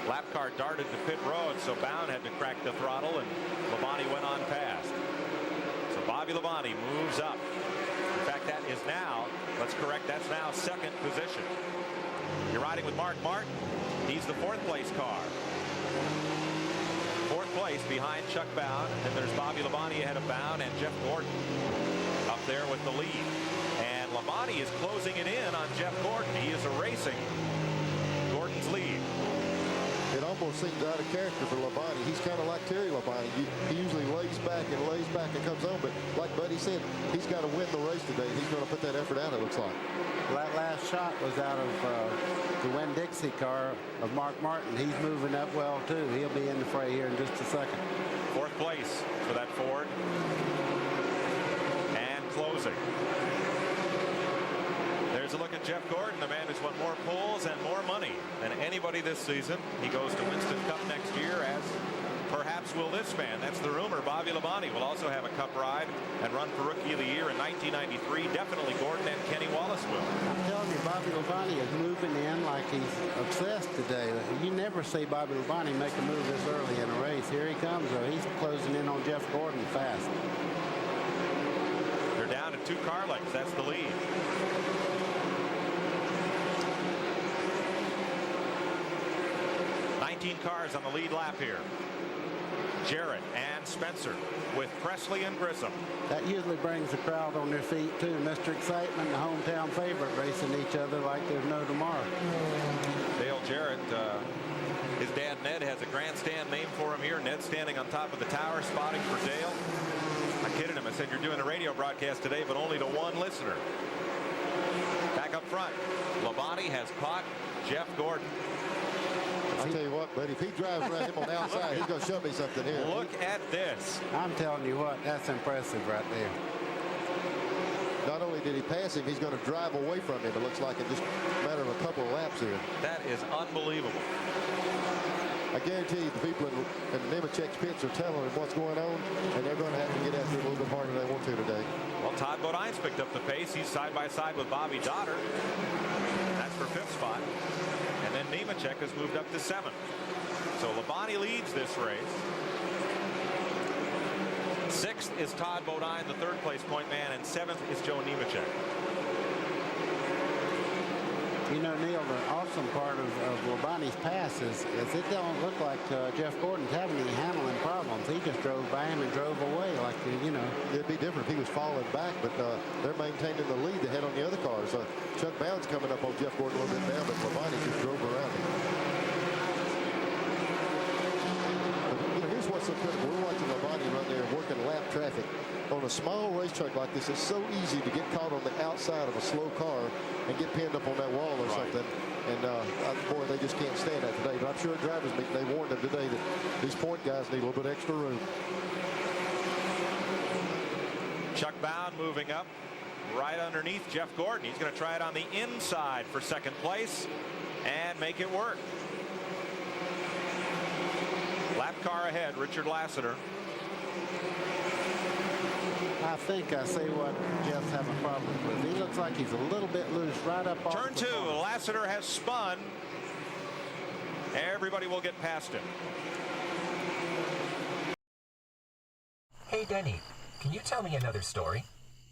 Lap car darted to pit road, so Bound had to crack the throttle, and Labonte went on past. So Bobby Labonte moves up. In fact, that is now, let's correct, that's now 2nd position. You're riding with Mark Martin. He's the 4th place car. 4th place behind Chuck Bound, and there's Bobby Labonte ahead of Bound and Jeff Gordon up there with the lead. And Labonte is closing it in on Jeff Gordon. He is erasing Gordon's lead. It almost seems out of character for Labonte. He's kind of like Terry Labonte. He usually lays back and comes on, but like Buddy said, he's got to win the race today. He's going to put that effort out, it looks like. That last shot was out of the Winn-Dixie car of Mark Martin. He's moving up well, too. He'll be in the fray here in just a second. 4th place for that Ford. And closing. There's a look at Jeff Gordon, the man who's won more poles and more money than anybody this season. He goes to Winston Cup next year, as perhaps will this man. That's the rumor. Bobby Labonte will also have a Cup ride and run for Rookie of the Year in 1993. Definitely Gordon and Kenny Wallace will. I'm telling you, Bobby Labonte is moving in like he's obsessed today. You never see Bobby Labonte make a move this early in a race. Here he comes, though. He's closing in on Jeff Gordon fast. They're down to 2 car lengths. That's the lead. Cars on the lead lap here. Jarrett and Spencer with Presley and Grissom. That usually brings the crowd on their feet too. Mr. Excitement and the hometown favorite racing each other like there's no tomorrow. Dale Jarrett, his dad Ned has a grandstand named for him here. Ned standing on top of the tower spotting for Dale. I kidded him. I said, you're doing a radio broadcast today, but only to 1 listener. Back up front, Labonte has caught Jeff Gordon. I'll tell you what, buddy, if he drives around him on the outside, he's going to show me something here. Look at this. I'm telling you what, that's impressive right there. Not only did he pass him, he's going to drive away from him, it looks like, in just a matter of a couple of laps here. That is unbelievable. I guarantee you the people in Nemechek's pits are telling him what's going on, and they're going to have to get after it a little bit harder than they want to today. Well, Todd Bodine's picked up the pace. He's side by side with Bobby Dotter. That's for 5th spot. And then Nemechek has moved up to 7th. So Labonte leads this race. 6th is Todd Bodine, the 3rd place point man, and 7th is Joe Nemechek. You know, Neil, the awesome part of Labonte's pass is it don't look like Jeff Gordon's having any handling problems. He just drove by him and drove away like, you know. It'd be different if he was falling back, but they're maintaining the lead they had on the other cars. Chuck Bound's coming up on Jeff Gordon a little bit now, but Labonte just drove around him. But, you know, here's what's so critical. We're watching Labonte run there working lap traffic. On a small racetrack like this, it's so easy to get caught on the outside of a slow car and get pinned up on that wall or something. And, boy, they just can't stand that today. But I'm sure at drivers' meeting they warned them today that these point guys need a little bit extra room. Chuck Bound moving up right underneath Jeff Gordon. He's going to try it on the inside for 2nd place and make it work. Lap car ahead, Richard Lassiter. I think I see what Jeff's having problems with. He looks like he's a little bit loose right up off Turn 2, Lassiter has spun. Everybody will get past him. Denny, can you tell me another story?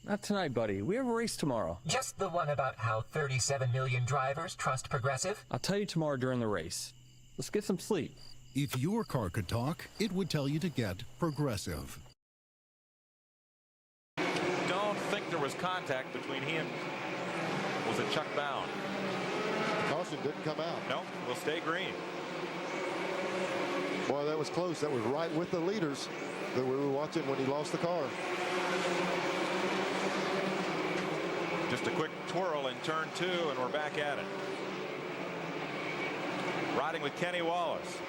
Not tonight, buddy. We have a race tomorrow. Just the one about how 37 million drivers trust Progressive? I'll tell you tomorrow during the race. Let's get some sleep. If your car could talk, it would tell you to get Progressive. Don't think there was contact between he and, was it Chuck Bound? The caution didn't come out. No, will stay green. Boy, that was close. That was right with the leaders that we were watching when he lost the car. Just a quick twirl in turn 2, and we're back at it. Riding with Kenny Wallace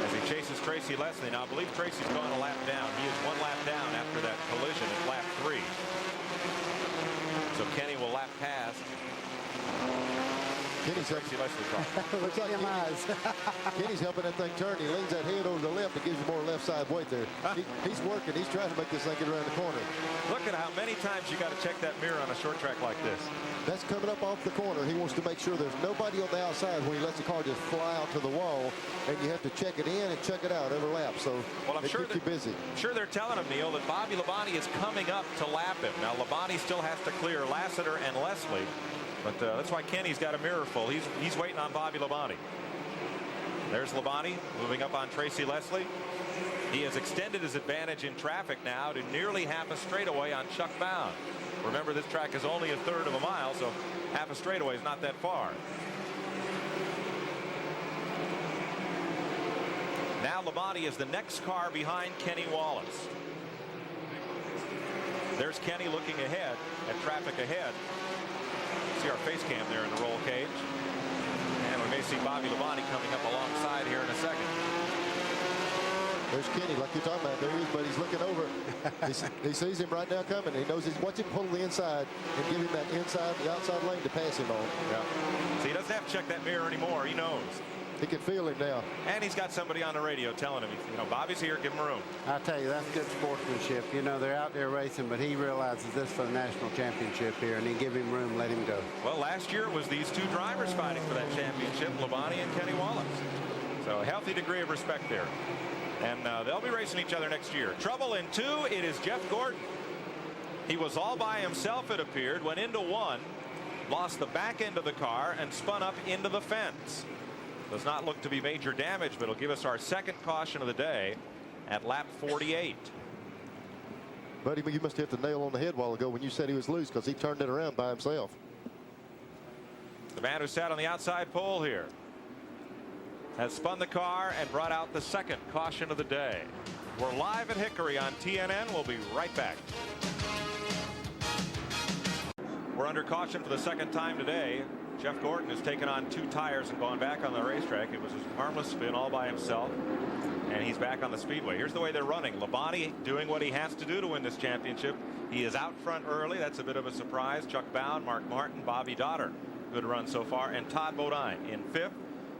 as he chases Tracy Leslie. Now, I believe Tracy's gone a lap down. He is 1 lap down after that collision at lap 3. So Kenny will lap past. Kenny's Tracy Leslie car. Looks like Kenny's helping that thing turn. He leans that head over the left. It gives you more left side weight there. He's working. He's trying to make this thing get around the corner. Look at how many times you got to check that mirror on a short track like this. That's coming up off the corner. He wants to make sure there's nobody on the outside when he lets the car just fly out to the wall, and you have to check it in and check it out every lap. So well, I'm sure keeps you busy. I'm sure they're telling him, Neil, that Bobby Labonte is coming up to lap him. Now, Labonte still has to clear Lassiter and Leslie, but that's why Kenny's got a mirror full. He's waiting on Bobby Labonte. There's Labonte moving up on Tracy Leslie. He has extended his advantage in traffic now to nearly half a straightaway on Chuck Bound. Remember, this track is only a third of a mile, so half a straightaway is not that far. Now Labonte is the next car behind Kenny Wallace. There's Kenny looking ahead at traffic ahead. See our face cam there in the roll cage. And we may see Bobby Labonte coming up alongside here in a second. There's Kenny, like you're talking about. There he is, but he's looking over. He sees him right now coming. He knows he's watching pull the inside and give him that inside, the outside lane to pass him on. Yeah. So he doesn't have to check that mirror anymore. He knows. He can feel him now. And he's got somebody on the radio telling him, you know, Bobby's here, give him room. I tell you, that's good sportsmanship. You know, they're out there racing, but he realizes this for the national championship here, and he give him room, let him go. Well, last year it was these two drivers fighting for that championship, Labonte and Kenny Wallace. So a healthy degree of respect there. And they'll be racing each other next year. Trouble in 2, it is Jeff Gordon. He was all by himself, it appeared, went into 1, lost the back end of the car, and spun up into the fence. Does not look to be major damage, but it'll give us our second caution of the day at lap 48. Buddy, you must have hit the nail on the head a while ago when you said he was loose, because he turned it around by himself. The man who sat on the outside pole here has spun the car and brought out the second caution of the day. We're live at Hickory on TNN. We'll be right back. We're under caution for the second time today. Jeff Gordon has taken on 2 tires and gone back on the racetrack. It was a harmless spin all by himself, and he's back on the speedway. Here's the way they're running. Labonte doing what he has to do to win this championship. He is out front early. That's a bit of a surprise. Chuck Bound, Mark Martin, Bobby Dotter. Good run so far. And Todd Bodine in 5th.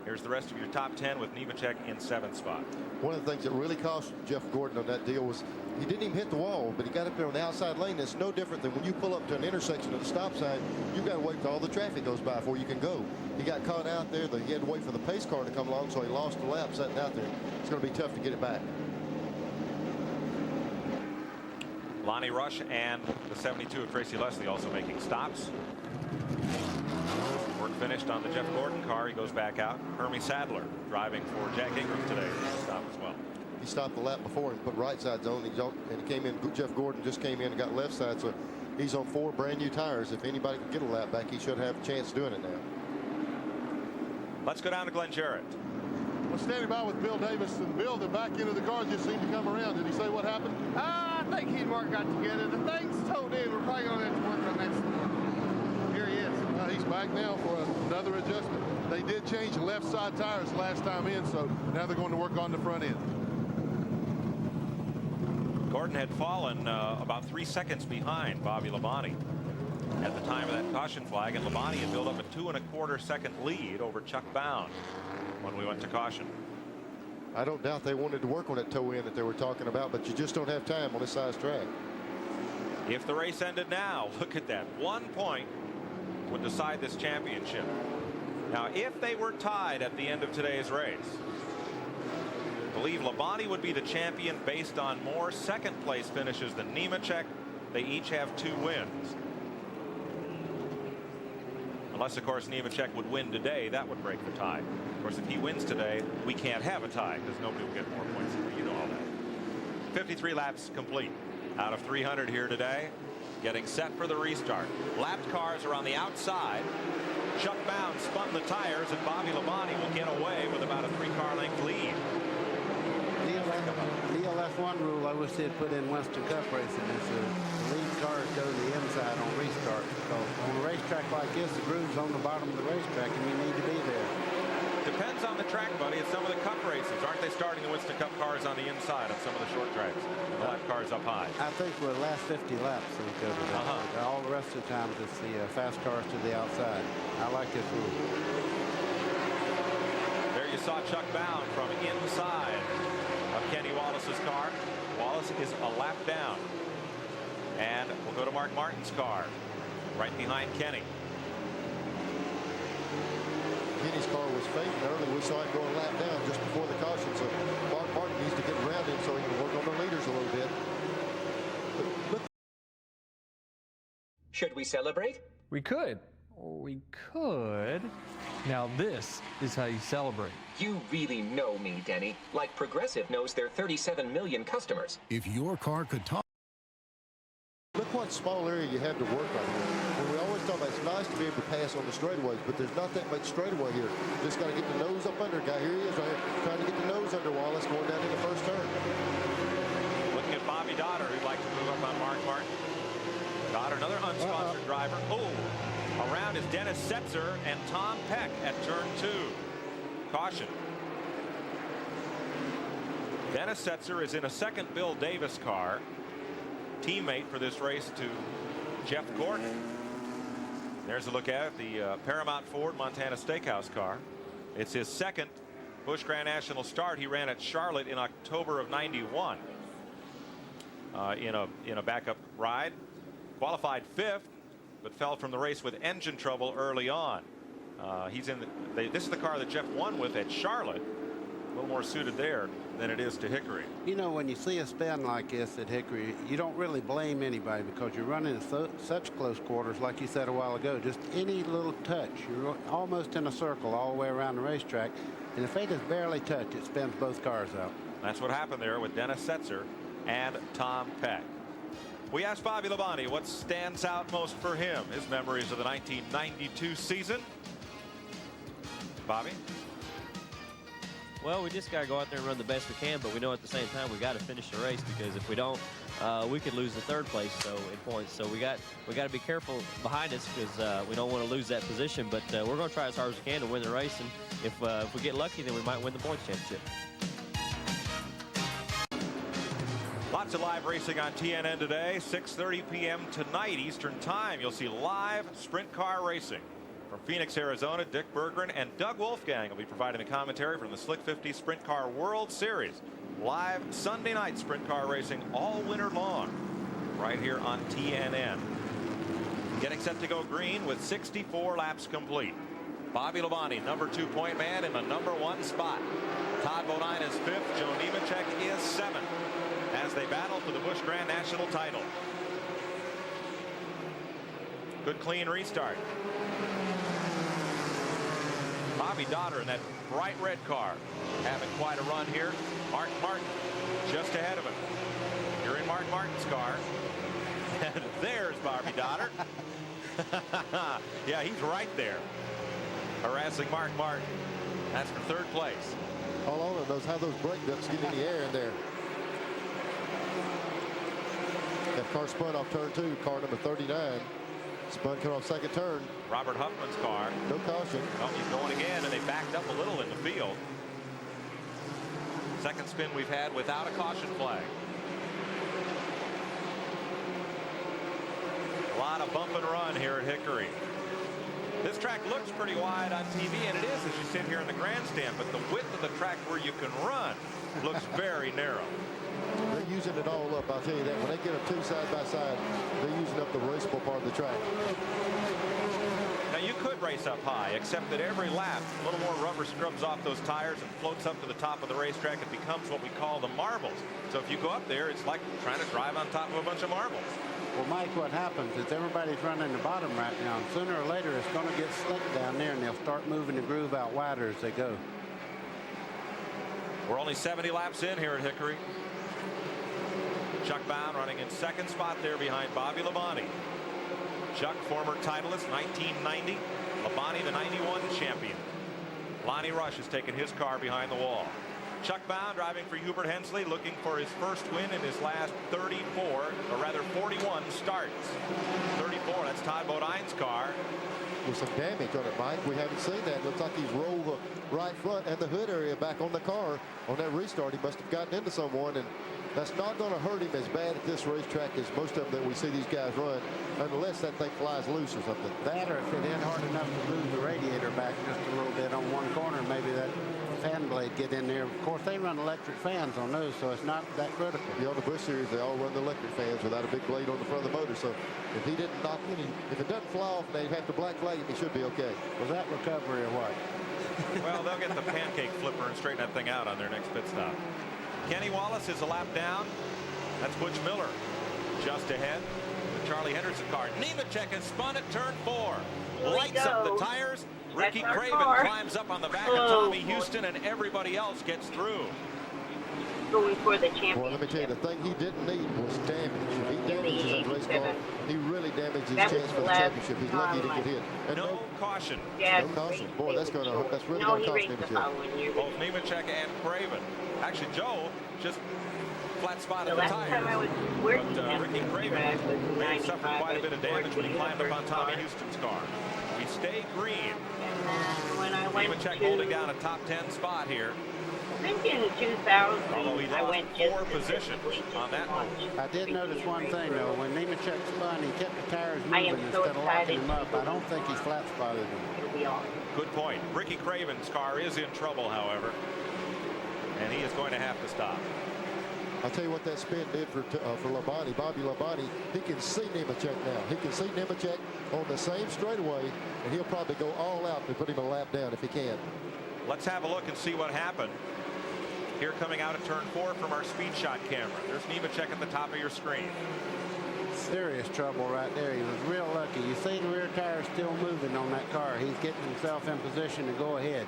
Here's the rest of your top 10 with Nemechek in 7th spot. One of the things that really cost Jeff Gordon on that deal was he didn't even hit the wall, but he got up there on the outside lane. That's no different than when you pull up to an intersection at the stop sign. You've got to wait till all the traffic goes by before you can go. He got caught out there. He had to wait for the pace car to come along, so he lost the lap sitting out there. It's going to be tough to get it back. Lonnie Rush and the 72 of Tracy Leslie also making stops. Work finished on the Jeff Gordon car. He goes back out. Hermie Sadler driving for Jack Ingram today. Stop as well. He stopped the lap before and put right sides on. And he came in. Jeff Gordon just came in and got left side. So he's on 4 brand new tires. If anybody can get a lap back, he should have a chance doing it now. Let's go down to Glenn Jarrett. Well, standing by with Bill Davis, and Bill, the back end of the car just seemed to come around. Did he say what happened? I think he and Mark got together. The thing's towed in. We're probably going to have to work on that. Here he is. He's back now for another adjustment. They did change the left side tires last time in, so now they're going to work on the front end. Gordon had fallen about 3 seconds behind Bobby Labonte at the time of that caution flag, and Labonte had built up a 2 1/4 second lead over Chuck Bound when we went to caution. I don't doubt they wanted to work on that toe in that they were talking about, but you just don't have time on this size track. If the race ended now, look at that. 1 point would decide this championship. Now, if they were tied at the end of today's race, believe Labonte would be the champion based on more second-place finishes than Nemechek. They each have 2 wins. Unless, of course, Nemechek would win today, that would break the tie. Of course, if he wins today, we can't have a tie because nobody will get more points than you know all that. 53 laps complete out of 300 here today. Getting set for the restart. Lapped cars are on the outside. Chuck Bound spun the tires, and Bobby Labonte will get away with about a 3-car length lead. The LF1 rule I wish they'd put in Winston Cup racing is the lead cars go to the inside on restart. So on a racetrack like this, the groove's on the bottom of the racetrack, and you need to be there. Depends on the track, buddy. At some of the Cup races, aren't they starting the Winston Cup cars on the inside on some of the short tracks? The lap cars up high. I think for the last 50 laps they go to that. All the rest of the times it's the fast cars to the outside. I like this rule. There you saw Chuck Bound from inside of Kenny Wallace's car. Wallace is a lap down. And we'll go to Mark Martin's car right behind Kenny. Kenny's car was fading early. We saw him go a lap down just before the caution. So Mark Martin needs to get around him so he can work on the leaders a little bit. Should we celebrate? We could. We could. Now this is how you celebrate. You really know me, Denny. Like Progressive knows their 37 million customers. If your car could talk. Look what small area you have to work on here. When we always talk about it's nice to be able to pass on the straightaways, but there's not that much straightaway here. Just got to get the nose up under. Guy, here he is right here, trying to get the nose under Wallace going down in the first turn. Looking at Bobby Dotter, who'd like to move up on Mark Martin. Dotter, another unsponsored driver. Oh, around is Dennis Setzer and Tom Peck at turn 2. Caution. Dennis Setzer is in a second Bill Davis car. Teammate for this race to Jeff Gordon. There's a look at the Paramount Ford Montana Steakhouse car. It's his second Busch Grand National start. He ran at Charlotte in October of '91 in a backup ride. Qualified 5th, but fell from the race with engine trouble early on. He's in this is the car that Jeff won with at Charlotte. A little more suited there than it is to Hickory. You know, when you see a spin like this at Hickory, you don't really blame anybody because you're running in such close quarters, like you said a while ago. Just any little touch, you're almost in a circle all the way around the racetrack, and if they just barely touch, it spins both cars out. That's what happened there with Dennis Setzer and Tom Peck. We asked Bobby Labonte what stands out most for him, his memories of the 1992 season. Bobby? Well, we just got to go out there and run the best we can, but we know at the same time we got to finish the race, because if we don't, we could lose the 3rd place in points. So we got to be careful behind us, because we don't want to lose that position. But we're going to try as hard as we can to win the race, and if we get lucky, then we might win the points championship. Lots of live racing on TNN today. 6:30 p.m. tonight Eastern Time. You'll see live sprint car racing. From Phoenix, Arizona, Dick Berggren and Doug Wolfgang will be providing the commentary from the Slick 50 Sprint Car World Series. Live Sunday night sprint car racing all winter long right here on TNN. Getting set to go green with 64 laps complete. Bobby Labonte, number 2 point man in the number 1 spot. Todd Bodine is 5th. Joe Nemechek is 7th as they battle for the Busch Grand National title. Good clean restart. Bobby Dotter in that bright red car having quite a run here. Mark Martin just ahead of him. You're in Mark Martin's car. And there's Bobby Dotter. Yeah, he's right there harassing Mark Martin. That's for 3rd place. All on knows how those brake ducts get in the air in there. That car spun off turn 2, car number 39. Spun cut off 2nd turn. Robert Huffman's car. No caution. Oh, he's going again, and they backed up a little in the field. 2nd spin we've had without a caution flag. A lot of bump and run here at Hickory. This track looks pretty wide on TV, and it is as you sit here in the grandstand, but the width of the track where you can run looks very narrow. They're using it all up, I'll tell you that. When they get them 2 side by side, they're using up the raceable part of the track. Now, you could race up high, except that every lap, a little more rubber scrubs off those tires and floats up to the top of the racetrack. It becomes what we call the marbles. So if you go up there, it's like trying to drive on top of a bunch of marbles. Well, Mike, what happens is everybody's running the bottom right now, and sooner or later it's going to get slick down there, and they'll start moving the groove out wider as they go. We're only 70 laps in here at Hickory. Chuck Bound running in second spot there behind Bobby Labonte. Chuck, former titleist, 1990. Labonte, the 91 champion. Lonnie Rush has taken his car behind the wall. Chuck Bound driving for Hubert Hensley, looking for his first win in his last 34, or rather 41 starts. 34, that's Todd Bodine's car. With some damage on it, Mike. We haven't seen that. Looks like he's rolled the right front and the hood area back on the car. On that restart, he must have gotten into someone, and that's not going to hurt him as bad at this racetrack as most of them that we see these guys run, unless that thing flies loose or something. That, or if it hit hard enough to move the radiator back just a little bit on one corner, maybe that fan blade get in there. Of course, they run electric fans on those, so it's not that critical. Yeah, on the Busch series, they all run the electric fans without a big blade on the front of the motor. So if he didn't knock any, if it doesn't fly off and they have to black flag him, he should be okay. Was that recovery or what? Well, they'll get the pancake flipper and straighten that thing out on their next pit stop. Kenny Wallace is a lap down. That's Butch Miller just ahead. The Charlie Henderson car. Nemechek has spun at turn 4. Lights up the tires. Ricky Craven climbs up on the back of Tommy Houston, and everybody else gets through. Going for the championship. Well, let me tell you, the thing he didn't need was damage. If he damages that race car, he really damaged his chance for the championship. He's lucky to get hit. And no caution. No caution. Boy, that's really going to cost Nemechek. Both Nemechek and Craven. Actually, Joe just flat spotted the tires. But Ricky Craven may have suffered quite a bit of damage when he climbed up on Tommy Houston's car. We stay green. Nemechek holding down a top 10 spot here. I think in 2000, although he lost 4 positions on that one. I did notice one thing, though. When Nemechek spun, he kept the tires moving instead of locking them up. I don't think he's flat spotted them. Good point. Ricky Craven's car is in trouble, however, and he is going to have to stop. I'll tell you what that spin did for Labonte. Bobby Labonte, he can see Nemechek now. He can see Nemechek on the same straightaway, and he'll probably go all out to put him a lap down if he can. Let's have a look and see what happened. Here coming out of turn 4 from our speed shot camera. There's Nemechek at the top of your screen. Serious trouble right there. He was real lucky. You see the rear tire still moving on that car. He's getting himself in position to go ahead.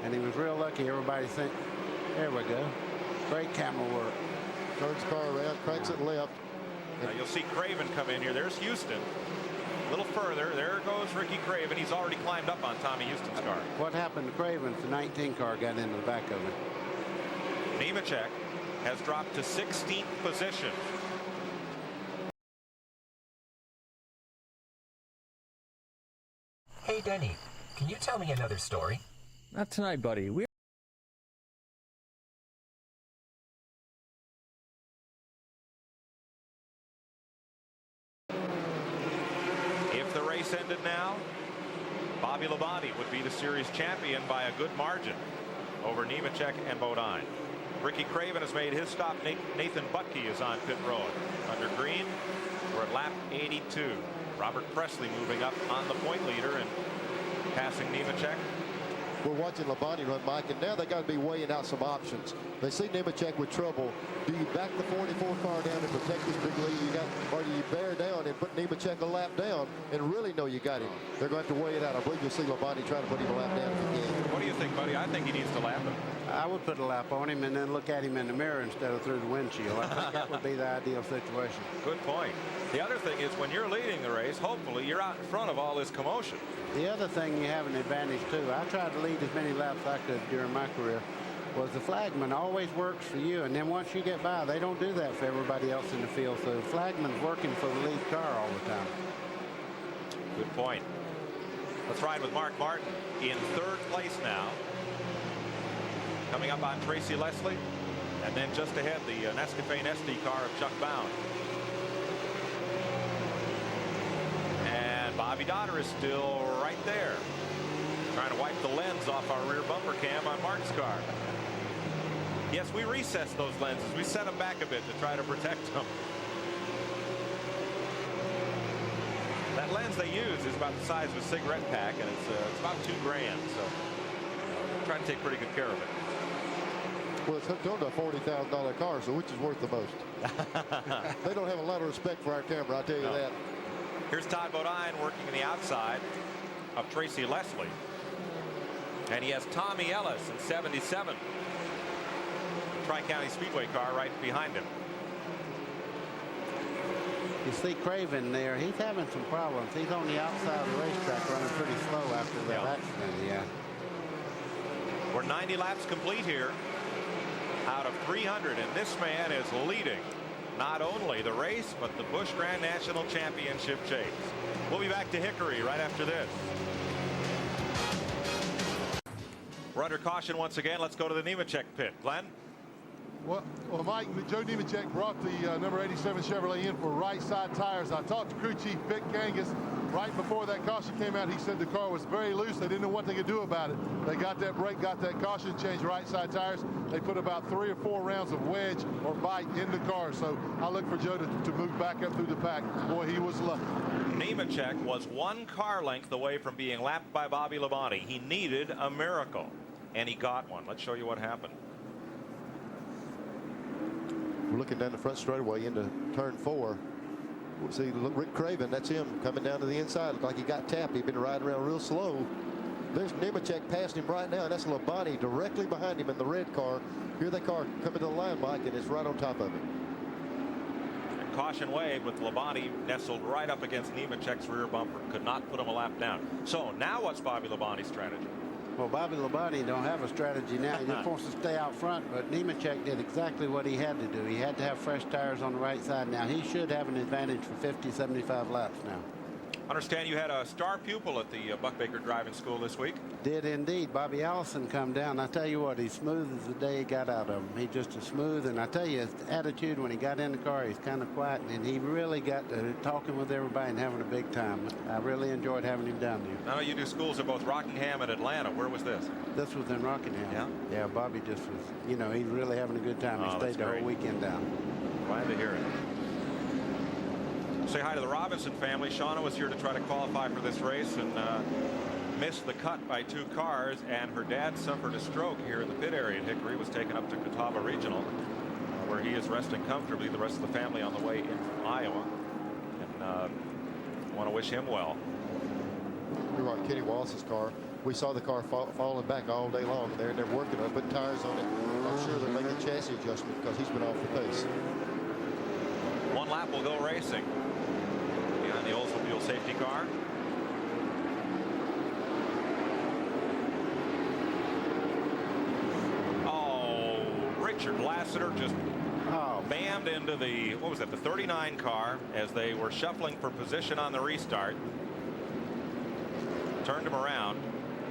And he was real lucky. Everybody think, there we go. Great Camel work. Turns the car around, cranks it left. Now you'll see Craven come in here. There's Houston. A little further. There goes Ricky Craven. He's already climbed up on Tommy Houston's car. What happened to Craven? The 19 car got into the back of it. Nemechek has dropped to 16th position. Hey, Denny, can you tell me another story? Not tonight, buddy. If the race ended now, Bobby Labonte would be the series champion by a good margin over Nemechek and Bodine. Ricky Craven has made his stop. Nathan Butke is on pit road. Under green, we're at lap 82. Robert Presley moving up on the point leader and passing Nemechek. We're watching Labonte run, Mike, and now they got to be weighing out some options. They see Nemechek with trouble. Do you back the 44 car down and protect this big lead or do you bear down and put Nemechek a lap down and really know you got him? They're going to have to weigh it out. I believe you'll see Labonte trying to put him a lap down if he can. What do you think, buddy? I think he needs to lap him. I would put a lap on him and then look at him in the mirror instead of through the windshield. I think that would be the ideal situation. Good point. The other thing is when you're leading the race, hopefully you're out in front of all this commotion. The other thing you have an advantage too. I tried to lead as many laps as I could during my career. Was the flagman always works for you, and then once you get by, they don't do that for everybody else in the field. So the flagman's working for the lead car all the time. Good point. Let's ride with Mark Martin in 3rd place now. Coming up on Tracy Leslie, and then just ahead the Nescafe Nesty car of Chuck Bound. And Bobby Dotter is still right there, trying to wipe the lens off our rear bumper cam on Mark's car. Yes, we recessed those lenses. We set them back a bit to try to protect them. That lens they use is about the size of a cigarette pack, and it's about $2 grand. So trying to take pretty good care of it. Well, it's hooked onto a $40,000 car, so which is worth the most? They don't have a lot of respect for our camera, I'll tell you that. Here's Todd Bodine working in the outside of Tracy Leslie. And he has Tommy Ellis in 77. Tri-County Speedway car right behind him. You see Craven there, he's having some problems. He's on the outside of the racetrack running pretty slow after that accident. Yeah. We're 90 laps complete here out of 300, and this man is leading not only the race but the Busch Grand National Championship chase. We'll be back to Hickory right after this. We're under caution once again. Let's go to the Nemechek pit. Glenn? Well, Mike, Joe Nemechek brought the number 87 Chevrolet in for right side tires. I talked to crew chief Vic Kangas right before that caution came out. He said the car was very loose. They didn't know what they could do about it. They got that brake, got that caution, changed right side tires. They put about 3 or 4 rounds of wedge or bite in the car. So I look for Joe to move back up through the pack. Boy, he was lucky. Nemechek was 1 car length away from being lapped by Bobby Labonte. He needed a miracle, and he got one. Let's show you what happened. We're looking down the front straightaway into turn 4. We'll see Rick Craven, that's him coming down to the inside. Looked like he got tapped. He'd been riding around real slow. There's Nemechek passing him right now, and that's Labonte directly behind him in the red car. Here that car coming to the line, Mike, and it's right on top of him. And caution wave with Labonte nestled right up against Nemechek's rear bumper. Could not put him a lap down. So now what's Bobby Labonte's strategy? Well, Bobby Labonte don't have a strategy now. He just wants to stay out front, but Nemechek did exactly what he had to do. He had to have fresh tires on the right side. Now he should have an advantage for 50, 75 laps now. Understand you had a star pupil at the Buck Baker Driving School this week. Did indeed. Bobby Allison come down. I tell you what, he's smooth as the day he got out of him. He's just as smooth, and I tell you, his attitude when he got in the car, he's kind of quiet, and he really got to talking with everybody and having a big time. I really enjoyed having him down there. I know you do schools at both Rockingham and Atlanta. Where was this? This was in Rockingham. Yeah? Yeah, Bobby just was, you know, he's really having a good time. He stayed the whole weekend down. Glad to hear it. Say hi to the Robinson family. Shauna was here to try to qualify for this race and missed the cut by 2 cars, and her dad suffered a stroke here in the pit area at Hickory, was taken up to Catawba Regional, where he is resting comfortably. The rest of the family on the way in from Iowa, and want to wish him well. You're right, Kenny Wallace's car. We saw the car falling back all day long. They're working on it, putting tires on it. I'm sure they're making chassis adjustment because he's been off the pace. 1 lap will go racing behind the Oldsmobile safety car. Oh, Richard Lassiter just bammed into the, what was that, the 39 car as they were shuffling for position on the restart. Turned him around,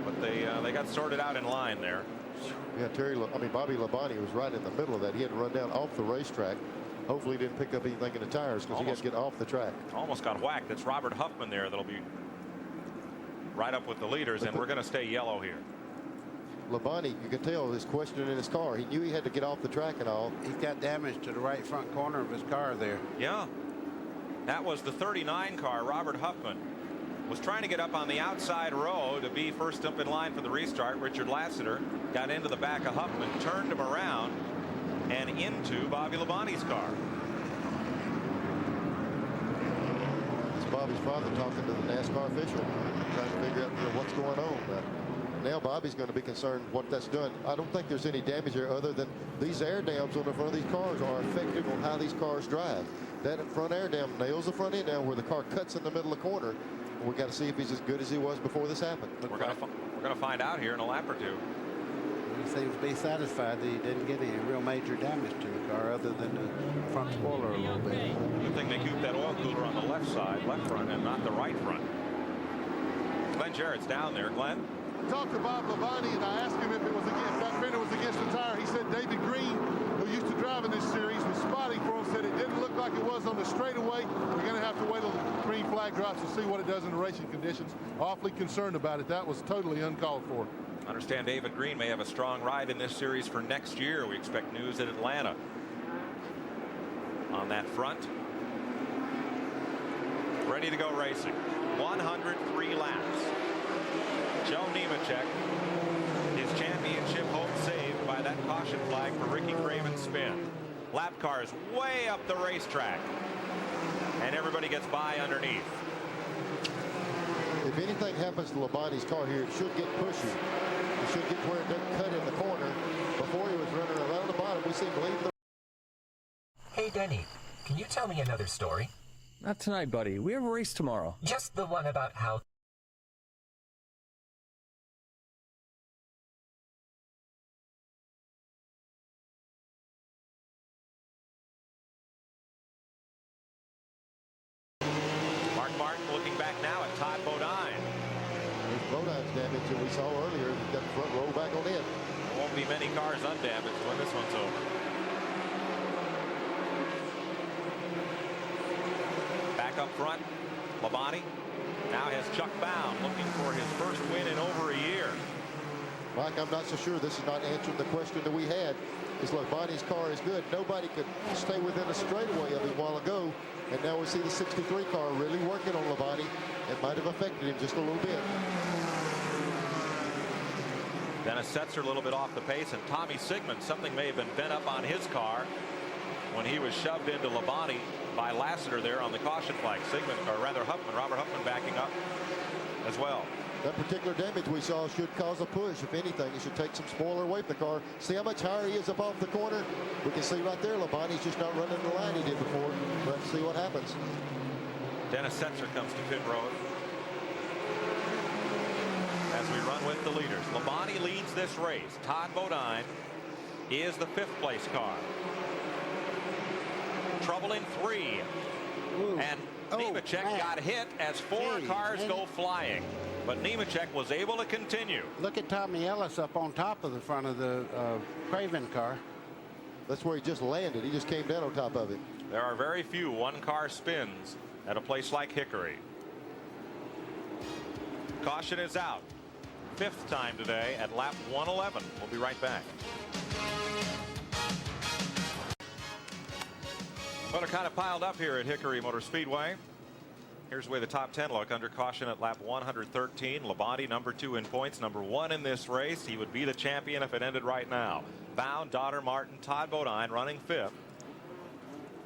but they got sorted out in line there. Yeah, Bobby Labonte was right in the middle of that. He had to run down off the racetrack. Hopefully he didn't pick up anything in the tires because he had to get off the track. Almost got whacked. That's Robert Huffman there that'll be right up with the leaders, and we're going to stay yellow here. Labonte, you can tell, is questioning his car. He knew he had to get off the track and all. He's got damage to the right front corner of his car there. Yeah. That was the 39 car. Robert Huffman was trying to get up on the outside row to be first up in line for the restart. Richard Lassiter got into the back of Huffman, turned him around, and into Bobby Labonte's car. It's Bobby's father talking to the NASCAR official, trying to figure out what's going on. Now Bobby's going to be concerned what that's done. I don't think there's any damage here other than these air dams on the front of these cars are effective on how these cars drive. That front air dam nails the front end down where the car cuts in the middle of the corner. We got to see if he's as good as he was before this happened. We're going to find out here in a lap or two. He seems to be satisfied that he didn't get any real major damage to the car other than the front spoiler a little bit. Good thing they keep that oil cooler on the left side, left front, and not the right front. Glenn Jarrett's down there. Glenn? I talked to Bob Labonte and I asked him if that fender was against the tire. He said David Green, who used to drive in this series, was spotting for him, said it didn't look like it was on the straightaway. We're going to have to wait till the green flag drops to see what it does in the racing conditions. Awfully concerned about it. That was totally uncalled for. Understand David Green may have a strong ride in this series for next year. We expect news in Atlanta on that front. Ready to go racing. 103 laps. Joe Nemechek, his championship hope saved by that caution flag for Ricky Craven's spin. Lap cars way up the racetrack, and everybody gets by underneath. If anything happens to Labonte's car here, it should get pushy. It should get to where it doesn't cut in the corner. Before he was running around the bottom, we seem to leave the... Hey, Denny, can you tell me another story? Not tonight, buddy. We have a race tomorrow. Just the one about how... Mark Martin looking back now at Todd Bodine. There's Bodine's damage that we saw earlier. He's got the front roll back on in. There won't be many cars undamaged when this one's over. Back up front, Labonte now has Chuck Bound looking for his first win in over a year. Mike, I'm not so sure this is not answering the question that we had. Is Labonte's car is good. Nobody could stay within a straightaway of him a while ago. And now we see the 63 car really working on Labonte. It might have affected him just a little bit. Dennis Setzer a little bit off the pace, and Tommy Sigmund, something may have been bent up on his car when he was shoved into Labonte by Lassiter there on the caution flag. Sigmund, or rather Huffman, Robert Huffman backing up as well. That particular damage we saw should cause a push. If anything, it should take some spoiler away from the car. See how much higher he is up off the corner? We can see right there, Labonte's just not running the line he did before. Let's see what happens. Dennis Setzer comes to pit road as we run with the leaders. Labonte leads this race. Todd Bodine is the 5th place car. Trouble in 3. Ooh. And Nemechek got hit as 4 cars go flying. But Nemechek was able to continue. Look at Tommy Ellis up on top of the front of the Craven car. That's where he just landed. He just came down on top of it. There are very few one-car spins at a place like Hickory. Caution is out. 5th time today at lap 111. We'll be right back. Well, they're kind of piled up here at Hickory Motor Speedway. Here's the way the top 10 look. Under caution at lap 113. Labonte number 2 in points, number 1 in this race. He would be the champion if it ended right now. Bound, Dodder, Martin, Todd Bodine running 5th.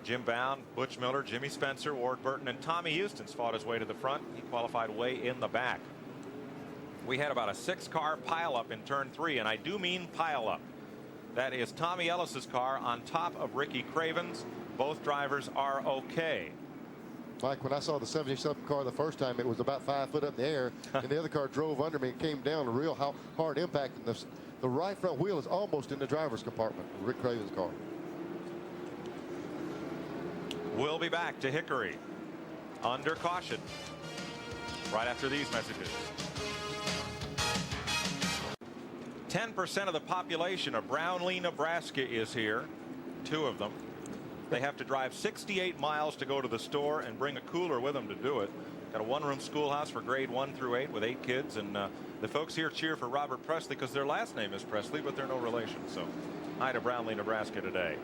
Jim Bound, Butch Miller, Jimmy Spencer, Ward Burton, and Tommy Houston's fought his way to the front. He qualified way in the back. We had about a 6-car pileup in turn 3, and I do mean pileup. That is Tommy Ellis's car on top of Ricky Craven's. Both drivers are okay. Mike, when I saw the 77 car the first time, it was about 5 foot up in the air, and the other car drove under me and came down a real hard impact. And the right front wheel is almost in the driver's compartment, Rick Craven's car. We'll be back to Hickory under caution right after these messages. 10% of the population of Brownlee, Nebraska is here. 2 of them. They have to drive 68 miles to go to the store and bring a cooler with them to do it. Got a 1-room schoolhouse for grade 1 through 8 with 8 kids. And the folks here cheer for Robert Presley because their last name is Presley, but they're no relation. So hi to Brownlee, Nebraska today.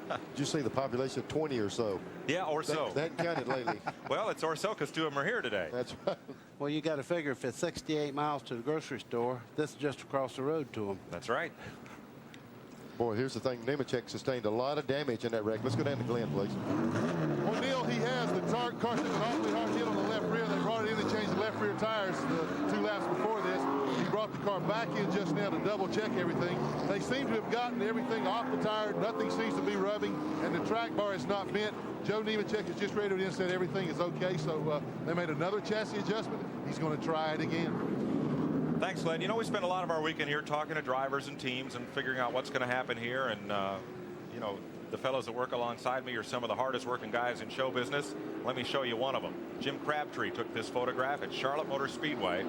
Did you see the population of 20 or so? Yeah, or so. That counted lately. Well, it's or so because 2 of them are here today. That's right. Well, you got to figure if it's 68 miles to the grocery store, this is just across the road to them. That's right. Boy, here's the thing. Nemechek sustained a lot of damage in that wreck. Let's go down to Glenn, please. Well, Neil, he has. The car took an awfully hard hit on the left rear. They brought it in and changed the left rear tires the 2 laps before this. He brought the car back in just now to double check everything. They seem to have gotten everything off the tire. Nothing seems to be rubbing, and the track bar is not bent. Joe Nemechek has just radioed in and said everything is okay, so they made another chassis adjustment. He's going to try it again. Thanks, Glenn. You know, we spend a lot of our weekend here talking to drivers and teams and figuring out what's going to happen here. And, you know, the fellows that work alongside me are some of the hardest working guys in show business. Let me show you one of them. Jim Crabtree took this photograph at Charlotte Motor Speedway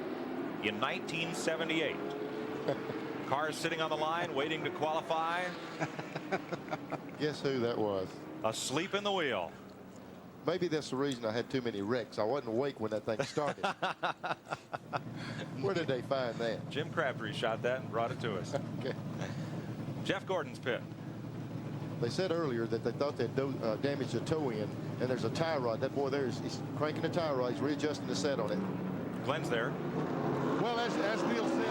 in 1978. Cars sitting on the line waiting to qualify. Guess who that was? Asleep in the wheel. Maybe that's the reason I had too many wrecks. I wasn't awake when that thing started. Where did they find that? Jim Crabtree shot that and brought it to us. Okay. Jeff Gordon's pit. They said earlier that they thought they'd damaged the toe end, and there's a tie rod. That boy there he's cranking the tie rod. He's readjusting the set on it. Glenn's there. Well, as Neil said,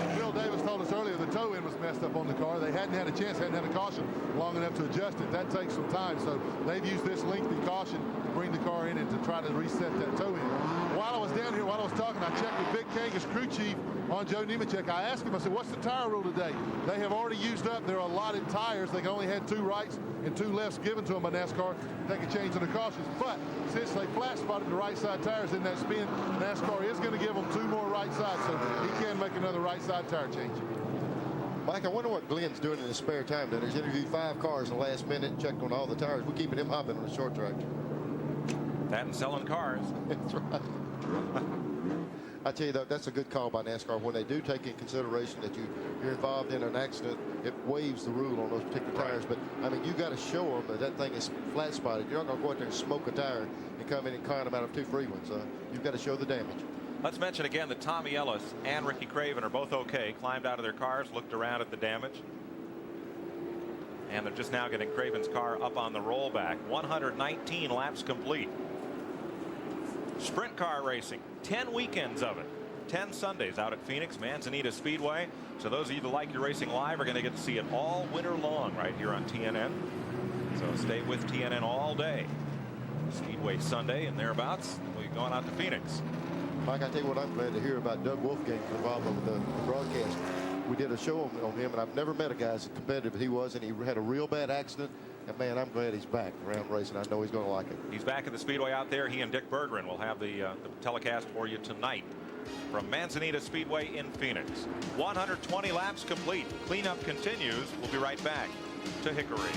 and Bill Davis told us earlier, the toe end was messed up on the car. They hadn't had a chance, hadn't had a caution long enough to adjust it. That takes some time, so they've used this lengthy caution to bring the car in and to try to reset that toe end. While I was down here, while I was talking, I checked with Vic Kangas, crew chief, on Joe Nemechek. I asked him, I said, what's the tire rule today? They have already used up their allotted tires. They only had 2 rights and 2 lefts given to them by NASCAR. They could change in the cautions. But since they flat spotted the right side tires in that spin, NASCAR is going to give them 2 more right sides, so he can make another right side tire change. Mike, I wonder what Glenn's doing in his spare time. He's interviewed 5 cars in the last minute, checked on all the tires. We're keeping him hopping on the short track. That and selling cars. That's right. I tell you, though, that's a good call by NASCAR. When they do take in consideration that you're involved in an accident, it waives the rule on those particular tires. But, I mean, you got to show them that that thing is flat spotted. You're not going to go out there and smoke a tire and come in and con them out of 2 free ones. You've got to show the damage. Let's mention again that Tommy Ellis and Ricky Craven are both okay. Climbed out of their cars, looked around at the damage. And they're just now getting Craven's car up on the rollback. 119 laps complete. Sprint car racing, 10 weekends of it. 10 Sundays out at Phoenix, Manzanita Speedway. So those of you that like your racing live are going to get to see it all winter long right here on TNN. So stay with TNN all day. Speedway Sunday and thereabouts. We'll be going out to Phoenix. Mike, I tell you what, I'm glad to hear about Doug Wolfgang's involvement with the broadcast. We did a show on him, and I've never met a guy as competitive as he was, and he had a real bad accident. And, man, I'm glad he's back around racing. I know he's going to like it. He's back at the Speedway out there. He and Dick Berggren will have the telecast for you tonight from Manzanita Speedway in Phoenix. 120 laps complete. Cleanup continues. We'll be right back to Hickory.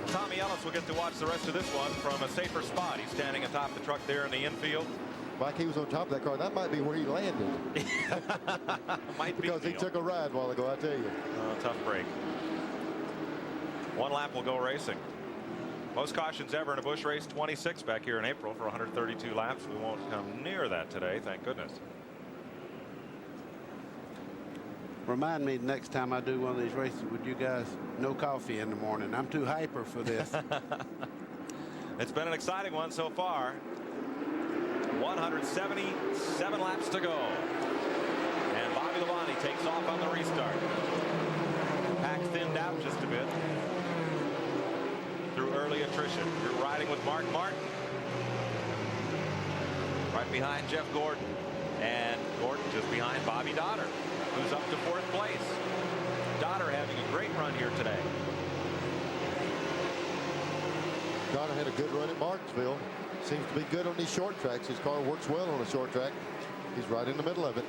Tommy Ellis will get to watch the rest of this one from a safer spot. He's standing atop the truck there in the infield. Mike, he was on top of that car. That might be where he landed. Might because be he took a ride a while ago, I tell you. Tough break. 1 lap will go racing. Most cautions ever in a Busch race, 26 back here in April for 132 laps. We won't come near that today, thank goodness. Remind me next time I do one of these races, would you guys no coffee in the morning? I'm too hyper for this. It's been an exciting one so far. 177 laps to go. And Bobby Labonte takes off on the restart. Pack thinned out just a bit through early attrition. You're riding with Mark Martin. Right behind Jeff Gordon. And Gordon just behind Bobby Dotter, who's up to 4th place. Dotter having a great run here today. Dotter had a good run at Martinsville. Seems to be good on these short tracks. His car works well on a short track. He's right in the middle of it.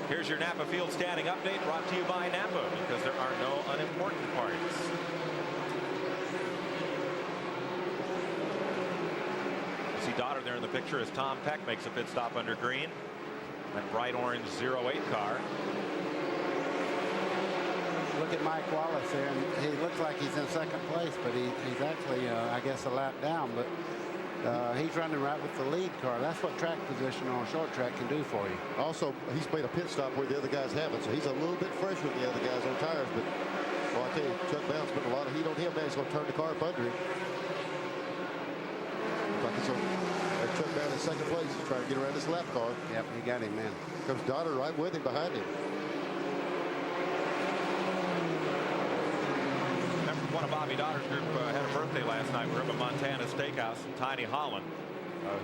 Here's your Napa Field standing update brought to you by Napa, because there are no unimportant parts. You see Dotter there in the picture as Tom Peck makes a pit stop under green. That bright orange 08 car. Look at Mike Wallace there, and he looks like he's in 2nd place, but he's actually, I guess, a lap down. But he's running right with the lead car. That's what track position on a short track can do for you. Also, he's made a pit stop where the other guys haven't, so he's a little bit fresher than the other guys on tires. But, well, I tell you, Chuck Brown's putting a lot of heat on him. Now he's going to turn the car up under him. Chuck Brown in 2nd place. He's trying to get around this lap car. Yep, he got him, man. Comes Dotter right with him behind him. One of Bobby Dotter's group had a birthday last night. We were up at Montana Steakhouse. Tiny Holland,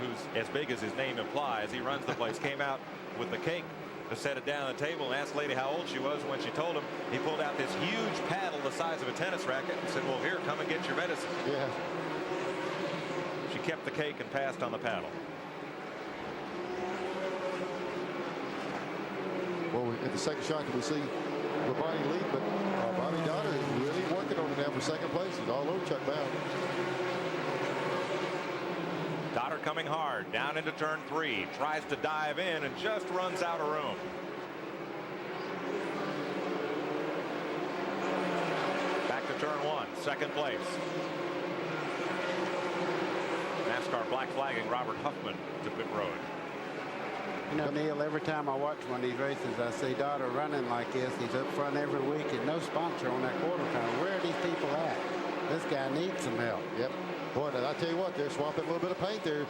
who's as big as his name implies, he runs the place, came out with the cake to set it down on the table and asked the lady how old she was. When she told him, he pulled out this huge paddle the size of a tennis racket and said, well, here, come and get your medicine. Yeah. She kept the cake and passed on the paddle. Well, in the second shot, we see Labonte lead, but Bobby Dotter is really working on it now for 2nd place. He's all over Chuck Brown. Dotter coming hard down into turn 3, tries to dive in and just runs out of room. Back to turn 1, 2nd place. NASCAR black flagging Robert Huffman to pit road. You know, Neil, every time I watch one of these races, I see Daughter running like this. He's up front every week and no sponsor on that quarter panel. Where are these people at? This guy needs some help. Yep. Boy, and I tell you what, they're swapping a little bit of paint there.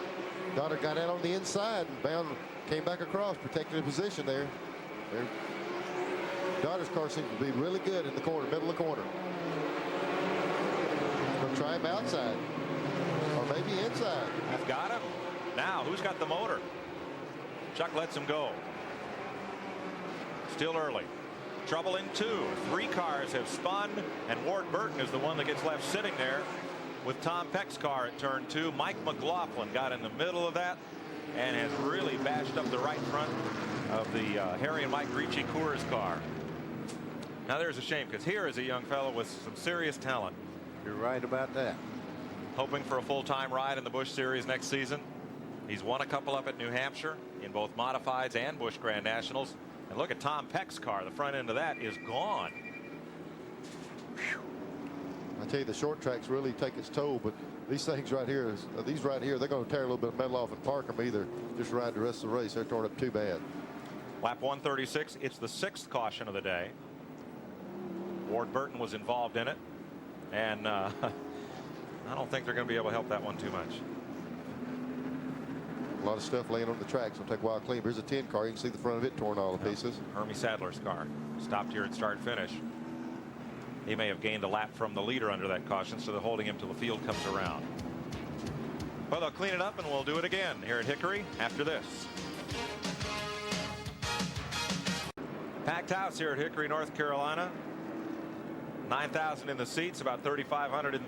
Daughter got out on the inside and came back across, protecting the position there. Daughter's car seems to be really good in the corner, middle of the corner. We'll try him outside, or maybe inside. I've got him. Now, who's got the motor? Chuck lets him go. Still early. Trouble in 2. 3 cars have spun, and Ward Burton is the one that gets left sitting there with Tom Peck's car at turn 2. Mike McLaughlin got in the middle of that and has really bashed up the right front of the Harry and Mike Ricci Coors car. Now there's a shame, because here is a young fellow with some serious talent. You're right about that. Hoping for a full-time ride in the Busch Series next season. He's won a couple up at New Hampshire in both modifieds and Busch Grand Nationals. And look at Tom Peck's car. The front end of that is gone. I tell you, the short tracks really take its toll, but these things right here, they're going to tear a little bit of metal off and park them, either just ride the rest of the race. They're torn up too bad. Lap 136. It's the 6th caution of the day. Ward Burton was involved in it, and I don't think they're going to be able to help that one too much. A lot of stuff laying on the tracks. It'll take a while to clean. Here's a 10 car. You can see the front of it torn all to pieces. Hermie Sadler's car stopped here at start finish. He may have gained a lap from the leader under that caution, so they're holding him till the field comes around. Well, they'll clean it up, and we'll do it again here at Hickory after this. Packed house here at Hickory, North Carolina. 9,000 in the seats, about 3,500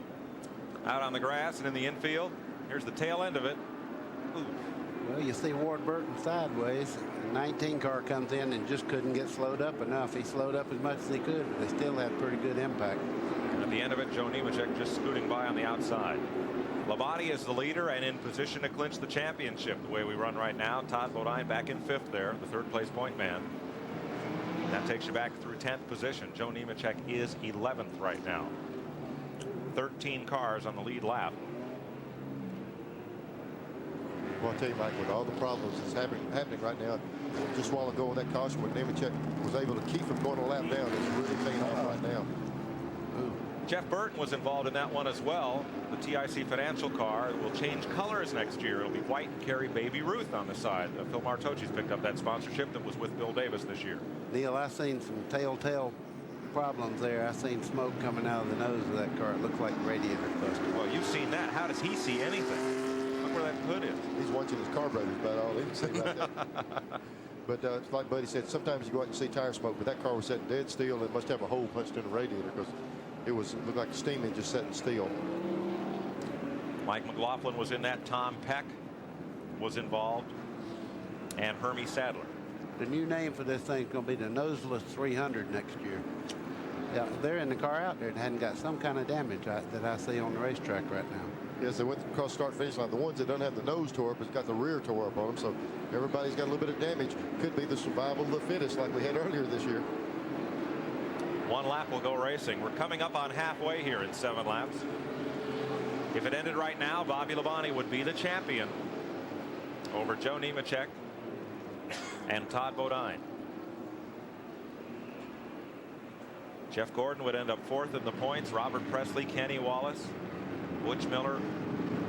out on the grass and in the infield. Here's the tail end of it. Ooh. Well, you see Ward Burton sideways. The 19 car comes in and just couldn't get slowed up enough. He slowed up as much as he could, but they still had pretty good impact. At the end of it, Joe Nemechek just scooting by on the outside. Labonte is the leader and in position to clinch the championship the way we run right now. Todd Bodine back in 5th there, the 3rd place point man. That takes you back through 10th position. Joe Nemechek is 11th right now. 13 cars on the lead lap. Well, I'll tell you, Mike, with all the problems that's happening right now, just a while ago on that caution when Nemechek was able to keep him going a lap down, it's really paying off right now. Ooh. Jeff Burton was involved in that one as well. The TIC Financial car will change colors next year. It'll be white and carry Baby Ruth on the side. Phil Martocci's picked up that sponsorship that was with Bill Davis this year. Neil, I've seen some telltale problems there. I've seen smoke coming out of the nose of that car. It looks like radiator busted. Well, you've seen that. How does he see anything? Look where that hood is. He's watching his carburetor about all he can see right there. But it's like Buddy said, sometimes you go out and see tire smoke, but that car was setting dead still. It must have a hole punched in the radiator because it looked like the steam engine setting still. Mike McLaughlin was in that. Tom Peck was involved, and Hermie Sadler. The new name for this thing is going to be the Noseless 300 next year. Yeah, they're in the car out there and hadn't got some kind of damage that I see on the racetrack right now. Yes, they went across start finish line. The ones that don't have the nose tore up has got the rear tore up on them. So everybody's got a little bit of damage. Could be the survival of the fittest like we had earlier this year. One lap will go racing. We're coming up on halfway here in 7 laps. If it ended right now, Bobby Labonte would be the champion over Joe Nemechek and Todd Bodine. Jeff Gordon would end up 4th in the points. Robert Presley, Kenny Wallace, Butch Miller,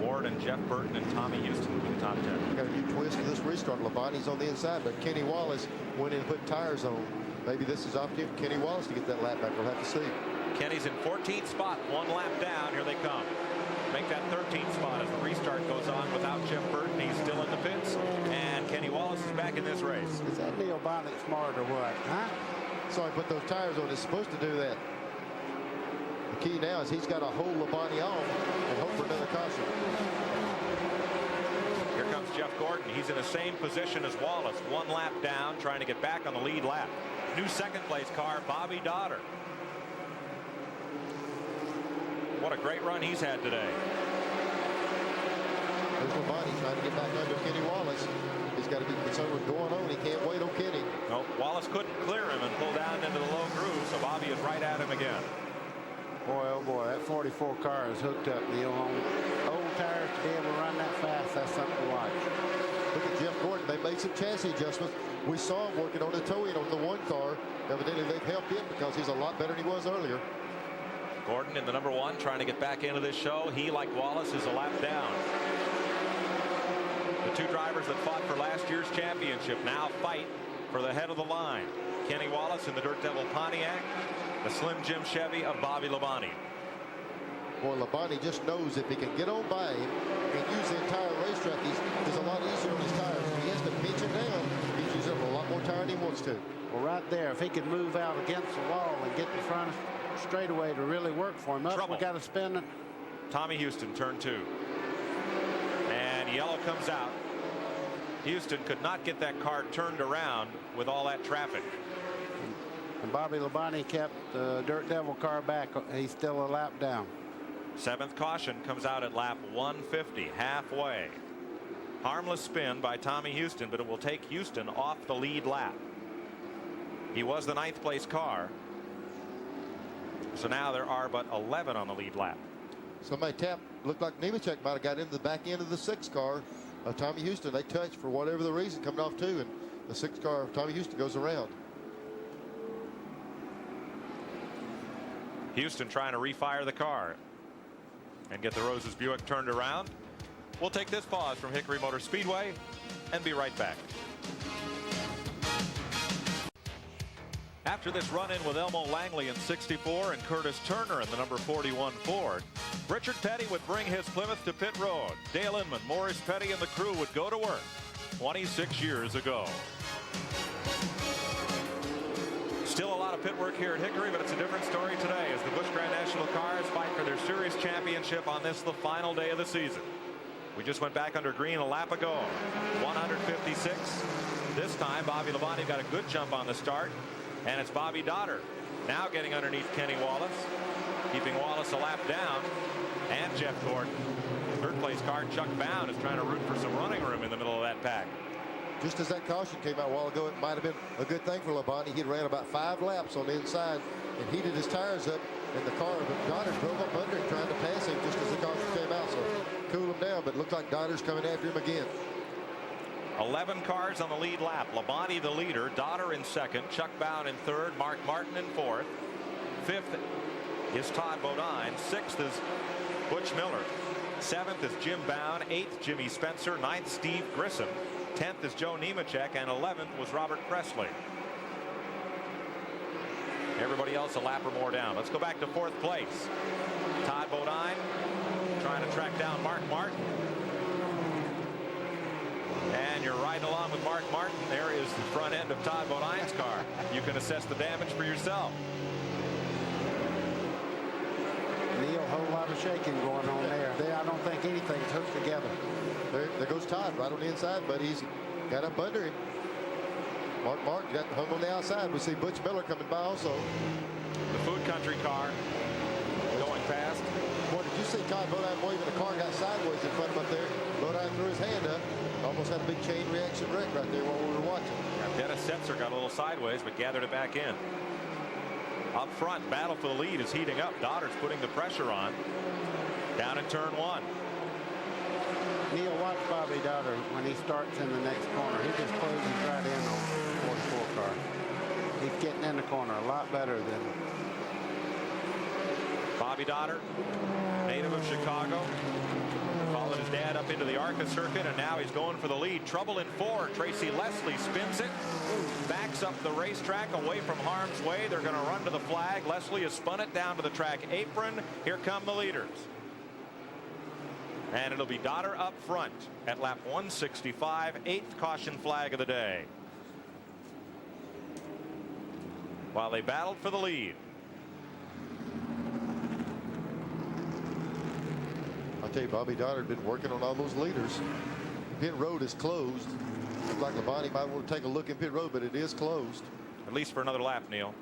Ward, and Jeff Burton, and Tommy Houston would be the top 10. Got a new twist to this restart. Labonte's on the inside, but Kenny Wallace went in and put tires on. Maybe this is opportunity for Kenny Wallace to get that lap back. We'll have to see. Kenny's in 14th spot, 1 lap down. Here they come. Make that 13th spot as the restart goes on without Jeff Burton. He's still in the pits, and Kenny Wallace is back in this race. Is that Neil Bonnet smart or what? Huh? Sorry, put those tires on. It's supposed to do that. The key now is he's got to hold Labonte on and hope for another caution. Here comes Jeff Gordon. He's in the same position as Wallace. 1 lap down, trying to get back on the lead lap. New 2nd place car, Bobby Daughter. What a great run he's had today. There's Labonte trying to get back under Kenny Wallace. He's got to be concerned with going on. He can't wait on Kenny. No, Wallace couldn't clear him and pull down into the low groove, so Bobby is right at him again. Boy, oh boy, that 44 car is hooked up, Neil. On old tires to be able to run that fast, that's something to watch. Look at Jeff Gordon. They made some chassis adjustments. We saw him working on the towing on the one car. Evidently, they've helped him because he's a lot better than he was earlier. Gordon in the number 1 trying to get back into this show. He, like Wallace, is a lap down. The two drivers that fought for last year's championship now fight for the head of the line. Kenny Wallace in the Dirt Devil Pontiac, the Slim Jim Chevy of Bobby Labonte. Boy, Labonte just knows if he can get on by him and use the entire racetrack, he's a lot easier on his tires. When he has to pinch him down, he's using up a lot more tire than he wants to. Well, right there, if he could move out against the wall and get the front straightaway to really work for him. Up, we got to spin it. Tommy Houston, turn 2. And yellow comes out. Houston could not get that car turned around with all that traffic. And Bobby Labonte kept the Dirt Devil car back. He's still a lap down. 7th caution comes out at lap 150, halfway. Harmless spin by Tommy Houston, but it will take Houston off the lead lap. He was the 9th place car. So now there are but 11 on the lead lap. Somebody tapped, looked like Nemechek might have got into the back end of the 6th car of Tommy Houston. They touched for whatever the reason, coming off 2, and the 6th car of Tommy Houston goes around. Houston trying to refire the car and get the Roses Buick turned around. We'll take this pause from Hickory Motor Speedway and be right back. After this run-in with Elmo Langley in 64 and Curtis Turner in the number 41 Ford, Richard Petty would bring his Plymouth to pit road. Dale Inman, Morris Petty, and the crew would go to work 26 years ago. Still a lot of pit work here at Hickory, but it's a different story today as the Busch Grand National cars fight for their series championship on this, the final day of the season. We just went back under green a lap ago. 156. This time, Bobby Labonte got a good jump on the start, and it's Bobby Dotter now getting underneath Kenny Wallace, keeping Wallace a lap down, and Jeff Gordon. 3rd place car, Chuck Bound, is trying to root for some running room in the middle of that pack. Just as that caution came out a while ago, it might have been a good thing for Labonte. He ran about 5 laps on the inside and heated his tires up in the car, but Dotter drove up under him trying to pass him just as the caution came out, so cool him down, but it looked like Dotter's coming after him again. 11 cars on the lead lap. Labonte the leader, Dotter in 2nd, Chuck Bound in 3rd, Mark Martin in 4th. 5th is Todd Bodine. 6th is Butch Miller. 7th is Jim Bound. 8th, Jimmy Spencer. 9th, Steve Grissom. 10th is Joe Nemechek, and 11th was Robert Presley. Everybody else a lap or more down. Let's go back to 4th place. Todd Bodine trying to track down Mark Martin. And you're riding along with Mark Martin. There is the front end of Todd Bodine's car. You can assess the damage for yourself. Neil, a whole lot of shaking going on there. I don't think anything's hooked together. There goes Todd right on the inside, but he's got up under him. Mark Martin got hung on the outside. We see Butch Miller coming by also. The Food Country car going past. Boy, did you see Todd Bodine waving? The car got sideways in front of him up there. Bodine threw his hand up. Almost had a big chain reaction wreck right there while we were watching. Yeah, Dennis Setzer got a little sideways, but gathered it back in. Up front, battle for the lead is heating up. Dotter's putting the pressure on. Down in turn 1. Neil, watch Bobby Dotter when he starts in the next corner. He just closes right in on the 44 car. He's getting in the corner a lot better than Bobby Dotter, native of Chicago. Followed his dad up into the ARCA circuit, and now he's going for the lead. Trouble in 4. Tracy Leslie spins it, backs up the racetrack away from harm's way. They're going to run to the flag. Leslie has spun it down to the track apron. Here come the leaders. And it'll be Dotter up front at lap 165, 8th caution flag of the day. While they battled for the lead. I'll tell you, Bobby Dotter had been working on all those leaders. Pit road is closed. Looks like Labonte might want to take a look in pit road, but it is closed. At least for another lap, Neil.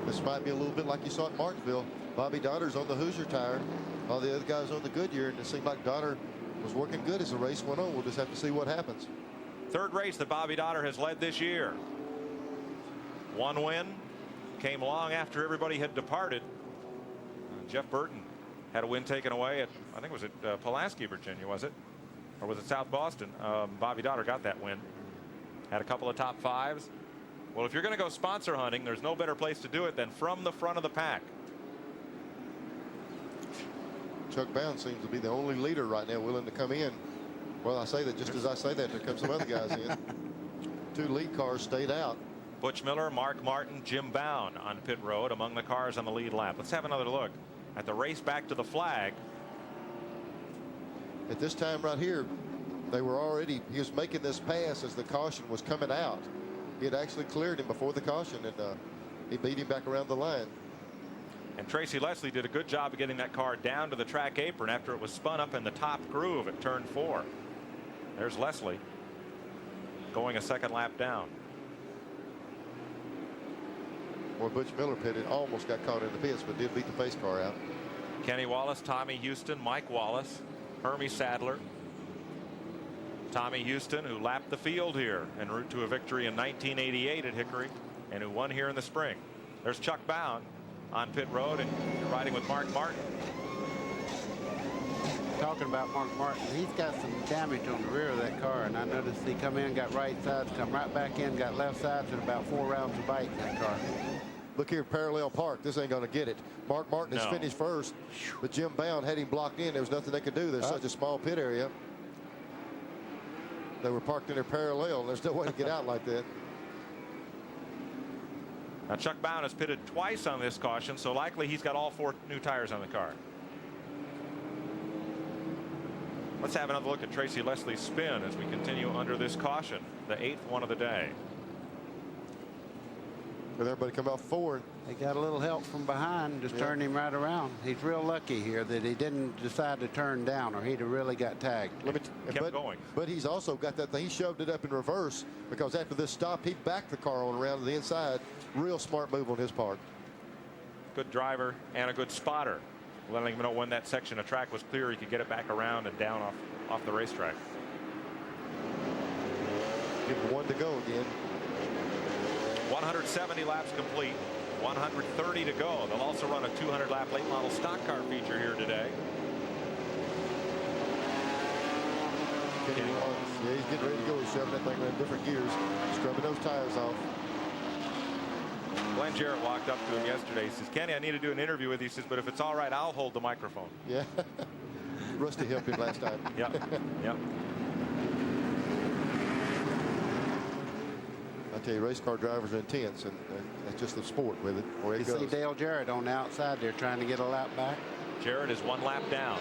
This might be a little bit like you saw at Martinsville. Bobby Dotter's on the Hoosier tire. All the other guys on the Goodyear, and it seemed like Dotter was working good as the race went on. We'll just have to see what happens. 3rd race that Bobby Dotter has led this year. 1 win. Came long after everybody had departed. Jeff Burton Had a win taken away at, I think it was at Pulaski, Virginia, was it? Or was it South Boston? Bobby Daughter got that win. Had a couple of top fives. Well, if you're going to go sponsor hunting, there's no better place to do it than from the front of the pack. Chuck Bound seems to be the only leader right now willing to come in. Well, I say that just as I say that, there come some other guys in. 2 lead cars stayed out. Butch Miller, Mark Martin, Jim Bound on pit road among the cars on the lead lap. Let's have another look at the race back to the flag. At this time right here, they were already, he was making this pass as the caution was coming out. He had actually cleared him before the caution, and he beat him back around the line. And Tracy Leslie did a good job of getting that car down to the track apron after it was spun up in the top groove at turn 4. There's Leslie going a second lap down. Boy, Butch Miller pitted, almost got caught in the pits, but did beat the pace car out. Kenny Wallace, Tommy Houston, Mike Wallace, Hermie Sadler. Tommy Houston, who lapped the field here en route to a victory in 1988 at Hickory and who won here in the spring. There's Chuck Bound on pit road and riding with Mark Martin. Talking about Mark Martin, he's got some damage on the rear of that car, and I noticed he come in, got right sides, come right back in, got left sides, and about 4 rounds of bite in that car. Look here, parallel park. This ain't going to get it. Mark Martin is finished first, but Jim Bound had him blocked in. There was nothing they could do. There's such a small pit area. They were parked in their parallel. There's no way to get out like that. Now Chuck Bound has pitted twice on this caution, so likely he's got all 4 new tires on the car. Let's have another look at Tracy Leslie's spin as we continue under this caution, the 8th one of the day. With everybody come out forward. They got a little help from behind, just turned him right around. He's real lucky here that he didn't decide to turn down, or he'd have really got tagged. Kept going. But he's also got that thing. He shoved it up in reverse because after this stop, he backed the car on around to the inside. Real smart move on his part. Good driver and a good spotter. Letting him know when that section of track was clear, he could get it back around and down off the racetrack. Give him 1 to go again. 170 laps complete, 130 to go. They'll also run a 200 lap late model stock car feature here today. Yeah, he's getting ready to go. He's shoving that thing around different gears, scrubbing those tires off. Glenn Jarrett walked up to him yesterday. He says, Kenny, I need to do an interview with you. He says, but if it's all right, I'll hold the microphone. Yeah. Rusty helped him last time. Yeah. Yeah. I tell you, race car drivers are intense, and that's just the sport with it. Where You see Dale Jarrett on the outside there trying to get a lap back. Jarrett is 1 lap down.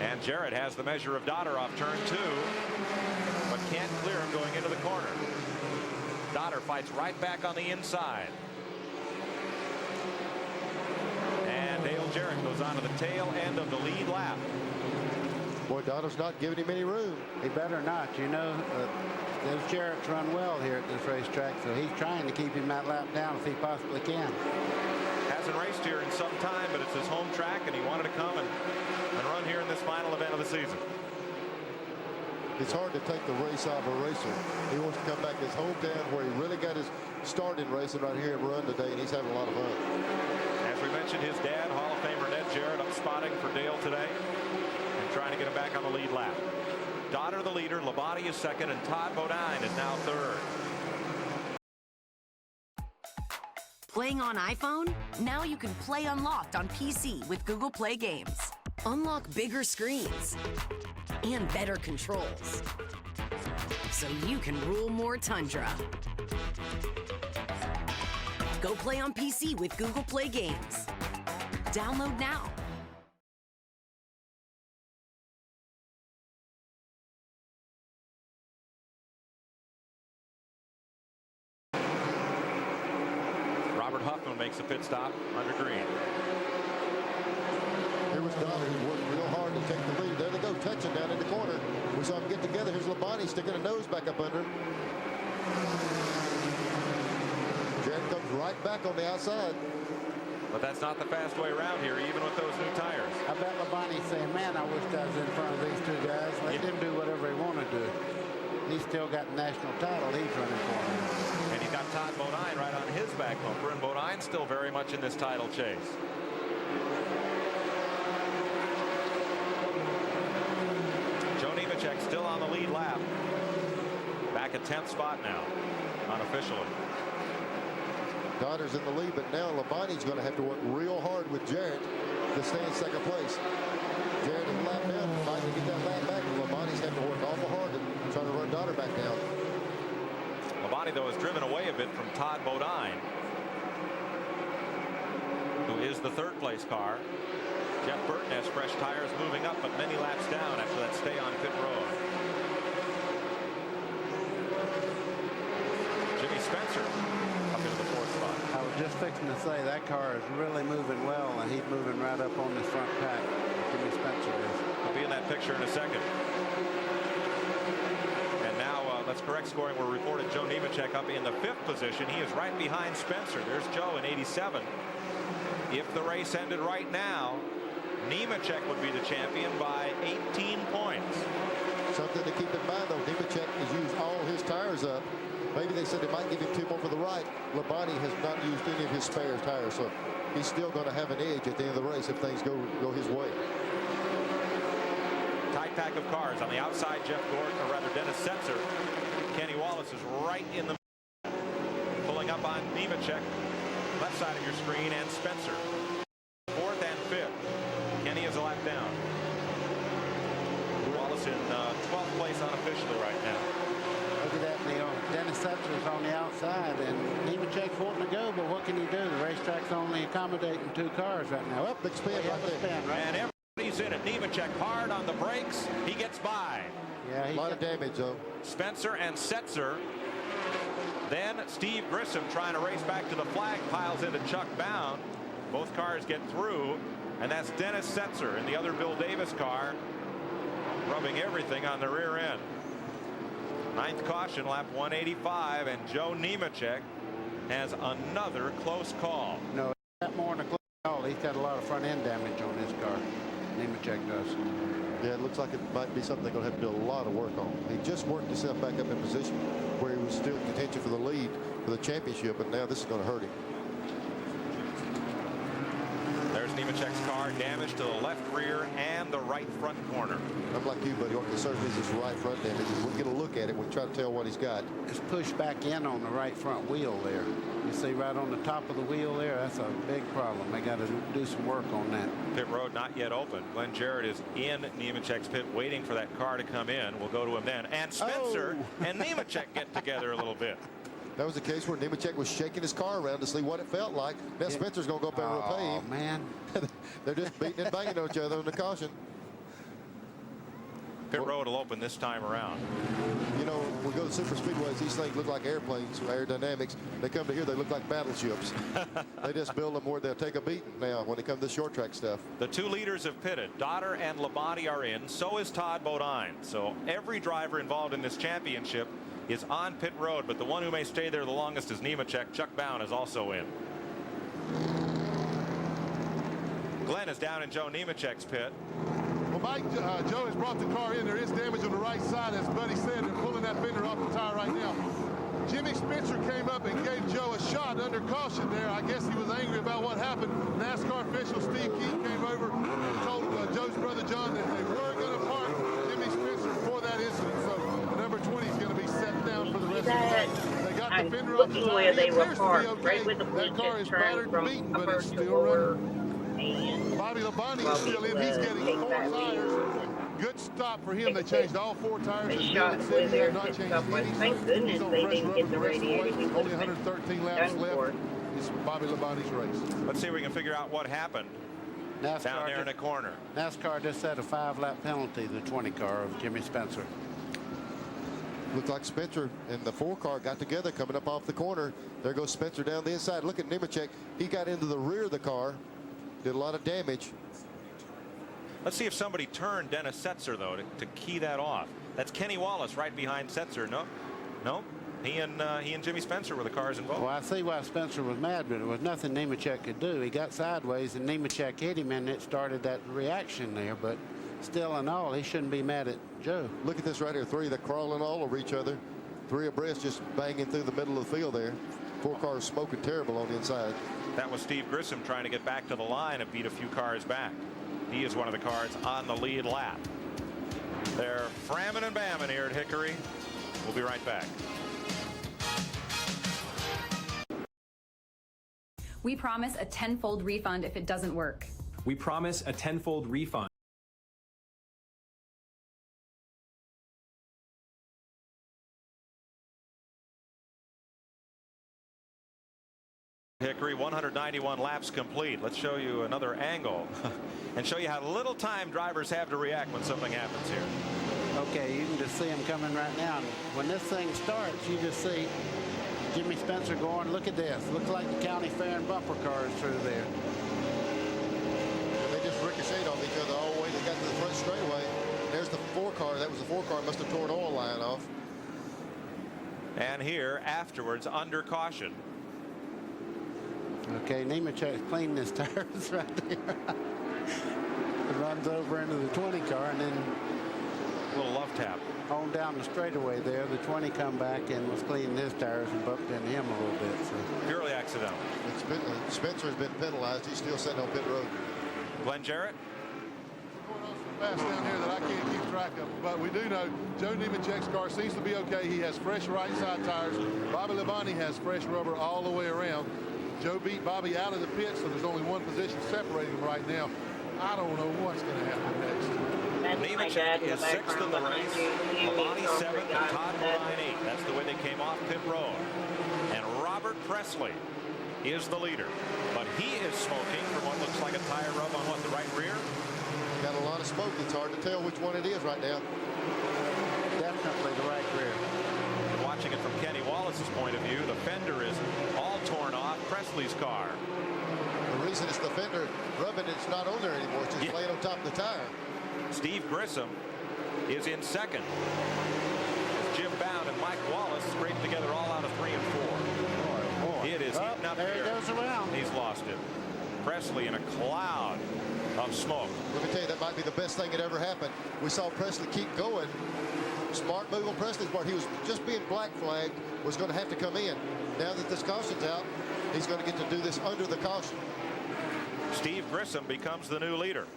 And Jarrett has the measure of Daughter off turn 2, but can't clear him going into the corner. Daughter fights right back on the inside. And Dale Jarrett goes on to the tail end of the lead lap. Boy, Daughter's not giving him any room. He better not. You know, those Jarrett's run well here at this racetrack, so he's trying to keep him that lap down if he possibly can. Hasn't raced here in some time, but it's his home track, and he wanted to come and run here in this final event of the season. It's hard to take the race off a racer. He wants to come back to his hometown where he really got his start in racing right here and run today, and he's having a lot of fun. As we mentioned, his dad, Hall of Famer Ned Jarrett, up spotting for Dale today and trying to get him back on the lead lap. Daughter the leader, Labonte is second, and Todd Bodine is now third. Playing on iPhone? Now you can play Unlocked on PC with Google Play Games. Unlock bigger screens and better controls so you can rule more Tundra. Go play on PC with Google Play Games. Download now. Robert Huffman makes a pit stop under green. Here was Daughter, who worked real hard to take the lead. There they go, touching down in the corner. We saw them get together. Here's Labonte sticking a nose back up under him. Jarrett comes right back on the outside. But that's not the fast way around here, even with those new tires. I bet Labonte's saying, man, I wish I was in front of these two guys. Let them do whatever they want to do. he's still got the national title he's running for. And he's got Todd Bodine right on his back bumper, and Bodine's still very much in this title chase. Joe Nemechek still on the lead lap. Back at 10th spot now, unofficially. Donner's in the lead, but now Labonte's going to have to work real hard with Jarrett to stay in second place. Jarrett is lap down, fighting to get that lap back, and Labonte's having to work awful hard to try to run Donner back down. Labonte, though, has driven away a bit from Todd Bodine, who is the third place car. Jeff Burton has fresh tires moving up, but many laps down after that stay on pit road. Jimmy Spencer up into the fourth spot. I was just fixing to say that car is really moving well, and he's moving right up on this front pack. Jimmy Spencer is. I'll be in that picture in a second. And now let's correct scoring. We're reported Joe Nemechek up in the 5th position. He is right behind Spencer. There's Joe in 87. If the race ended right now, Nemechek would be the champion by 18 points. Something to keep in mind, though, Nemechek has used all his tires up. Maybe they said they might give him 2 more for the right. Labonte has not used any of his spare tires, so he's still going to have an edge at the end of the race if things go his way. Tight pack of cars on the outside. Jeff Gordon, or rather Dennis Setzer. Kenny Wallace is right in the middle, pulling up on Nemechek, left side of your screen, and Spencer. 4th and 5th. Kenny is a lap down. Wallace in 12th place unofficially right now. Look at that, Neil. Dennis Setzer is on the outside, and Nemechek's wanting to go, but what can he do? The racetrack's only accommodating 2 cars right now. Up, big spin right there. And everybody's in it. Nemechek hard on the brakes. He gets by. Yeah, a lot of damage, though. Spencer and Setzer. Then Steve Grissom trying to race back to the flag, piles into Chuck Bound. Both cars get through, and that's Dennis Setzer in the other Bill Davis car, rubbing everything on the rear end. 9th caution, lap 185, and Joe Nemechek has another close call. No, he's got more than a close call. He's got a lot of front end damage on his car. Nemechek does. Yeah, it looks like it might be something they're going to have to do a lot of work on. He just worked himself back up in position where he was still in contention for the lead for the championship, but now this is going to hurt him. There's Nemechek's car damaged to the left rear and the right front corner. I'm like you, buddy. What concerns me is this right front damage. We'll get a look at it. We'll try to tell what he's got. It's pushed back in on the right front wheel there. You see right on the top of the wheel there, that's a big problem. They got to do some work on that. Pit road not yet open. Glenn Jarrett is in Nemechek's pit waiting for that car to come in. We'll go to him then. And Spencer and Nemechek get together a little bit. That was a case where Nemechek was shaking his car around to see what it felt like. Now Spencer's going to go up there and repay him. Oh, man. They're just beating and banging on each other on the caution. Pit road will open this time around. You know, we go to super speedways, these things look like airplanes, aerodynamics. They come to here, they look like battleships. They just build them where they'll take a beat now when it comes to short track stuff. The 2 leaders have pitted. Dotter and Labonte are in. So is Todd Bodine. So every driver involved in this championship is on pit road, but the one who may stay there the longest is Nemechek. Chuck Bound is also in. Glenn is down in Joe Nemechek's pit. Well, Mike, Joe has brought the car in. There is damage on the right side, as Buddy said. They're pulling that fender off the tire right now. Jimmy Spencer came up and gave Joe a shot under caution there. I guess he was angry about what happened. NASCAR official Steve Keith came over and told Joe's brother John that they were going to park Jimmy Spencer for that incident. So number 20 is going to be set down for the rest of the race. They got the fender off the tire. Where they were parked, okay. right where the That car is turned battered from and beaten, but upper it's to still lower. running. And Bobby Labonte is still in. He's getting 4 tires. Good stop for him. They changed all 4 tires. They As shot Millen where said, he had they're not picked changed up with. any. Thank goodness He's on they fresh didn't rubber get the the rest of the way. radiator. Only 113 laps left. It's Bobby Labonte's race. Let's see if we can figure out what happened down there in the corner. NASCAR just set a 5-lap penalty, the 20 car of Jimmy Spencer. Looked like Spencer and the 4 car got together coming up off the corner. There goes Spencer down the inside. Look at Nemechek. He got into the rear of the car, did a lot of damage. Let's see if somebody turned Dennis Setzer, though, to key that off. That's Kenny Wallace right behind Setzer. No. He and Jimmy Spencer were the cars involved. Well, I see why Spencer was mad, but it was nothing Nemechek could do. He got sideways, and Nemechek hit him, and it started that reaction there. But still and all, he shouldn't be mad at Joe. Look at this right here. 3 that crawling all over each other. 3 abreast just banging through the middle of the field there. 4 cars smoking terrible on the inside. That was Steve Grissom trying to get back to the line and beat a few cars back. He is one of the cars on the lead lap. They're framming and bamming here at Hickory. We'll be right back. We promise a 10-fold refund if it doesn't work. We promise a 10-fold refund. Hickory, 191 laps complete. Let's show you another angle and show you how little time drivers have to react when something happens here. Okay, you can just see him coming right now. And when this thing starts, you just see Jimmy Spencer going, look at this. Looks like the county fair and bumper cars through there. They just ricocheted off each other all the way. They got to the front straightaway. There's the 4 car. That was the 4 car. Must have torn oil line off. And here afterwards, under caution. Okay, Nemechek's cleaning his tires right there. Runs over into the 20 car and then a little love tap. On down the straightaway there, the 20 come back and was cleaning his tires and bumped into him a little bit. So. Purely accidental. Spencer's been penalized. He's still sitting on pit road. Glenn Jarrett. Fast down here that I can't keep track of. But we do know Joe Nemechek's car seems to be okay. He has fresh right side tires. Bobby Labonte has fresh rubber all the way around. Joe beat Bobby out of the pit, so there's only one position separating them right now. I don't know what's going to happen next. Nemechek is 6th in the race. Labonte 7th and Todd Bouchard 8th. That's the way they came off pit road. And Robert Presley is the leader. But he is smoking from what looks like a tire rub on what, the right rear? Got a lot of smoke. It's hard to tell which one it is right now. Definitely the right rear. Watching it from Kenny Wallace's point of view, the fender is all torn off Presley's car. The reason it's the fender rubbing, it's not on there anymore. It's just laying on top of the tire. Steve Grissom is in 2nd. Jim Bound and Mike Wallace scraped together all out of 3 and 4. It is heating up there here. He goes around. He's lost it. Presley in a cloud of smoke. Let me tell you, that might be the best thing that ever happened. We saw Presley keep going. Smart move on Presley's part. He was just being black flagged, was going to have to come in. Now that this caution's out, he's going to get to do this under the caution. Steve Grissom becomes the new leader.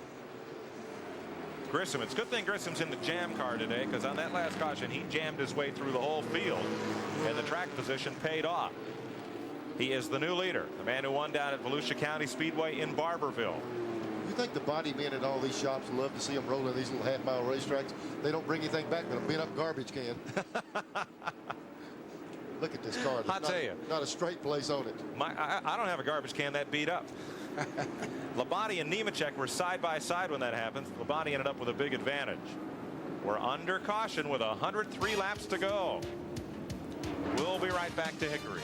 Grissom, it's a good thing Grissom's in the jam car today, because on that last caution he jammed his way through the whole field and the track position paid off. He is the new leader, the man who won down at Volusia County Speedway in Barberville. You think the body men at all these shops love to see them rolling these little half-mile racetracks? They don't bring anything back but a bent-up garbage can. Look at this car. I'll tell you, not a straight place on it. I don't have a garbage can that beat up. Labonte and Nemechek were side by side when that happened. Labonte ended up with a big advantage. We're under caution with 103 laps to go. We'll be right back to Hickory.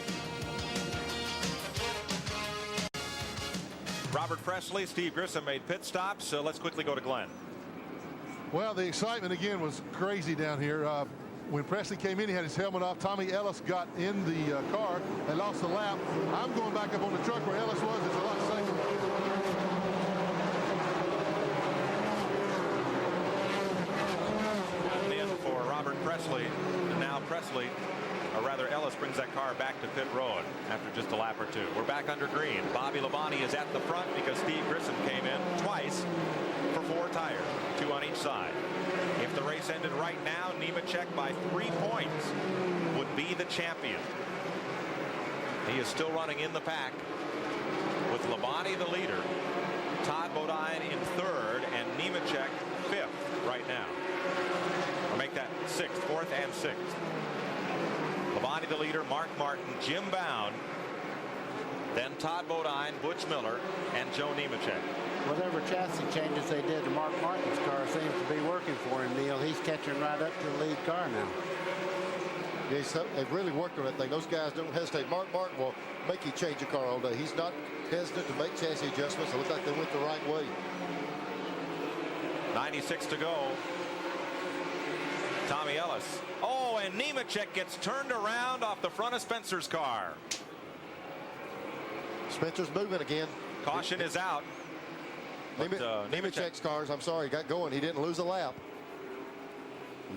Robert Presley, Steve Grissom made pit stops. So let's quickly go to Glenn. Well, the excitement again was crazy down here. When Presley came in, he had his helmet off. Tommy Ellis got in the car and lost the lap. I'm going back up on the truck where Ellis was. It's a lot safer. In for Robert Presley, and now Presley, or rather Ellis, brings that car back to pit road after just a lap or two. We're back under green. Bobby Labonte is at the front because Steve Grissom came in twice for 4 tires, 2 on each side. If the race ended right now, Nemechek by 3 points would be the champion. He is still running in the pack with Labonte the leader, Todd Bodine in 3rd, and Nemechek 5th right now. Or make that 6th, 4th and 6th. Labonte the leader, Mark Martin, Jim Bound, then Todd Bodine, Butch Miller, and Joe Nemechek. Whatever chassis changes they did to Mark Martin's car seems to be working for him, Neil. He's catching right up to the lead car now. Yeah, they've really worked on that thing. Those guys don't hesitate. Mark Martin will make you change your car all day. He's not hesitant to make chassis adjustments. It looks like they went the right way. 96 to go. Tommy Ellis. Oh, and Nemechek gets turned around off the front of Spencer's car. Spencer's moving again. Caution is out. But, Nemechek's cars, I'm sorry, got going. He didn't lose a lap.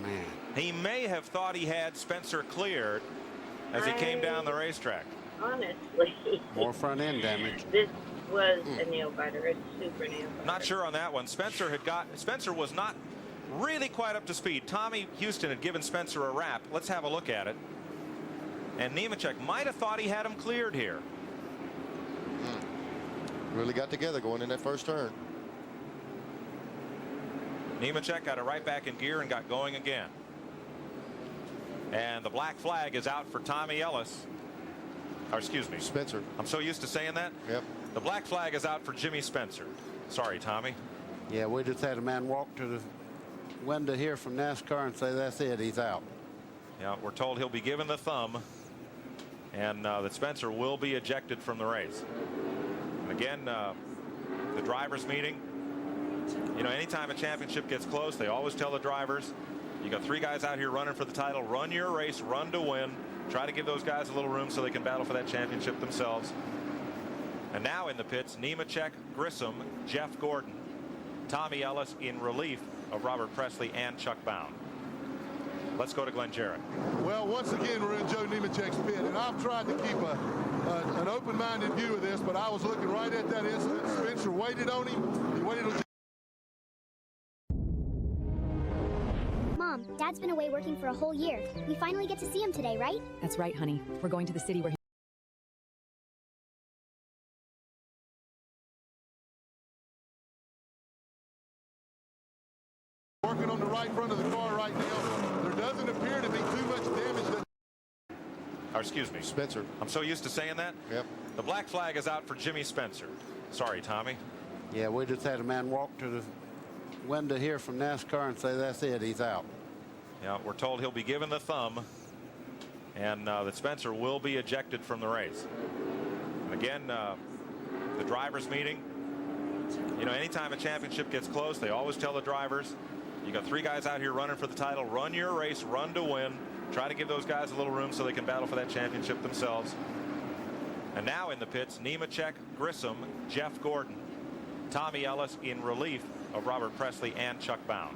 Man. He may have thought he had Spencer cleared as he came down the racetrack. Honestly. More front end damage. This was a nail biter. It's super nail biter. Not sure on that one. Spencer was not really quite up to speed. Tommy Houston had given Spencer a wrap. Let's have a look at it. And Nemechek might have thought he had him cleared here. Really got together going in that first turn. Nemechek got it right back in gear and got going again. And the black flag is out for Tommy Ellis. Or excuse me, Spencer. I'm so used to saying that. Yep. The black flag is out for Jimmy Spencer. Sorry, Tommy. Yeah, we just had a man walk to the window here from NASCAR and say that's it, he's out. Yeah, we're told he'll be given the thumb and that Spencer will be ejected from the race. And again, the drivers meeting, you know, anytime a championship gets close, they always tell the drivers, you got 3 guys out here running for the title, run your race, run to win. Try to give those guys a little room so they can battle for that championship themselves. And now in the pits, Nemechek, Grissom, Jeff Gordon, Tommy Ellis in relief of Robert Presley and Chuck Bound. Let's go to Glenn Jarrett. Well, once again, we're in Joe Nemechek's pit, and I've tried to keep an open-minded view of this, but I was looking right at that incident. Spencer waited on him. He waited until... Mom, Dad's been away working for a whole year. We finally get to see him today, right? That's right, honey. We're going to the city where he... Working on the right front of the car right now. There doesn't appear to be too much damage. Or excuse me, Spencer. I'm so used to saying that. Yep. The black flag is out for Jimmy Spencer. Sorry, Tommy. Yeah, we just had a man walk to the window here from NASCAR and say that's it, he's out. Yeah, we're told he'll be given the thumb and that Spencer will be ejected from the race. And again, the drivers meeting, you know, anytime a championship gets close, they always tell the drivers, you got 3 guys out here running for the title, run your race, run to win. Try to give those guys a little room so they can battle for that championship themselves. And now in the pits, Nemechek, Grissom, Jeff Gordon, Tommy Ellis in relief of Robert Presley and Chuck Bound.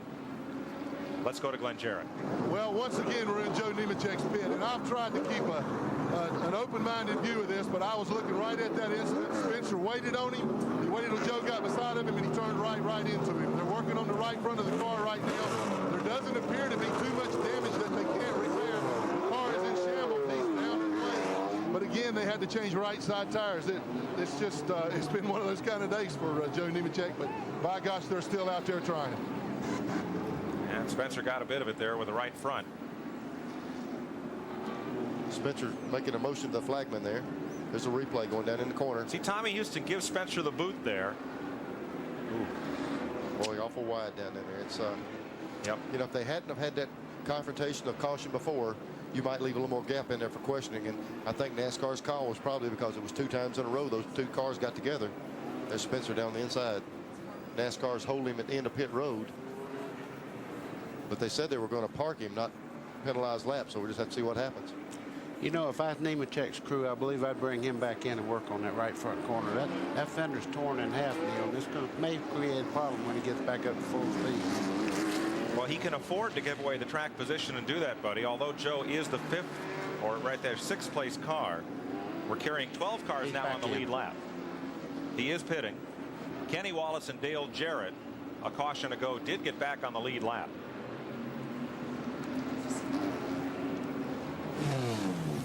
Let's go to Glenn Jarrett. Well, once again, we're in Joe Nemechek's pit, and I've tried to keep an open-minded view of this, but I was looking right at that incident. Spencer waited on him. He waited until Joe got beside of him, and he turned right into him. They're working on the right front of the car right now. There doesn't appear to be too much damage that they can't repair. The car is in shambles. He's down in place. But again, they had to change right side tires. It's just, it's been one of those kind of days for Joe Nemechek, but by gosh, they're still out there trying. And Spencer got a bit of it there with the right front. Spencer making a motion to the flagman there. There's a replay going down in the corner. See, Tommy Houston gives Spencer the boot there. Ooh. Boy, awful wide down in there. It's yep. You know, if they hadn't have had that confrontation of caution before, you might leave a little more gap in there for questioning. And I think NASCAR's call was probably because it was 2 times in a row those 2 cars got together. There's Spencer down the inside. NASCAR's holding him at the end of pit road. But they said they were going to park him, not penalize laps, so we just have to see what happens. You know, if I had Nemechek's crew, I believe I'd bring him back in and work on that right front corner. That fender's torn in half, Neil. This may create a problem when he gets back up to full speed. Well, he can afford to give away the track position and do that, buddy. Although Joe is the 5th, or right there, 6th place car. We're carrying 12 cars now on the lead lap. He is pitting. Kenny Wallace and Dale Jarrett, a caution ago, did get back on the lead lap.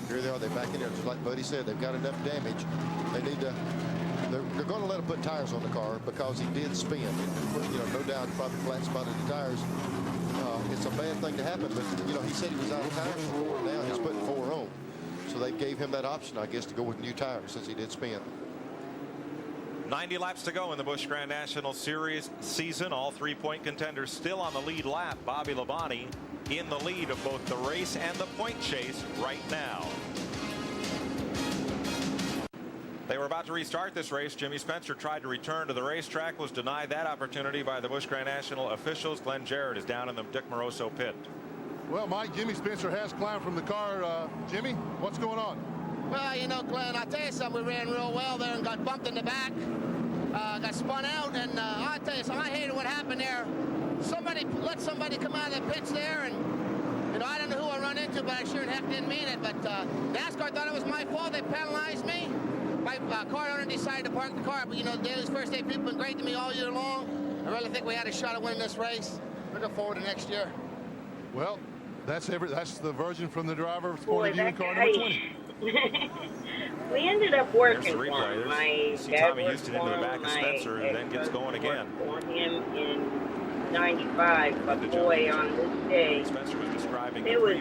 Here they are. They're back in there. Just like Buddy said, they've got enough damage. They need to. They're going to let him put tires on the car because he did spin. You know, no doubt, probably flat spotted the tires. It's a bad thing to happen, but you know, he said he was out of tires before. Now he's putting 4 on, so they gave him that option, I guess, to go with new tires since he did spin. 90 laps to go in the Busch Grand National Series season. All 3-point contenders still on the lead lap. Bobby Labonte in the lead of both the race and the point chase right now. They were about to restart this race. Jimmy Spencer tried to return to the racetrack, was denied that opportunity by the Busch Grand National officials. Glenn Jarrett is down in the Dick Moroso pit. Well, Mike, Jimmy Spencer has climbed from the car. Jimmy, what's going on? Well, you know, Glenn, I'll tell you something. We ran real well there and got bumped in the back. got spun out, and I'll tell you something, I hated what happened there. Somebody let somebody come out of the pits there, and you know, I don't know who I run into, but I sure in heck didn't mean it. But NASCAR thought it was my fault. They penalized me. My car owner decided to park the car, but you know, Daly's first day people have been great to me all year long. I really think we had a shot at winning this race. Looking forward to next year. Well, that's the version from the driver's point of view in car number 20. We ended up working for him. My dad worked for him. My Spencer, and then gets going again. For him in 95, but boy, on this day, Spencer was describing there was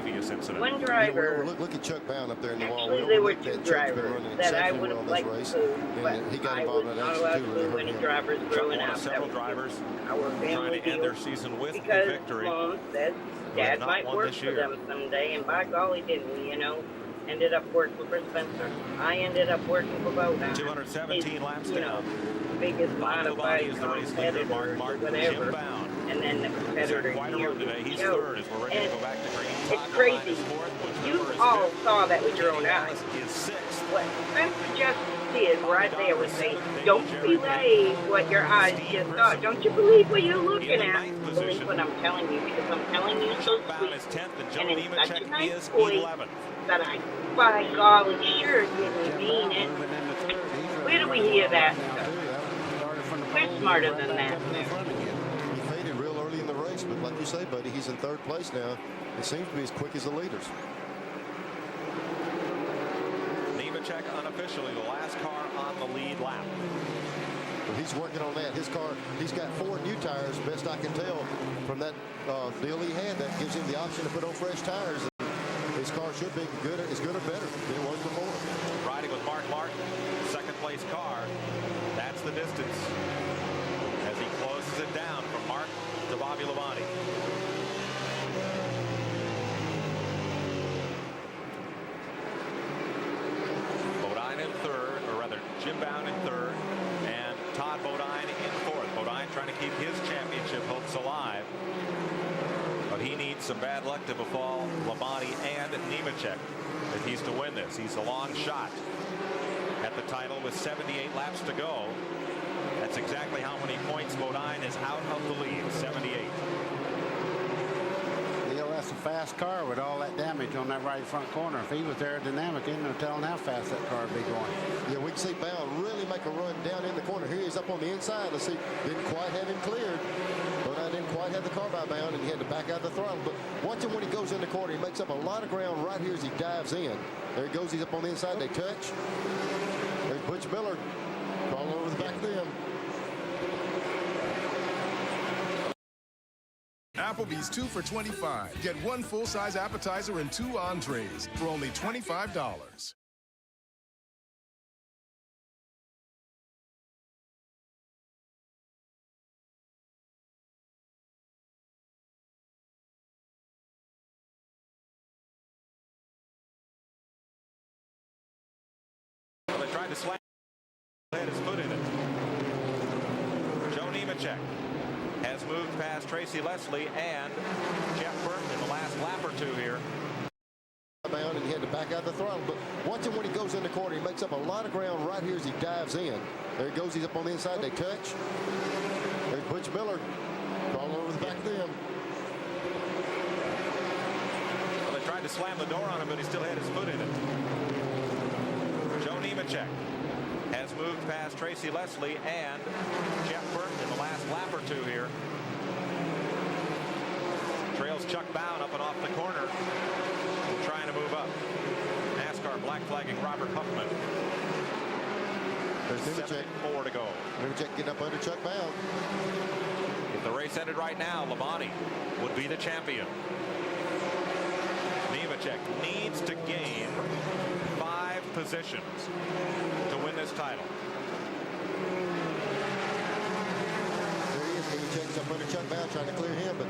one driver. Look at Chuck Bound up there in the wall. Actually, there were two drivers that I would have liked to boo, but I was not allowed to boo any drivers growing up. Several drivers our family trying to end their season with because a victory. Mom said Dad might work for them someday, and by golly, didn't we? You know. Ended up working for Spencer. I ended up working for Bouchard. 217 laps down. Biggest modified competitor or whatever. And then the competitor here He's third as we're ready to go back to green. It's crazy. You all saw that with your own eyes. What Spencer just did right there was say, don't believe what your eyes just saw. Don't you believe what you're looking at? Believe what I'm telling you, because I'm telling you so sweet. And in such a nice voice that I, by golly, sure didn't mean it. Where do we hear that stuff? We're smarter than that. He faded real early in the race, but like you say, buddy, he's in third place now. It seems to be as quick as the leaders. Nemechek unofficially the last car on the lead lap. But he's working on that. His car, he's got 4 new tires, best I can tell from that deal he had. That gives him the option to put on fresh tires. His car should be as good or better than it was before. Riding with Mark Martin, second place car. That's the distance as he closes it down from Mark to Bobby Labonte. Bodine in third, or rather Jim Bound in third, and Todd Bodine in fourth. Bodine trying to keep his championship hopes alive. But he needs some bad luck to befall Labonte and Nemechek if he's to win this. He's a long shot at the title with 78 laps to go. That's exactly how many points Bodine is out of the lead, 78. Neil, that's a fast car with all that damage on that right front corner. If he was aerodynamic, ain't no telling how fast that car would be going. Yeah, we can see Bound really make a run down in the corner. Here he is up on the inside. Let's see, didn't quite have him cleared. Bodine didn't quite have the car by Bound, and he had to back out the throttle. But watch him when he goes in the corner. He makes up a lot of ground right here as he dives in. There he goes. He's up on the inside. They touch. There's Butch Miller crawling over the back of them. Applebee's 2 for $25. Get 1 full-size appetizer and 2 entrees for only $25. Well, they tried to slam. Had his foot in it. Joe Nemechek has moved past Tracy Leslie and Jeff Burton in the last lap or 2 here. Bound, and he had to back out the throttle. But watch him when he goes in the corner. He makes up a lot of ground right here as he dives in. There he goes. He's up on the inside. They touch. There's Butch Miller crawling over the back of them. Well, they tried to slam the door on him, but he still had his foot in it. Joe Nemechek has moved past Tracy Leslie and Jeff Burton in the last lap or 2 here. Trails Chuck Bound up and off the corner, trying to move up. NASCAR black flagging Robert Huffman. There's Nemechek. 4 to go. Nemechek getting up under Chuck Bound. If the race ended right now, Labonte would be the champion. Nemechek needs to gain 5 positions to win this title. There he is. Nemechek's up under Chuck Bound trying to clear him, but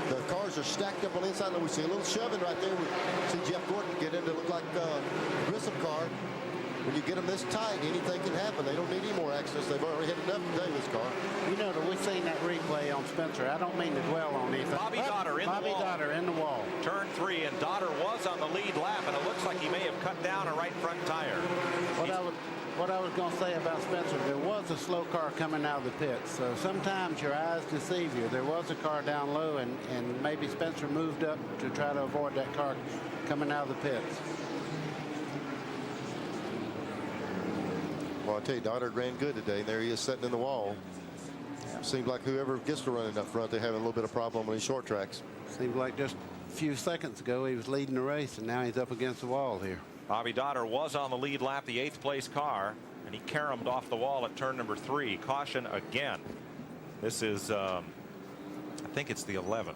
the cars are stacked up on the inside. And we see a little shoving right there. We see Jeff Gordon get in to look like Grissom car. When you get them this tight, anything can happen. They don't need any more accidents. They've already had enough today with this car. You know that we've seen that replay on Spencer. I don't mean to dwell on anything. Bobby Dotter in the wall. Bobby Dotter in the wall. Turn 3, and Dotter was on the lead lap, and it looks like he may have cut down a right front tire. what I was going to say about Spencer, there was a slow car coming out of the pits. So sometimes your eyes deceive you. There was a car down low, and maybe Spencer moved up to try to avoid that car coming out of the pits. Well, I tell you, Goddard ran good today. There he is sitting in the wall. Seems like whoever gets to running up front, they're having a little bit of problem on these short tracks. Seems like just a few seconds ago he was leading the race, and now he's up against the wall here. Bobby Dotter was on the lead lap, the 8th place car, and he caromed off the wall at turn number 3. Caution again. This is, I think it's the 11th.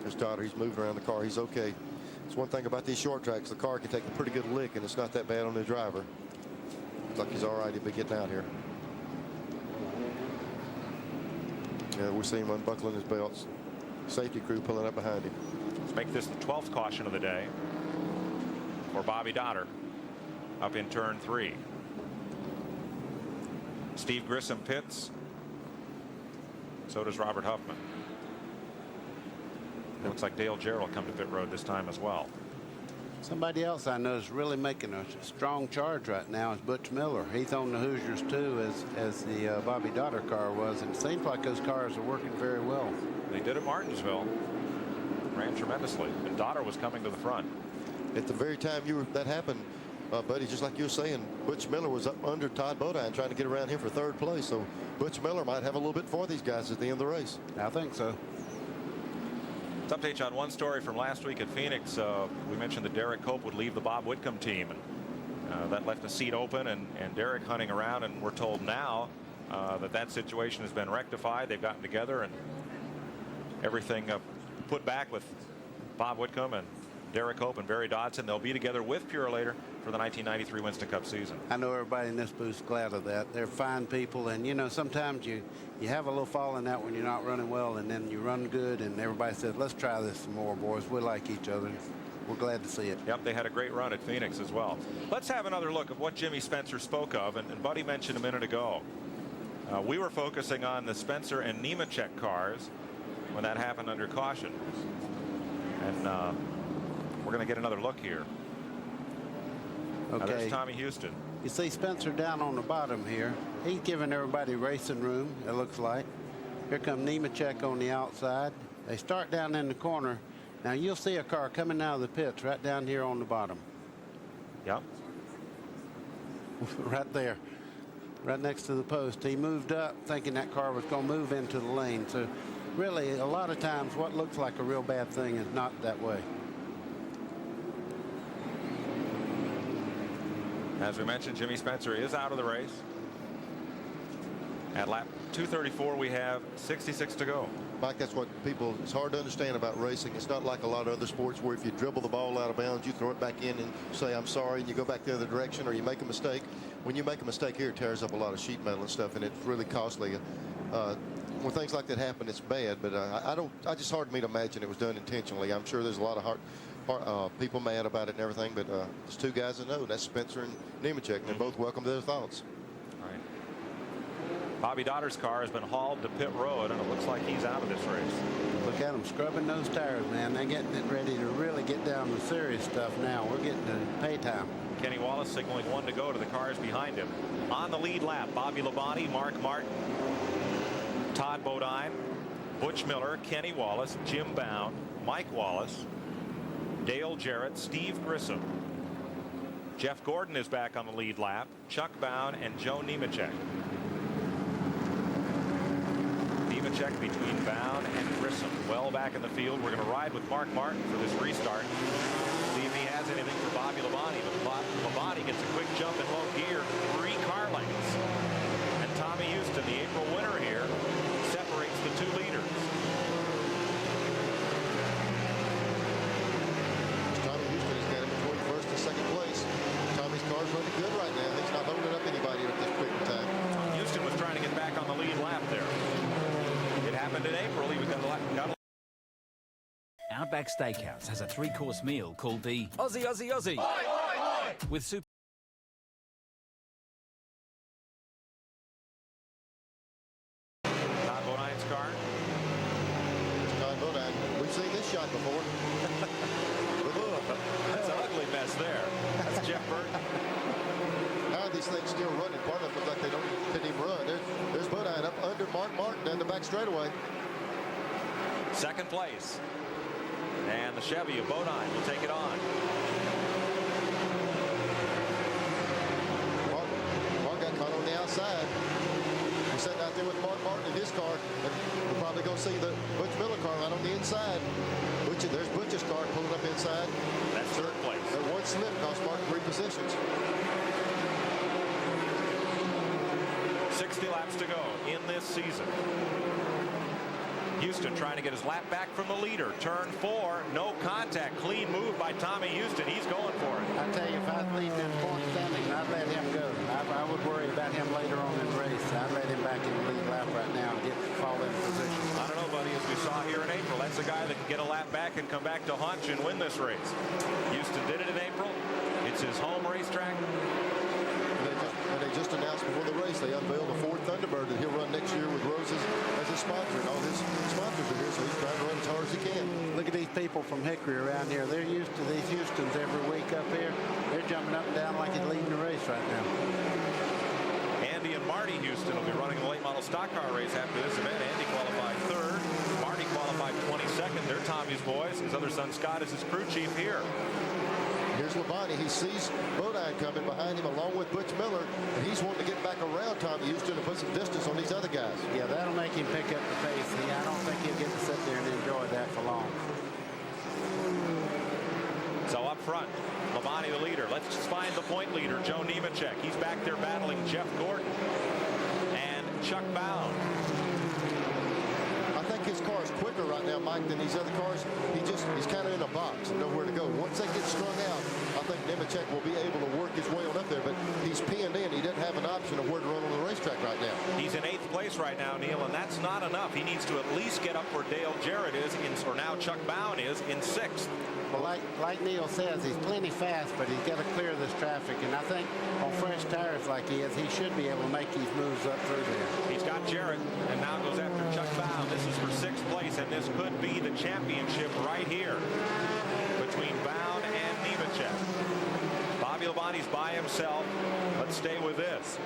There's Dotter. He's moving around the car. He's okay. It's one thing about these short tracks. The car can take a pretty good lick, and it's not that bad on the driver. Looks like he's all right. He'll be getting out here. Yeah, we're seeing him unbuckling his belts. Safety crew pulling up behind him. Let's make this the 12th caution of the day for Bobby Dotter up in turn 3. Steve Grissom pits. So does Robert Huffman. It looks like Dale Jarrell will come to pit road this time as well. Somebody else I know is really making a strong charge right now is Butch Miller. He's on the Hoosiers too, as the Bobby Dotter car was, and it seems like those cars are working very well. They did at Martinsville. Ran tremendously, and Dotter was coming to the front. At the very time that happened, buddy, just like you were saying, Butch Miller was up under Todd Bodine trying to get around him for 3rd place. So Butch Miller might have a little bit for these guys at the end of the race. I think so. Let's update you on one story from last week at Phoenix. We mentioned that Derek Cope would leave the Bob Whitcomb team, and that left a seat open, and Derek hunting around, and we're told now that situation has been rectified. They've gotten together and everything put back with Bob Whitcomb and Derek Cope and Barry Dodson. They'll be together with Purolator for the 1993 Winston Cup season. I know everybody in this booth's glad of that. They're fine people, and you know, sometimes you have a little falling out when you're not running well, and then you run good, and everybody says, let's try this some more, boys. We like each other. We're glad to see it. Yep, they had a great run at Phoenix as well. Let's have another look at what Jimmy Spencer spoke of, and Buddy mentioned a minute ago. We were focusing on the Spencer and Nemechek cars when that happened under caution, and we're going to get another look here. Okay. Now there's Tommy Houston. You see Spencer down on the bottom here. He's giving everybody racing room, it looks like. Here come Nemechek on the outside. They start down in the corner. Now you'll see a car coming out of the pits right down here on the bottom. Yep. Right there. Right next to the post. He moved up thinking that car was going to move into the lane. So really, a lot of times what looks like a real bad thing is not that way. As we mentioned, Jimmy Spencer is out of the race. At lap 234, we have 66 to go. Mike, that's what it's hard to understand about racing. It's not like a lot of other sports where if you dribble the ball out of bounds, you throw it back in and say, I'm sorry, and you go back the other direction, or you make a mistake. When you make a mistake here, it tears up a lot of sheet metal and stuff, and it's really costly. When things like that happen, it's bad, but it's hard for me to imagine it was done intentionally. I'm sure there's a lot of people mad about it and everything, but there's two guys that know. That's Spencer and Nemechek, and they're both welcome to their thoughts. All right. Bobby Dotter's car has been hauled to pit road, and it looks like he's out of this race. Look at them scrubbing those tires, man. They're getting it ready to really get down to serious stuff now. We're getting to pay time. Kenny Wallace signaling 1 to go to the cars behind him. On the lead lap, Bobby Labonte, Mark Martin, Todd Bodine, Butch Miller, Kenny Wallace, Jim Bound, Mike Wallace, Dale Jarrett, Steve Grissom. Jeff Gordon is back on the lead lap, Chuck Bound, and Joe Nemechek. Nemechek between Bound and Grissom. Well back in the field. We're going to ride with Mark Martin for this restart. See if he has anything for Bobby Labonte. But Labonte gets a quick jump in low gear, 3 car lengths. And Tommy Houston, the April winner here, separates the 2 leaders. Tommy Houston has got him between first and second place. Tommy's car's running good right now. He's not holding up anybody at this quick time. Houston was trying to get back on the lead lap there. It happened in April. He got a Outback Steakhouse has a 3-course meal called the Aussie, Aussie, Aussie. Oi, oi, oi. With super. Todd Bodine's car. Todd Bodine. We've seen this shot before. That's an ugly mess there. That's Jeff Burton. this thing's still running. Part of it looks like they didn't even run. There's Bodine up under Mark Martin down the back straightaway. Second place. And the Chevy of Bodine will take it on. Mark got caught on the outside. We're sitting out there with Mark Martin in his car. And we'll probably go see the Butch Miller car right on the inside. There's Butch's car pulling up inside. That's third place. That one slip cost Mark 3 positions. 60 laps to go in this season. Houston trying to get his lap back from the leader. Turn 4, no contact. Clean move by Tommy Houston. He's going for it. I tell you, if I was leading in point standing, I'd let him go. I would worry about him later on in the race. I'd let him back in the lead lap right now and fall in position. I don't know, buddy. As we saw here in April, that's a guy that can get a lap back and come back to Hunch and win this race. Houston did it in April. It's his home racetrack. And they just announced before the race they unveiled a Ford Thunderbird that he'll run next year with Roses as a sponsor, and all his sponsors are here, so he's trying to run as hard as he can. Look at these people from Hickory around here. They're used to these Houstons every week up here. They're jumping up and down like he's leading the race right now. Andy and Marty Houston will be running the late model stock car race after this event. Andy qualified 3rd. Marty qualified 22nd. They're Tommy's boys. His other son Scott is his crew chief here. Here's Labonte. He sees Bodine coming behind him along with Butch Miller, and he's wanting to get back around Tommy Houston and put some distance on these other guys. Yeah, that'll make him pick up the pace. I don't think he'll get to sit there and enjoy that for long. So up front, Labonte the leader. Let's just find the point leader, Joe Nemechek. He's back there battling Jeff Gordon and Chuck Bound. I think his car is quicker right now, Mike, than these other cars. He's kind of in a box and nowhere to go. Once they get strung out, I think Nemechek will be able to work his way on up there, but he's pinned in. He doesn't have an option of where to run on the racetrack right now. He's in 8th place right now, Neil, and that's not enough. He needs to at least get up where Dale Jarrett is, or now Chuck Bound is, in 6th. Well, like Neil says, he's plenty fast, but he's got to clear this traffic. And I think on fresh tires like he is, he should be able to make these moves up through there. He's got Jarrett, and now goes after Chuck Bound. This is for 6th place, and this could be the championship right here between Bound and Nemechek. Bobby Labonte's by himself. Let's stay with this,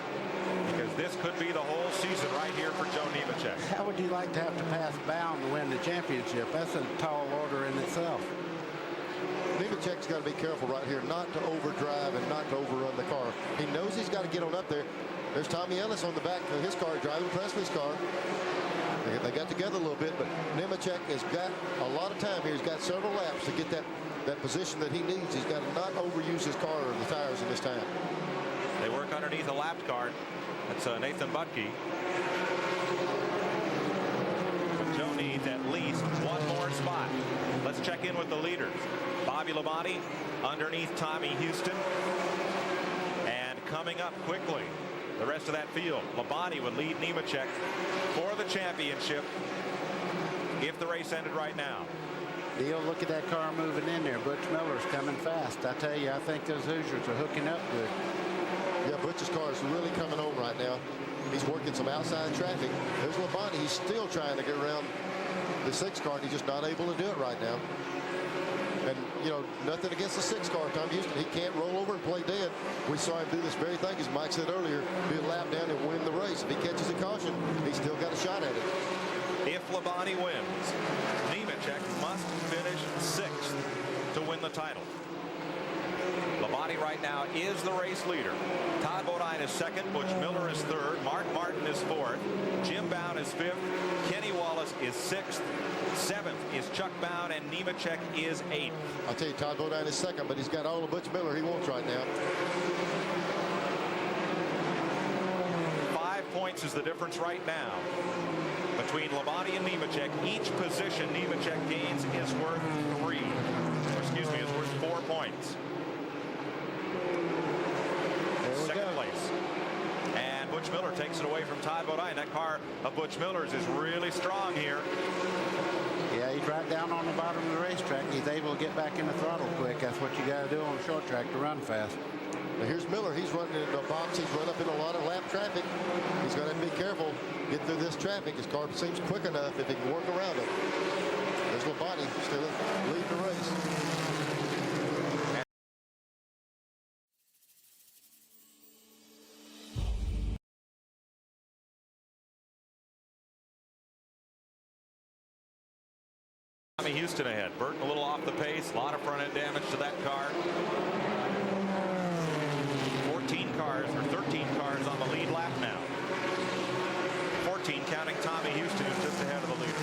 because this could be the whole season right here for Joe Nemechek. How would you like to have to pass Bound to win the championship? That's a tall order in itself. Nemechek's got to be careful right here not to overdrive and not to overrun the car. He knows he's got to get on up there. There's Tommy Ellis on the back of his car driving Presley's car. They got together a little bit, but Nemechek has got a lot of time here. He's got several laps to get that position that he needs. He's got to not overuse his car or the tires in this time. They work underneath a lap card. That's Nathan Butke. But Joe needs at least one more spot. Let's check in with the leaders. Bobby Labonte underneath Tommy Houston. And coming up quickly, the rest of that field. Labonte would lead Nemechek for the championship if the race ended right now. Neil, look at that car moving in there. Butch Miller's coming fast. I tell you, I think those Hoosiers are hooking up good. Yeah, Butch's car is really coming on right now. He's working some outside traffic. There's Labonte. He's still trying to get around the 6 car, and he's just not able to do it right now. And, you know, nothing against the 6 car, Tom Houston. He can't roll over and play dead. We saw him do this very thing, as Mike said earlier, do a lap down and win the race. If he catches a caution, he's still got a shot at it. If Labonte wins, Nemechek must finish 6th to win the title. Labonte right now is the race leader. Todd Bodine is 2nd. Butch Miller is 3rd. Mark Martin is 4th. Jim Bound is 5th. Kenny Wallace is 6th. 7th is Chuck Bound, and Nemechek is 8th. I'll tell you, Todd Bodine is 2nd, but he's got all of Butch Miller he wants right now. 5 points is the difference right now between Labonte and Nemechek. Each position Nemechek gains is worth 4 points. 2nd place. And Butch Miller takes it away from Todd Bodine. That car of Butch Miller's is really strong here. Yeah, he's right down on the bottom of the racetrack. He's able to get back in the throttle quick. That's what you got to do on a short track to run fast. Now here's Miller. He's running in the box. He's run up in a lot of lap traffic. He's going to have to be careful. Get through this traffic. His car seems quick enough if he can work around it. There's Labonte still leading the race. Tommy Houston ahead. Burton a little off the pace. A lot of front end damage to that car. 14 cars or 13 cars on the lead lap now. 14 counting Tommy Houston, who's just ahead of the leader.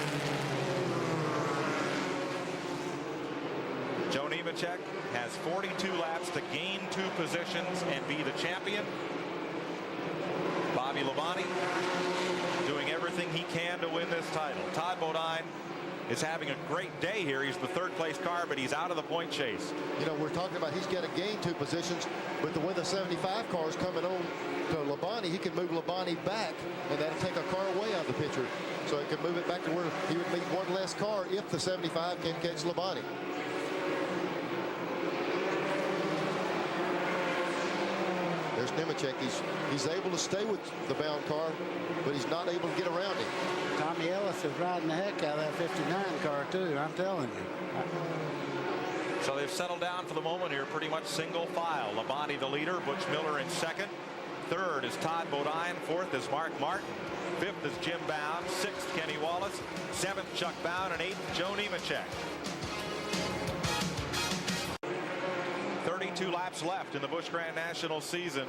Joe Nemechek has 42 laps to gain 2 positions and be the champion. Bobby Labonte doing everything he can to win this title. Todd Bodine is having a great day here. He's the 3rd place car, but he's out of the point chase. You know, we're talking about he's got to gain 2 positions, but the way the 75 car is coming on to Labonte, he can move Labonte back, and that'll take a car away out of the picture. So he can move it back to where he would meet 1 less car if the 75 can catch Labonte. There's Nemechek. He's able to stay with the bound car, but he's not able to get around him. Tommy Ellis is riding the heck out of that 59 car too, I'm telling you. So they've settled down for the moment here, pretty much single file. Labonte the leader, Butch Miller in 2nd. 3rd is Todd Bodine. 4th is Mark Martin. 5th is Jim Bound. 6th Kenny Wallace. 7th Chuck Bound, and 8th Joe Nemechek. 32 laps left in the Busch Grand National season.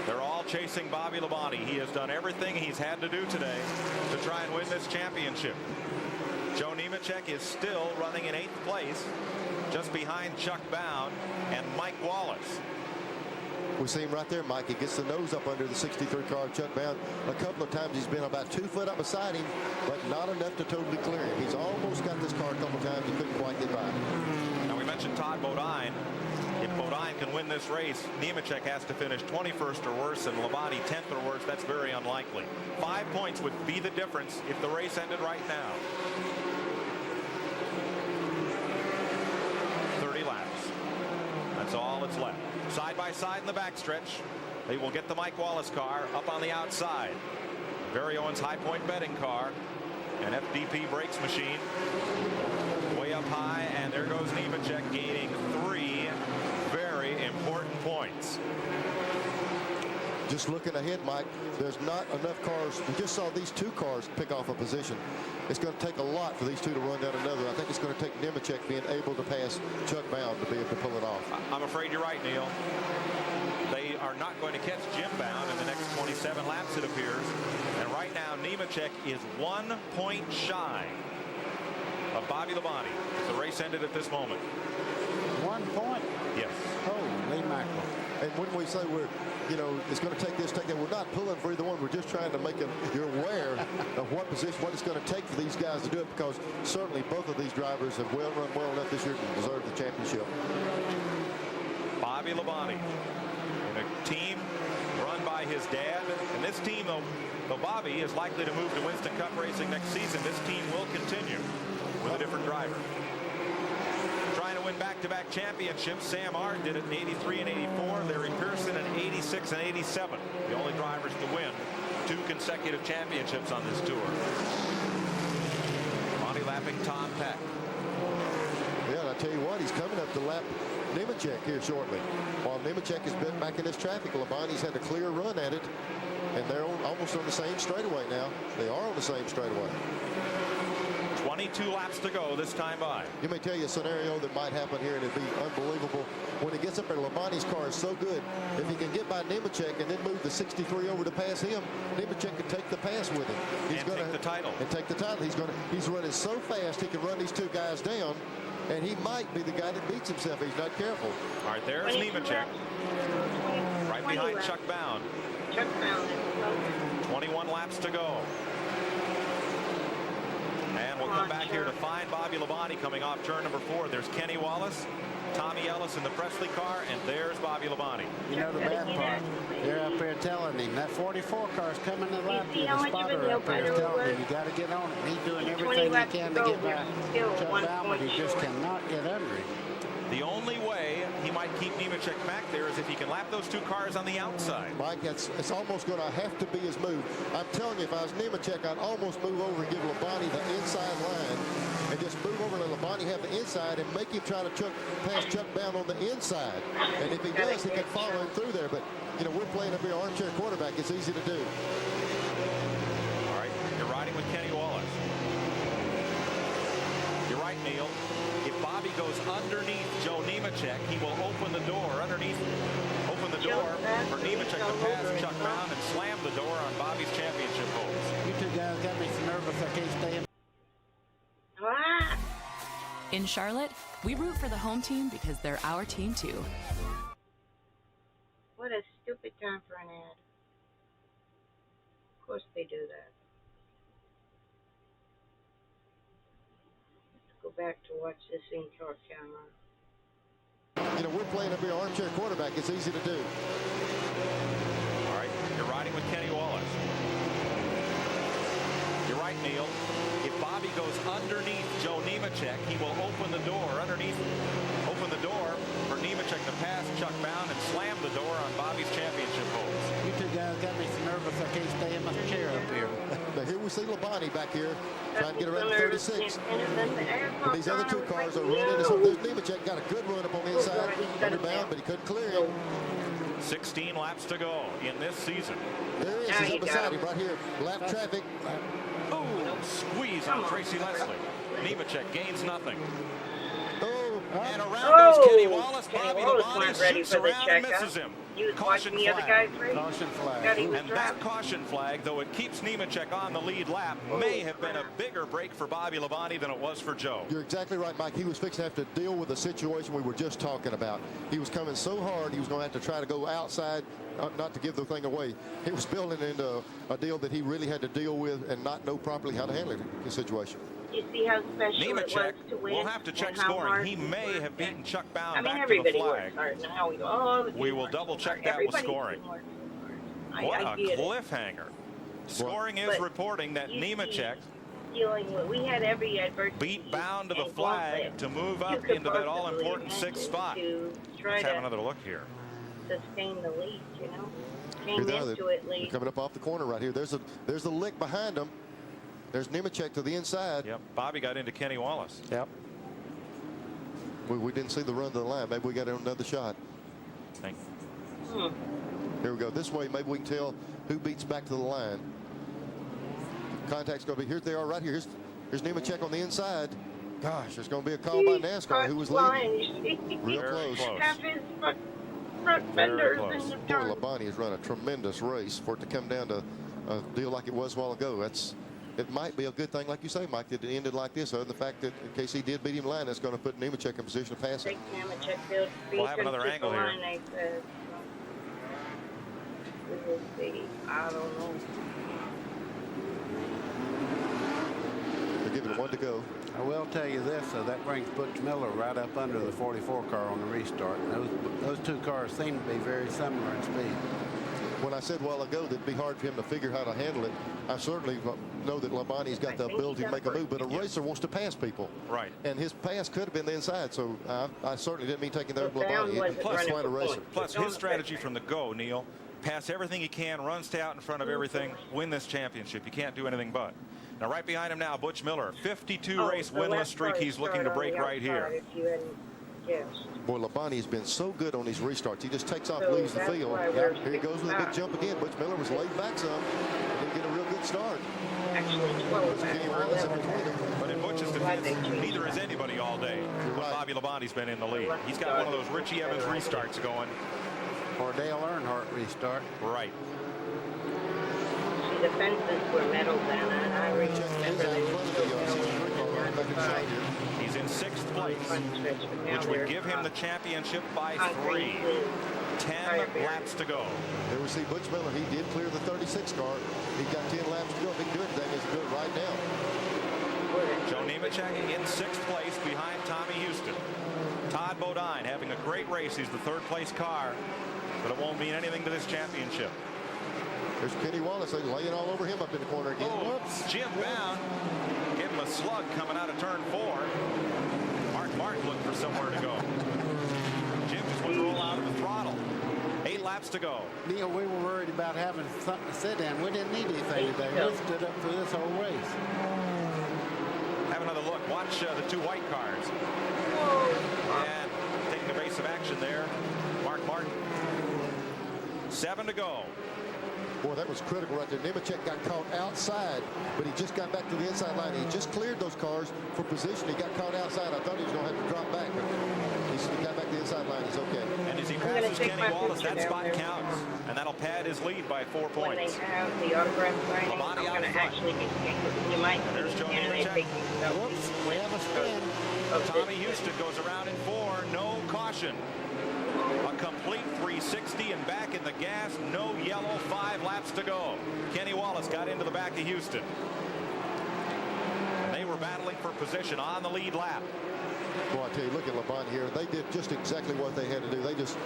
They're all chasing Bobby Labonte. He has done everything he's had to do today to try and win this championship. Joe Nemechek is still running in 8th place, just behind Chuck Bound and Mike Wallace. We see him right there, Mike. He gets the nose up under the 63 car of Chuck Bound. A couple of times he's been about 2 foot up beside him, but not enough to totally clear him. He's almost got this car a couple of times. He couldn't quite get by. Now, we mentioned Todd Bodine. If Bodine can win this race, Nemechek has to finish 21st or worse, and Labonte 10th or worse. That's very unlikely. 5 points would be the difference if the race ended right now. 30 laps. That's all that's left. Side by side in the backstretch. They will get the Mike Wallace car up on the outside. Barry Owens High Point betting car. An FDP brakes machine. Way up high, and there goes Nemechek gaining 3 very important points. Just looking ahead, Mike, there's not enough cars. We just saw these 2 cars pick off a position. It's going to take a lot for these 2 to run down another. I think it's going to take Nemechek being able to pass Chuck Bound to be able to pull it off. I'm afraid you're right, Neil. They are not going to catch Jim Bound in the next 27 laps, it appears. And right now, Nemechek is 1 point shy of Bobby Labonte. The race ended at this moment. 1 point? Yes. Holy mackerel. And when we say we're, you know, it's going to take this, take that, we're not pulling for either one. We're just trying to make them, you're aware of what position, what it's going to take for these guys to do it, because certainly both of these drivers have run well enough this year to deserve the championship. Bobby Labonte in a team run by his dad. And this team, though Bobby is likely to move to Winston Cup Racing next season, this team will continue with a different driver. Trying to win back-to-back championships. Sam Ard did it in 83 and 84. Larry Pearson in 86 and 87. The only drivers to win 2 consecutive championships on this tour. Monty lapping Tom Peck. Yeah, and I tell you what, he's coming up to lap Nemechek here shortly. While Nemechek has been back in this traffic, Labonte's had a clear run at it, and they're almost on the same straightaway now. They are on the same straightaway. 22 laps to go this time by. Let me tell you a scenario that might happen here, and it'd be unbelievable. When he gets up there, Labonte's car is so good. If he can get by Nemechek and then move the 63 over to pass him, Nemechek could take the pass with him. He's and take the title. And take the title. He's running so fast he can run these 2 guys down, and he might be the guy that beats himself if he's not careful. All right, there's Nemechek. Right behind Chuck Bound. Chuck Bound. 21 laps to go. And we'll come back here to find Bobby Labonte coming off turn number 4. There's Kenny Wallace, Tommy Ellis in the Presley car, and there's Bobby Labonte. You know the bad part? They're up there telling him that 44 car's coming to lap you. The spotter up there is telling him you got to get on it. He's doing everything he can to get by Chuck Bound, but he just cannot get under him. The only way he might keep Nemechek back there is if he can lap those 2 cars on the outside. Mike, it's almost going to have to be his move. I'm telling you, if I was Nemechek, I'd almost move over and give Labonte the inside line and just move over and let Labonte have the inside and make him try to pass Chuck Bound on the inside. And if he does, he can follow him through there. But, you know, we're playing up here armchair quarterback. It's easy to do. All right, you're riding with Kenny Wallace. goes underneath Joe Nemechek, he will open the door for Nemechek to pass Chuck Brown and slam the door on Bobby's championship hopes. You two guys got me so nervous I can't stay in. In Charlotte, we root for the home team because they're our team too. What a stupid time for an ad. Of course they do that. Let's go back to watch this in-car camera. You know, we're playing up here armchair quarterback. It's easy to do. All right, you're riding with Kenny Wallace. You're right, Neil. If Bobby goes underneath Joe Nemechek, he will open the door for Nemechek to pass Chuck Brown and slam the door on Bobby's championship hopes. You two guys got me so nervous I can't stay in my chair up here. Now here we see Labonte back here trying to get around the 36. But these other two cars are running. So Nemechek got a good run up on the inside, underbound, but he couldn't clear him. 16 laps to go in this season. There he is. He's up beside him right here. Lap traffic. Oh, squeeze on Tracy Leslie. Nemechek gains nothing. And around goes Kenny Wallace. Bobby Labonte shoots around and misses him. Caution flag. Caution flag. And that caution flag, though it keeps Nemechek on the lead lap, may have been a bigger break for Bobby Labonte than it was for Joe. You're exactly right, Mike. He was fixing to have to deal with the situation we were just talking about. He was coming so hard, he was going to have to try to go outside, not to give the thing away. He was building into a deal that he really had to deal with and not know properly how to handle the situation. You see how special Nemechek it was to win? will have to check scoring. He may have beaten Chuck Brown back to the everybody flag. works hard now. We go, oh, We will double check that with scoring. What a cliffhanger. Scoring is reporting that Nemechek we had every adversity beat Bound to the flag to move up into that all-important sixth spot. Let's have another look here. Sustain the lead, you know. Here they are. They're coming up off the corner right here. There's a lick behind them. There's Nemechek to the inside. Yep. Bobby got into Kenny Wallace. Yep. We didn't see the run to the line. Maybe we got another shot. Here we go. This way, maybe we can tell who beats back to the line. Contact's going to be here. They are right here. Here's Nemechek on the inside. Gosh, there's going to be a call by NASCAR. Who was leading? Real close. Have his front fenders in the Boy, Labonte has run a tremendous race for it to come down to a deal like it was a while ago. It might be a good thing, like you say, Mike, that it ended like this. Other than the fact that in case he did beat him line, that's going to put Nemechek in position to pass him. We'll have another angle here. We will see. I don't know. They're giving it one to go. I will tell you this, that brings Butch Miller right up under the 44 car on the restart. Those two cars seem to be very similar in speed. When I said a while ago that it'd be hard for him to figure how to handle it, I certainly know that Labonte's got the ability to make a move, but a racer wants to pass people. Right. And his pass could have been the inside, so I certainly didn't mean taking that Labonte. Plus, his strategy from the go, Neil, pass everything he can, run, stay out in front of everything, win this championship. You can't do anything but. Now, right behind him now, Butch Miller, 52 race winless streak. He's looking to break right here. Boy, Labonte has been so good on these restarts. He just takes off, leaves the field. Here he goes with a big jump again. Butch Miller was laid back some. Didn't get a real good start. But in Butch's defense, neither is anybody all day. But Bobby Labonte's been in the lead. He's got one of those Richie Evans restarts going. Or Dale Earnhardt restart. Right. The fences were metal then, and I remember He's in 6th place, which would give him the championship by 3. 10 laps to go. There we see Butch Miller. He did clear the 36 car. He's got 10 laps to go. If he can do anything, he's good right now. Joe Nemechek in 6th place behind Tommy Houston. Todd Bodine having a great race. He's the 3rd place car, but it won't mean anything to this championship. There's Kenny Wallace laying all over him up in the corner again. Whoops. Jim Bound give him a slug coming out of turn 4. Mark looked for somewhere to go. Jim just wouldn't roll out of the throttle. 8 laps to go. Neil, we were worried about having something to sit in. We didn't need anything today. We stood up for this whole race. Have another look. Watch the 2 white cars. And taking evasive action there, Mark Martin. 7 to go. Boy, that was critical right there. Nemechek got caught outside, but he just got back to the inside line. He just cleared those cars for position. He got caught outside. I thought he was going to have to drop back, but he got back to the inside line. He's okay. And as he passes Kenny Wallace, that spot counts, and that'll pad his lead by 4 points. When they have the autograph signing, I'm going to actually be you might There's Joe Nemechek. Whoops, we have a spin. Tommy Houston goes around in 4, no caution. A complete 360 and back in the gas, no yellow, 5 laps to go. Kenny Wallace got into the back of Houston. They were battling for position on the lead lap. Boy, I tell you, look at LeBon here. They did just exactly what they had to do. They just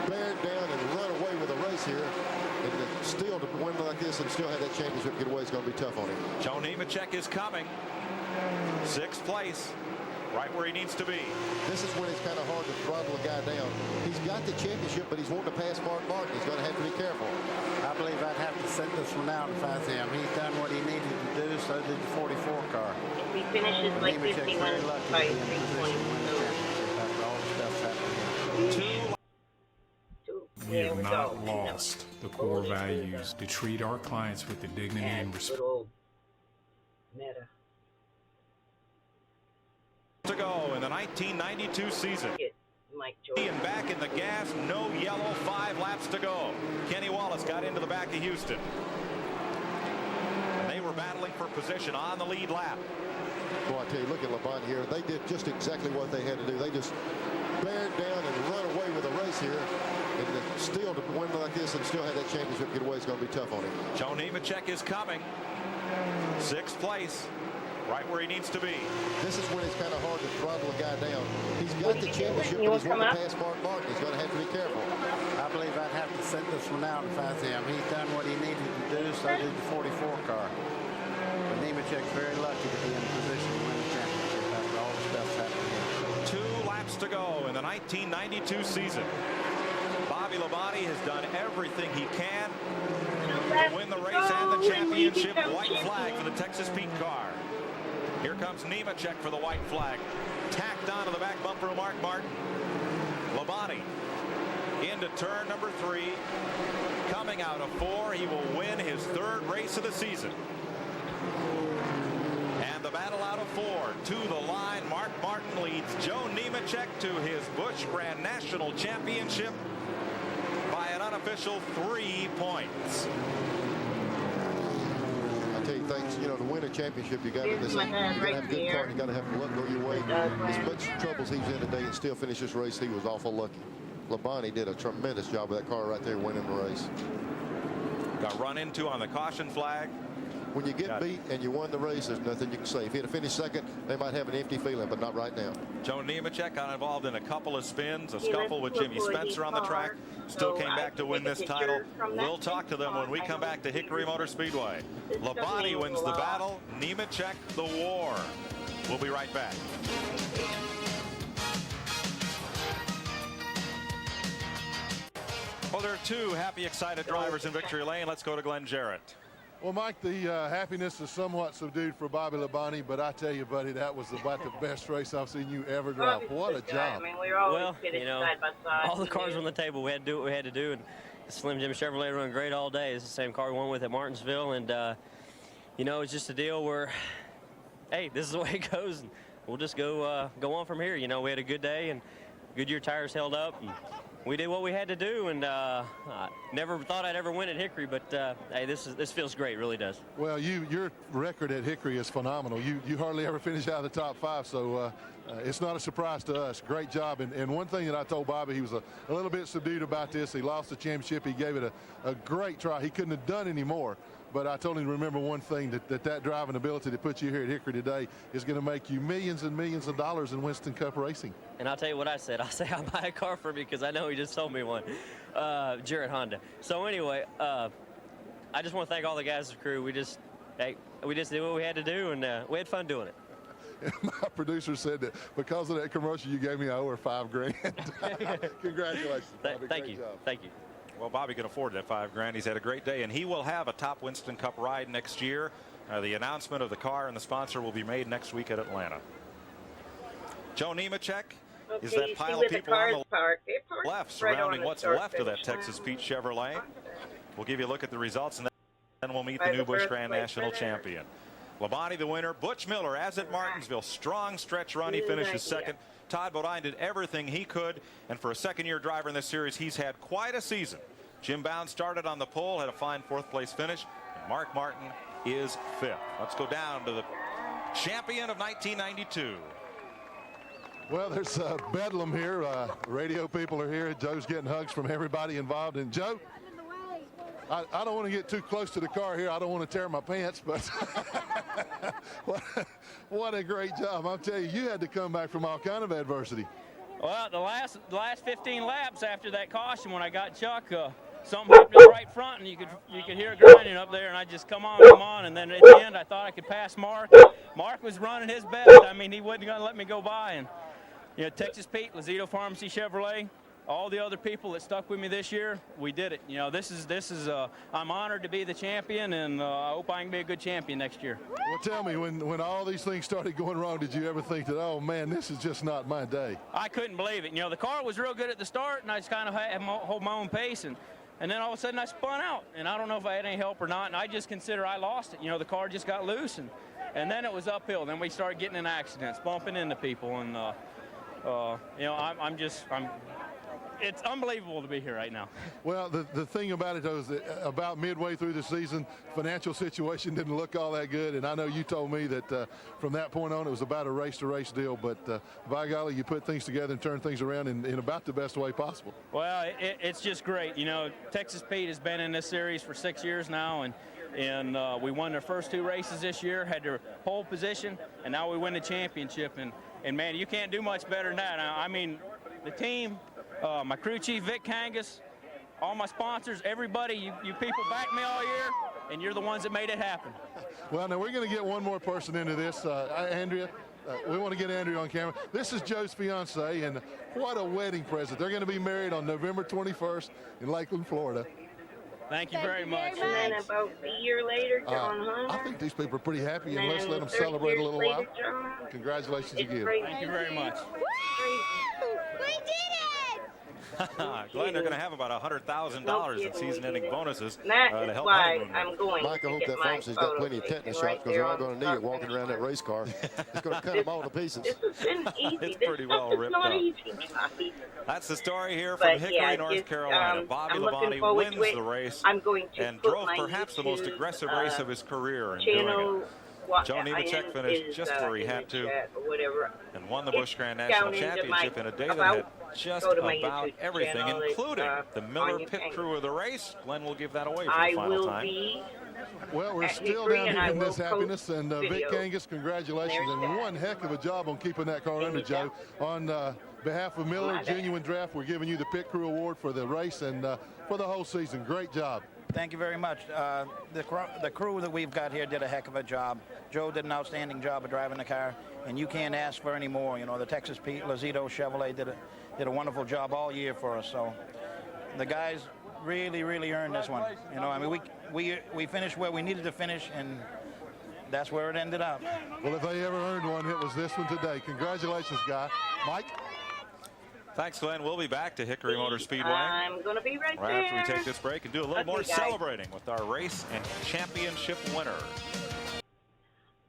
bared down and run away with a race here. And still to win like this and still have that championship get away is going to be tough on him. Joe Nemechek is coming. 6th place. Right where he needs to be. This is when it's kind of hard to throttle a guy down. He's got the championship, but he's wanting to pass Mark Martin. He's going to have to be careful. I believe I'd have to set this one out if I was him. He's done what he needed to do, so did the 44 car. If he finishes like 51 by 320. After all the stuff's happening. We have not lost the core values to treat our clients with the dignity and respect. Meta. To go in the 1992 season. And back in the gas, no yellow, 5 laps to go. Kenny Wallace got into the back of Houston. And they were battling for position on the lead lap. Boy, I tell you, look at LeBon here. They did just exactly what they had to do. They just bared down and run away with a race here. And still to win like this and still have that championship get away is going to be tough on him. Joe Nemechek is coming. 6th place. Right where he needs to be. This is when it's kind of hard to throttle a guy down. He's got the championship, but he's wanting to pass Mark Martin. He's going to have to be careful. I believe I'd have to set this one out if I was him. He's done what he needed to do, so did the 44 car. But Nemechek's very lucky to be in position to win the championship after all the stuff's happening. 2 laps to go in the 1992 season. Bobby Labonte has done everything he can to win the race and the championship. White flag for the Texas Pete car. Here comes Nemechek for the white flag. Tacked onto the back bumper of Mark Martin. Labonte into turn number 3. Coming out of 4, he will win his 3rd race of the season. And the battle out of 4 to the line. Mark Martin leads Joe Nemechek to his Busch Grand National Championship by an unofficial 3 points. Things, you know, to win a championship, you got to have a good car, you got to have luck go your way. As much trouble as he was in today and still finish this race, he was awful lucky. LeBonte did a tremendous job with that car right there, winning the race. Got run into on the caution flag. When you get beat and you won the race, there's nothing you can say. If he'd have finished second, they might have an empty feeling, but not right now. Joe Nemechek got involved in a couple of spins, a scuffle with Jimmy Spencer on the track. Still came back to win this title. We'll talk to them when we come back to Hickory Motor Speedway. Labonte wins the battle, Nemechek the war. We'll be right back. Well, there are 2 happy, excited drivers in victory lane. Let's go to Glenn Jarrett. Well, Mike, the happiness is somewhat subdued for Bobby Labonte, but I tell you, buddy, that was about the best race I've seen you ever drive. What a job. I mean, we were always side by side. All the cars were on the table. We had to do what we had to do, and Slim Jim Chevrolet run great all day. It's the same car we won with at Martinsville, and, you know, it's just a deal where, hey, this is the way it goes, and we'll just go on from here. You know, we had a good day, and Goodyear tires held up, and we did what we had to do, and I never thought I'd ever win at Hickory, but hey, this feels great, it really does. Well, your record at Hickory is phenomenal. You hardly ever finish out of the top 5, so it's not a surprise to us. Great job. And one thing that I told Bobby, he was a little bit subdued about this. He lost the championship. He gave it a great try. He couldn't have done any more. But I told him to remember one thing, that driving ability to put you here at Hickory today is going to make you millions and millions of dollars in Winston Cup racing. And I'll tell you what I said. I'll say I'll buy a car for me because I know he just sold me one, Jarrett Honda. So anyway, I just want to thank all the guys of the crew. We just did what we had to do, and we had fun doing it. And my producer said that because of that commercial you gave me, I owe her $5,000. Congratulations. Thank you. Thank you. Well, Bobby can afford that $5,000. He's had a great day, and he will have a top Winston Cup ride next year. The announcement of the car and the sponsor will be made next week at Atlanta. Joe Nemechek is that pile of people on the left surrounding what's left of that Texas Pete Chevrolet. We'll give you a look at the results, and then we'll meet the new Busch Grand National champion. Labonte the winner. Butch Miller, as at Martinsville, strong stretch run. He finishes second. Todd Bodine did everything he could, and for a second-year driver in this series, he's had quite a season. Jim Bound started on the pole, had a fine fourth-place finish, and Mark Martin is fifth. Let's go down to the champion of 1992. Well, there's bedlam here. Radio people are here. Joe's getting hugs from everybody involved. And Joe, I don't want to get too close to the car here. I don't want to tear my pants, but what a great job. I'm telling you, you had to come back from all kind of adversity. Well, the last 15 laps after that caution, when I got Chuck, something happened to the right front, and you could hear it grinding up there, and I just come on, and then at the end I thought I could pass Mark. Mark was running his best. I mean, he wasn't going to let me go by. And Texas Pete, Lazito Pharmacy Chevrolet, all the other people that stuck with me this year, we did it. This is I'm honored to be the champion, and I hope I can be a good champion next year. Well, tell me, when all these things started going wrong, did you ever think that, oh man, this is just not my day? I couldn't believe it. The car was real good at the start, and I just kind of had to hold my own pace, and then all of a sudden I spun out, and I don't know if I had any help or not, and I just consider I lost it. The car just got loose, and then it was uphill. Then we started getting in accidents, bumping into people, and it's unbelievable to be here right now. Well, the thing about it, though, is that about midway through the season, financial situation didn't look all that good. And I know you told me that from that point on, it was about a race-to-race deal. But by golly, you put things together and turn things around in about the best way possible. Well, it's just great. Texas Pete has been in this series for 6 years now, and we won their first 2 races this year, had their pole position, and now we win the championship. And man, you can't do much better than that. I mean, the team, my crew chief, Vic Kangas, all my sponsors, everybody, you people backed me all year, and you're the ones that made it happen. Well, now we're going to get one more person into this. Andrea, we want to get Andrea on camera. This is Joe's fiance, and what a wedding present. They're going to be married on November 21st in Lakeland, Florida. Thank you very much. And then about a year later, John Hunter. I think these people are pretty happy, and let's let them celebrate a little while. Congratulations again. Thank you very much. We did it! Glenn, they're going to have about $100,000 in season-ending bonuses to That is help why honeymoon. I'm going Mike, I hope that pharmacy's got plenty of tetanus shots because they're all going to need it walking around that race car. It's going to cut them all to pieces. This has been easy. It's pretty well ripped not up. easy, Johnny. That's the story here from Hickory, North Carolina. Bobby Labonte wins the race and drove perhaps the most aggressive race of his career in doing it. Joe Nemechek finished just where he had to and won the Busch Grand National Championship in a day that had just about everything, including the Miller pit crew of the race. Glenn will give that away for the final time. Well, we're still down here in this happiness, and Vic Kangas, congratulations, and one heck of a job on keeping that car under, Joe. On behalf of Miller, Genuine Draft, we're giving you the Pit Crew Award for the race and for the whole season. Great job. Thank you very much. The crew that we've got here did a heck of a job. Joe did an outstanding job of driving the car, and you can't ask for any more. The Texas Pete, Lazito Chevrolet did a wonderful job all year for us. So the guys really earned this one. I mean, we finished where we needed to finish, and that's where it ended up. Well, if they ever earned one, it was this one today. Congratulations, guy. Mike? Thanks, Glenn. We'll be back to Hickory Motor Speedway. I'm going to be right there. After we take this break and do a little more celebrating with our race and championship winners.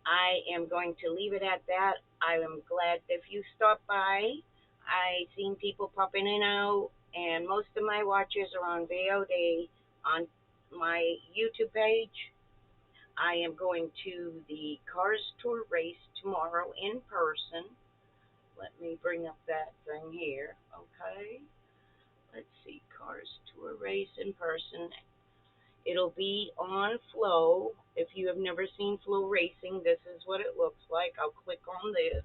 I am going to leave it at that. I am glad if you stopped by. I've seen people popping in and out, and most of my watchers are on VOD on my YouTube page. I am going to the Cars Tour race tomorrow in person. Let me bring up that thing here, okay? Let's see, Cars Tour race in person. It'll be on Flow. If you have never seen Flow Racing, this is what it looks like. I'll click on this.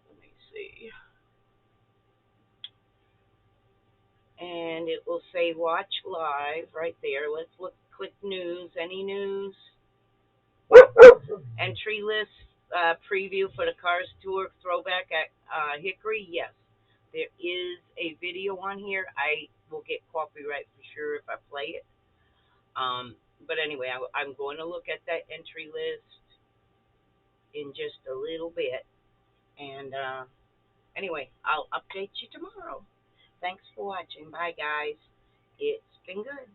Let me see. And it will say Watch Live right there. Let's click News. Any news? Entry list. Preview for the Cars Tour Throwback at Hickory. Yes, there is a video on here. I will get copyright for sure if I play it. But anyway, I'm going to look at that entry list in just a little bit. And anyway, I'll update you tomorrow. Thanks for watching. Bye, guys. It's been good.